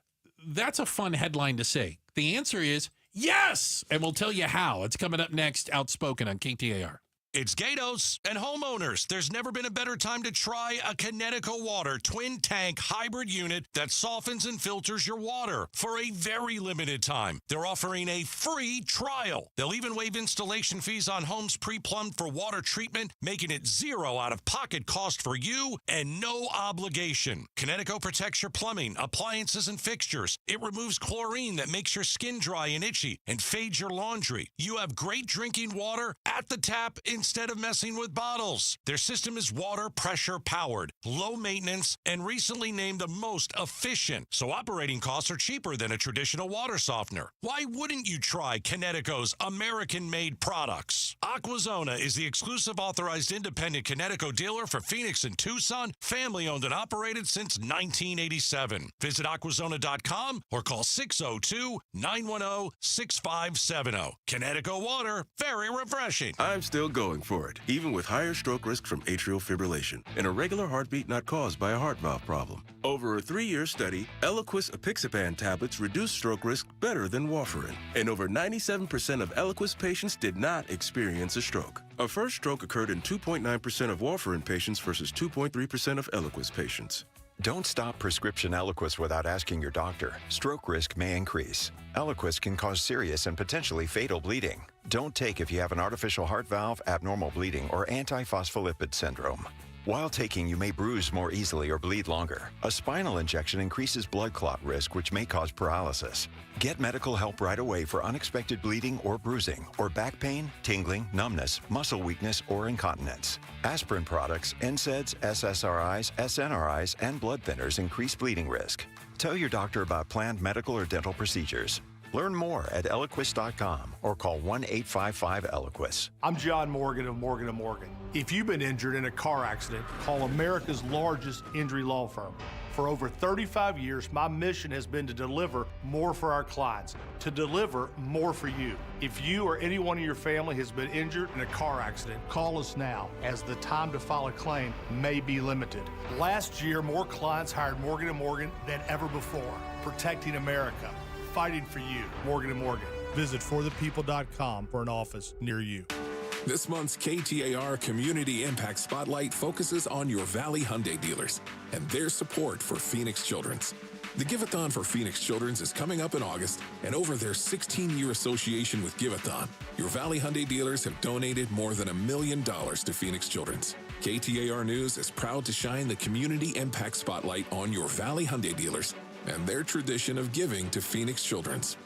Speaker 7: That's a fun headline to say. The answer is yes, and we'll tell you how. It's coming up next, Outspoken on KTAR.
Speaker 13: It's Gatos and homeowners. There's never been a better time to try a Connecticut Water twin tank hybrid unit that softens and filters your water for a very limited time. They're offering a free trial. They'll even waive installation fees on homes pre-plumbed for water treatment, making it zero out-of-pocket cost for you and no obligation. Connecticut protects your plumbing, appliances, and fixtures. It removes chlorine that makes your skin dry and itchy and fades your laundry. You have great drinking water at the tap in instead of messing with bottles. Their system is water pressure powered, low maintenance, and recently named the most efficient. So operating costs are cheaper than a traditional water softener. Why wouldn't you try Kinetico's American-made products? Aquazona is the exclusive authorized independent Kinetico dealer for Phoenix and Tucson, family-owned and operated since 1987. Visit aquazona.com or call 602-910-6570. Kinetico water, very refreshing.
Speaker 15: I'm still going for it, even with higher stroke risk from atrial fibrillation, an irregular heartbeat not caused by a heart valve problem. Over a 3-year study, Eliquis apixaban tablets reduce stroke risk better than warfarin, and over 97% of Eliquis patients did not experience a stroke. A first stroke occurred in 2.9% of warfarin patients versus 2.3% of Eliquis patients.
Speaker 16: Don't stop prescription Eliquis without asking your doctor. Stroke risk may increase. Eliquis can cause serious and potentially fatal bleeding. Don't take if you have an artificial heart valve, abnormal bleeding, or antiphospholipid syndrome. While taking, you may bruise more easily or bleed longer. A spinal injection increases blood clot risk, which may cause paralysis. Get medical help right away for unexpected bleeding or bruising, or back pain, tingling, numbness, muscle weakness, or incontinence. Aspirin products, NSAIDs, SSRIs, SNRIs, and blood thinners increase bleeding risk. Tell your doctor about planned medical or dental procedures. Learn more at Eliquis.com or call 1-855-ELIQUIS.
Speaker 17: I'm John Morgan of Morgan & Morgan. If you've been injured in a car accident, call America's largest injury law firm. For over 35 years, my mission has been to deliver more for our clients, to deliver more for you. If you or anyone in your family has been injured in a car accident, call us now, as the time to file a claim may be limited. Last year, more clients hired Morgan & Morgan than ever before, protecting America. Fighting for you, Morgan & Morgan. Visit forthepeople.com for an office near you.
Speaker 18: This month's KTAR Community Impact Spotlight focuses on your Valley Hyundai dealers and their support for Phoenix Children's. The Give-a-thon for Phoenix Children's is coming up in August, and over their 16-year association with Give-a-thon, your Valley Hyundai dealers have donated more than $1 million to Phoenix Children's. KTAR News is proud to shine the Community Impact Spotlight on your Valley Hyundai dealers and their tradition of giving to Phoenix Children's.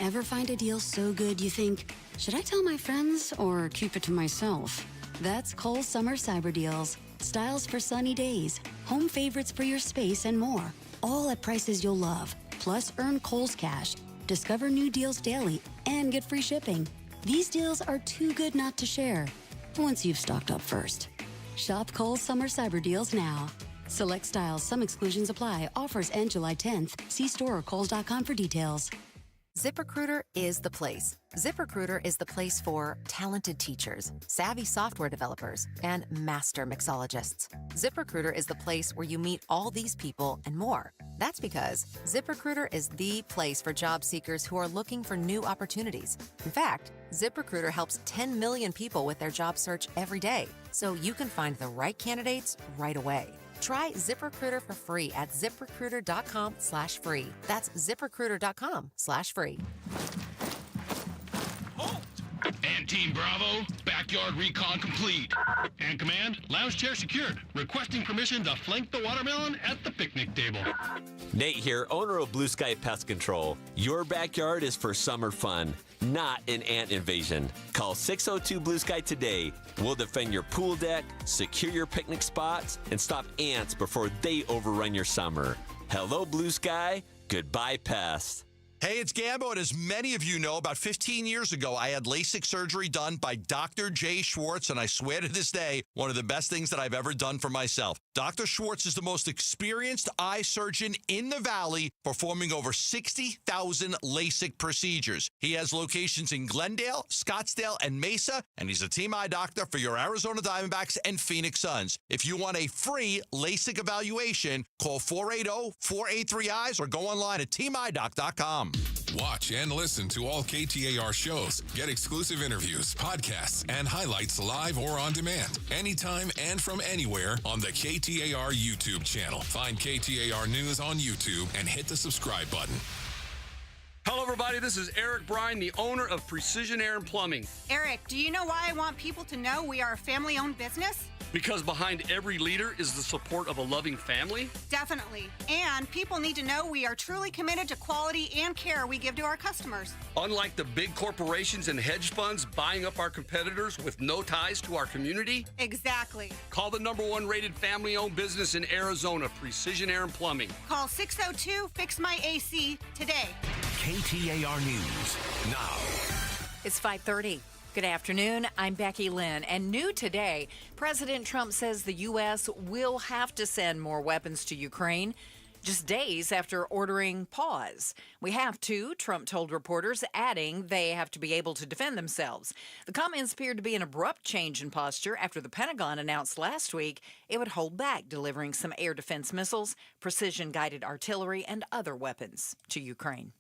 Speaker 19: Ever find a deal so good you think, should I tell my friends or keep it to myself? That's Kohl's Summer Cyber Deals. Styles for sunny days, home favorites for your space, and more. All at prices you'll love. Plus, earn Kohl's Cash. Discover new deals daily and get free shipping. These deals are too good not to share. Once you've stocked up first. Shop Kohl's Summer Cyber Deals now. Select styles, some exclusions apply. Offers end July 10th. See store or kohls.com for details.
Speaker 22: ZipRecruiter is the place. ZipRecruiter is the place for talented teachers, savvy software developers, and master mixologists. ZipRecruiter is the place where you meet all these people and more. That's because ZipRecruiter is the place for job seekers who are looking for new opportunities. In fact, ZipRecruiter helps 10 million people with their job search every day, so you can find the right candidates right away. Try ZipRecruiter for free at ZipRecruiter.com/free. That's ZipRecruiter.com/free.
Speaker 12: And Team Bravo, backyard recon complete. And Command, lounge chair secured. Requesting permission to flank the watermelon at the picnic table.
Speaker 23: Nate here, owner of Blue Sky Pest Control. Your backyard is for summer fun, not an ant invasion. Call 602 Blue Sky today. We'll defend your pool deck, secure your picnic spots, and stop ants before they overrun your summer. Hello, Blue Sky. Goodbye, pests.
Speaker 24: Hey, it's Gambo, and as many of you know, about 15 years ago, I had LASIK surgery done by Dr. Jay Schwartz, and I swear to this day, one of the best things that I've ever done for myself. Dr. Schwartz is the most experienced eye surgeon in the Valley, performing over 60,000 LASIK procedures. He has locations in Glendale, Scottsdale, and Mesa, and he's a team eye doctor for your Arizona Diamondbacks and Phoenix Suns. If you want a free LASIK evaluation, call 480-483-EYES or go online at teamidoc.com.
Speaker 18: Watch and listen to all KTAR shows. Get exclusive interviews, podcasts, and highlights live or on demand. Anytime and from anywhere on the KTAR YouTube channel. Find KTAR News on YouTube and hit the subscribe button.
Speaker 3: Hello, everybody. This is Eric Bryan, the owner of Precision Air and Plumbing.
Speaker 4: Eric, do you know why I want people to know we are a family-owned business?
Speaker 3: Because behind every leader is the support of a loving family.
Speaker 4: Definitely. And people need to know we are truly committed to quality and care we give to our customers.
Speaker 3: Unlike the big corporations and hedge funds buying up our competitors with no ties to our community.
Speaker 4: Exactly.
Speaker 3: Call the #1 rated family-owned business in Arizona, Precision Air and Plumbing.
Speaker 4: Call 602-FIX-MY-AC today.
Speaker 1: KTAR News now.
Speaker 2: It's 5:30. Good afternoon. I'm Becky Lynn. And new today, President Trump says the U.S. will have to send more weapons to Ukraine just days after ordering pause. We have to, Trump told reporters, adding they have to be able to defend themselves. The comments appeared to be an abrupt change in posture after the Pentagon announced last week it would hold back delivering some air defense missiles, precision-guided artillery, and other weapons to Ukraine.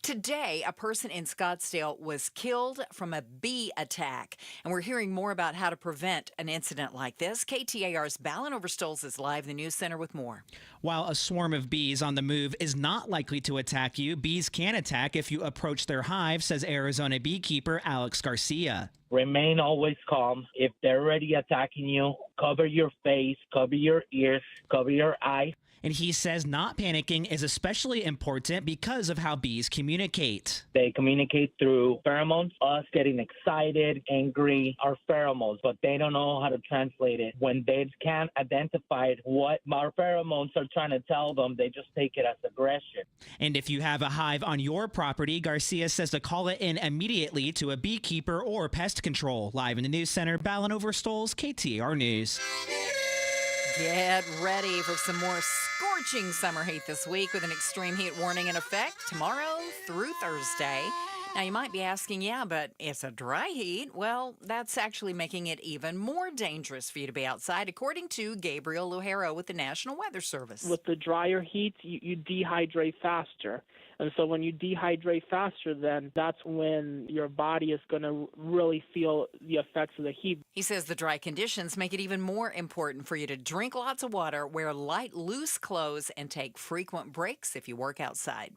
Speaker 2: Today, a person in Scottsdale was killed from a bee attack, and we're hearing more about how to prevent an incident like this. KTAR's Ballin Overstoles is live in the news center with more.
Speaker 5: While a swarm of bees on the move is not likely to attack you, bees can attack if you approach their hive, says Arizona beekeeper Alex Garcia.
Speaker 9: Remain always calm. If they're already attacking you, cover your face, cover your ears, cover your eyes.
Speaker 5: And he says not panicking is especially important because of how bees communicate.
Speaker 9: They communicate through pheromones. Us getting excited, angry are pheromones, but they don't know how to translate it. When they can't identify what our pheromones are trying to tell them, they just take it as aggression.
Speaker 5: And if you have a hive on your property, Garcia says to call it in immediately to a beekeeper or pest control. Live in the news center, Ballin Overstoles, KTAR News.
Speaker 2: Get ready for some more scorching summer heat this week with an extreme heat warning in effect tomorrow through Thursday. Now, you might be asking, yeah, but it's a dry heat. Well, that's actually making it even more dangerous for you to be outside, according to Gabriel Lujero with the National Weather Service.
Speaker 25: With the drier heat, you dehydrate faster. And so when you dehydrate faster, then that's when your body is going to really feel the effects of the heat.
Speaker 2: He says the dry conditions make it even more important for you to drink lots of water, wear light, loose clothes, and take frequent breaks if you work outside.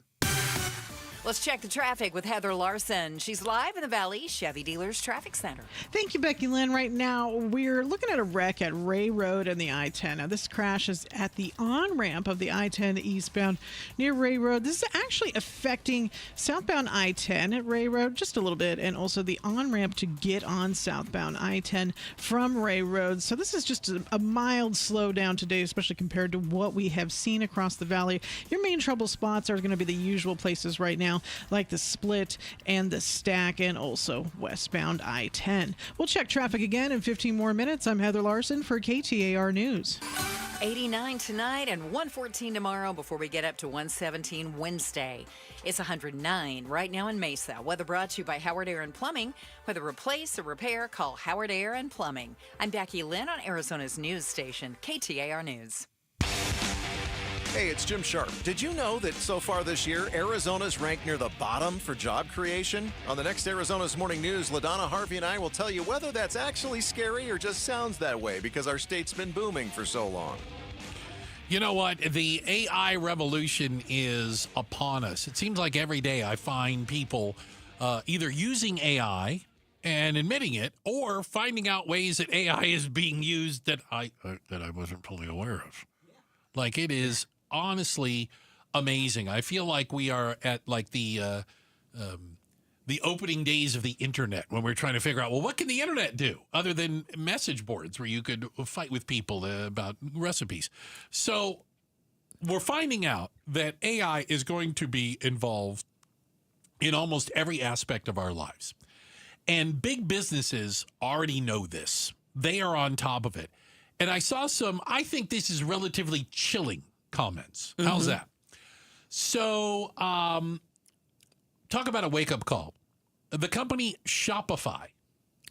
Speaker 2: Let's check the traffic with Heather Larson. She's live in the Valley Chevy Dealers Traffic Center.
Speaker 10: Thank you, Becky Lynn. Right now, we're looking at a wreck at Ray Road and the I-10. Now, this crash is at the on-ramp of the I-10 eastbound near Ray Road. This is actually affecting southbound I-10 at Ray Road just a little bit, and also the on-ramp to get on southbound I-10 from Ray Road. So this is just a mild slowdown today, especially compared to what we have seen across the valley. Your main trouble spots are going to be the usual places right now, like the Split and the Stack, and also westbound I-10. We'll check traffic again in 15 more minutes. I'm Heather Larson for KTAR News.
Speaker 2: 89 tonight and 114 tomorrow before we get up to 117 Wednesday. It's 109 right now in Mesa. Weather brought to you by Howard Air and Plumbing. Whether replace or repair, call Howard Air and Plumbing. I'm Becky Lynn on Arizona's news station, KTAR News.
Speaker 26: Hey, it's Jim Sharp. Did you know that so far this year, Arizona's ranked near the bottom for job creation? On the next Arizona's Morning News, LaDonna Harvey and I will tell you whether that's actually scary or just sounds that way because our state's been booming for so long.
Speaker 7: You know what? The AI revolution is upon us. It seems like every day I find people either using AI and admitting it, or finding out ways that AI is being used that I wasn't fully aware of. Like, it is honestly amazing. I feel like we are at like the opening days of the internet, when we're trying to figure out, well, what can the internet do other than message boards where you could fight with people about recipes? So we're finding out that AI is going to be involved in almost every aspect of our lives. And big businesses already know this. They are on top of it. And I saw some, I think this is relatively chilling comments. How's that? So, talk about a wake-up call. The company Shopify,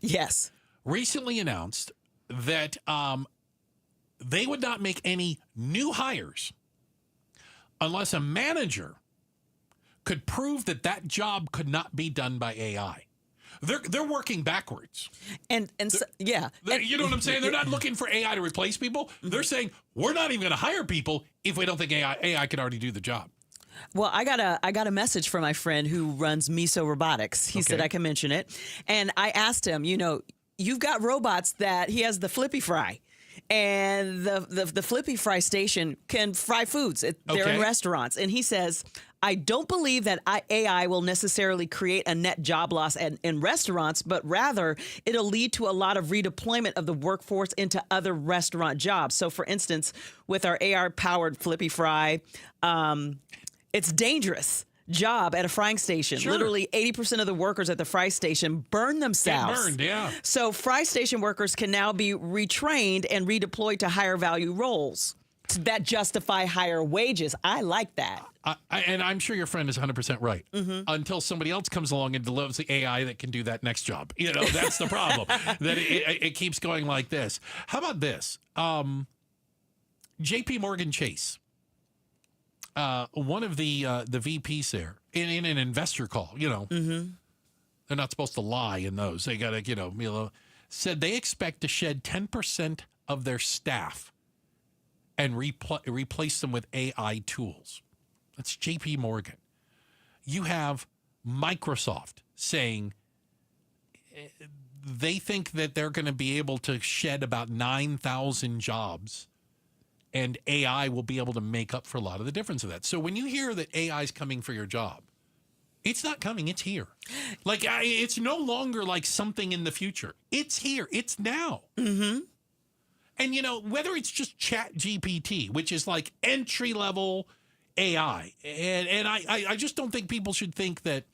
Speaker 8: yes,
Speaker 7: recently announced that they would not make any new hires unless a manager could prove that that job could not be done by AI. They're working backwards.
Speaker 8: And so, yeah.
Speaker 7: You know what I'm saying? They're not looking for AI to replace people. They're saying, we're not even going to hire people if we don't think AI can already do the job.
Speaker 8: Well, I got a message from my friend who runs Miso Robotics. He said I can mention it. And I asked him, you've got robots that he has the Flippy Fry. And the Flippy Fry station can fry foods. They're in restaurants. And he says, I don't believe that AI will necessarily create a net job loss in restaurants, but rather it'll lead to a lot of redeployment of the workforce into other restaurant jobs. So, for instance, with our AR-powered Flippy Fry, it's dangerous job at a frying station.
Speaker 7: Sure.
Speaker 8: Literally 80% of the workers at the fry station burn themselves.
Speaker 7: Get burned, yeah.
Speaker 8: So fry station workers can now be retrained and redeployed to higher value roles that justify higher wages. I like that.
Speaker 7: And I'm sure your friend is 100% right.
Speaker 8: Mm-hmm.
Speaker 7: Until somebody else comes along and delivers the AI that can do that next job. That's the problem. That it keeps going like this. How about this? JP Morgan Chase. One of the VPs there in an investor call, they're not supposed to lie in those. They got to, said they expect to shed 10% of their staff and replace them with AI tools. That's JP Morgan. You have Microsoft saying they think that they're going to be able to shed about 9,000 jobs. And AI will be able to make up for a lot of the difference of that. So when you hear that AI is coming for your job, it's not coming, it's here. It's no longer like something in the future. It's here, it's now. Mm-hmm. And, whether it's just Chat GPT, which is like entry-level AI, and I just don't think people should think that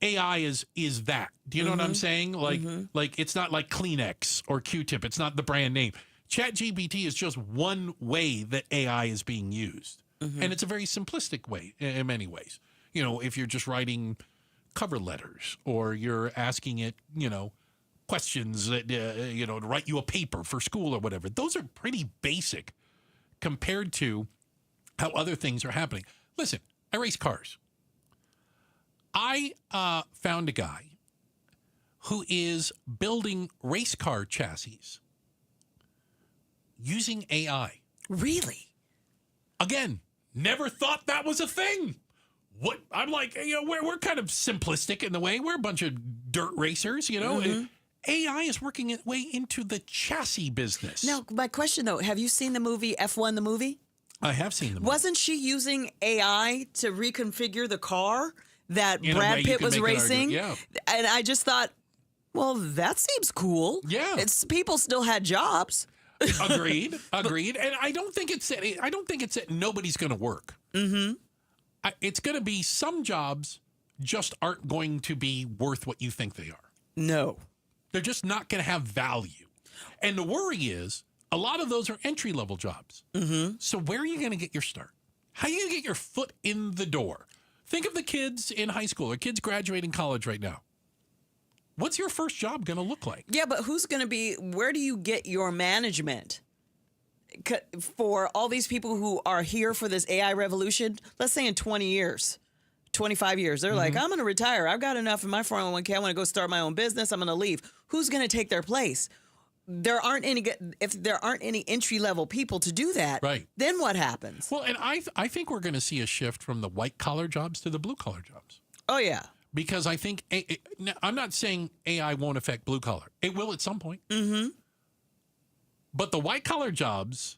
Speaker 7: AI is that. Do you know what I'm saying? Like it's not like Kleenex or Q-tip. It's not the brand name. ChatGPT is just one way that AI is being used. And it's a very simplistic way in many ways. If you're just writing cover letters or you're asking it, questions that, to write you a paper for school or whatever. Those are pretty basic compared to how other things are happening. Listen, I race cars. I found a guy who is building race car chassis using AI.
Speaker 8: Really?
Speaker 7: Again, never thought that was a thing. What I'm like, we're kind of simplistic in the way. We're a bunch of dirt racers, AI is working its way into the chassis business.
Speaker 8: Now, my question though, have you seen the movie F1 the movie?
Speaker 7: I have seen the movie.
Speaker 8: Wasn't she using AI to reconfigure the car that Brad Pitt was racing?
Speaker 7: Yeah.
Speaker 8: And I just thought, well, that seems cool.
Speaker 7: Yeah.
Speaker 8: People still had jobs.
Speaker 7: Agreed. And I don't think it's that nobody's going to work. Mm-hmm. It's going to be some jobs just aren't going to be worth what you think they are.
Speaker 8: No.
Speaker 7: They're just not going to have value. And the worry is a lot of those are entry-level jobs. Mm-hmm. So where are you going to get your start? How are you going to get your foot in the door? Think of the kids in high school or kids graduating college right now. What's your first job going to look like?
Speaker 8: Yeah, but where do you get your management for all these people who are here for this AI revolution? Let's say in 20 years, 25 years, they're like, I'm going to retire. I've got enough in my 401k. I want to go start my own business. I'm going to leave. Who's going to take their place? If there aren't any entry-level people to do that,
Speaker 7: right,
Speaker 8: then what happens?
Speaker 7: Well, and I think we're going to see a shift from the white-collar jobs to the blue-collar jobs.
Speaker 8: Oh, yeah.
Speaker 7: Because I think, I'm not saying AI won't affect blue collar. It will at some point.
Speaker 8: Mm-hmm.
Speaker 7: But the white collar jobs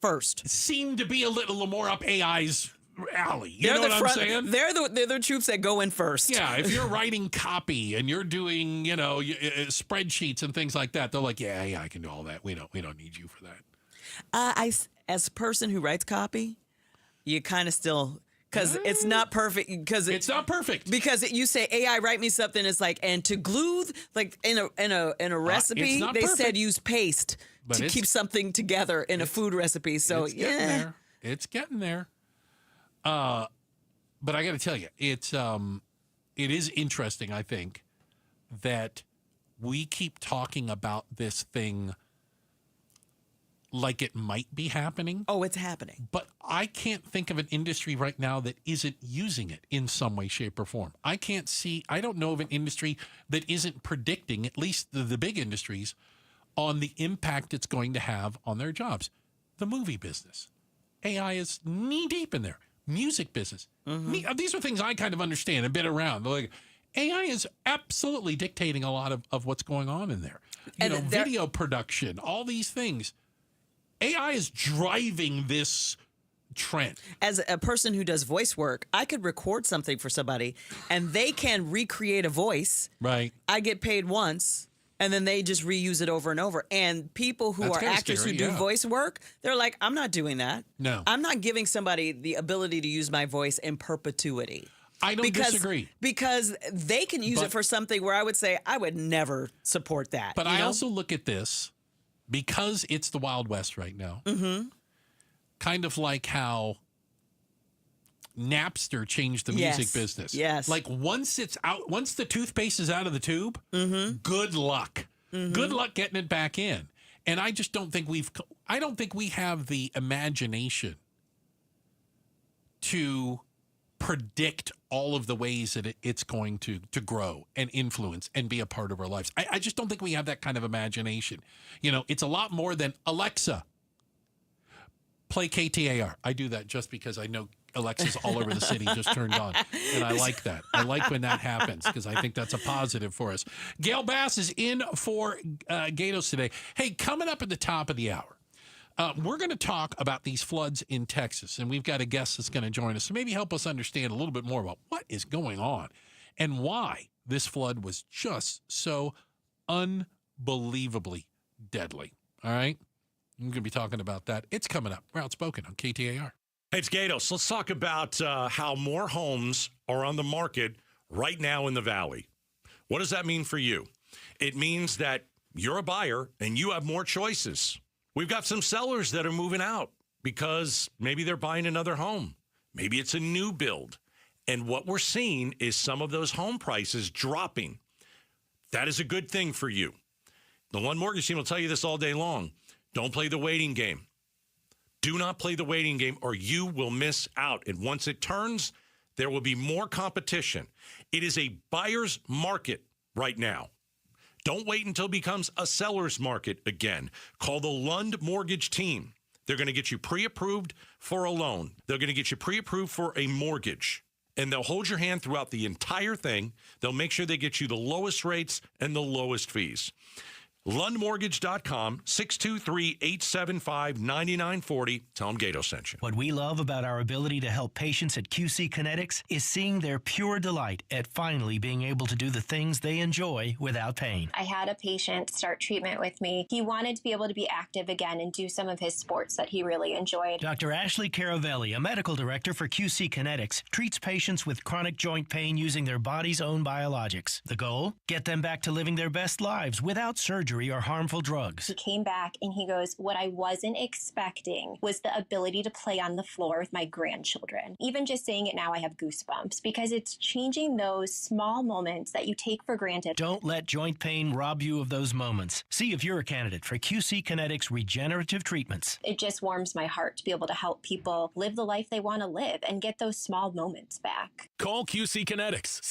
Speaker 8: first
Speaker 7: seem to be a little more up AI's alley. You know what I'm saying?
Speaker 8: They're the troops that go in first.
Speaker 7: Yeah, if you're writing copy and you're doing, spreadsheets and things like that, they're like, yeah, I can do all that. We don't need you for that.
Speaker 8: As a person who writes copy, you kind of still. Because it's not perfect.
Speaker 7: It's not perfect.
Speaker 8: Because you say AI write me something. It's like, and to glue, like in a recipe, they said use paste to keep something together in a food recipe. So
Speaker 7: it's getting there. But I got to tell you, it is interesting. I think that we keep talking about this thing like it might be happening.
Speaker 8: Oh, it's happening.
Speaker 7: But I can't think of an industry right now that isn't using it in some way, shape, or form. I don't know of an industry that isn't predicting, at least the big industries, on the impact it's going to have on their jobs. The movie business. AI is knee deep in there. music business. These are things I kind of understand and been around. Like, AI is absolutely dictating a lot of what's going on in there. Video production, all these things. AI is driving this trend.
Speaker 8: As a person who does voice work, I could record something for somebody and they can recreate a voice.
Speaker 7: Right.
Speaker 8: I get paid once and then they just reuse it over and over. And people who are actors who do voice work, they're like, I'm not doing that.
Speaker 7: No.
Speaker 8: I'm not giving somebody the ability to use my voice in perpetuity.
Speaker 7: I don't disagree.
Speaker 8: Because they can use it for something where I would say I would never support that.
Speaker 7: But I also look at this, because it's the Wild West right now, kind of like how Napster changed the music business.
Speaker 8: Yes.
Speaker 7: Like once the toothpaste is out of the tube, good luck. Good luck getting it back in. And I just don't think we have the imagination to predict all of the ways that it's going to grow and influence and be a part of our lives. I just don't think we have that kind of imagination. It's a lot more than Alexa, play KTAR. I do that just because I know Alexa's all over the city just turned on. And I like that. I like when that happens because I think that's a positive for us. Gail Bass is in for Gatos today. Hey, coming up at the top of the hour, we're going to talk about these floods in Texas, and we've got a guest that's going to join us. So maybe help us understand a little bit more about what is going on and why this flood was just so unbelievably deadly. All right? I'm going to be talking about that. It's coming up. We're Outspoken on KTAR.
Speaker 6: Hey, it's Gatos. Let's talk about how more homes are on the market right now in the Valley. What does that mean for you? It means that you're a buyer and you have more choices. We've got some sellers that are moving out because maybe they're buying another home. Maybe it's a new build. And what we're seeing is some of those home prices dropping. That is a good thing for you. The One Mortgage team will tell you this all day long. Don't play the waiting game. Do not play the waiting game or you will miss out. And once it turns, there will be more competition. It is a buyer's market right now. Don't wait until it becomes a seller's market again. Call the Lund Mortgage team. They're going to get you pre-approved for a loan. They're going to get you pre-approved for a mortgage. And they'll hold your hand throughout the entire thing. They'll make sure they get you the lowest rates and the lowest fees. LundMortgage.com, 623-875-9940. Tell them Gato sent you.
Speaker 11: What we love about our ability to help patients at QC Kinetics is seeing their pure delight at finally being able to do the things they enjoy without pain.
Speaker 13: I had a patient start treatment with me. He wanted to be able to be active again and do some of his sports that he really enjoyed.
Speaker 11: Dr. Ashley Caravelli, a medical director for QC Kinetics, treats patients with chronic joint pain using their body's own biologics. The goal? Get them back to living their best lives without surgery or harmful drugs.
Speaker 13: He came back and he goes, what I wasn't expecting was the ability to play on the floor with my grandchildren. Even just saying it now, I have goosebumps because it's changing those small moments that you take for granted.
Speaker 11: Don't let joint pain rob you of those moments. See if you're a candidate for QC Kinetics regenerative treatments.
Speaker 13: It just warms my heart to be able to help people live the life they want to live and get those small moments back.
Speaker 18: Call QC Kinetics,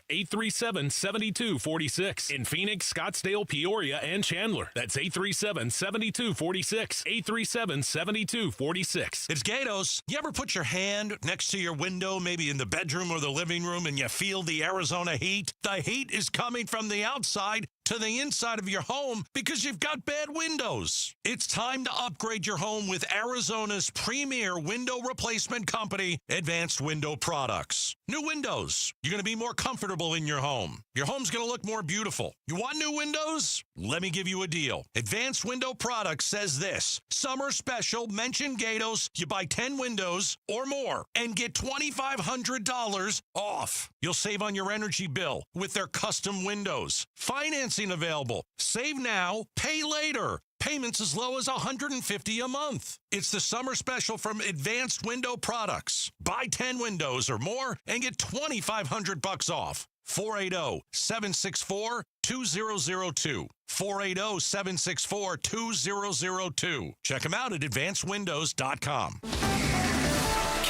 Speaker 18: 602-837-7246 in Phoenix, Scottsdale, Peoria, and Chandler. That's 837-7246. 837-7246.
Speaker 24: It's Gatos. You ever put your hand next to your window, maybe in the bedroom or the living room, and you feel the Arizona heat? The heat is coming from the outside to the inside of your home because you've got bad windows. It's time to upgrade your home with Arizona's premier window replacement company, Advanced Window Products. New windows. You're going to be more comfortable in your home. Your home's going to look more beautiful. You want new windows? Let me give you a deal. Advanced Window Products says this. Summer special, mention Gatos. You buy 10 windows or more and get $2,500 off. You'll save on your energy bill with their custom windows. Financing available. Save now, pay later. Payments as low as $150 a month. It's the summer special from Advanced Window Products. Buy 10 windows or more and get $2,500 off. 480-764-2002. 480-764-2002. Check them out at advancedwindows.com.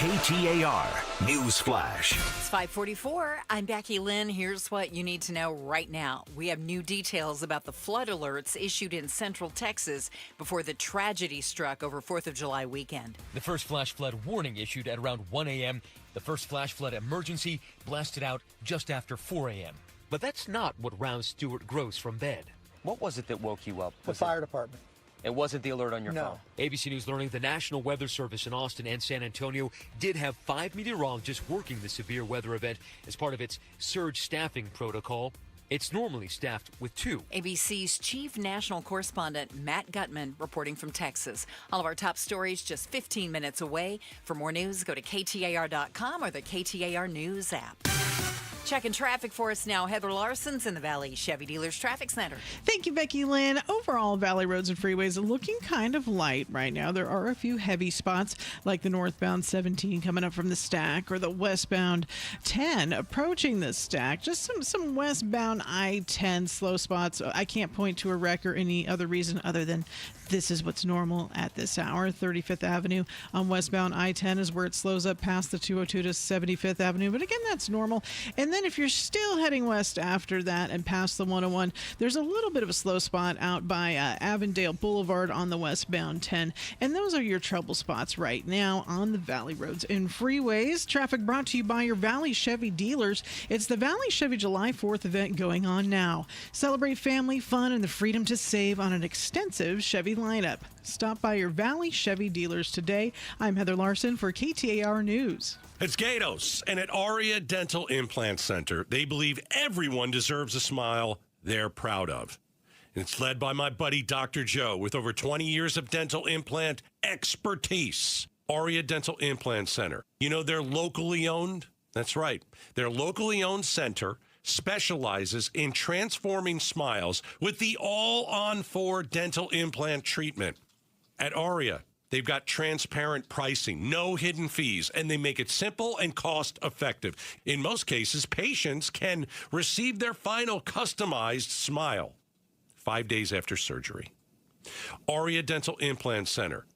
Speaker 1: KTAR News Flash.
Speaker 2: It's 5:44. I'm Becky Lynn. Here's what you need to know right now. We have new details about the flood alerts issued in central Texas before the tragedy struck over 4th of July weekend.
Speaker 14: The first flash flood warning issued at around 1 a.m. The first flash flood emergency blasted out just after 4 a.m. But that's not what roused Stuart Gross from bed.
Speaker 15: What was it that woke you up?
Speaker 16: The fire department.
Speaker 15: It wasn't the alert on your phone?
Speaker 14: ABC News learning the National Weather Service in Austin and San Antonio did have 5 meteorologists working the severe weather event as part of its surge staffing protocol. It's normally staffed with 2.
Speaker 2: ABC's chief national correspondent Matt Gutman reporting from Texas. All of our top stories just 15 minutes away. For more news, go to KTAR.com or the KTAR News app. Checking traffic for us now. Heather Larson's in the Valley Chevy Dealers Traffic Center.
Speaker 10: Thank you, Becky Lynn. Overall, Valley roads and freeways are looking kind of light right now. There are a few heavy spots like the northbound 17 coming up from the stack or the westbound 10 approaching the stack. Just some westbound I-10 slow spots. I can't point to a wreck or any other reason other than this is what's normal at this hour. 35th Avenue on westbound I-10 is where it slows up past the 202 to 75th Avenue. But again, that's normal. And then if you're still heading west after that and past the 101, there's a little bit of a slow spot out by Avondale Boulevard on the westbound 10. And those are your trouble spots right now on the Valley roads and freeways. Traffic brought to you by your Valley Chevy dealers. It's the Valley Chevy July 4th event going on now. Celebrate family, fun, and the freedom to save on an extensive Chevy lineup. Stop by your Valley Chevy dealers today. I'm Heather Larson for KTAR News.
Speaker 6: It's Gatos, and at Aria Dental Implant Center, they believe everyone deserves a smile they're proud of. And it's led by my buddy, Dr. Joe, with over 20 years of dental implant expertise. Aria Dental Implant Center. You know they're locally owned? That's right. Their locally owned center specializes in transforming smiles with the all-on-4 dental implant treatment. At Aria, they've got transparent pricing, no hidden fees, and they make it simple and cost-effective. In most cases, patients can receive their final customized smile 5 days after surgery. Aria Dental Implant Center,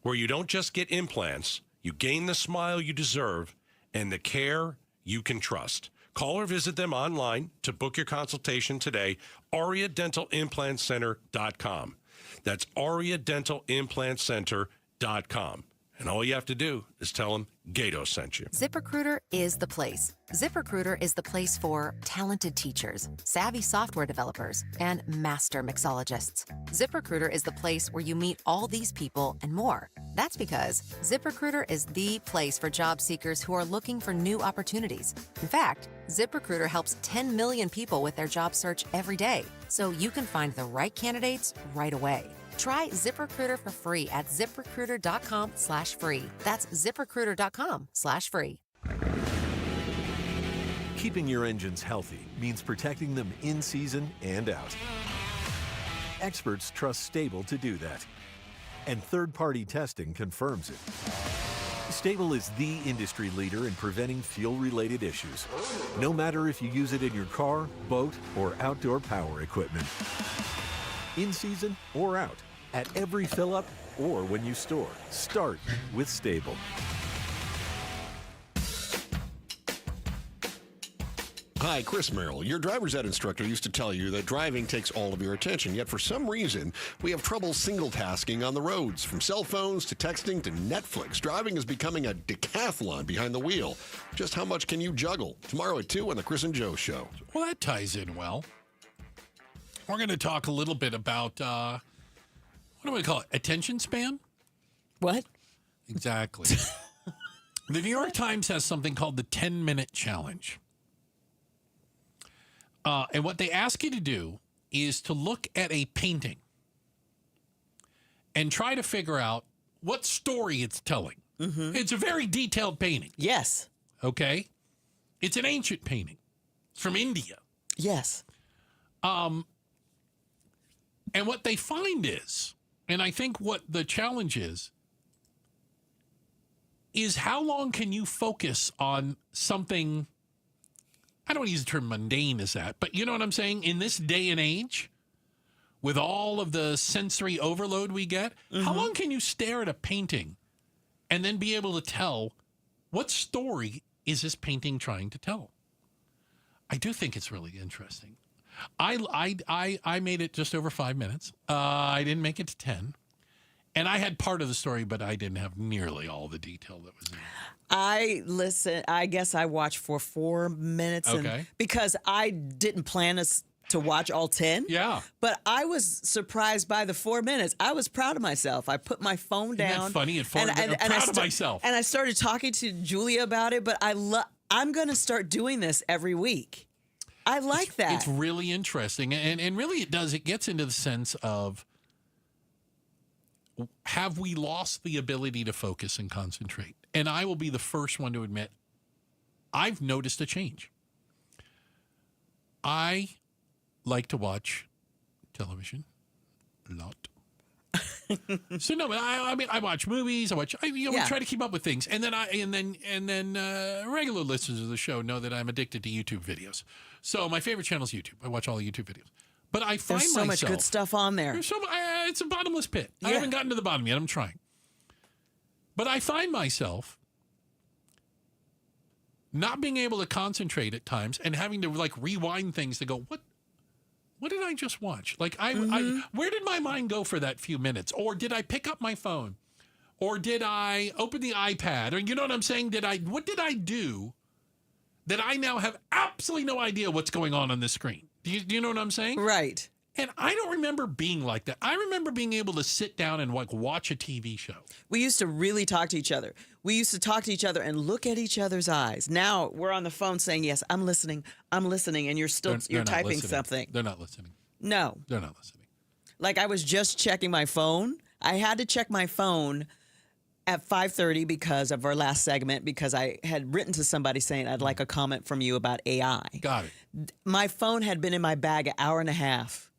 Speaker 6: where you don't just get implants, you gain the smile you deserve and the care you can trust. Call or visit them online to book your consultation today, ariadentalimplantcenter.com. That's ariadentalimplantcenter.com. And all you have to do is tell them Gato sent you.
Speaker 22: ZipRecruiter is the place. ZipRecruiter is the place for talented teachers, savvy software developers, and master mixologists. ZipRecruiter is the place where you meet all these people and more. That's because ZipRecruiter is the place for job seekers who are looking for new opportunities. In fact, ZipRecruiter helps 10 million people with their job search every day, so you can find the right candidates right away. Try ZipRecruiter for free at ZipRecruiter.com/free. That's ZipRecruiter.com/free.
Speaker 17: Keeping your engines healthy means protecting them in season and out. Experts trust Stable to do that. And third-party testing confirms it. Stable is the industry leader in preventing fuel-related issues, no matter if you use it in your car, boat, or outdoor power equipment. In season or out, at every fill-up or when you store, start with Stable.
Speaker 20: Hi, Chris Merrill. Your driver's ed instructor used to tell you that driving takes all of your attention, yet for some reason, we have trouble single-tasking on the roads. From cell phones to texting to Netflix, driving is becoming a decathlon behind the wheel. Just how much can you juggle? Tomorrow at 2 on the Chris and Joe Show.
Speaker 7: Well, that ties in well. We're going to talk a little bit about, what do we call it, attention span?
Speaker 8: What?
Speaker 7: Exactly. The New York Times has something called the 10-minute challenge. And what they ask you to do is to look at a painting and try to figure out what story it's telling. Mm-hmm. It's a very detailed painting.
Speaker 8: Yes.
Speaker 7: Okay? It's an ancient painting. It's from India.
Speaker 8: Yes.
Speaker 7: And what they find is, and I think what the challenge is how long can you focus on something? I don't use the term mundane as that, but you know what I'm saying? In this day and age, with all of the sensory overload we get, how long can you stare at a painting and then be able to tell What story is this painting trying to tell? I do think it's really interesting. I made it just over 5 minutes. I didn't make it to 10. And I had part of the story, but I didn't have nearly all the detail that was in it.
Speaker 8: I guess I watched for 4 minutes.
Speaker 7: Okay.
Speaker 8: Because I didn't plan to watch all 10.
Speaker 7: Yeah.
Speaker 8: But I was surprised by the 4 minutes. I was proud of myself. I put my phone down.
Speaker 7: Isn't that funny? I'm proud of myself.
Speaker 8: And I started talking to Julia about it, but I'm going to start doing this every week. I like that.
Speaker 7: It's really interesting. And really it gets into the sense of, have we lost the ability to focus and concentrate? And I will be the first one to admit, I've noticed a change. I like to watch television a lot. So no, I mean, I watch movies. We try to keep up with things, and then regular listeners of the show know that I'm addicted to YouTube videos. So my favorite channel is YouTube. I watch all the YouTube videos. But I find
Speaker 8: there's so much good stuff on there.
Speaker 7: It's a bottomless pit. I haven't gotten to the bottom yet. I'm trying. But I find myself not being able to concentrate at times and having to like rewind things to go, what did I just watch? Like where did my mind go for that few minutes? Or did I pick up my phone? Or did I open the iPad? Or you know what I'm saying? What did I do that I now have absolutely no idea what's going on the screen? Do you know what I'm saying?
Speaker 8: Right.
Speaker 7: And I don't remember being like that. I remember being able to sit down and like watch a TV show.
Speaker 8: We used to really talk to each other. We used to talk to each other and look at each other's eyes. Now we're on the phone saying, yes, I'm listening, and you're typing something.
Speaker 7: They're not listening.
Speaker 8: No.
Speaker 7: They're not listening.
Speaker 8: Like I was just checking my phone. I had to check my phone at 5:30 because of our last segment, because I had written to somebody saying I'd like a comment from you about AI.
Speaker 7: Got it.
Speaker 8: My phone had been in my bag an hour and a half.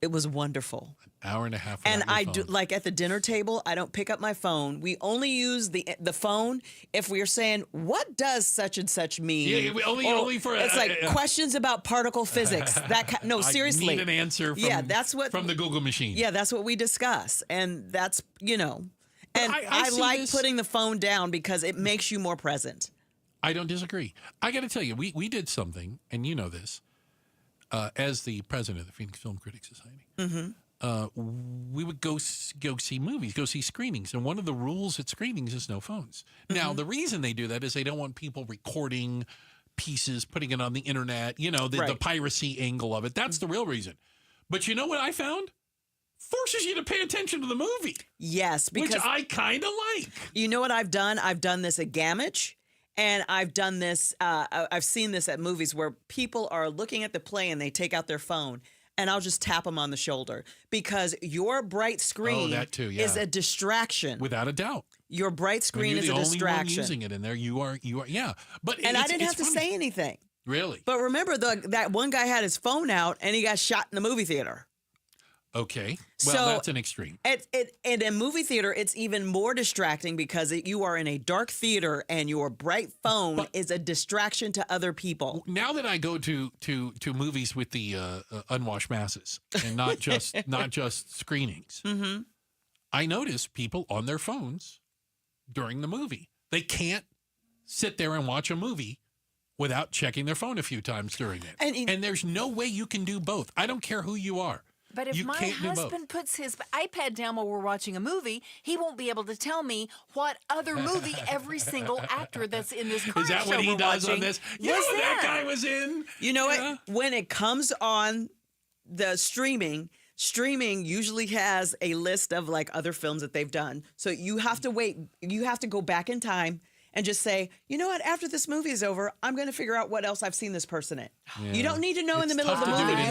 Speaker 8: It was wonderful.
Speaker 7: An hour and a half.
Speaker 8: And I do, like at the dinner table, I don't pick up my phone. We only use the phone if we are saying, what does such and such mean?
Speaker 7: Yeah, only for
Speaker 8: it's like questions about particle physics. No, seriously.
Speaker 7: I need an answer from the Google machine.
Speaker 8: Yeah, that's what we discuss. And that's, And I like putting the phone down because it makes you more present.
Speaker 7: I don't disagree. I got to tell you, we did something, and you know this, as the president of the Phoenix Film Critics Society.
Speaker 8: Mm-hmm.
Speaker 7: We would go see movies, go see screenings. And one of the rules at screenings is no phones. Mm-hmm. Now, the reason they do that is they don't want people recording pieces, putting it on the internet, the piracy angle of it. That's the real reason. But you know what I found? Forces you to pay attention to the movie.
Speaker 8: Yes. Because
Speaker 7: which I kind of like.
Speaker 8: You know what I've done? I've done this at Gamage. And I've done this, I've seen this at movies where people are looking at the play and they take out their phone. And I'll just tap them on the shoulder because your bright screen is a distraction.
Speaker 7: Without a doubt.
Speaker 8: Your bright screen is a distraction.
Speaker 7: You're the only one using it in there. You are, yeah. But
Speaker 8: I didn't have to say anything.
Speaker 7: Really?
Speaker 8: But remember, that one guy had his phone out and he got shot in the movie theater.
Speaker 7: Okay. Well, that's an extreme.
Speaker 8: In a movie theater, it's even more distracting because you are in a dark theater and your bright phone is a distraction to other people.
Speaker 7: Now that I go to movies with the unwashed masses and not just screenings,
Speaker 8: mm-hmm.
Speaker 7: I notice people on their phones during the movie. They can't sit there and watch a movie without checking their phone a few times during it. And there's no way you can do both. I don't care who you are.
Speaker 2: But if my husband puts his iPad down while we're watching a movie, he won't be able to tell me what other movie every single actor that's in this current show
Speaker 7: Is that what he does on this?
Speaker 2: You know,
Speaker 7: that guy was in.
Speaker 8: You know what? When it comes on the streaming usually has a list of like other films that they've done. So you have to wait. You have to go back in time and just say, you know what? After this movie is over, I'm going to figure out what else I've seen this person in.
Speaker 7: Yeah.
Speaker 8: You don't need to know in the middle of the movie.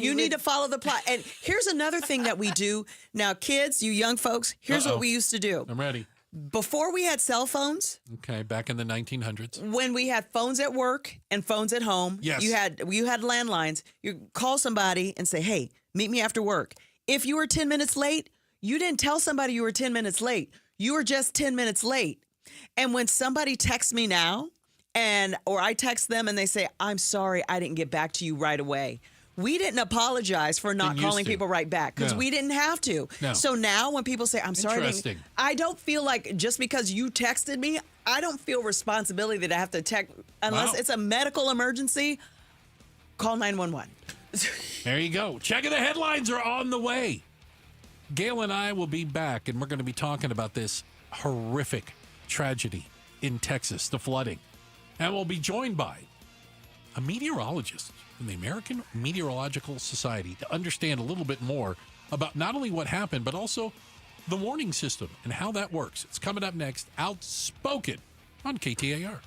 Speaker 8: You need to follow the plot. And here's another thing that we do. Now, kids, you young folks, here's what we used to do.
Speaker 7: I'm ready.
Speaker 8: Before we had cell phones.
Speaker 7: Okay, back in the 1900s.
Speaker 8: When we had phones at work and phones at home.
Speaker 7: Yes.
Speaker 8: You had landlines. You call somebody and say, hey, meet me after work. If you were 10 minutes late, you didn't tell somebody you were 10 minutes late. You were just 10 minutes late. And when somebody texts me now or I text them and they say, I'm sorry, I didn't get back to you right away. we didn't apologize for not calling people right back because we didn't have to.
Speaker 7: No.
Speaker 8: So now when people say, I'm sorry,
Speaker 7: Interesting.
Speaker 8: I don't feel like just because you texted me, I don't feel responsibility that I have to text unless it's a medical emergency. Call 911.
Speaker 7: There you go. Checking the headlines are on the way. Gail and I will be back, and we're going to be talking about this horrific tragedy in Texas, the flooding. And we'll be joined by a meteorologist from the American Meteorological Society to understand a little bit more about not only what happened, but also the warning system and how that works. It's coming up next, Outspoken on KTAR.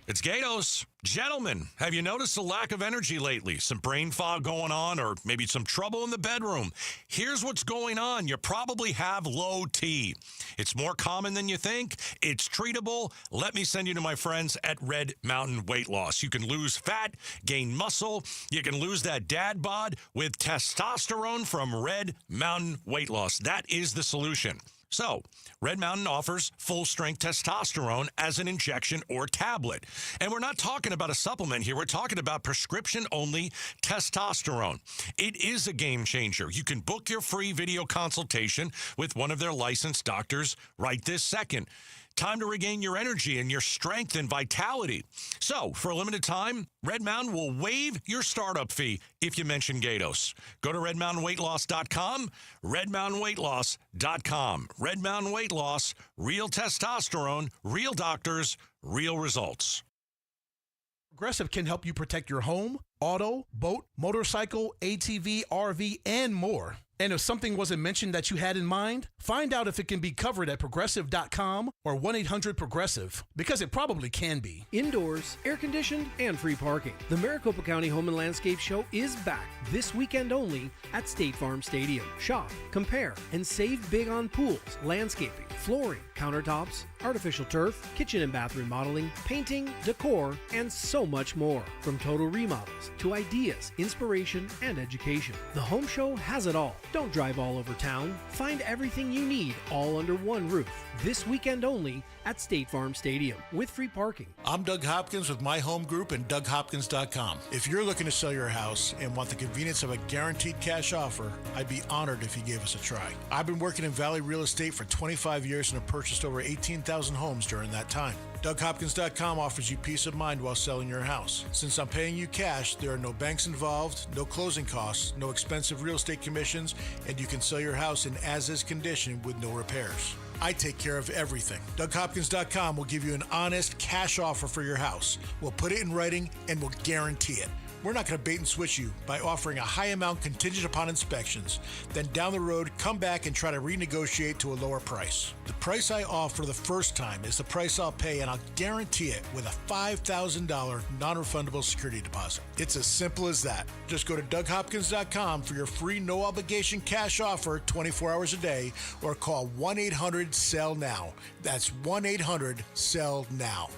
Speaker 6: It's Gatos. Gentlemen, have you noticed a lack of energy lately? Some brain fog going on, or maybe some trouble in the bedroom? Here's what's going on. You probably have low T. It's more common than you think. It's treatable. Let me send you to my friends at Red Mountain Weight Loss. You can lose fat, gain muscle. You can lose that dad bod with testosterone from Red Mountain Weight Loss. That is the solution. So, Red Mountain offers full-strength testosterone as an injection or tablet. And we're not talking about a supplement here. We're talking about prescription-only testosterone. It is a game changer. You can book your free video consultation with one of their licensed doctors right this second. Time to regain your energy and your strength and vitality. So, for a limited time, Red Mountain will waive your startup fee if you mention Gatos. Go to redmountainweightloss.com, redmountainweightloss.com. Red Mountain Weight Loss, real testosterone, real doctors, real results.
Speaker 3: Progressive can help you protect your home, auto, boat, motorcycle, ATV, RV, and more. And if something wasn't mentioned that you had in mind, find out if it can be covered at progressive.com or 1-800-PROGRESSIVE, because it probably can be.
Speaker 12: Indoors, air-conditioned, and free parking. The Maricopa County Home and Landscape Show is back this weekend only at State Farm Stadium. Shop, compare, and save big on pools, landscaping, flooring, countertops, artificial turf, kitchen and bath remodeling, painting, decor, and so much more. From total remodels to ideas, inspiration, and education. The Home Show has it all. Don't drive all over town. Find everything you need all under one roof. This weekend only at State Farm Stadium with free parking.
Speaker 16: I'm Doug Hopkins with My Home Group and DougHopkins.com. If you're looking to sell your house and want the convenience of a guaranteed cash offer, I'd be honored if you gave us a try. I've been working in Valley Real Estate for 25 years and have purchased over 18,000 homes during that time. DougHopkins.com offers you peace of mind while selling your house. Since I'm paying you cash, there are no banks involved, no closing costs, no expensive real estate commissions, and you can sell your house in as-is condition with no repairs. I take care of everything. DougHopkins.com will give you an honest cash offer for your house. We'll put it in writing and we'll guarantee it. We're not going to bait and switch you by offering a high amount contingent upon inspections. Then down the road, come back and try to renegotiate to a lower price. The price I offer the first time is the price I'll pay, and I'll guarantee it with a $5,000 non-refundable security deposit. It's as simple as that. Just go to DougHopkins.com for your free no-obligation cash offer 24 hours a day, or call 1-800-SELL-NOW. That's 1-800-SELL-NOW.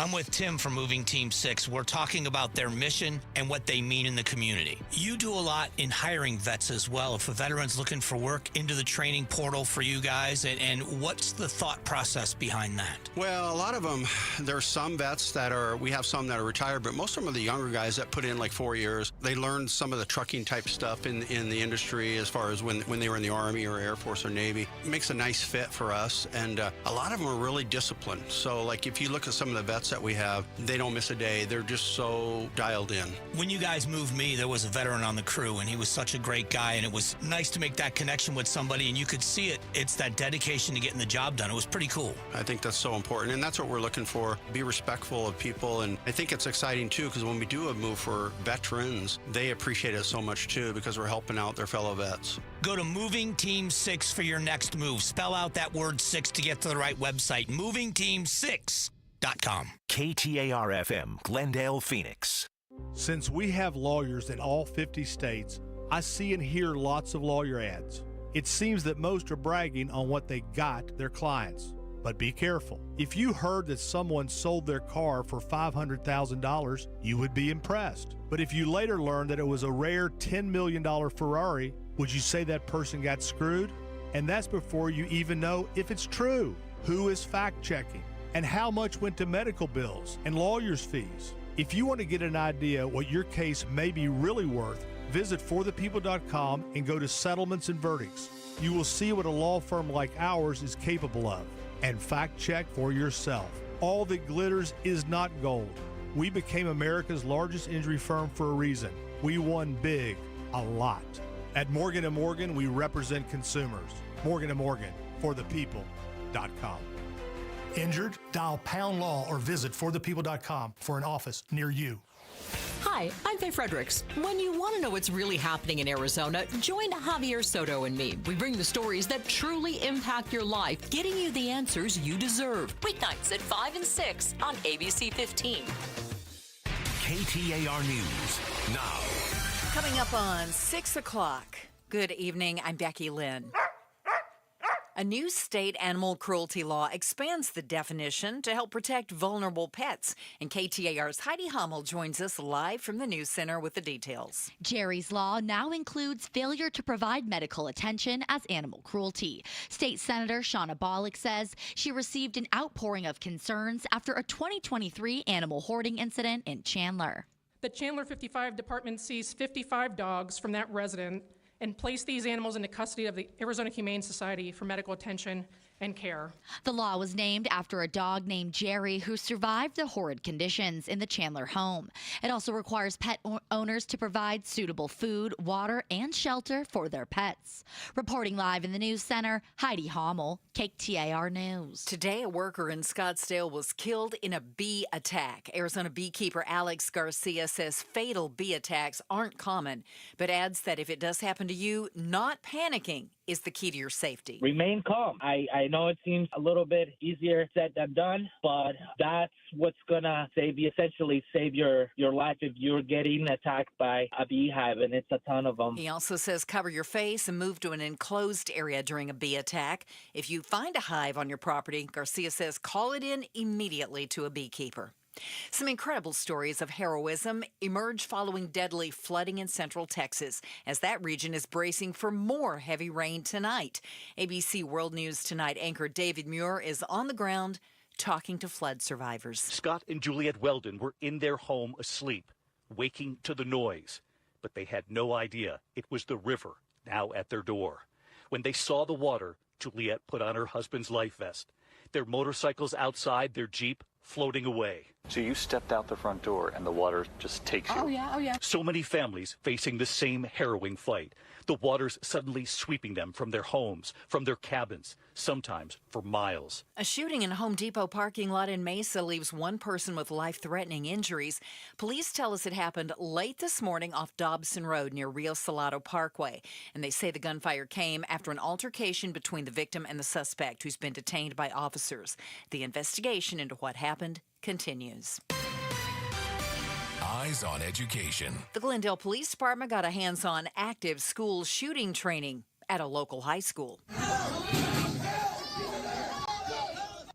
Speaker 19: I'm with Tim from Moving Team 6. We're talking about their mission and what they mean in the community. You do a lot in hiring vets as well. If a veteran's looking for work, into the training portal for you guys, and what's the thought process behind that?
Speaker 21: Well, a lot of them, there's some vets we have some that are retired, but most of them are the younger guys that put in like 4 years. They learned some of the trucking type stuff in the industry as far as when they were in the Army or Air Force or Navy. It makes a nice fit for us, and a lot of them are really disciplined. So like if you look at some of the vets that we have, they don't miss a day. They're just so dialed in.
Speaker 19: When you guys moved me, there was a veteran on the crew, and he was such a great guy, and it was nice to make that connection with somebody, and you could see it. It's that dedication to getting the job done. It was pretty cool.
Speaker 21: I think that's so important, and that's what we're looking for. Be respectful of people, and I think it's exciting too, because when we do a move for veterans, they appreciate it so much too, because we're helping out their fellow vets.
Speaker 19: Go to Moving Team 6 for your next move. Spell out that word 6 to get to the right website. MovingTeam6.com.
Speaker 1: KTAR-FM, Glendale, Phoenix.
Speaker 23: Since we have lawyers in all 50 states, I see and hear lots of lawyer ads. It seems that most are bragging on what they got their clients. But be careful. If you heard that someone sold their car for $500,000, you would be impressed. But if you later learned that it was a rare $10 million Ferrari, would you say that person got screwed? And that's before you even know if it's true. Who is fact-checking? And how much went to medical bills and lawyers' fees? If you want to get an idea what your case may be really worth, visit forthepeople.com and go to Settlements and Verdicts. You will see what a law firm like ours is capable of, and fact check for yourself. All that glitters is not gold. We became America's largest injury firm for a reason. We won big, a lot. At Morgan & Morgan, we represent consumers. Morgan & Morgan, forthepeople.com.
Speaker 4: Injured? Dial Pound Law or visit forthepeople.com for an office near you.
Speaker 5: Hi, I'm Faye Fredericks. When you want to know what's really happening in Arizona, join Javier Soto and me. We bring the stories that truly impact your life, getting you the answers you deserve. Weeknights at 5 and 6 on ABC 15.
Speaker 1: KTAR News now.
Speaker 2: Coming up on 6 o'clock. Good evening, I'm Becky Lynn. A new state animal cruelty law expands the definition to help protect vulnerable pets. And KTAR's Heidi Hummel joins us live from the News Center with the details.
Speaker 9: Jerry's law now includes failure to provide medical attention as animal cruelty. State Senator Shauna Bollock says she received an outpouring of concerns after a 2023 animal hoarding incident in Chandler.
Speaker 11: The Chandler 55 department seized 55 dogs from that resident and place these animals into custody of the Arizona Humane Society for medical attention and care.
Speaker 9: The law was named after a dog named Jerry who survived the horrid conditions in the Chandler home. It also requires pet owners to provide suitable food, water, and shelter for their pets. Reporting live in the News Center, Heidi Hummel, KTAR News.
Speaker 2: Today, a worker in Scottsdale was killed in a bee attack. Arizona beekeeper Alex Garcia says fatal bee attacks aren't common, but adds that if it does happen to you, not panicking is the key to your safety.
Speaker 25: Remain calm. I know it seems a little bit easier said than done, but that's what's gonna essentially save your life if you're getting attacked by a beehive, and it's a ton of them.
Speaker 2: He also says cover your face and move to an enclosed area during a bee attack. If you find a hive on your property, Garcia says call it in immediately to a beekeeper. Some incredible stories of heroism emerge following deadly flooding in central Texas, as that region is bracing for more heavy rain tonight. ABC World News Tonight anchor David Muir is on the ground talking to flood survivors.
Speaker 26: Scott and Juliet Weldon were in their home asleep, waking to the noise, but they had no idea it was the river now at their door. When they saw the water, Juliet put on her husband's life vest. Their motorcycles outside, their Jeep floating away.
Speaker 27: So you stepped out the front door and the water just takes you.
Speaker 9: Oh yeah.
Speaker 26: So many families facing the same harrowing fight. The water's suddenly sweeping them from their homes, from their cabins, sometimes for miles.
Speaker 2: A shooting in a Home Depot parking lot in Mesa leaves one person with life-threatening injuries. Police tell us it happened late this morning off Dobson Road near Rio Salado Parkway. And they say the gunfire came after an altercation between the victim and the suspect, who's been detained by officers. The investigation into what happened continues.
Speaker 1: Eyes on education.
Speaker 2: The Glendale Police Department got a hands-on active school shooting training at a local high school.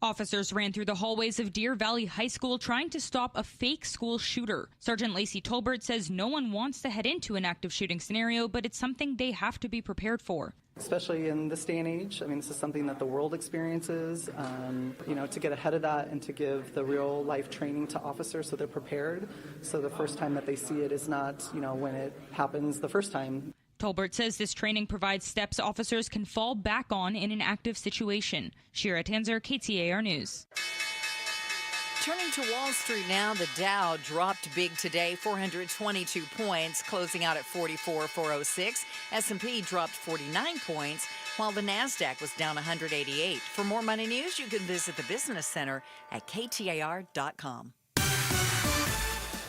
Speaker 28: Officers ran through the hallways of Deer Valley High School trying to stop a fake school shooter. Sergeant Lacey Tolbert says no one wants to head into an active shooting scenario, but it's something they have to be prepared for.
Speaker 29: Especially in this day and age, I mean, this is something that the world experiences, to get ahead of that and to give the real life training to officers so they're prepared. So the first time that they see it is not, when it happens the first time.
Speaker 28: Tolbert says this training provides steps officers can fall back on in an active situation. Shira Tanzer, KTAR News.
Speaker 2: Turning to Wall Street now, the Dow dropped big today, 422 points, closing out at 44,406. S&P dropped 49 points, while the NASDAQ was down 188. For more money news, you can visit the Business Center at KTAR.com.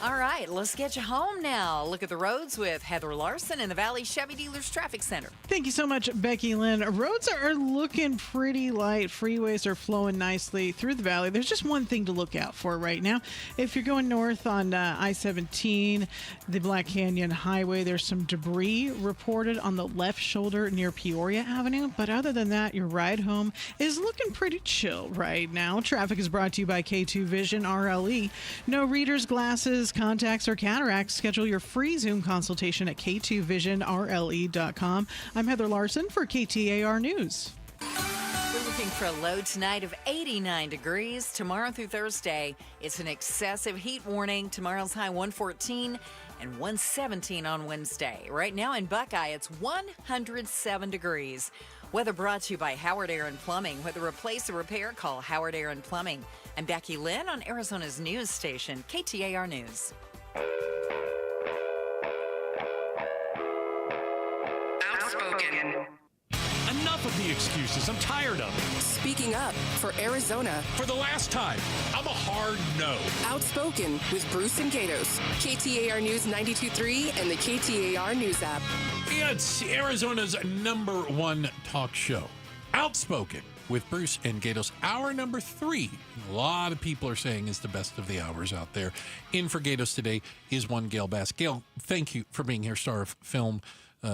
Speaker 2: All right, let's get you home now. Look at the roads with Heather Larson in the Valley Chevy Dealers Traffic Center.
Speaker 10: Thank you so much, Becky Lynn. Roads are looking pretty light. Freeways are flowing nicely through the valley. There's just one thing to look out for right now. If you're going north on I-17, the Black Canyon Highway, there's some debris reported on the left shoulder near Peoria Avenue. But other than that, your ride home is looking pretty chill right now. Traffic is brought to you by K2 Vision RLE. No readers, glasses, contacts, or cataracts. Schedule your free Zoom consultation at k2visionrle.com. I'm Heather Larson for KTAR News.
Speaker 2: We're looking for a low tonight of 89 degrees. Tomorrow through Thursday, it's an excessive heat warning. Tomorrow's high 114 and 117 on Wednesday. Right now in Buckeye, it's 107 degrees. Weather brought to you by Howard Air and Plumbing. Whether replace or repair, call Howard Air and Plumbing. I'm Becky Lynn on Arizona's news station, KTAR News.
Speaker 8: Outspoken.
Speaker 6: Enough of the excuses. I'm tired of it.
Speaker 8: Speaking up for Arizona.
Speaker 6: For the last time, I'm a hard no.
Speaker 8: Outspoken with Bruce and Gatos. KTAR News 92.3 and the KTAR News app.
Speaker 7: Yeah, it's Arizona's #1 talk show. Outspoken with Bruce and Gatos. Hour number 3. A lot of people are saying is the best of the hours out there. In for Gatos today is one Gail Bass. Gail, thank you for being here, star of film,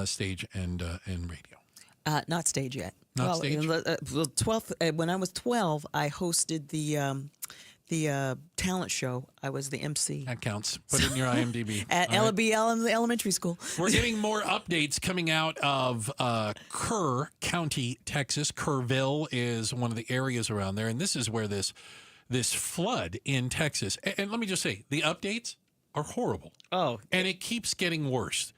Speaker 7: stage, and radio.
Speaker 13: Not stage yet.
Speaker 7: Not stage?
Speaker 13: When I was 12, I hosted the talent show. I was the MC.
Speaker 7: That counts. Put it in your IMDb.
Speaker 13: At LBL elementary school.
Speaker 7: We're getting more updates coming out of Kerr County, Texas. Kerrville is one of the areas around there, and this is where this flood in Texas. And let me just say, the updates are horrible.
Speaker 13: Oh.
Speaker 7: And it keeps getting worse.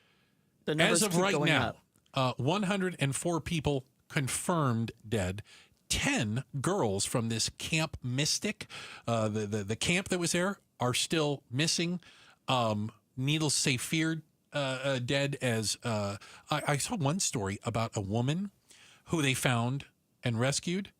Speaker 13: The numbers
Speaker 7: As of
Speaker 13: keep
Speaker 7: right
Speaker 13: going
Speaker 7: now,
Speaker 13: up.
Speaker 7: 104 people confirmed dead. 10 girls from this Camp Mystic, the camp that was there, are still missing. Needless to say, feared dead. As I saw one story about a woman who they found and rescued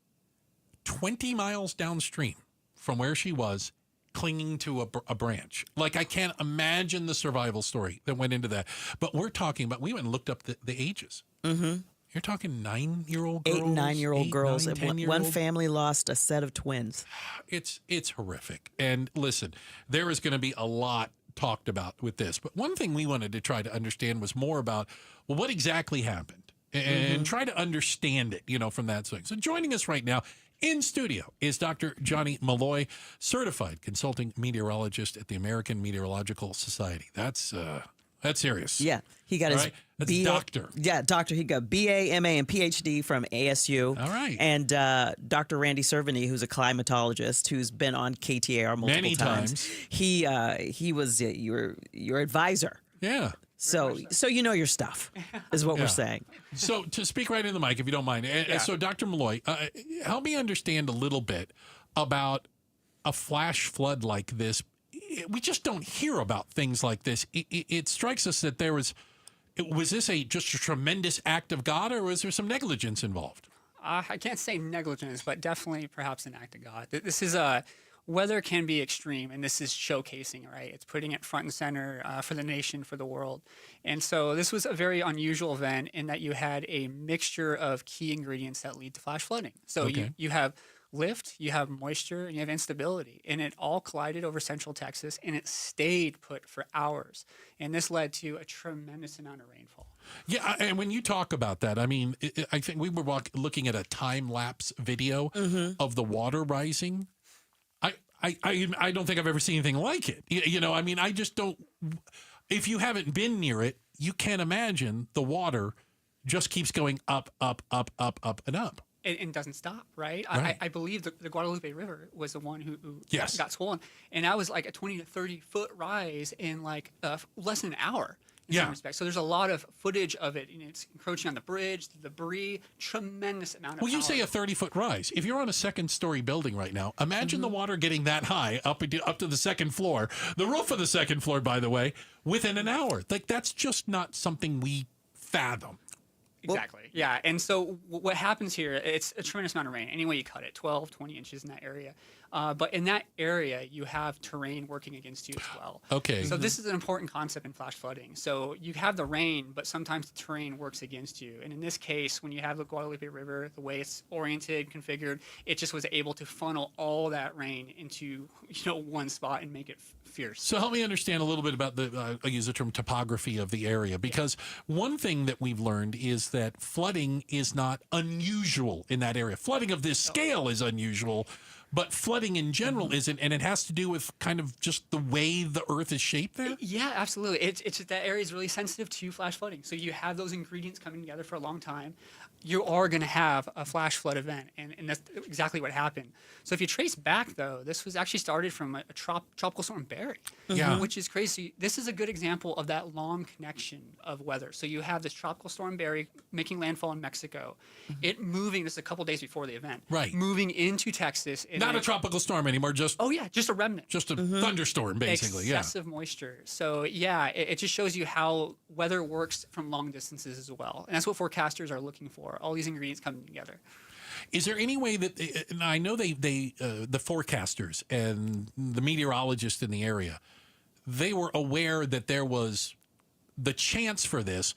Speaker 7: 20 miles downstream from where she was, clinging to a branch. Like, I can't imagine the survival story that went into that. But we're talking about, we went and looked up the ages.
Speaker 13: Mm-hmm.
Speaker 7: You're talking 9-year-old girls?
Speaker 13: 8 and 9-year-old girls.
Speaker 7: 9, 10-year-old?
Speaker 13: One family lost a set of twins.
Speaker 7: It's horrific. And listen, there is going to be a lot talked about with this. But one thing we wanted to try to understand was more about, well, what exactly happened? And try to understand it, from that side. So joining us right now in studio is Dr. Johnny Malloy, certified consulting meteorologist at the American Meteorological Society. That's serious.
Speaker 13: Yeah, he got his
Speaker 7: doctor.
Speaker 13: Yeah, doctor. He got BA, MA, and PhD from ASU.
Speaker 7: All right.
Speaker 13: And Dr. Randy Cerveny, who's a climatologist who's been on KTAR multiple
Speaker 7: Many times.
Speaker 13: He was your advisor.
Speaker 7: Yeah.
Speaker 13: So you know your stuff, is what we're saying.
Speaker 7: So to speak right in the mic, if you don't mind. So Dr. Malloy, help me understand a little bit about a flash flood like this. We just don't hear about things like this. It strikes us that was this just a tremendous act of God, or was there some negligence involved?
Speaker 14: I can't say negligence, but definitely perhaps an act of God. This is weather can be extreme, and this is showcasing, right? It's putting it front and center for the nation, for the world. And so this was a very unusual event in that you had a mixture of key ingredients that lead to flash flooding. So you have lift, you have moisture, and you have instability. And it all collided over central Texas, and it stayed put for hours. And this led to a tremendous amount of rainfall.
Speaker 7: Yeah, and when you talk about that, I mean, I think we were looking at a time-lapse video of the water rising. I don't think I've ever seen anything like it. I mean, I just don't. If you haven't been near it, you can't imagine the water just keeps going up, up, up, up, up, and up.
Speaker 14: And doesn't stop, right?
Speaker 7: Right.
Speaker 14: I believe the Guadalupe River was the one who
Speaker 7: Yes.
Speaker 14: got swollen. And that was like a 20 to 30 foot rise in like less than an hour in some respects. So there's a lot of footage of it. It's encroaching on the bridge, the debris, tremendous amount of power.
Speaker 7: You say a 30-foot rise. If you're on a second-story building right now, imagine the water getting that high up to the second floor, the roof of the second floor, by the way, within an hour. Like, that's just not something we fathom.
Speaker 14: Exactly. Yeah. And so what happens here, it's a tremendous amount of rain. Any way you cut it, 12, 20 inches in that area. But in that area, you have terrain working against you as well.
Speaker 7: Okay.
Speaker 14: So this is an important concept in flash flooding. So you have the rain, but sometimes the terrain works against you. And in this case, when you have the Guadalupe River, the way it's oriented, configured, it just was able to funnel all that rain into one spot and make it fierce.
Speaker 7: So help me understand a little bit about I use the term topography of the area, because one thing that we've learned is that flooding is not unusual in that area. Flooding of this scale is unusual, but flooding in general isn't, and it has to do with kind of just the way the earth is shaped there?
Speaker 14: Yeah, absolutely. It's that area is really sensitive to flash flooding. So you have those ingredients coming together for a long time. You are going to have a flash flood event, and that's exactly what happened. So if you trace back, though, this was actually started from a tropical storm Barry, which is crazy. This is a good example of that long connection of weather. So you have this tropical storm Barry making landfall in Mexico, it moving, this is a couple days before the event, moving into Texas.
Speaker 7: Not a tropical storm anymore, just
Speaker 14: just a remnant.
Speaker 7: Just a thunderstorm, basically.
Speaker 14: Excessive moisture. So yeah, it just shows you how weather works from long distances as well. And that's what forecasters are looking for, all these ingredients coming together.
Speaker 7: Is there any way that, and I know the forecasters and the meteorologists in the area, they were aware that there was the chance for this.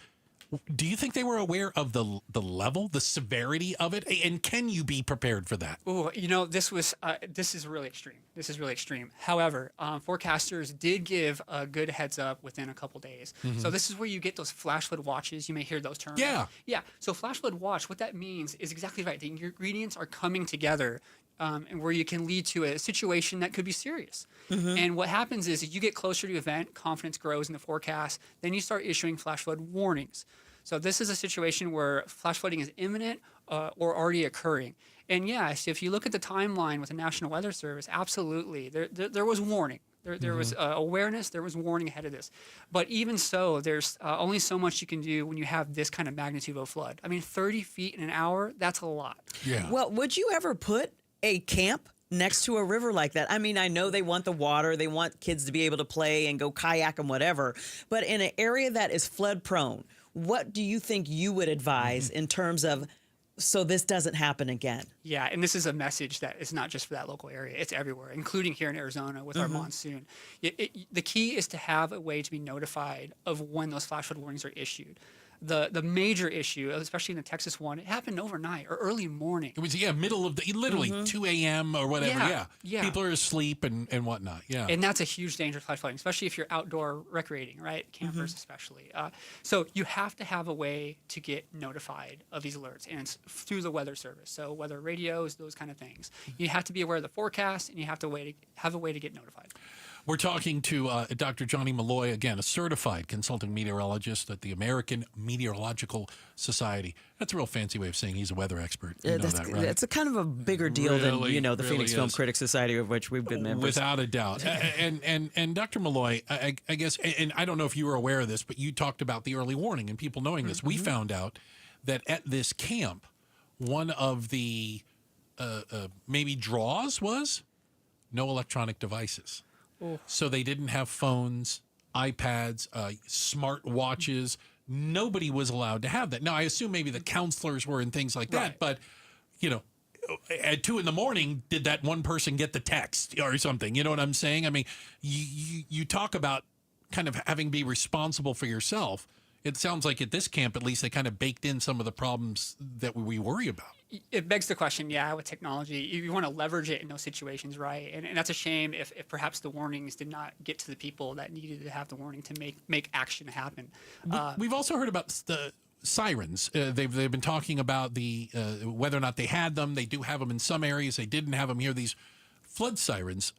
Speaker 7: Do you think they were aware of the level, the severity of it? And can you be prepared for that?
Speaker 14: Oh, this is really extreme. This is really extreme. However, forecasters did give a good heads up within a couple days. So this is where you get those flash flood watches. You may hear those terms.
Speaker 7: Yeah.
Speaker 14: Yeah. So flash flood watch, what that means is exactly right. The ingredients are coming together. And where you can lead to a situation that could be serious. And what happens is you get closer to the event, confidence grows in the forecast, then you start issuing flash flood warnings. So this is a situation where flash flooding is imminent or already occurring. And yes, if you look at the timeline with the National Weather Service, absolutely, there was warning. There was awareness, there was warning ahead of this. But even so, there's only so much you can do when you have this kind of magnitude of flood. I mean, 30 feet in an hour, that's a lot.
Speaker 7: Yeah.
Speaker 13: Well, would you ever put a camp next to a river like that? I mean, I know they want the water, they want kids to be able to play and go kayak and whatever, but in an area that is flood prone, what do you think you would advise in terms of so this doesn't happen again?
Speaker 14: Yeah, and this is a message that is not just for that local area, it's everywhere, including here in Arizona with our monsoon. The key is to have a way to be notified of when those flash flood warnings are issued. The major issue, especially in the Texas one, it happened overnight or early morning.
Speaker 7: It was, middle of the, literally 2 a.m. or whatever. Yeah. People are asleep and whatnot. Yeah.
Speaker 14: And that's a huge danger of flash flooding, especially if you're outdoor recreating, right? Campers especially. So you have to have a way to get notified of these alerts, and it's through the Weather Service. So weather radios, those kind of things. You have to be aware of the forecast, and you have to have a way to get notified.
Speaker 7: We're talking to Dr. Johnny Malloy, again, a certified consulting meteorologist at the American Meteorological Society. That's a real fancy way of saying he's a weather expert. You know that, right?
Speaker 13: It's a kind of a bigger deal than, the Phoenix Film Critics Society, of which we've been members.
Speaker 7: Without a doubt. And Dr. Malloy, I guess, and I don't know if you were aware of this, but you talked about the early warning and people knowing this. We found out that at this camp, one of the maybe draws was no electronic devices. So they didn't have phones, iPads, smart watches. Nobody was allowed to have that. Now, I assume maybe the counselors were and things like that. But, at 2 a.m, did that one person get the text or something? You know what I'm saying? I mean, you talk about kind of having to be responsible for yourself. It sounds like at this camp, at least, they kind of baked in some of the problems that we worry about.
Speaker 14: It begs the question, with technology, you want to leverage it in those situations, right? And that's a shame if perhaps the warnings did not get to the people that needed to have the warning to make action happen.
Speaker 7: We've also heard about the sirens. They've been talking about the whether or not they had them. They do have them in some areas. They didn't have them here. These flood sirens.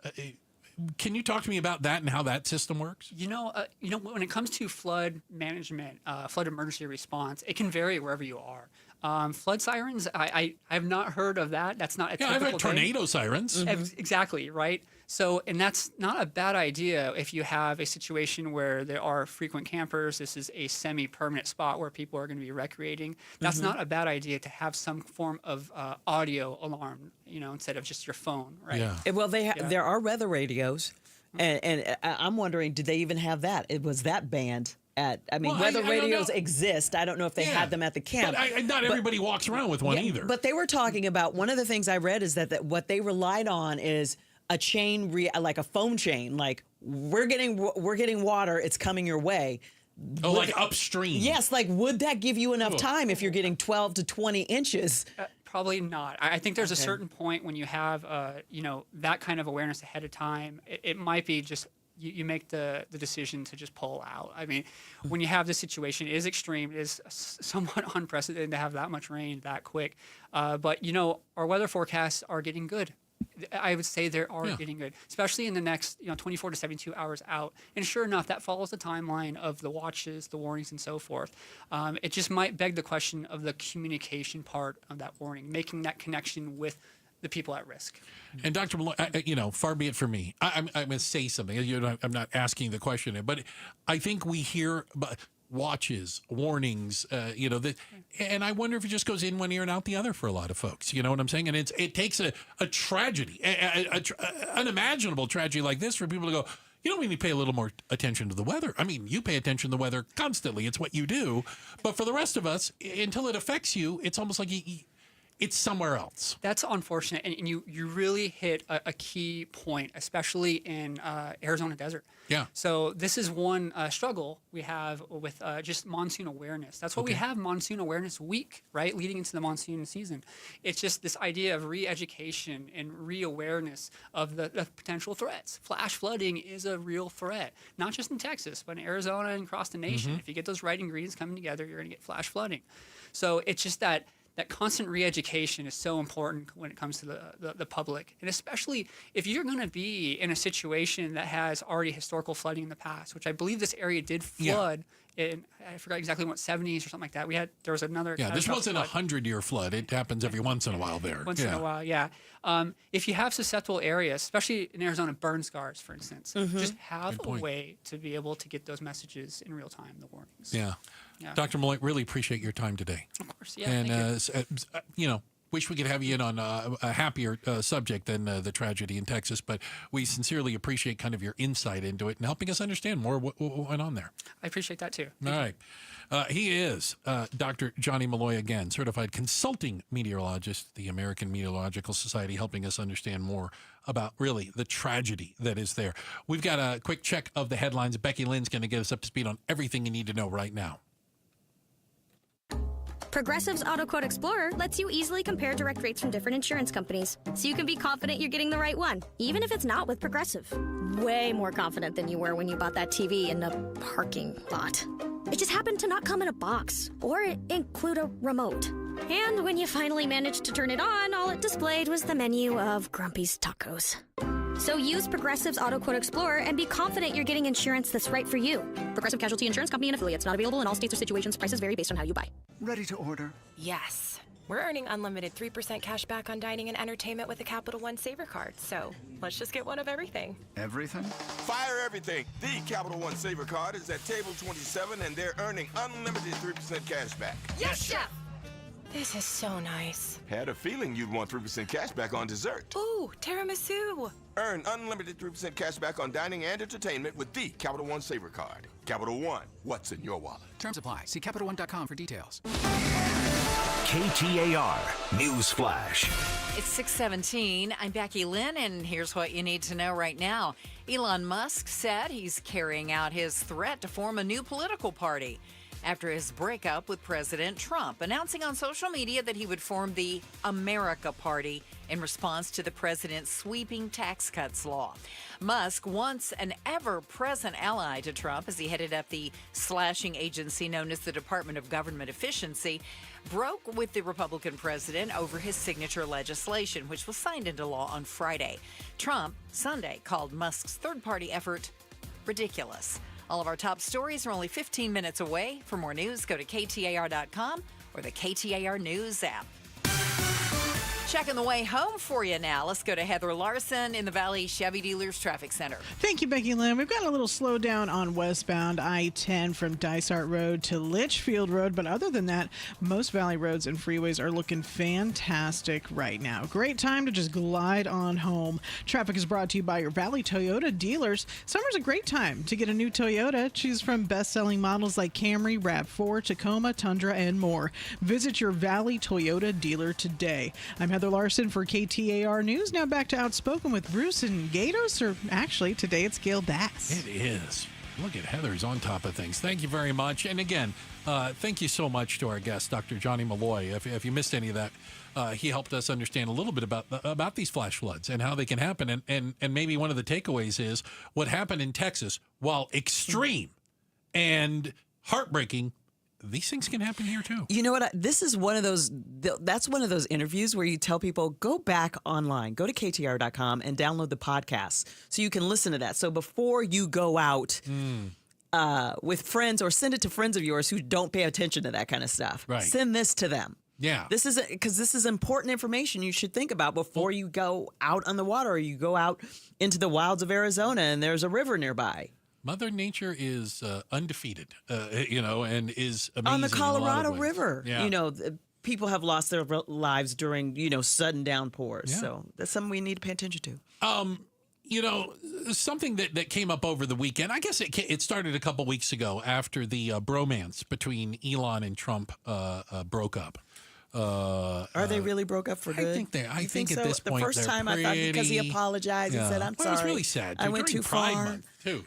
Speaker 7: Can you talk to me about that and how that system works?
Speaker 14: When it comes to flood management, flood emergency response, it can vary wherever you are. Flood sirens, I have not heard of that. That's not a typical
Speaker 7: I've had tornado
Speaker 14: thing.
Speaker 7: sirens.
Speaker 14: Exactly, right? So, and that's not a bad idea if you have a situation where there are frequent campers. This is a semi-permanent spot where people are going to be recreating. That's not a bad idea to have some form of audio alarm, instead of just your phone, right?
Speaker 13: Yeah. Well, there are weather radios, and I'm wondering, did they even have that? Was that banned? Weather radios exist. I don't know if they had them at the camp.
Speaker 7: But not everybody walks around with one either.
Speaker 13: But they were talking about, one of the things I read is that what they relied on is a chain, like a phone chain. Like, we're getting water, it's coming your way.
Speaker 7: Like upstream.
Speaker 13: Yes, would that give you enough time if you're getting 12 to 20 inches?
Speaker 14: Probably not. I think there's a certain point when you have, that kind of awareness ahead of time. It might be just you make the decision to just pull out. I mean, when you have this situation, it is extreme. It is somewhat unprecedented to have that much rain that quick. But our weather forecasts are getting good. I would say they are getting good, especially in the next 24 to 72 hours out. And sure enough, that follows the timeline of the watches, the warnings, and so forth. It just might beg the question of the communication part of that warning, making that connection with the people at risk.
Speaker 7: And Dr. Malloy, far be it from me. I'm going to say something. I'm not asking the question, but I think we hear watches, warnings, and I wonder if it just goes in one ear and out the other for a lot of folks. You know what I'm saying? And it takes a tragedy, unimaginable tragedy like this for people to go, you don't really pay a little more attention to the weather. I mean, you pay attention to the weather constantly. It's what you do. But for the rest of us, until it affects you, it's almost like it's somewhere else.
Speaker 14: That's unfortunate. And you really hit a key point, especially in Arizona desert.
Speaker 7: Yeah.
Speaker 14: So this is one struggle we have with just monsoon awareness. That's why we have Monsoon Awareness Week, right, leading into the monsoon season. It's just this idea of re-education and re-awareness of the potential threats. Flash flooding is a real threat, not just in Texas, but in Arizona and across the nation. If you get those right ingredients coming together, you're going to get flash flooding. So it's just that constant re-education is so important when it comes to the public. And especially if you're going to be in a situation that has already historical flooding in the past, which I believe this area did flood in, I forgot exactly what, 70s or something like that. There was another.
Speaker 7: Yeah, this wasn't a 100-year flood. It happens every once in a while there.
Speaker 14: Once in a while, if you have susceptible areas, especially in Arizona, burn scars, for instance, just have a way to be able to get those messages in real time, the warnings.
Speaker 7: Yeah. Dr. Malloy, really appreciate your time today.
Speaker 14: Of course, yeah.
Speaker 7: And, wish we could have you in on a happier subject than the tragedy in Texas, but we sincerely appreciate kind of your insight into it and helping us understand more what went on there.
Speaker 14: I appreciate that too.
Speaker 7: All right. He is Dr. Johnny Malloy again, certified consulting meteorologist, the American Meteorological Society, helping us understand more about really the tragedy that is there. We've got a quick check of the headlines. Becky Lynn's going to get us up to speed on everything you need to know right now.
Speaker 3: Progressive's Auto Quote Explorer lets you easily compare direct rates from different insurance companies, so you can be confident you're getting the right one, even if it's not with Progressive. Way more confident than you were when you bought that TV in the parking lot. It just happened to not come in a box or include a remote. And when you finally managed to turn it on, all it displayed was the menu of Grumpy's Tacos. So use Progressive's Auto Quote Explorer and be confident you're getting insurance that's right for you. Progressive Casualty Insurance Company and affiliates. Not available in all states or situations. Prices vary based on how you buy.
Speaker 12: Ready to order?
Speaker 15: Yes. We're earning unlimited 3% cash back on dining and entertainment with the Capital One Saver Card. So let's just get one of everything.
Speaker 12: Everything?
Speaker 16: Fire everything. The Capital One Saver Card is at table 27, and they're earning unlimited 3% cash back.
Speaker 15: Yes, Chef! This is so nice.
Speaker 16: Had a feeling you'd want 3% cash back on dessert.
Speaker 15: Ooh, tiramisu.
Speaker 16: Earn unlimited 3% cash back on dining and entertainment with the Capital One Saver Card. Capital One, what's in your wallet?
Speaker 17: Terms apply. See CapitalOne.com for details.
Speaker 1: KTAR News Flash.
Speaker 2: It's 6:17. I'm Becky Lynn, and here's what you need to know right now. Elon Musk said he's carrying out his threat to form a new political party after his breakup with President Trump, announcing on social media that he would form the America Party in response to the president's sweeping tax cuts law. Musk, once an ever-present ally to Trump as he headed up the slashing agency known as the Department of Government Efficiency, broke with the Republican president over his signature legislation, which was signed into law on Friday. Trump, Sunday, called Musk's third-party effort ridiculous. All of our top stories are only 15 minutes away. For more news, go to KTAR.com or the KTAR News app. Checking the way home for you now. Let's go to Heather Larson in the Valley Chevy Dealers Traffic Center.
Speaker 10: Thank you, Becky Lynn. We've got a little slowdown on westbound I-10 from Dysart Road to Litchfield Road, but other than that, most Valley roads and freeways are looking fantastic right now. Great time to just glide on home. Traffic is brought to you by your Valley Toyota dealers. Summer's a great time to get a new Toyota. Choose from best-selling models like Camry, RAV4, Tacoma, Tundra, and more. Visit your Valley Toyota dealer today. I'm Heather Larson for KTAR News. Now back to Outspoken with Bruce and Gatos, or actually today it's Gail Bass.
Speaker 7: It is. Look at Heather's on top of things. Thank you very much. And again, thank you so much to our guest, Dr. Johnny Malloy. If you missed any of that, he helped us understand a little bit about these flash floods and how they can happen. And maybe one of the takeaways is what happened in Texas, while extreme and heartbreaking, these things can happen here too.
Speaker 13: You know what? This is one of those, that's one of those interviews where you tell people, go back online, go to KTAR.com and download the podcast so you can listen to that. So before you go out with friends or send it to friends of yours who don't pay attention to that kind of stuff, send this to them.
Speaker 7: Yeah.
Speaker 13: This is because this is important information you should think about before you go out on the water or you go out into the wilds of Arizona and there's a river nearby.
Speaker 7: Mother Nature is undefeated, and is amazing
Speaker 13: on the Colorado
Speaker 7: in a lot of ways.
Speaker 13: River.
Speaker 7: Yeah.
Speaker 13: People have lost their lives during, sudden downpours.
Speaker 7: Yeah.
Speaker 13: So that's something we need to pay attention to.
Speaker 7: Something that came up over the weekend, I guess it started a couple weeks ago after the bromance between Elon and Trump broke up.
Speaker 13: Are they really broke up for good?
Speaker 7: I think
Speaker 13: so?
Speaker 7: at this point,
Speaker 13: the first time I thought because he apologized and said, "I'm sorry."
Speaker 7: It was really sad.
Speaker 13: I went
Speaker 7: during
Speaker 13: too
Speaker 7: Pride
Speaker 13: far.
Speaker 7: Month, too,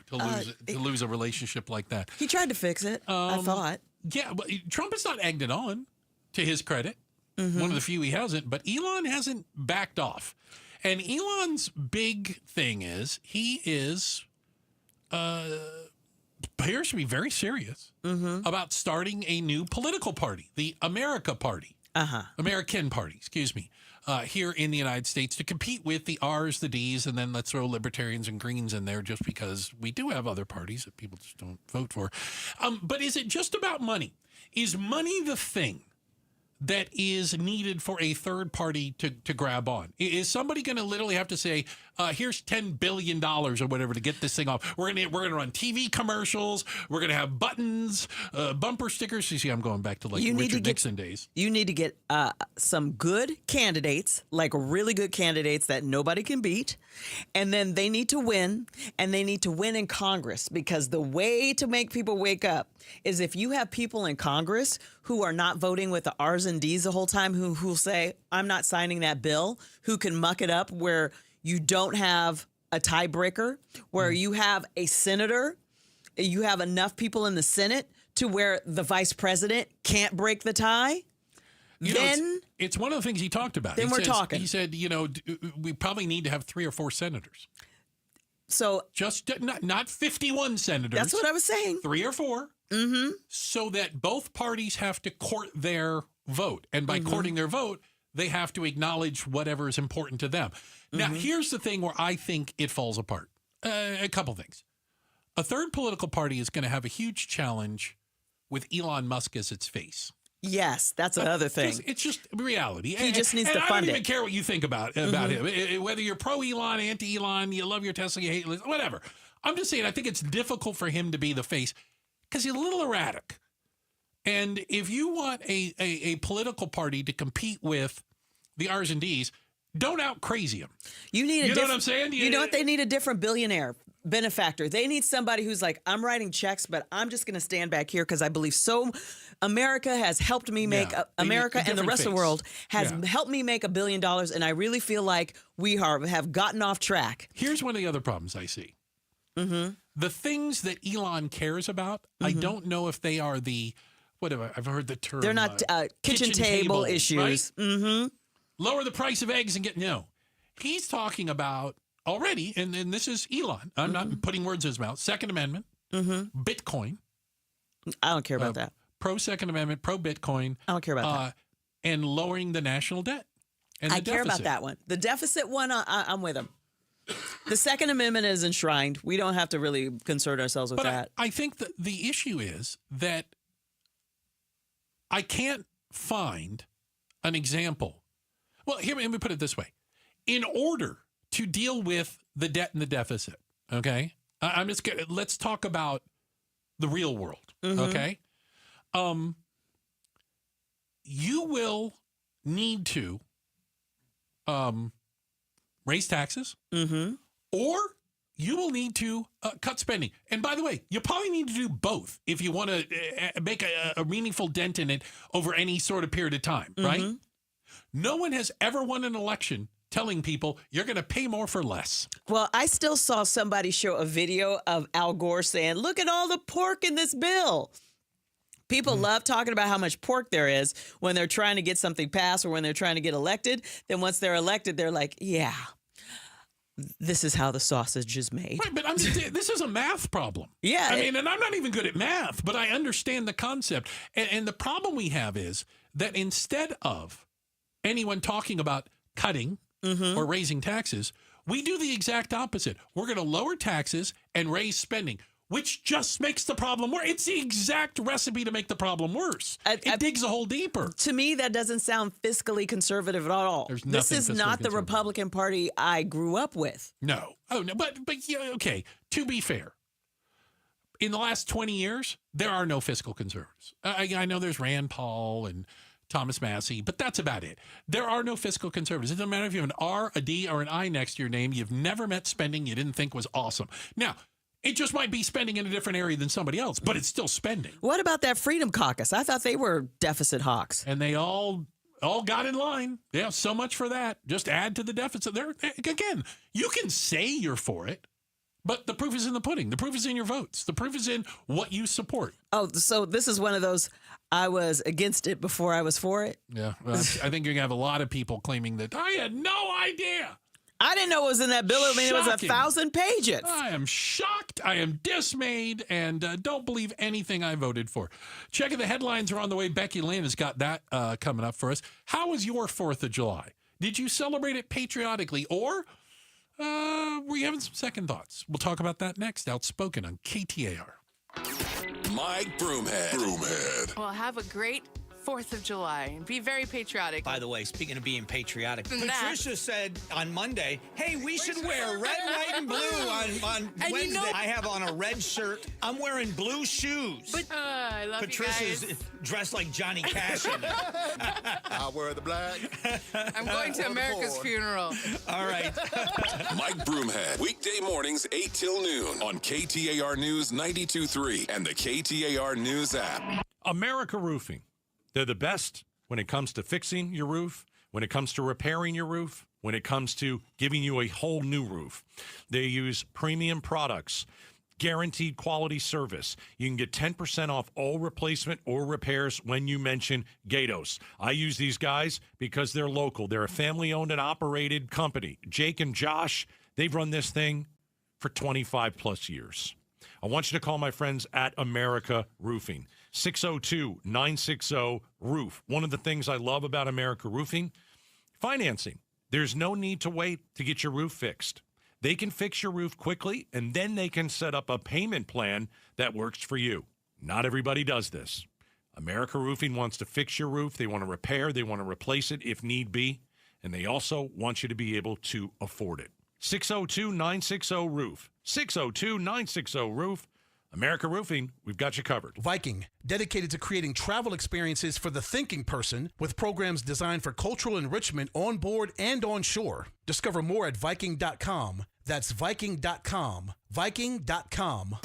Speaker 7: to lose a relationship like that.
Speaker 13: He tried to fix it. I thought.
Speaker 7: Yeah, but Trump has not egged it on, to his credit. One of the few he hasn't. But Elon hasn't backed off. And Elon's big thing is he appears to be very serious about starting a new political party, the American Party, here in the United States to compete with the R's, the D's, and then let's throw libertarians and greens in there just because we do have other parties that people just don't vote for. But is it just about money? Is money the thing that is needed for a third party to grab on? Is somebody going to literally have to say, here's $10 billion or whatever to get this thing off? We're going to run TV commercials. We're going to have buttons, bumper stickers. You see, I'm going back to Richard Nixon days.
Speaker 13: You need to get some good candidates, like really good candidates that nobody can beat. And then they need to win, and they need to win in Congress, because the way to make people wake up is if you have people in Congress who are not voting with the R's and D's the whole time, who'll say, I'm not signing that bill, who can muck it up where you don't have a tiebreaker, where you have a senator, you have enough people in the Senate to where the vice president can't break the tie.
Speaker 7: It's one of the things he talked about.
Speaker 13: Then we're talking.
Speaker 7: He said, we probably need to have 3 or 4 senators.
Speaker 13: So
Speaker 7: just not 51 senators.
Speaker 13: That's what I was saying.
Speaker 7: 3 or 4. So that both parties have to court their vote. And by courting their vote, they have to acknowledge whatever is important to them. Now, here's the thing where I think it falls apart. A couple things. A third political party is going to have a huge challenge with Elon Musk as its face.
Speaker 13: Yes, that's another thing.
Speaker 7: It's just reality.
Speaker 13: He just needs to fund it.
Speaker 7: I don't even care what you think about him. Whether you're pro-Elon, anti-Elon, you love your Tesla, you hate whatever. I'm just saying I think it's difficult for him to be the face because he's a little erratic. And if you want a political party to compete with the R's and D's, don't out crazy him.
Speaker 13: You need
Speaker 7: know what I'm saying?
Speaker 13: You know what? They need a different billionaire benefactor. They need somebody who's like, I'm writing checks, but I'm just going to stand back here because I believe so. America has helped me make America and the rest of the world has helped me make $1 billion. And I really feel like we have gotten off track.
Speaker 7: Here's one of the other problems I see. The things that Elon cares about, I don't know if they are I've heard the term.
Speaker 13: They're not kitchen table issues.
Speaker 7: Right? Lower the price of eggs and he's talking about already, and this is Elon. I'm not putting words in his mouth. Second Amendment, Bitcoin.
Speaker 13: I don't care about that.
Speaker 7: Pro Second Amendment, pro Bitcoin.
Speaker 13: I don't care about that.
Speaker 7: And lowering the national debt. And
Speaker 13: I care about that one. The deficit one, I'm with him. The Second Amendment is enshrined. We don't have to really concern ourselves with that.
Speaker 7: I think that the issue is that I can't find an example. Well, let me put it this way. In order to deal with the debt and the deficit, okay? Let's talk about the real world, okay? You will need to raise taxes, or you will need to cut spending. And by the way, you probably need to do both if you want to make a meaningful dent in it over any sort of period of time, right? No one has ever won an election telling people you're going to pay more for less.
Speaker 13: Well, I still saw somebody show a video of Al Gore saying, look at all the pork in this bill. People love talking about how much pork there is when they're trying to get something passed or when they're trying to get elected. Then once they're elected, they're like, yeah, this is how the sausage is made.
Speaker 7: Right, but I mean, this is a math problem.
Speaker 13: Yeah.
Speaker 7: I mean, and I'm not even good at math, but I understand the concept. And the problem we have is that instead of anyone talking about cutting or raising taxes, we do the exact opposite. We're going to lower taxes and raise spending, which just makes the problem worse. It's the exact recipe to make the problem worse. It digs a hole deeper.
Speaker 13: To me, that doesn't sound fiscally conservative at all. This is not the Republican Party I grew up with.
Speaker 7: No. Oh, no. But yeah, okay, to be fair, in the last 20 years, there are no fiscal conservatives. I know there's Rand Paul and Thomas Massey, but that's about it. There are no fiscal conservatives. It doesn't matter if you have an R, a D, or an I next to your name. You've never met spending you didn't think was awesome. Now, it just might be spending in a different area than somebody else, but it's still spending.
Speaker 13: What about that Freedom Caucus? I thought they were deficit hawks.
Speaker 7: And they all got in line. Yeah, so much for that. Just add to the deficit. There again, you can say you're for it, but the proof is in the pudding. The proof is in your votes. The proof is in what you support.
Speaker 13: Oh, so this is one of those, I was against it before I was for it?
Speaker 7: Yeah, well, I think you're going to have a lot of people claiming that I had no idea.
Speaker 13: I didn't know it was in that bill. I mean, it was 1,000 pages.
Speaker 7: I am shocked. I am dismayed, and don't believe anything I voted for. Checking the headlines are on the way. Becky Lynn has got that coming up for us. How was your 4th of July? Did you celebrate it patriotically, or were you having some second thoughts? We'll talk about that next. Outspoken on KTAR.
Speaker 4: Mike Broomhead.
Speaker 12: Well, have a great 4th of July and be very patriotic.
Speaker 18: By the way, speaking of being patriotic,
Speaker 12: Nah.
Speaker 18: Patricia said on Monday, hey, we should wear red, white, and blue on Wednesday.
Speaker 12: You know,
Speaker 18: I have on a red shirt. I'm wearing blue shoes.
Speaker 12: But I love
Speaker 18: Patricia's
Speaker 12: you guys.
Speaker 18: dressed like Johnny Cash.
Speaker 16: I wear the black.
Speaker 12: I'm going to America's funeral.
Speaker 18: All right.
Speaker 4: Mike Broomhead, weekday mornings 8 till noon on KTAR News 92.3 and the KTAR News app.
Speaker 6: America Roofing. They're the best when it comes to fixing your roof, when it comes to repairing your roof, when it comes to giving you a whole new roof. They use premium products, guaranteed quality service. You can get 10% off all replacement or repairs when you mention Gatos. I use these guys because they're local. They're a family-owned and operated company. Jake and Josh, they've run this thing for 25 plus years. I want you to call my friends at America Roofing. 602-960-ROOF. One of the things I love about America Roofing, financing. There's no need to wait to get your roof fixed. They can fix your roof quickly, and then they can set up a payment plan that works for you. Not everybody does this. America Roofing wants to fix your roof. They want to repair. They want to replace it if need be. And they also want you to be able to afford it. 602-960-ROOF. 602-960-ROOF. America Roofing, we've got you covered.
Speaker 19: Viking, dedicated to creating travel experiences for the thinking person with programs designed for cultural enrichment on board and on shore. Discover more at Viking.com. That's Viking.com. Viking.com.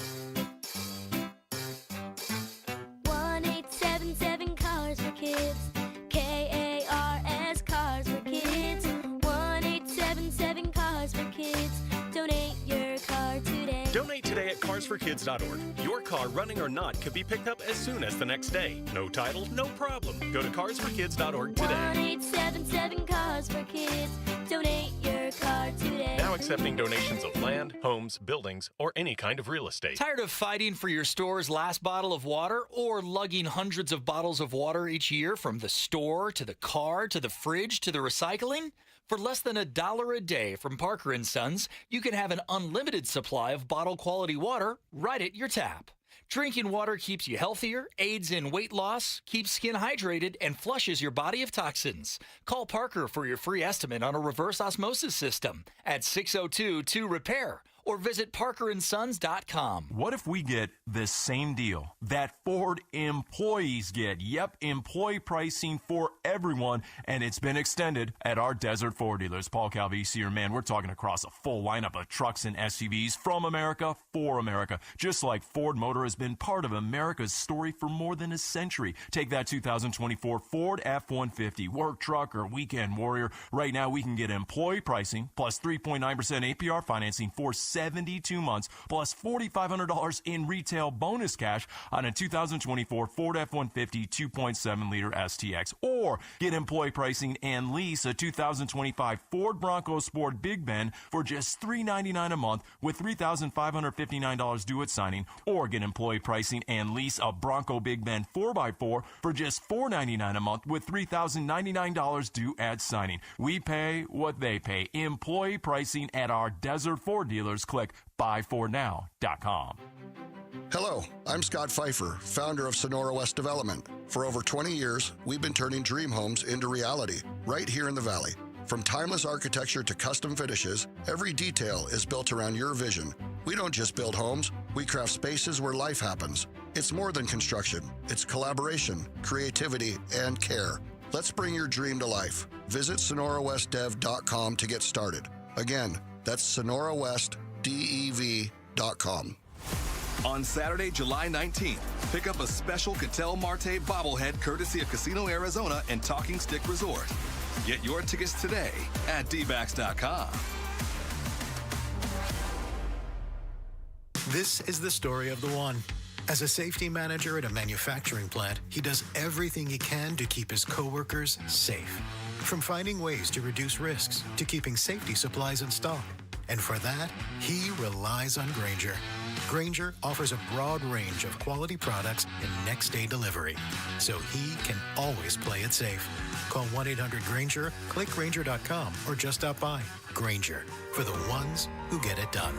Speaker 20: 1877 Cars for Kids. KARS Cars for Kids. 1877 Cars for Kids. Donate your car today.
Speaker 21: Donate today at carsforkids.org. Your car, running or not, could be picked up as soon as the next day. No title, no problem. Go to carsforkids.org today.
Speaker 20: 1877 Cars for Kids. Donate your car today.
Speaker 21: Now accepting donations of land, homes, buildings, or any kind of real estate.
Speaker 22: Tired of fighting for your store's last bottle of water or lugging hundreds of bottles of water each year from the store to the car to the fridge to the recycling? For less than $1 a day from Parker & Sons, you can have an unlimited supply of bottle-quality water right at your tap. Drinking water keeps you healthier, aids in weight loss, keeps skin hydrated, and flushes your body of toxins. Call Parker for your free estimate on a reverse osmosis system at 602-2-REPAIR or visit parkerandsons.com.
Speaker 23: What if we get this same deal that Ford employees get? Yep, employee pricing for everyone, and it's been extended at our Desert Ford dealers. Paul Calvisi here, man, we're talking across a full lineup of trucks and SUVs from America for America. Just like Ford Motor has been part of America's story for more than a century. Take that 2024 Ford F-150, work truck or weekend warrior. Right now, we can get employee pricing plus 3.9% APR financing for 72 months, plus $4,500 in retail bonus cash on a 2024 Ford F-150 2.7-liter STX. Or get employee pricing and lease a 2025 Ford Bronco Sport Big Ben for just $399 a month with $3,559 due at signing. Or get employee pricing and lease a Bronco Big Ben 4x4 for just $499 a month with $3,099 due at signing. We pay what they pay. Employee pricing at our Desert Ford dealers. Click buyfordnow.com.
Speaker 5: Hello, I'm Scott Pfeiffer, founder of Sonora West Development. For over 20 years, we've been turning dream homes into reality right here in the Valley. From timeless architecture to custom finishes, every detail is built around your vision. We don't just build homes, we craft spaces where life happens. It's more than construction. It's collaboration, creativity, and care. Let's bring your dream to life. Visit SonoraWestDev.com to get started. Again, that's SonoraWestDev.com.
Speaker 9: On Saturday, July 19th, pick up a special Cattell Marte bobblehead courtesy of Casino Arizona and Talking Stick Resort. Get your tickets today at dbacks.com.
Speaker 11: This is the story of the one. As a safety manager at a manufacturing plant, he does everything he can to keep his coworkers safe. From finding ways to reduce risks to keeping safety supplies in stock. And for that, he relies on Grainger. Grainger offers a broad range of quality products and next-day delivery, so he can always play it safe. Call 1-800-GRAINGER, click Grainger.com, or just stop by. Grainger, for the ones who get it done.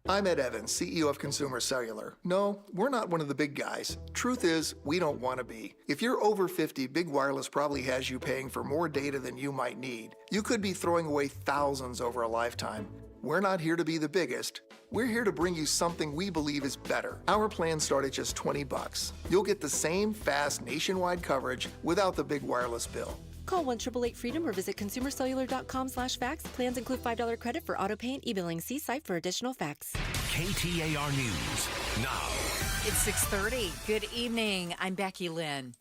Speaker 24: I'm Ed Evans, CEO of Consumer Cellular. No, we're not one of the big guys. Truth is, we don't want to be. If you're over 50, Big Wireless probably has you paying for more data than you might need. You could be throwing away thousands over a lifetime. We're not here to be the biggest. We're here to bring you something we believe is better. Our plans start at just $20. You'll get the same fast nationwide coverage without the big wireless bill.
Speaker 25: Call 1-888-FREEDOM or visit consumercellular.com/facts. Plans include $5 credit for auto pay and e-billing. See site for additional facts.
Speaker 1: KTAR News now.
Speaker 2: It's 6:30. Good evening. I'm Becky Lynn.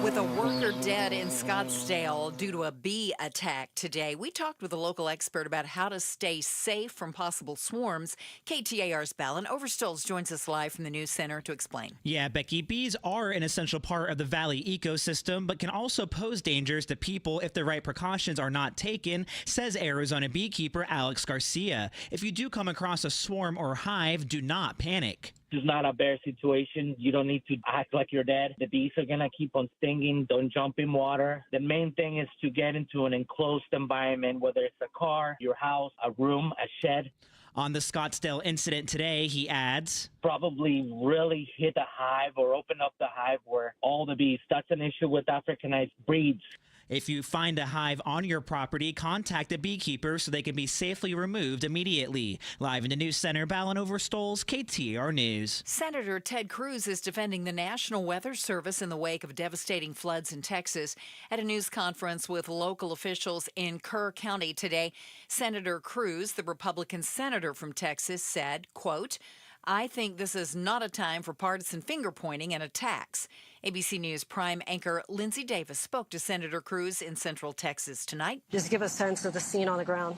Speaker 2: With a worker dead in Scottsdale due to a bee attack today, we talked with a local expert about how to stay safe from possible swarms. KTAR's Ballon Overstolz joins us live from the News Center to explain.
Speaker 26: Yeah, Becky, bees are an essential part of the valley ecosystem, but can also pose dangers to people if the right precautions are not taken, says Arizona beekeeper Alex Garcia. If you do come across a swarm or hive, do not panic.
Speaker 27: It's not a bear situation. You don't need to act like you're dead. The bees are going to keep on stinging. Don't jump in water. The main thing is to get into an enclosed environment, whether it's a car, your house, a room, a shed.
Speaker 26: On the Scottsdale incident today, he adds,
Speaker 27: probably really hit a hive or open up the hive where all the bees. That's an issue with Africanized breeds.
Speaker 26: If you find a hive on your property, contact a beekeeper so they can be safely removed immediately. Live in the News Center, Ballon Overstolz, KTAR News.
Speaker 2: Senator Ted Cruz is defending the National Weather Service in the wake of devastating floods in Texas. At a news conference with local officials in Kerr County today, Senator Cruz, the Republican senator from Texas, said, quote, "I think this is not a time for partisan finger-pointing and attacks." ABC News Prime anchor Lindsay Davis spoke to Senator Cruz in Central Texas tonight.
Speaker 28: Just give a sense of the scene on the ground.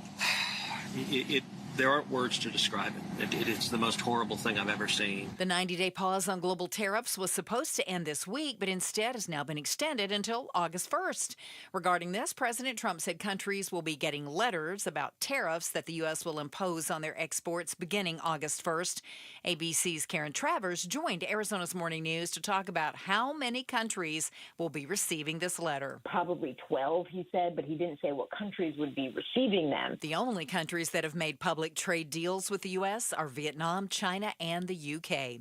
Speaker 29: There aren't words to describe it. It's the most horrible thing I've ever seen.
Speaker 2: The 90-day pause on global tariffs was supposed to end this week, but instead has now been extended until August 1st. Regarding this, President Trump said countries will be getting letters about tariffs that the U.S. will impose on their exports beginning August 1st. ABC's Karen Travers joined Arizona's Morning News to talk about how many countries will be receiving this letter.
Speaker 30: Probably 12, he said, but he didn't say what countries would be receiving them.
Speaker 2: The only countries that have made public trade deals with the U.S. are Vietnam, China, and the U.K.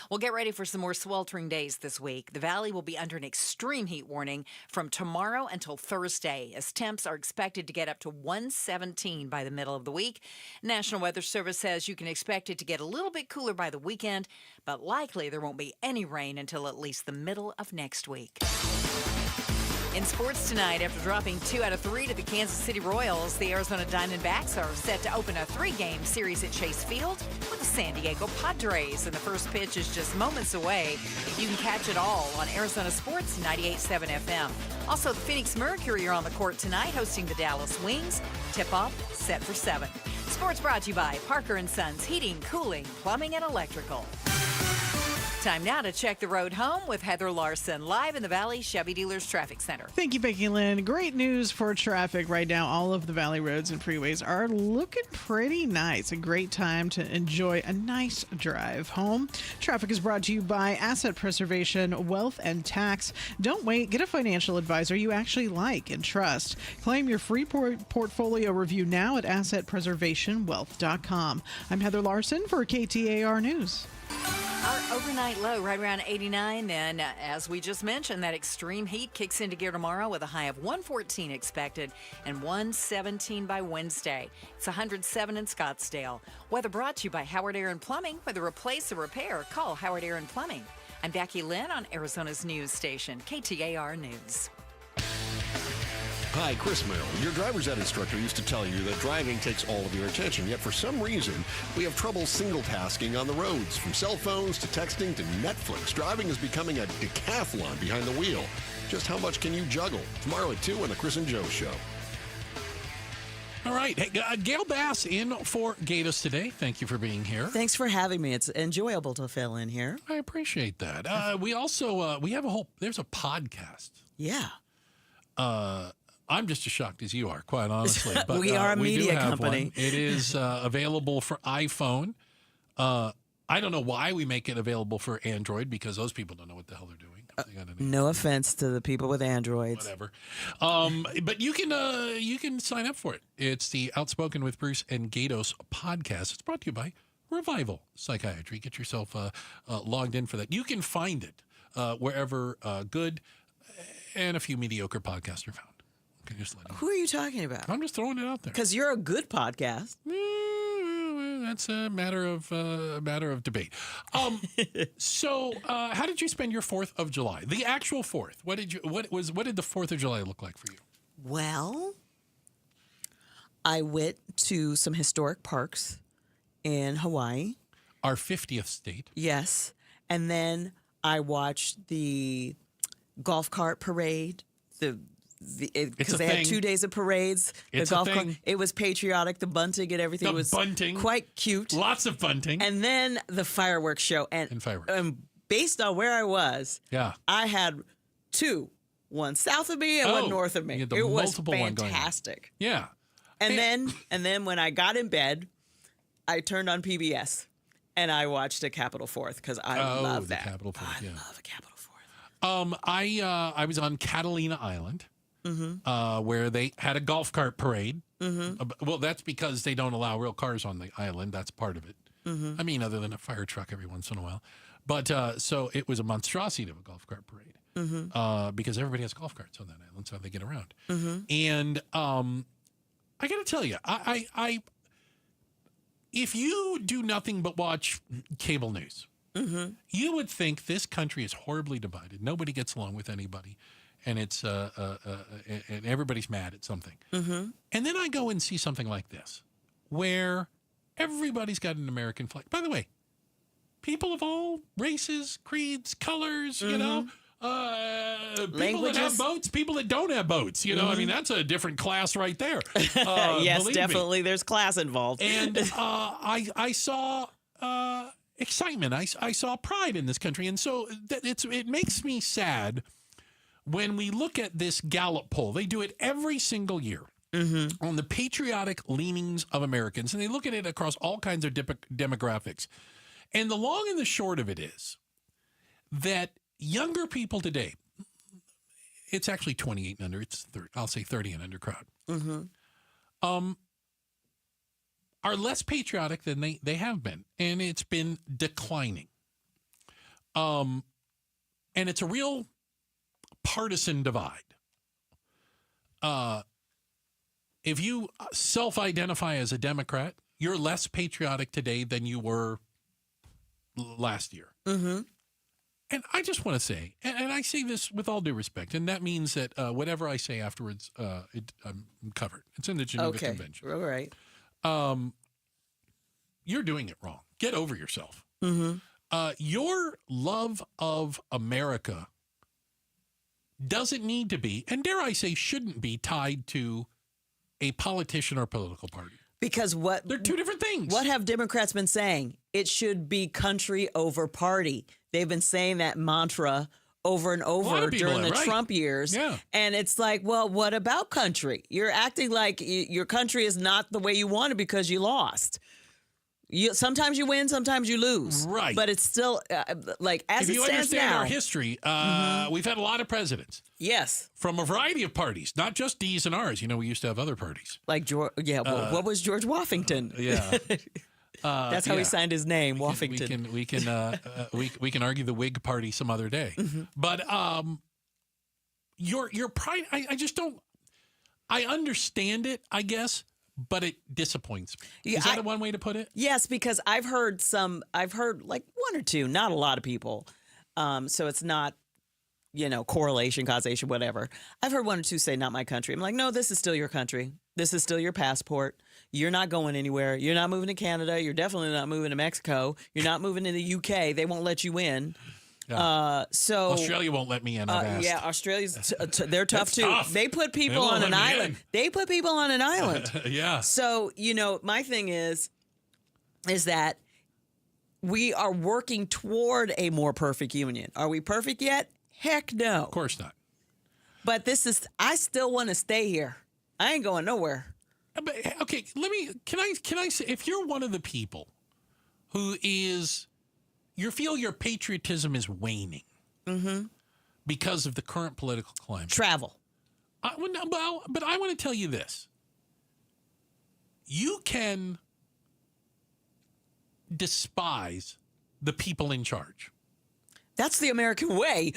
Speaker 2: We'll get ready for some more sweltering days this week. The valley will be under an extreme heat warning from tomorrow until Thursday, as temps are expected to get up to 117 by the middle of the week. National Weather Service says you can expect it to get a little bit cooler by the weekend, but likely there won't be any rain until at least the middle of next week. In sports tonight, after dropping 2 out of 3 to the Kansas City Royals, the Arizona Diamondbacks are set to open a 3-game series at Chase Field with the San Diego Padres, and the first pitch is just moments away. You can catch it all on Arizona Sports 98.7 FM. Also, the Phoenix Mercury are on the court tonight, hosting the Dallas Wings. Tip-off set for 7. Sports brought to you by Parker & Sons Heating, Cooling, Plumbing, and Electrical. Time now to check the road home with Heather Larson, live in the Valley Chevy Dealers Traffic Center.
Speaker 3: Thank you, Becky Lynn. Great news for traffic right now. All of the Valley roads and freeways are looking pretty nice. A great time to enjoy a nice drive home. Traffic is brought to you by Asset Preservation, Wealth and Tax. Don't wait. Get a financial advisor you actually like and trust. Claim your free portfolio review now at assetpreservationwealth.com. I'm Heather Larson for KTAR News.
Speaker 2: Our overnight low right around 89. Then, as we just mentioned, that extreme heat kicks into gear tomorrow with a high of 114 expected and 117 by Wednesday. It's 107 in Scottsdale. Weather brought to you by Howard Aaron Plumbing. Whether replace or repair, call Howard Aaron Plumbing. I'm Becky Lynn on Arizona's news station, KTAR News.
Speaker 7: Hi, Chris Merrill. Your driver's ed instructor used to tell you that driving takes all of your attention, yet for some reason, we have trouble single-tasking on the roads. From cell phones to texting to Netflix, driving is becoming a decathlon behind the wheel. Just how much can you juggle? Tomorrow at 2 on The Chris and Joe Show.
Speaker 8: All right. Hey, Gail Bass in for Gatos today. Thank you for being here.
Speaker 10: Thanks for having me. It's enjoyable to fill in here.
Speaker 8: I appreciate that. We also, we have there's a podcast.
Speaker 10: Yeah.
Speaker 8: I'm just as shocked as you are, quite honestly. But
Speaker 10: we are a media company.
Speaker 8: One. It is available for iPhone. I don't know why we make it available for Android, because those people don't know what the hell they're doing.
Speaker 10: No offense to the people with Androids.
Speaker 8: Whatever. But you can sign up for it. It's the Outspoken with Bruce and Gatos podcast. It's brought to you by Revival Psychiatry. Get yourself logged in for that. You can find it wherever good and a few mediocre podcasts are found.
Speaker 10: Who are you talking about?
Speaker 8: I'm just throwing it out there.
Speaker 10: Because you're a good podcast.
Speaker 8: That's a matter of debate. So, how did you spend your 4th of July? The actual 4th. What did the 4th of July look like for you?
Speaker 10: Well, I went to some historic parks in Hawaii.
Speaker 8: Our 50th state.
Speaker 10: Yes. And then I watched the golf cart parade. Because they had 2 days of parades.
Speaker 8: It's a thing.
Speaker 10: It was patriotic. The bunting and everything was
Speaker 8: bunting.
Speaker 10: Quite cute.
Speaker 8: Lots of bunting.
Speaker 10: And then the fireworks show. And based on where I was, I had 2. One south of me and one north of me. It was fantastic.
Speaker 8: Yeah.
Speaker 10: And then when I got in bed, I turned on PBS and I watched a Capitol 4th because I love that.
Speaker 8: Capitol 4th,
Speaker 10: I love a Capitol 4th.
Speaker 8: I was on Catalina Island.
Speaker 10: Mm-hmm.
Speaker 8: Where they had a golf cart parade.
Speaker 10: Mm-hmm.
Speaker 8: Well, that's because they don't allow real cars on the island. That's part of it.
Speaker 10: Mm-hmm.
Speaker 8: I mean, other than a fire truck every once in a while. But so it was a monstrosity of a golf cart parade because everybody has golf carts on that island, so they get around.
Speaker 10: Mm-hmm.
Speaker 8: And I got to tell you, I if you do nothing but watch cable news, you would think this country is horribly divided. Nobody gets along with anybody. And it's and everybody's mad at something.
Speaker 10: Mm-hmm.
Speaker 8: And then I go and see something like this, where everybody's got an American flag. By the way, people of all races, creeds, colors, you know, people that have boats, people that don't have boats. You know, I mean, that's a different class right there.
Speaker 10: Yes, definitely. There's class involved.
Speaker 8: And I saw excitement. I saw pride in this country, and so it makes me sad. When we look at this Gallup poll, they do it every single year on the patriotic leanings of Americans, and they look at it across all kinds of demographics. And the long and the short of it is that younger people today, it's actually 28 and under, it's 30, I'll say 30 and under crowd, are less patriotic than they have been, and it's been declining. And it's a real partisan divide. If you self-identify as a Democrat, you're less patriotic today than you were last year.
Speaker 10: Mm-hmm.
Speaker 8: And I just want to say, and I say this with all due respect, and that means that whatever I say afterwards, I'm covered. It's in the Geneva Convention.
Speaker 10: All right.
Speaker 8: You're doing it wrong. Get over yourself.
Speaker 10: Mm-hmm.
Speaker 8: Your love of America doesn't need to be, and dare I say shouldn't be, tied to a politician or political party.
Speaker 10: Because
Speaker 8: they're two different things.
Speaker 10: What have Democrats been saying? It should be country over party. They've been saying that mantra over and over during the Trump years.
Speaker 8: Yeah.
Speaker 10: And it's like, well, what about country? You're acting like your country is not the way you want it because you lost. Sometimes you win, sometimes you lose.
Speaker 8: Right.
Speaker 10: But it's still, like, as it stands now.
Speaker 8: If you understand our history, we've had a lot of presidents.
Speaker 10: Yes.
Speaker 8: From a variety of parties, not just D's and R's. You know, we used to have other parties.
Speaker 10: Like, what was George Washington?
Speaker 8: Yeah.
Speaker 10: That's how he signed his name, Washington.
Speaker 8: We can argue the Whig Party some other day. But your pride, I just don't. I understand it, I guess, but it disappoints me. Is that one way to put it?
Speaker 10: Yes, because I've heard like one or two, not a lot of people. So it's not, correlation, causation, whatever. I've heard one or two say, not my country. I'm like, no, this is still your country. This is still your passport. You're not going anywhere. You're not moving to Canada. You're definitely not moving to Mexico. You're not moving to the UK. They won't let you in.
Speaker 8: Yeah. Australia won't let me in.
Speaker 10: Yeah, Australia's they're tough too.
Speaker 8: Tough.
Speaker 10: They put people on an island. They put people on an island.
Speaker 8: Yeah.
Speaker 10: So my thing is that we are working toward a more perfect union. Are we perfect yet? Heck no.
Speaker 8: Of course not.
Speaker 10: But I still want to stay here. I ain't going nowhere.
Speaker 8: But, okay, can I say, if you're one of the people who you feel your patriotism is waning because of the current political climate.
Speaker 10: Travel.
Speaker 8: But I want to tell you this. You can despise the people in charge.
Speaker 10: That's the American way.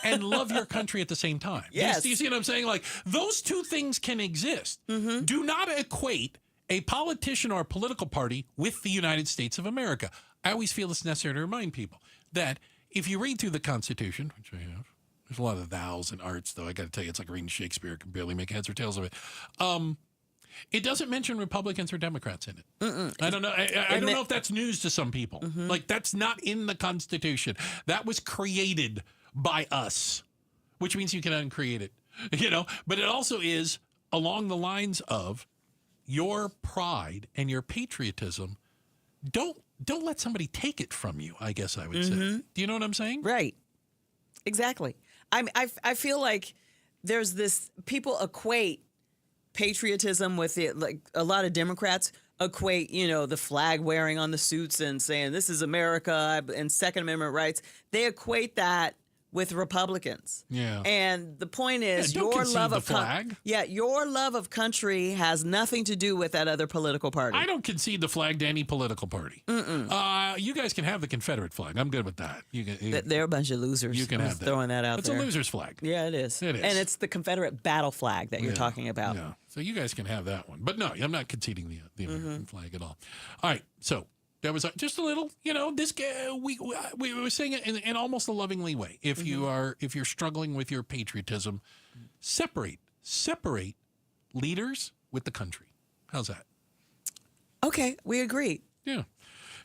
Speaker 8: and love your country at the same time.
Speaker 10: Yes.
Speaker 8: Do you see what I'm saying? Like, those two things can exist. Do not equate a politician or a political party with the United States of America. I always feel it's necessary to remind people that if you read through the Constitution, which I have, there's a lot of thous and arts, though. I got to tell you, it's like reading Shakespeare. I can barely make heads or tails of it. It doesn't mention Republicans or Democrats in it. I don't know. I don't know if that's news to some people. Like, that's not in the Constitution. That was created by us, which means you can uncreate it. But it also is along the lines of your pride and your patriotism. Don't let somebody take it from you, I guess I would say. Do you know what I'm saying?
Speaker 10: Right. Exactly. I feel like there's this, people equate patriotism with it. Like, a lot of Democrats equate, the flag wearing on the suits and saying this is America and Second Amendment rights. They equate that with Republicans.
Speaker 8: Yeah.
Speaker 10: And the point is, your love of
Speaker 8: flag.
Speaker 10: Your love of country has nothing to do with that other political party.
Speaker 8: I don't concede the flag to any political party. You guys can have the Confederate flag. I'm good with that.
Speaker 10: They're a bunch of losers.
Speaker 8: You can have that.
Speaker 10: Throwing that out
Speaker 8: there. It's a loser's flag.
Speaker 10: Yeah, it is.
Speaker 8: It is.
Speaker 10: And it's the Confederate battle flag that you're talking about.
Speaker 8: Yeah. So you guys can have that one. But no, I'm not conceding the American flag at all. All right. So there was just a little, this we were saying it in almost a lovingly way. If you're struggling with your patriotism, separate leaders with the country. How's that?
Speaker 10: Okay, we agree.
Speaker 8: Yeah.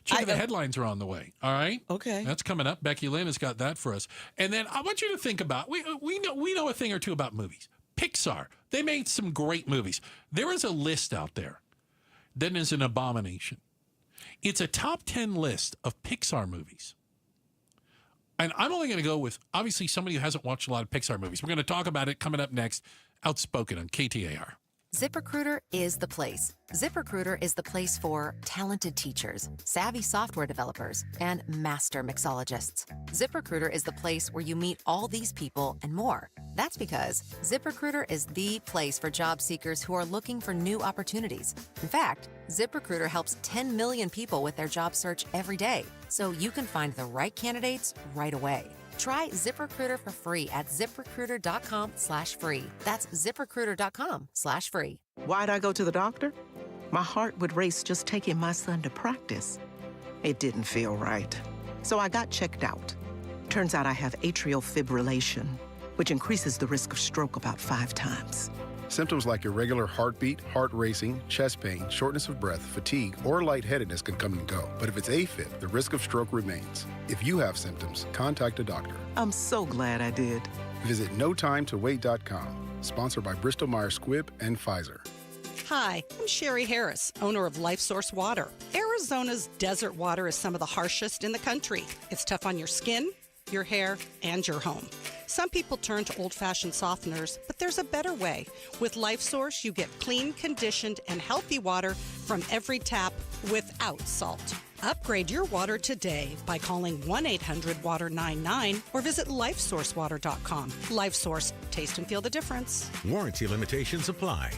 Speaker 8: Check the headlines are on the way. All right.
Speaker 10: Okay.
Speaker 8: That's coming up. Becky Lynn has got that for us. And then I want you to think about, we know a thing or two about movies. Pixar, they made some great movies. There is a list out there that is an abomination. It's a top 10 list of Pixar movies. And I'm only going to go with, obviously, somebody who hasn't watched a lot of Pixar movies. We're going to talk about it coming up next. Outspoken on KTAR.
Speaker 4: ZipRecruiter is the place. ZipRecruiter is the place for talented teachers, savvy software developers, and master mixologists. ZipRecruiter is the place where you meet all these people and more. That's because ZipRecruiter is the place for job seekers who are looking for new opportunities. In fact, ZipRecruiter helps 10 million people with their job search every day, so you can find the right candidates right away. Try ZipRecruiter for free at ZipRecruiter.com/free. That's ZipRecruiter.com/free.
Speaker 6: Why'd I go to the doctor? My heart would race just taking my son to practice. It didn't feel right. So I got checked out. Turns out I have atrial fibrillation, which increases the risk of stroke about 5 times.
Speaker 12: Symptoms like irregular heartbeat, heart racing, chest pain, shortness of breath, fatigue, or lightheadedness can come and go. But if it's AFib, the risk of stroke remains. If you have symptoms, contact a doctor.
Speaker 6: I'm so glad I did.
Speaker 12: Visit notimetowait.com. Sponsored by Bristol Myers Squibb and Pfizer.
Speaker 13: Hi, I'm Sherry Harris, owner of LifeSource Water. Arizona's desert water is some of the harshest in the country. It's tough on your skin, your hair, and your home. Some people turn to old-fashioned softeners, but there's a better way. With LifeSource, you get clean, conditioned, and healthy water from every tap without salt. Upgrade your water today by calling 1-800-WATER-99 or visit lifesourcewater.com. LifeSource, taste and feel the difference.
Speaker 1: Warranty limitations apply.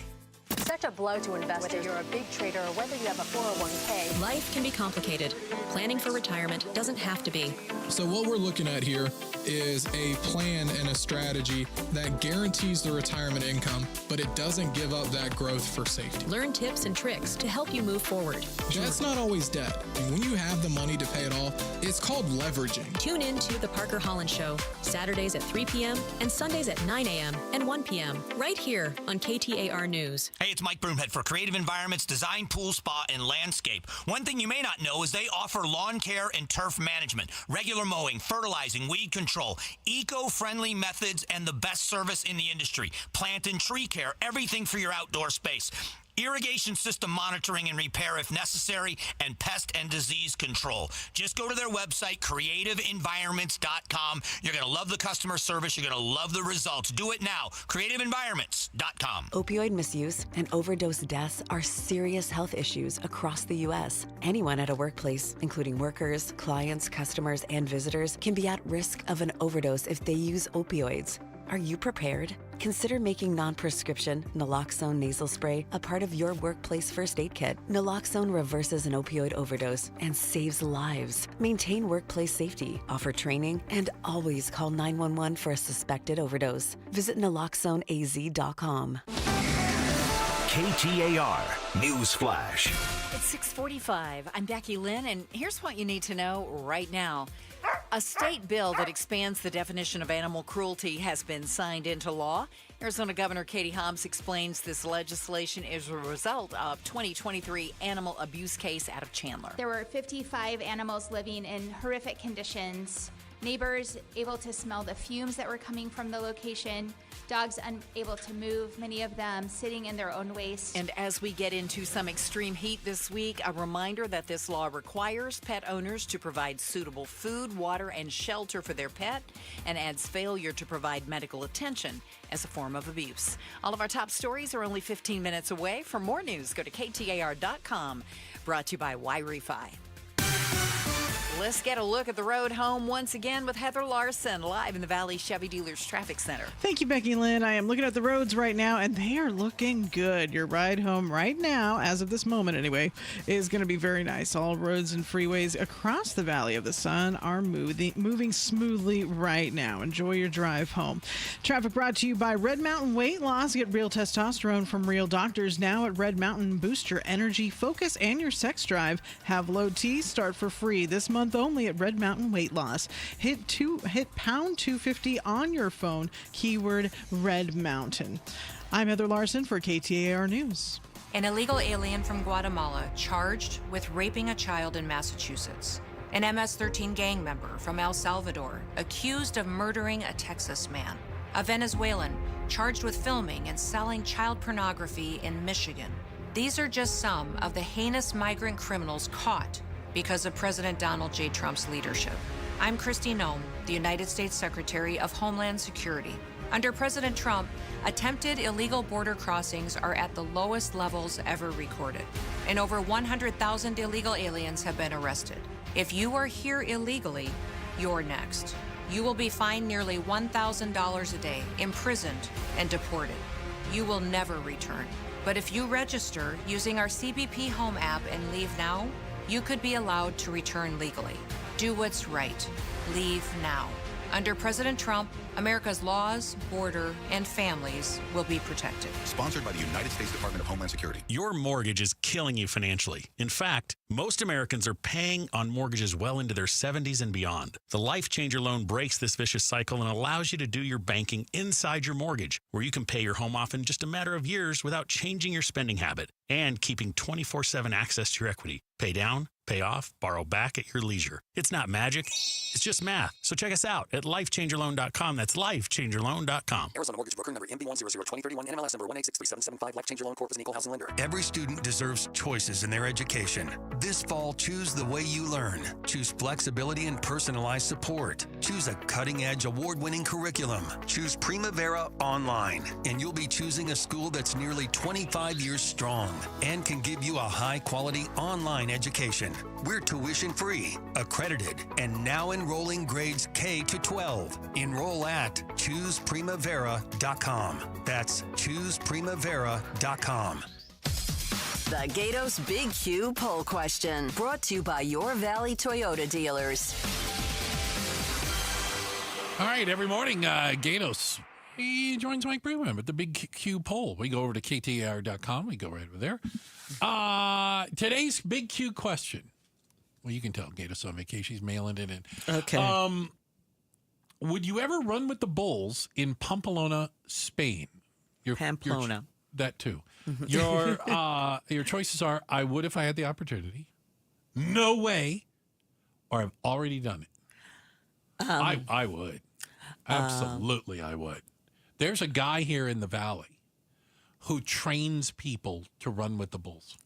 Speaker 14: Such a blow to investors. Whether you're a big trader or whether you have a 401k.
Speaker 15: Life can be complicated. Planning for retirement doesn't have to be.
Speaker 16: So what we're looking at here is a plan and a strategy that guarantees the retirement income, but it doesn't give up that growth for safety.
Speaker 15: Learn tips and tricks to help you move forward.
Speaker 16: That's not always debt. And when you have the money to pay it all, it's called leveraging.
Speaker 15: Tune in to The Parker Holland Show, Saturdays at 3 p.m. and Sundays at 9 a.m. and 1 p.m. right here on KTAR News.
Speaker 17: Hey, it's Mike Broomhead for Creative Environments Design, Pool, Spa, and Landscape. One thing you may not know is they offer lawn care and turf management, regular mowing, fertilizing, weed control, eco-friendly methods, and the best service in the industry. Plant and tree care, everything for your outdoor space. Irrigation system monitoring and repair if necessary, and pest and disease control. Just go to their website, creativeenvironments.com. You're going to love the customer service. You're going to love the results. Do it now. creativeenvironments.com.
Speaker 18: Opioid misuse and overdose deaths are serious health issues across the U.S. Anyone at a workplace, including workers, clients, customers, and visitors, can be at risk of an overdose if they use opioids. Are you prepared? Consider making non-prescription naloxone nasal spray a part of your workplace first aid kit. Naloxone reverses an opioid overdose and saves lives. Maintain workplace safety, offer training, and always call 911 for a suspected overdose. Visit naloxoneaz.com.
Speaker 1: KTAR News Flash.
Speaker 2: It's 6:45. I'm Becky Lynn, and here's what you need to know right now. A state bill that expands the definition of animal cruelty has been signed into law. Arizona Governor Katie Hobbs explains this legislation is a result of 2023 animal abuse case out of Chandler.
Speaker 19: There were 55 animals living in horrific conditions. Neighbors able to smell the fumes that were coming from the location. Dogs unable to move, many of them sitting in their own waste.
Speaker 2: And as we get into some extreme heat this week, a reminder that this law requires pet owners to provide suitable food, water, and shelter for their pet, and adds failure to provide medical attention as a form of abuse. All of our top stories are only 15 minutes away. For more news, go to KTAR.com. Brought to you by Y-Refi. Let's get a look at the road home once again with Heather Larson, live in the Valley Chevy Dealers Traffic Center.
Speaker 3: Thank you, Becky Lynn. I am looking at the roads right now, and they are looking good. Your ride home right now, as of this moment anyway, is going to be very nice. All roads and freeways across the Valley of the Sun are moving smoothly right now. Enjoy your drive home. Traffic brought to you by Red Mountain Weight Loss. Get real testosterone from real doctors now at Red Mountain. Boost your energy, focus, and your sex drive. Have low T start for free this month only at Red Mountain Weight Loss. Hit pound 250 on your phone, keyword Red Mountain. I'm Heather Larson for KTAR News.
Speaker 20: An illegal alien from Guatemala charged with raping a child in Massachusetts. An MS-13 gang member from El Salvador accused of murdering a Texas man. A Venezuelan charged with filming and selling child pornography in Michigan. These are just some of the heinous migrant criminals caught because of President Donald J. Trump's leadership. I'm Kristi Noem, the United States Secretary of Homeland Security. Under President Trump, attempted illegal border crossings are at the lowest levels ever recorded, and over 100,000 illegal aliens have been arrested. If you are here illegally, you're next. You will be fined nearly $1,000 a day, imprisoned, and deported. You will never return. But if you register using our CBP Home app and leave now, you could be allowed to return legally. Do what's right. Leave now. Under President Trump, America's laws, border, and families will be protected.
Speaker 21: Sponsored by the United States Department of Homeland Security.
Speaker 22: Your mortgage is killing you financially. In fact, most Americans are paying on mortgages well into their 70s and beyond. The Life Changer loan breaks this vicious cycle and allows you to do your banking inside your mortgage, where you can pay your home off in just a matter of years without changing your spending habit and keeping 24/7 access to your equity. Pay down, pay off, borrow back at your leisure. It's not magic. It's just math. So check us out at lifechangerloan.com. That's lifechangerloan.com.
Speaker 5: Arizona Mortgage Broker number MB1002031, NMLS number 1863775. Life Changer Loan Corp is an equal housing lender.
Speaker 9: Every student deserves choices in their education. This fall, choose the way you learn. Choose flexibility and personalized support. Choose a cutting-edge, award-winning curriculum. Choose Primavera Online, and you'll be choosing a school that's nearly 25 years strong and can give you a high-quality online education. We're tuition-free, accredited, and now enrolling grades K to 12. Enroll at ChoosePrimavera.com. That's ChoosePrimavera.com.
Speaker 11: The Gatos Big Q poll question, brought to you by your Valley Toyota dealers.
Speaker 8: All right, every morning, Gatos, he joins Mike Brewer at the Big Q poll. We go over to KTAR.com. We go right over there. Today's Big Q question. Well, you can tell Gatos on vacation. He's mailing it in.
Speaker 10: Okay.
Speaker 8: Would you ever run with the Bulls in Pamplona, Spain?
Speaker 10: Pamplona.
Speaker 8: That too. Your choices are: I would if I had the opportunity. No way. Or I've already done it. I would. Absolutely, I would. There's a guy here in the Valley who trains people to run with the Bulls.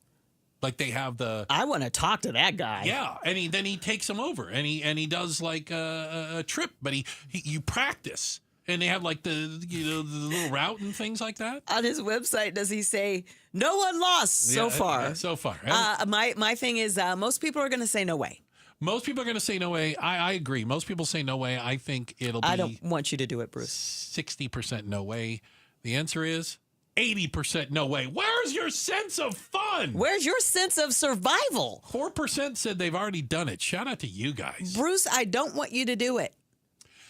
Speaker 8: Like they have the.
Speaker 10: I want to talk to that guy.
Speaker 8: Yeah, and then he takes them over, and he does like a trip, but you practice, and they have like the little route and things like that.
Speaker 10: On his website, does he say no one lost so far?
Speaker 8: So far,
Speaker 10: my thing is most people are going to say no way.
Speaker 8: Most people are going to say no way. I agree. Most people say no way. I think it'll be.
Speaker 10: I don't want you to do it, Bruce.
Speaker 8: 60% no way. The answer is 80% no way. Where's your sense of fun?
Speaker 10: Where's your sense of survival?
Speaker 8: 4% said they've already done it. Shout out to you guys.
Speaker 10: Bruce, I don't want you to do it.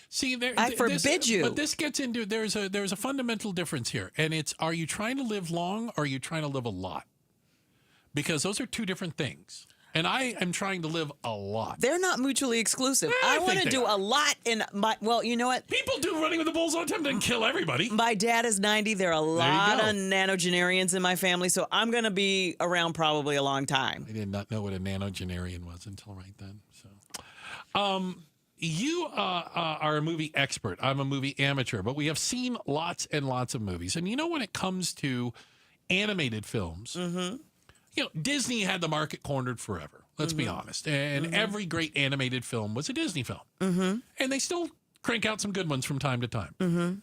Speaker 8: See,
Speaker 10: I forbid you.
Speaker 8: But this gets into there's a fundamental difference here, and it's: are you trying to live long or are you trying to live a lot? Because those are two different things. And I am trying to live a lot.
Speaker 10: They're not mutually exclusive. I want to do a lot in my. Well, you know what?
Speaker 8: People do running with the Bulls all the time. Doesn't kill everybody.
Speaker 10: My dad is 90. There are a lot of nanogenarians in my family, so I'm going to be around probably a long time.
Speaker 8: I did not know what a nanogenarian was until right then. So, you are a movie expert. I'm a movie amateur, but we have seen lots and lots of movies. And you know, when it comes to animated films. Mm-hmm. You know, Disney had the market cornered forever. Let's be honest. And every great animated film was a Disney film. Mm-hmm. And they still crank out some good ones from time to time. Mm-hmm.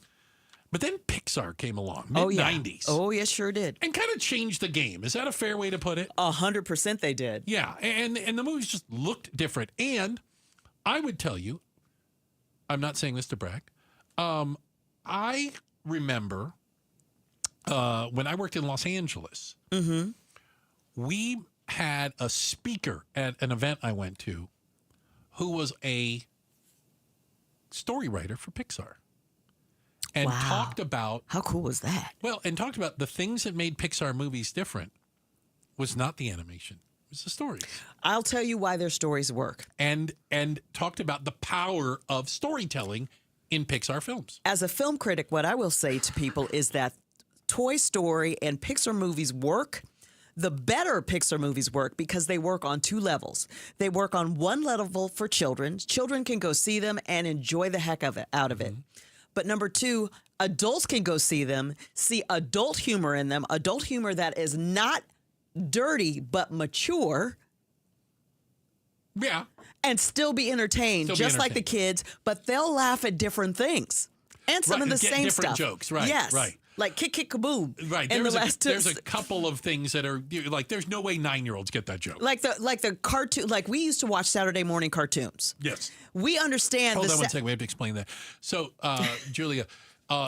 Speaker 8: But then Pixar came along, mid-90s.
Speaker 10: Oh, yes, sure did.
Speaker 8: And kind of changed the game. Is that a fair way to put it?
Speaker 10: 100% they did.
Speaker 8: Yeah, and the movies just looked different. And I would tell you, I'm not saying this to brag, I remember when I worked in Los Angeles, we had a speaker at an event I went to who was a story writer for Pixar and talked about...
Speaker 10: How cool was that?
Speaker 8: Well, and talked about the things that made Pixar movies different was not the animation. It was the stories.
Speaker 10: I'll tell you why their stories work.
Speaker 8: And talked about the power of storytelling in Pixar films.
Speaker 10: As a film critic, what I will say to people is that Toy Story and Pixar movies work. The better Pixar movies work because they work on two levels. They work on one level for children. Children can go see them and enjoy the heck out of it. But number two, adults can go see them, see adult humor in them, adult humor that is not dirty but mature.
Speaker 8: Yeah.
Speaker 10: And still be entertained, like the kids, but they'll laugh at different things. And some of the same
Speaker 8: different
Speaker 10: stuff.
Speaker 8: Jokes, right?
Speaker 10: Yes.
Speaker 8: Right.
Speaker 10: Like kick, kick, kaboom.
Speaker 8: Right. There's a couple of things that are like, there's no way 9-year-olds get that joke.
Speaker 10: Like the cartoon, like we used to watch Saturday morning cartoons.
Speaker 8: Yes.
Speaker 10: We understand.
Speaker 8: Hold on one second. We have to explain that. So, Julia,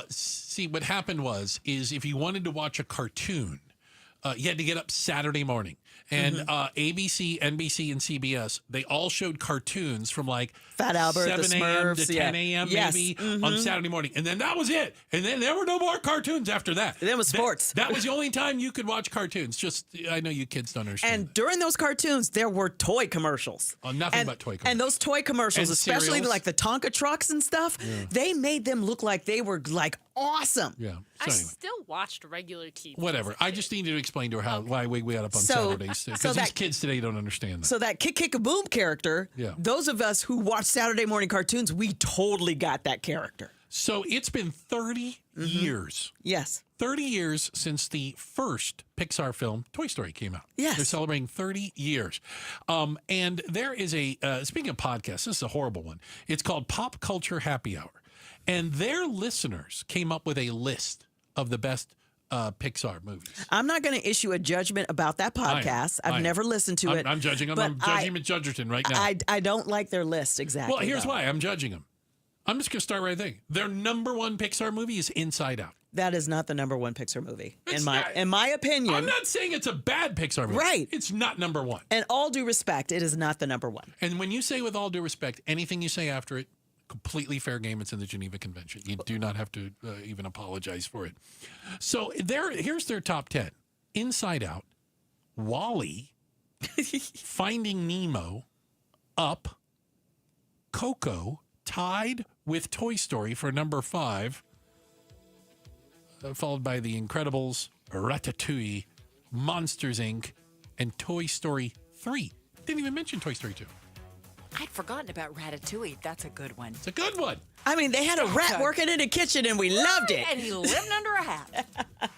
Speaker 8: see, what happened is if you wanted to watch a cartoon, you had to get up Saturday morning. And ABC, NBC, and CBS, they all showed cartoons from like
Speaker 10: Fat Albert,
Speaker 8: 7 a.m. to 10 a.m. maybe on Saturday morning. And then that was it. And then there were no more cartoons after that.
Speaker 10: Then it was sports.
Speaker 8: That was the only time you could watch cartoons. Just, I know you kids don't understand.
Speaker 10: And during those cartoons, there were toy commercials.
Speaker 8: Oh, nothing but toy commercials.
Speaker 10: And those toy commercials,
Speaker 8: and
Speaker 10: especially
Speaker 8: cereals.
Speaker 10: like the Tonka trucks and stuff, they made them look like they were like awesome.
Speaker 8: Yeah.
Speaker 23: I still watched regular TV.
Speaker 8: Whatever. I just needed to explain to her why we got up on Saturday place because these kids today don't understand that.
Speaker 10: So that Kick-Kick-a-Boom character, those of us who watch Saturday morning cartoons, we totally got that character.
Speaker 8: So it's been 30 years.
Speaker 10: Yes.
Speaker 8: 30 years since the first Pixar film, Toy Story, came out.
Speaker 10: Yes.
Speaker 8: They're celebrating 30 years. And there is speaking of podcasts, this is a horrible one. It's called Pop Culture Happy Hour. And their listeners came up with a list of the best Pixar movies.
Speaker 10: I'm not going to issue a judgment about that podcast. I've never listened to it.
Speaker 8: I'm judging them. I'm judging them at Judgerton right now.
Speaker 10: I don't like their list exactly.
Speaker 8: Well, here's why I'm judging them. I'm just going to start right there. Their number one Pixar movie is Inside Out.
Speaker 10: That is not the number one Pixar movie, in my opinion.
Speaker 8: I'm not saying it's a bad Pixar movie.
Speaker 10: Right.
Speaker 8: It's not number one.
Speaker 10: And all due respect, it is not the number one.
Speaker 8: And when you say with all due respect, anything you say after it, completely fair game. It's in the Geneva Convention. You do not have to even apologize for it. So here's their top 10. Inside Out, WALL-E, Finding Nemo, Up, Coco, tied with Toy Story for number 5, followed by The Incredibles, Ratatouille, Monsters, Inc., and Toy Story 3. Didn't even mention Toy Story 2.
Speaker 2: I'd forgotten about Ratatouille. That's a good one.
Speaker 8: It's a good one.
Speaker 10: I mean, they had a rat working in the kitchen, and we loved it.
Speaker 2: And he lived under a hat.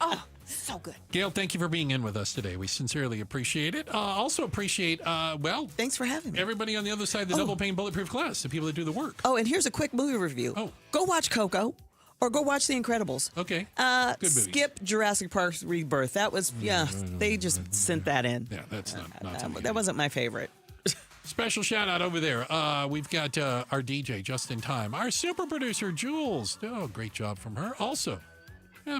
Speaker 2: Oh, so good.
Speaker 8: Gail, thank you for being in with us today. We sincerely appreciate it. Also appreciate,
Speaker 10: thanks for having me.
Speaker 8: Everybody on the other side of the double pane bulletproof glass, the people that do the work.
Speaker 10: Oh, and here's a quick movie review.
Speaker 8: Oh.
Speaker 10: Go watch Coco. Or go watch The Incredibles.
Speaker 8: Okay. Good movie.
Speaker 10: Skip Jurassic Park Rebirth. That was, they just sent that in.
Speaker 8: Yeah, that's not something.
Speaker 10: That wasn't my favorite.
Speaker 8: Special shout out over there. We've got our DJ just in time. Our super producer, Jules. Oh, great job from her. Also,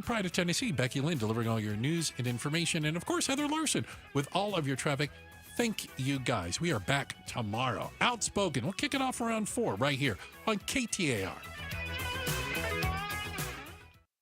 Speaker 8: Pride of Tennessee, Becky Lynn, delivering all your news and information. And of course, Heather Larson with all of your traffic. Thank you guys. We are back tomorrow. Outspoken. We'll kick it off around 4 right here on KTAR.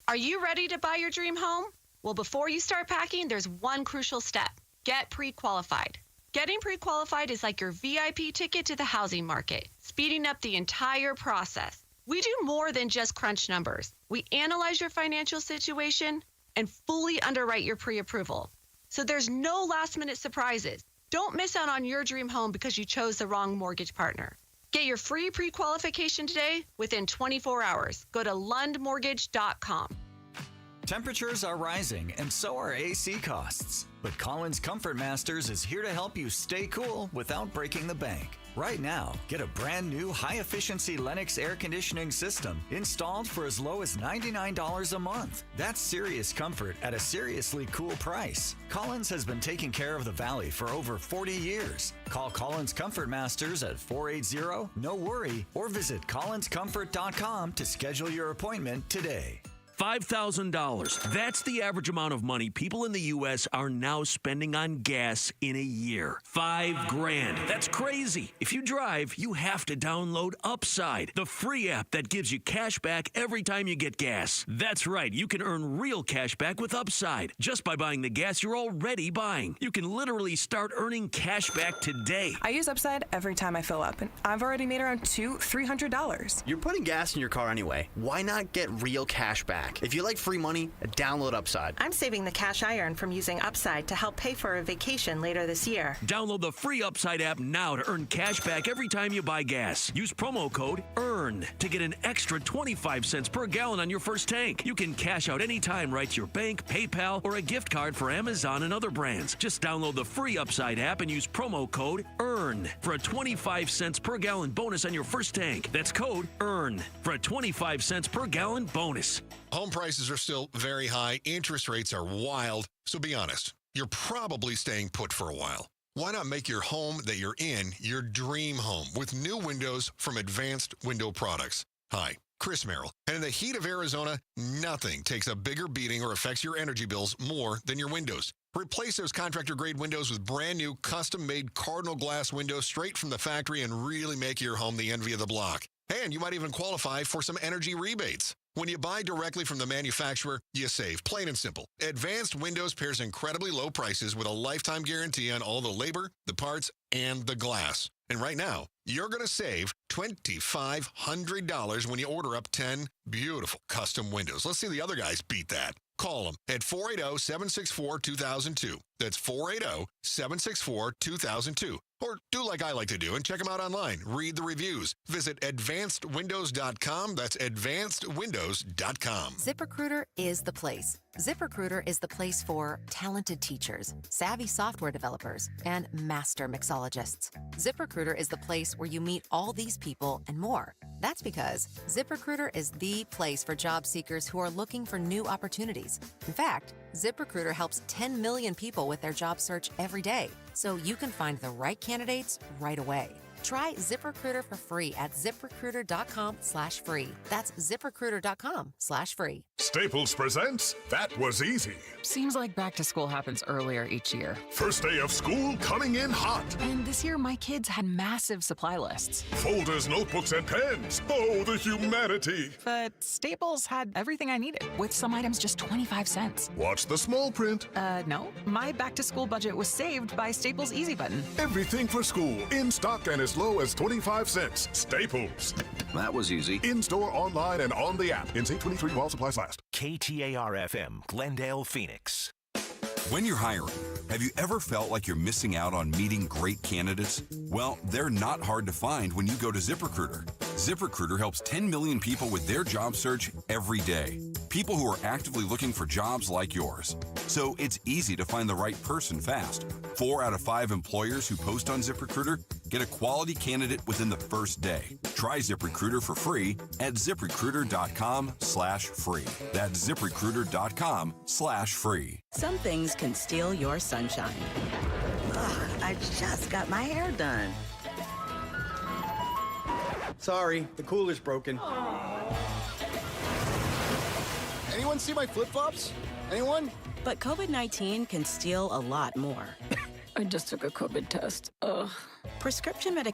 Speaker 4: Are you ready to buy your dream home? Well, before you start packing, there's one crucial step. Get pre-qualified. Getting pre-qualified is like your VIP ticket to the housing market, speeding up the entire process. We do more than just crunch numbers. We analyze your financial situation and fully underwrite your pre-approval. So there's no last-minute surprises. Don't miss out on your dream home because you chose the wrong mortgage partner. Get your free pre-qualification today within 24 hours. Go to lundmortgage.com.
Speaker 7: Temperatures are rising, and so are AC costs. But Collins Comfort Masters is here to help you stay cool without breaking the bank. Right now, get a brand new high-efficiency Lennox air conditioning system installed for as low as $99 a month. That's serious comfort at a seriously cool price. Collins has been taking care of the Valley for over 40 years. Call Collins Comfort Masters at 480-NO-WORRY or visit collinscomfort.com to schedule your appointment today.
Speaker 23: $5,000. That's the average amount of money people in the U.S. are now spending on gas in a year. $5,000. That's crazy. If you drive, you have to download Upside, the free app that gives you cash back every time you get gas. That's right. You can earn real cash back with Upside just by buying the gas you're already buying. You can literally start earning cash back today.
Speaker 24: I use Upside every time I fill up, and I've already made around $200-$300.
Speaker 25: You're putting gas in your car anyway. Why not get real cash back? If you like free money, download Upside.
Speaker 26: I'm saving the cash I earn from using Upside to help pay for a vacation later this year.
Speaker 23: Download the free Upside app now to earn cash back every time you buy gas. Use promo code EARN to get an extra 25 cents per gallon on your first tank. You can cash out anytime right to your bank, PayPal, or a gift card for Amazon and other brands. Just download the free Upside app and use promo code EARN for a 25 cents per gallon bonus on your first tank. That's code EARN for a 25 cents per gallon bonus.
Speaker 27: Home prices are still very high. Interest rates are wild. So be honest, you're probably staying put for a while. Why not make your home that you're in your dream home with new windows from Advanced Window Products? Hi, Chris Merrill. And in the heat of Arizona, nothing takes a bigger beating or affects your energy bills more than your windows. Replace those contractor-grade windows with brand-new, custom-made Cardinal glass windows straight from the factory and really make your home the envy of the block. And you might even qualify for some energy rebates. When you buy directly from the manufacturer, you save, plain and simple. Advanced Windows pairs incredibly low prices with a lifetime guarantee on all the labor, the parts, and the glass. And right now, you're going to save $2,500 when you order up 10 beautiful custom windows. Let's see the other guys beat that. Call them at 480-764-2002. That's 480-764-2002. Or do like I like to do and check them out online. Read the reviews. Visit advancedwindows.com. That's advancedwindows.com.
Speaker 6: ZipRecruiter is the place. ZipRecruiter is the place for talented teachers, savvy software developers, and master mixologists. ZipRecruiter is the place where you meet all these people and more. That's because ZipRecruiter is the place for job seekers who are looking for new opportunities. In fact, ZipRecruiter helps 10 million people with their job search every day, so you can find the right candidates right away. Try ZipRecruiter for free at ZipRecruiter.com/free. That's ZipRecruiter.com/free.
Speaker 12: Staples presents That Was Easy.
Speaker 13: Seems like back to school happens earlier each year.
Speaker 12: First day of school coming in hot.
Speaker 13: And this year, my kids had massive supply lists.
Speaker 12: Folders, notebooks, and pens. Oh, the humanity.
Speaker 13: But Staples had everything I needed, with some items just 25 cents.
Speaker 12: Watch the small print.
Speaker 13: No. My back to school budget was saved by Staples Easy Button.
Speaker 12: Everything for school, in stock and as low as 25 cents. Staples.
Speaker 21: That was easy.
Speaker 12: In-store, online, and on the app. NC 23 while supplies last.
Speaker 1: KTAR-FM, Glendale, Phoenix.
Speaker 14: When you're hiring, have you ever felt like you're missing out on meeting great candidates? Well, they're not hard to find when you go to ZipRecruiter. ZipRecruiter helps 10 million people with their job search every day. People who are actively looking for jobs like yours. So it's easy to find the right person fast. 4 out of 5 employers who post on ZipRecruiter get a quality candidate within the first day. Try ZipRecruiter for free at ZipRecruiter.com/free. That's ZipRecruiter.com/free.
Speaker 15: Some things can steal your sunshine. Ugh, I just got my hair done.
Speaker 16: Sorry, the cooler's broken. Anyone see my flip-flops? Anyone?
Speaker 15: But COVID-19 can steal a lot more.
Speaker 17: I just took a COVID test. Ugh.
Speaker 15: Prescription medication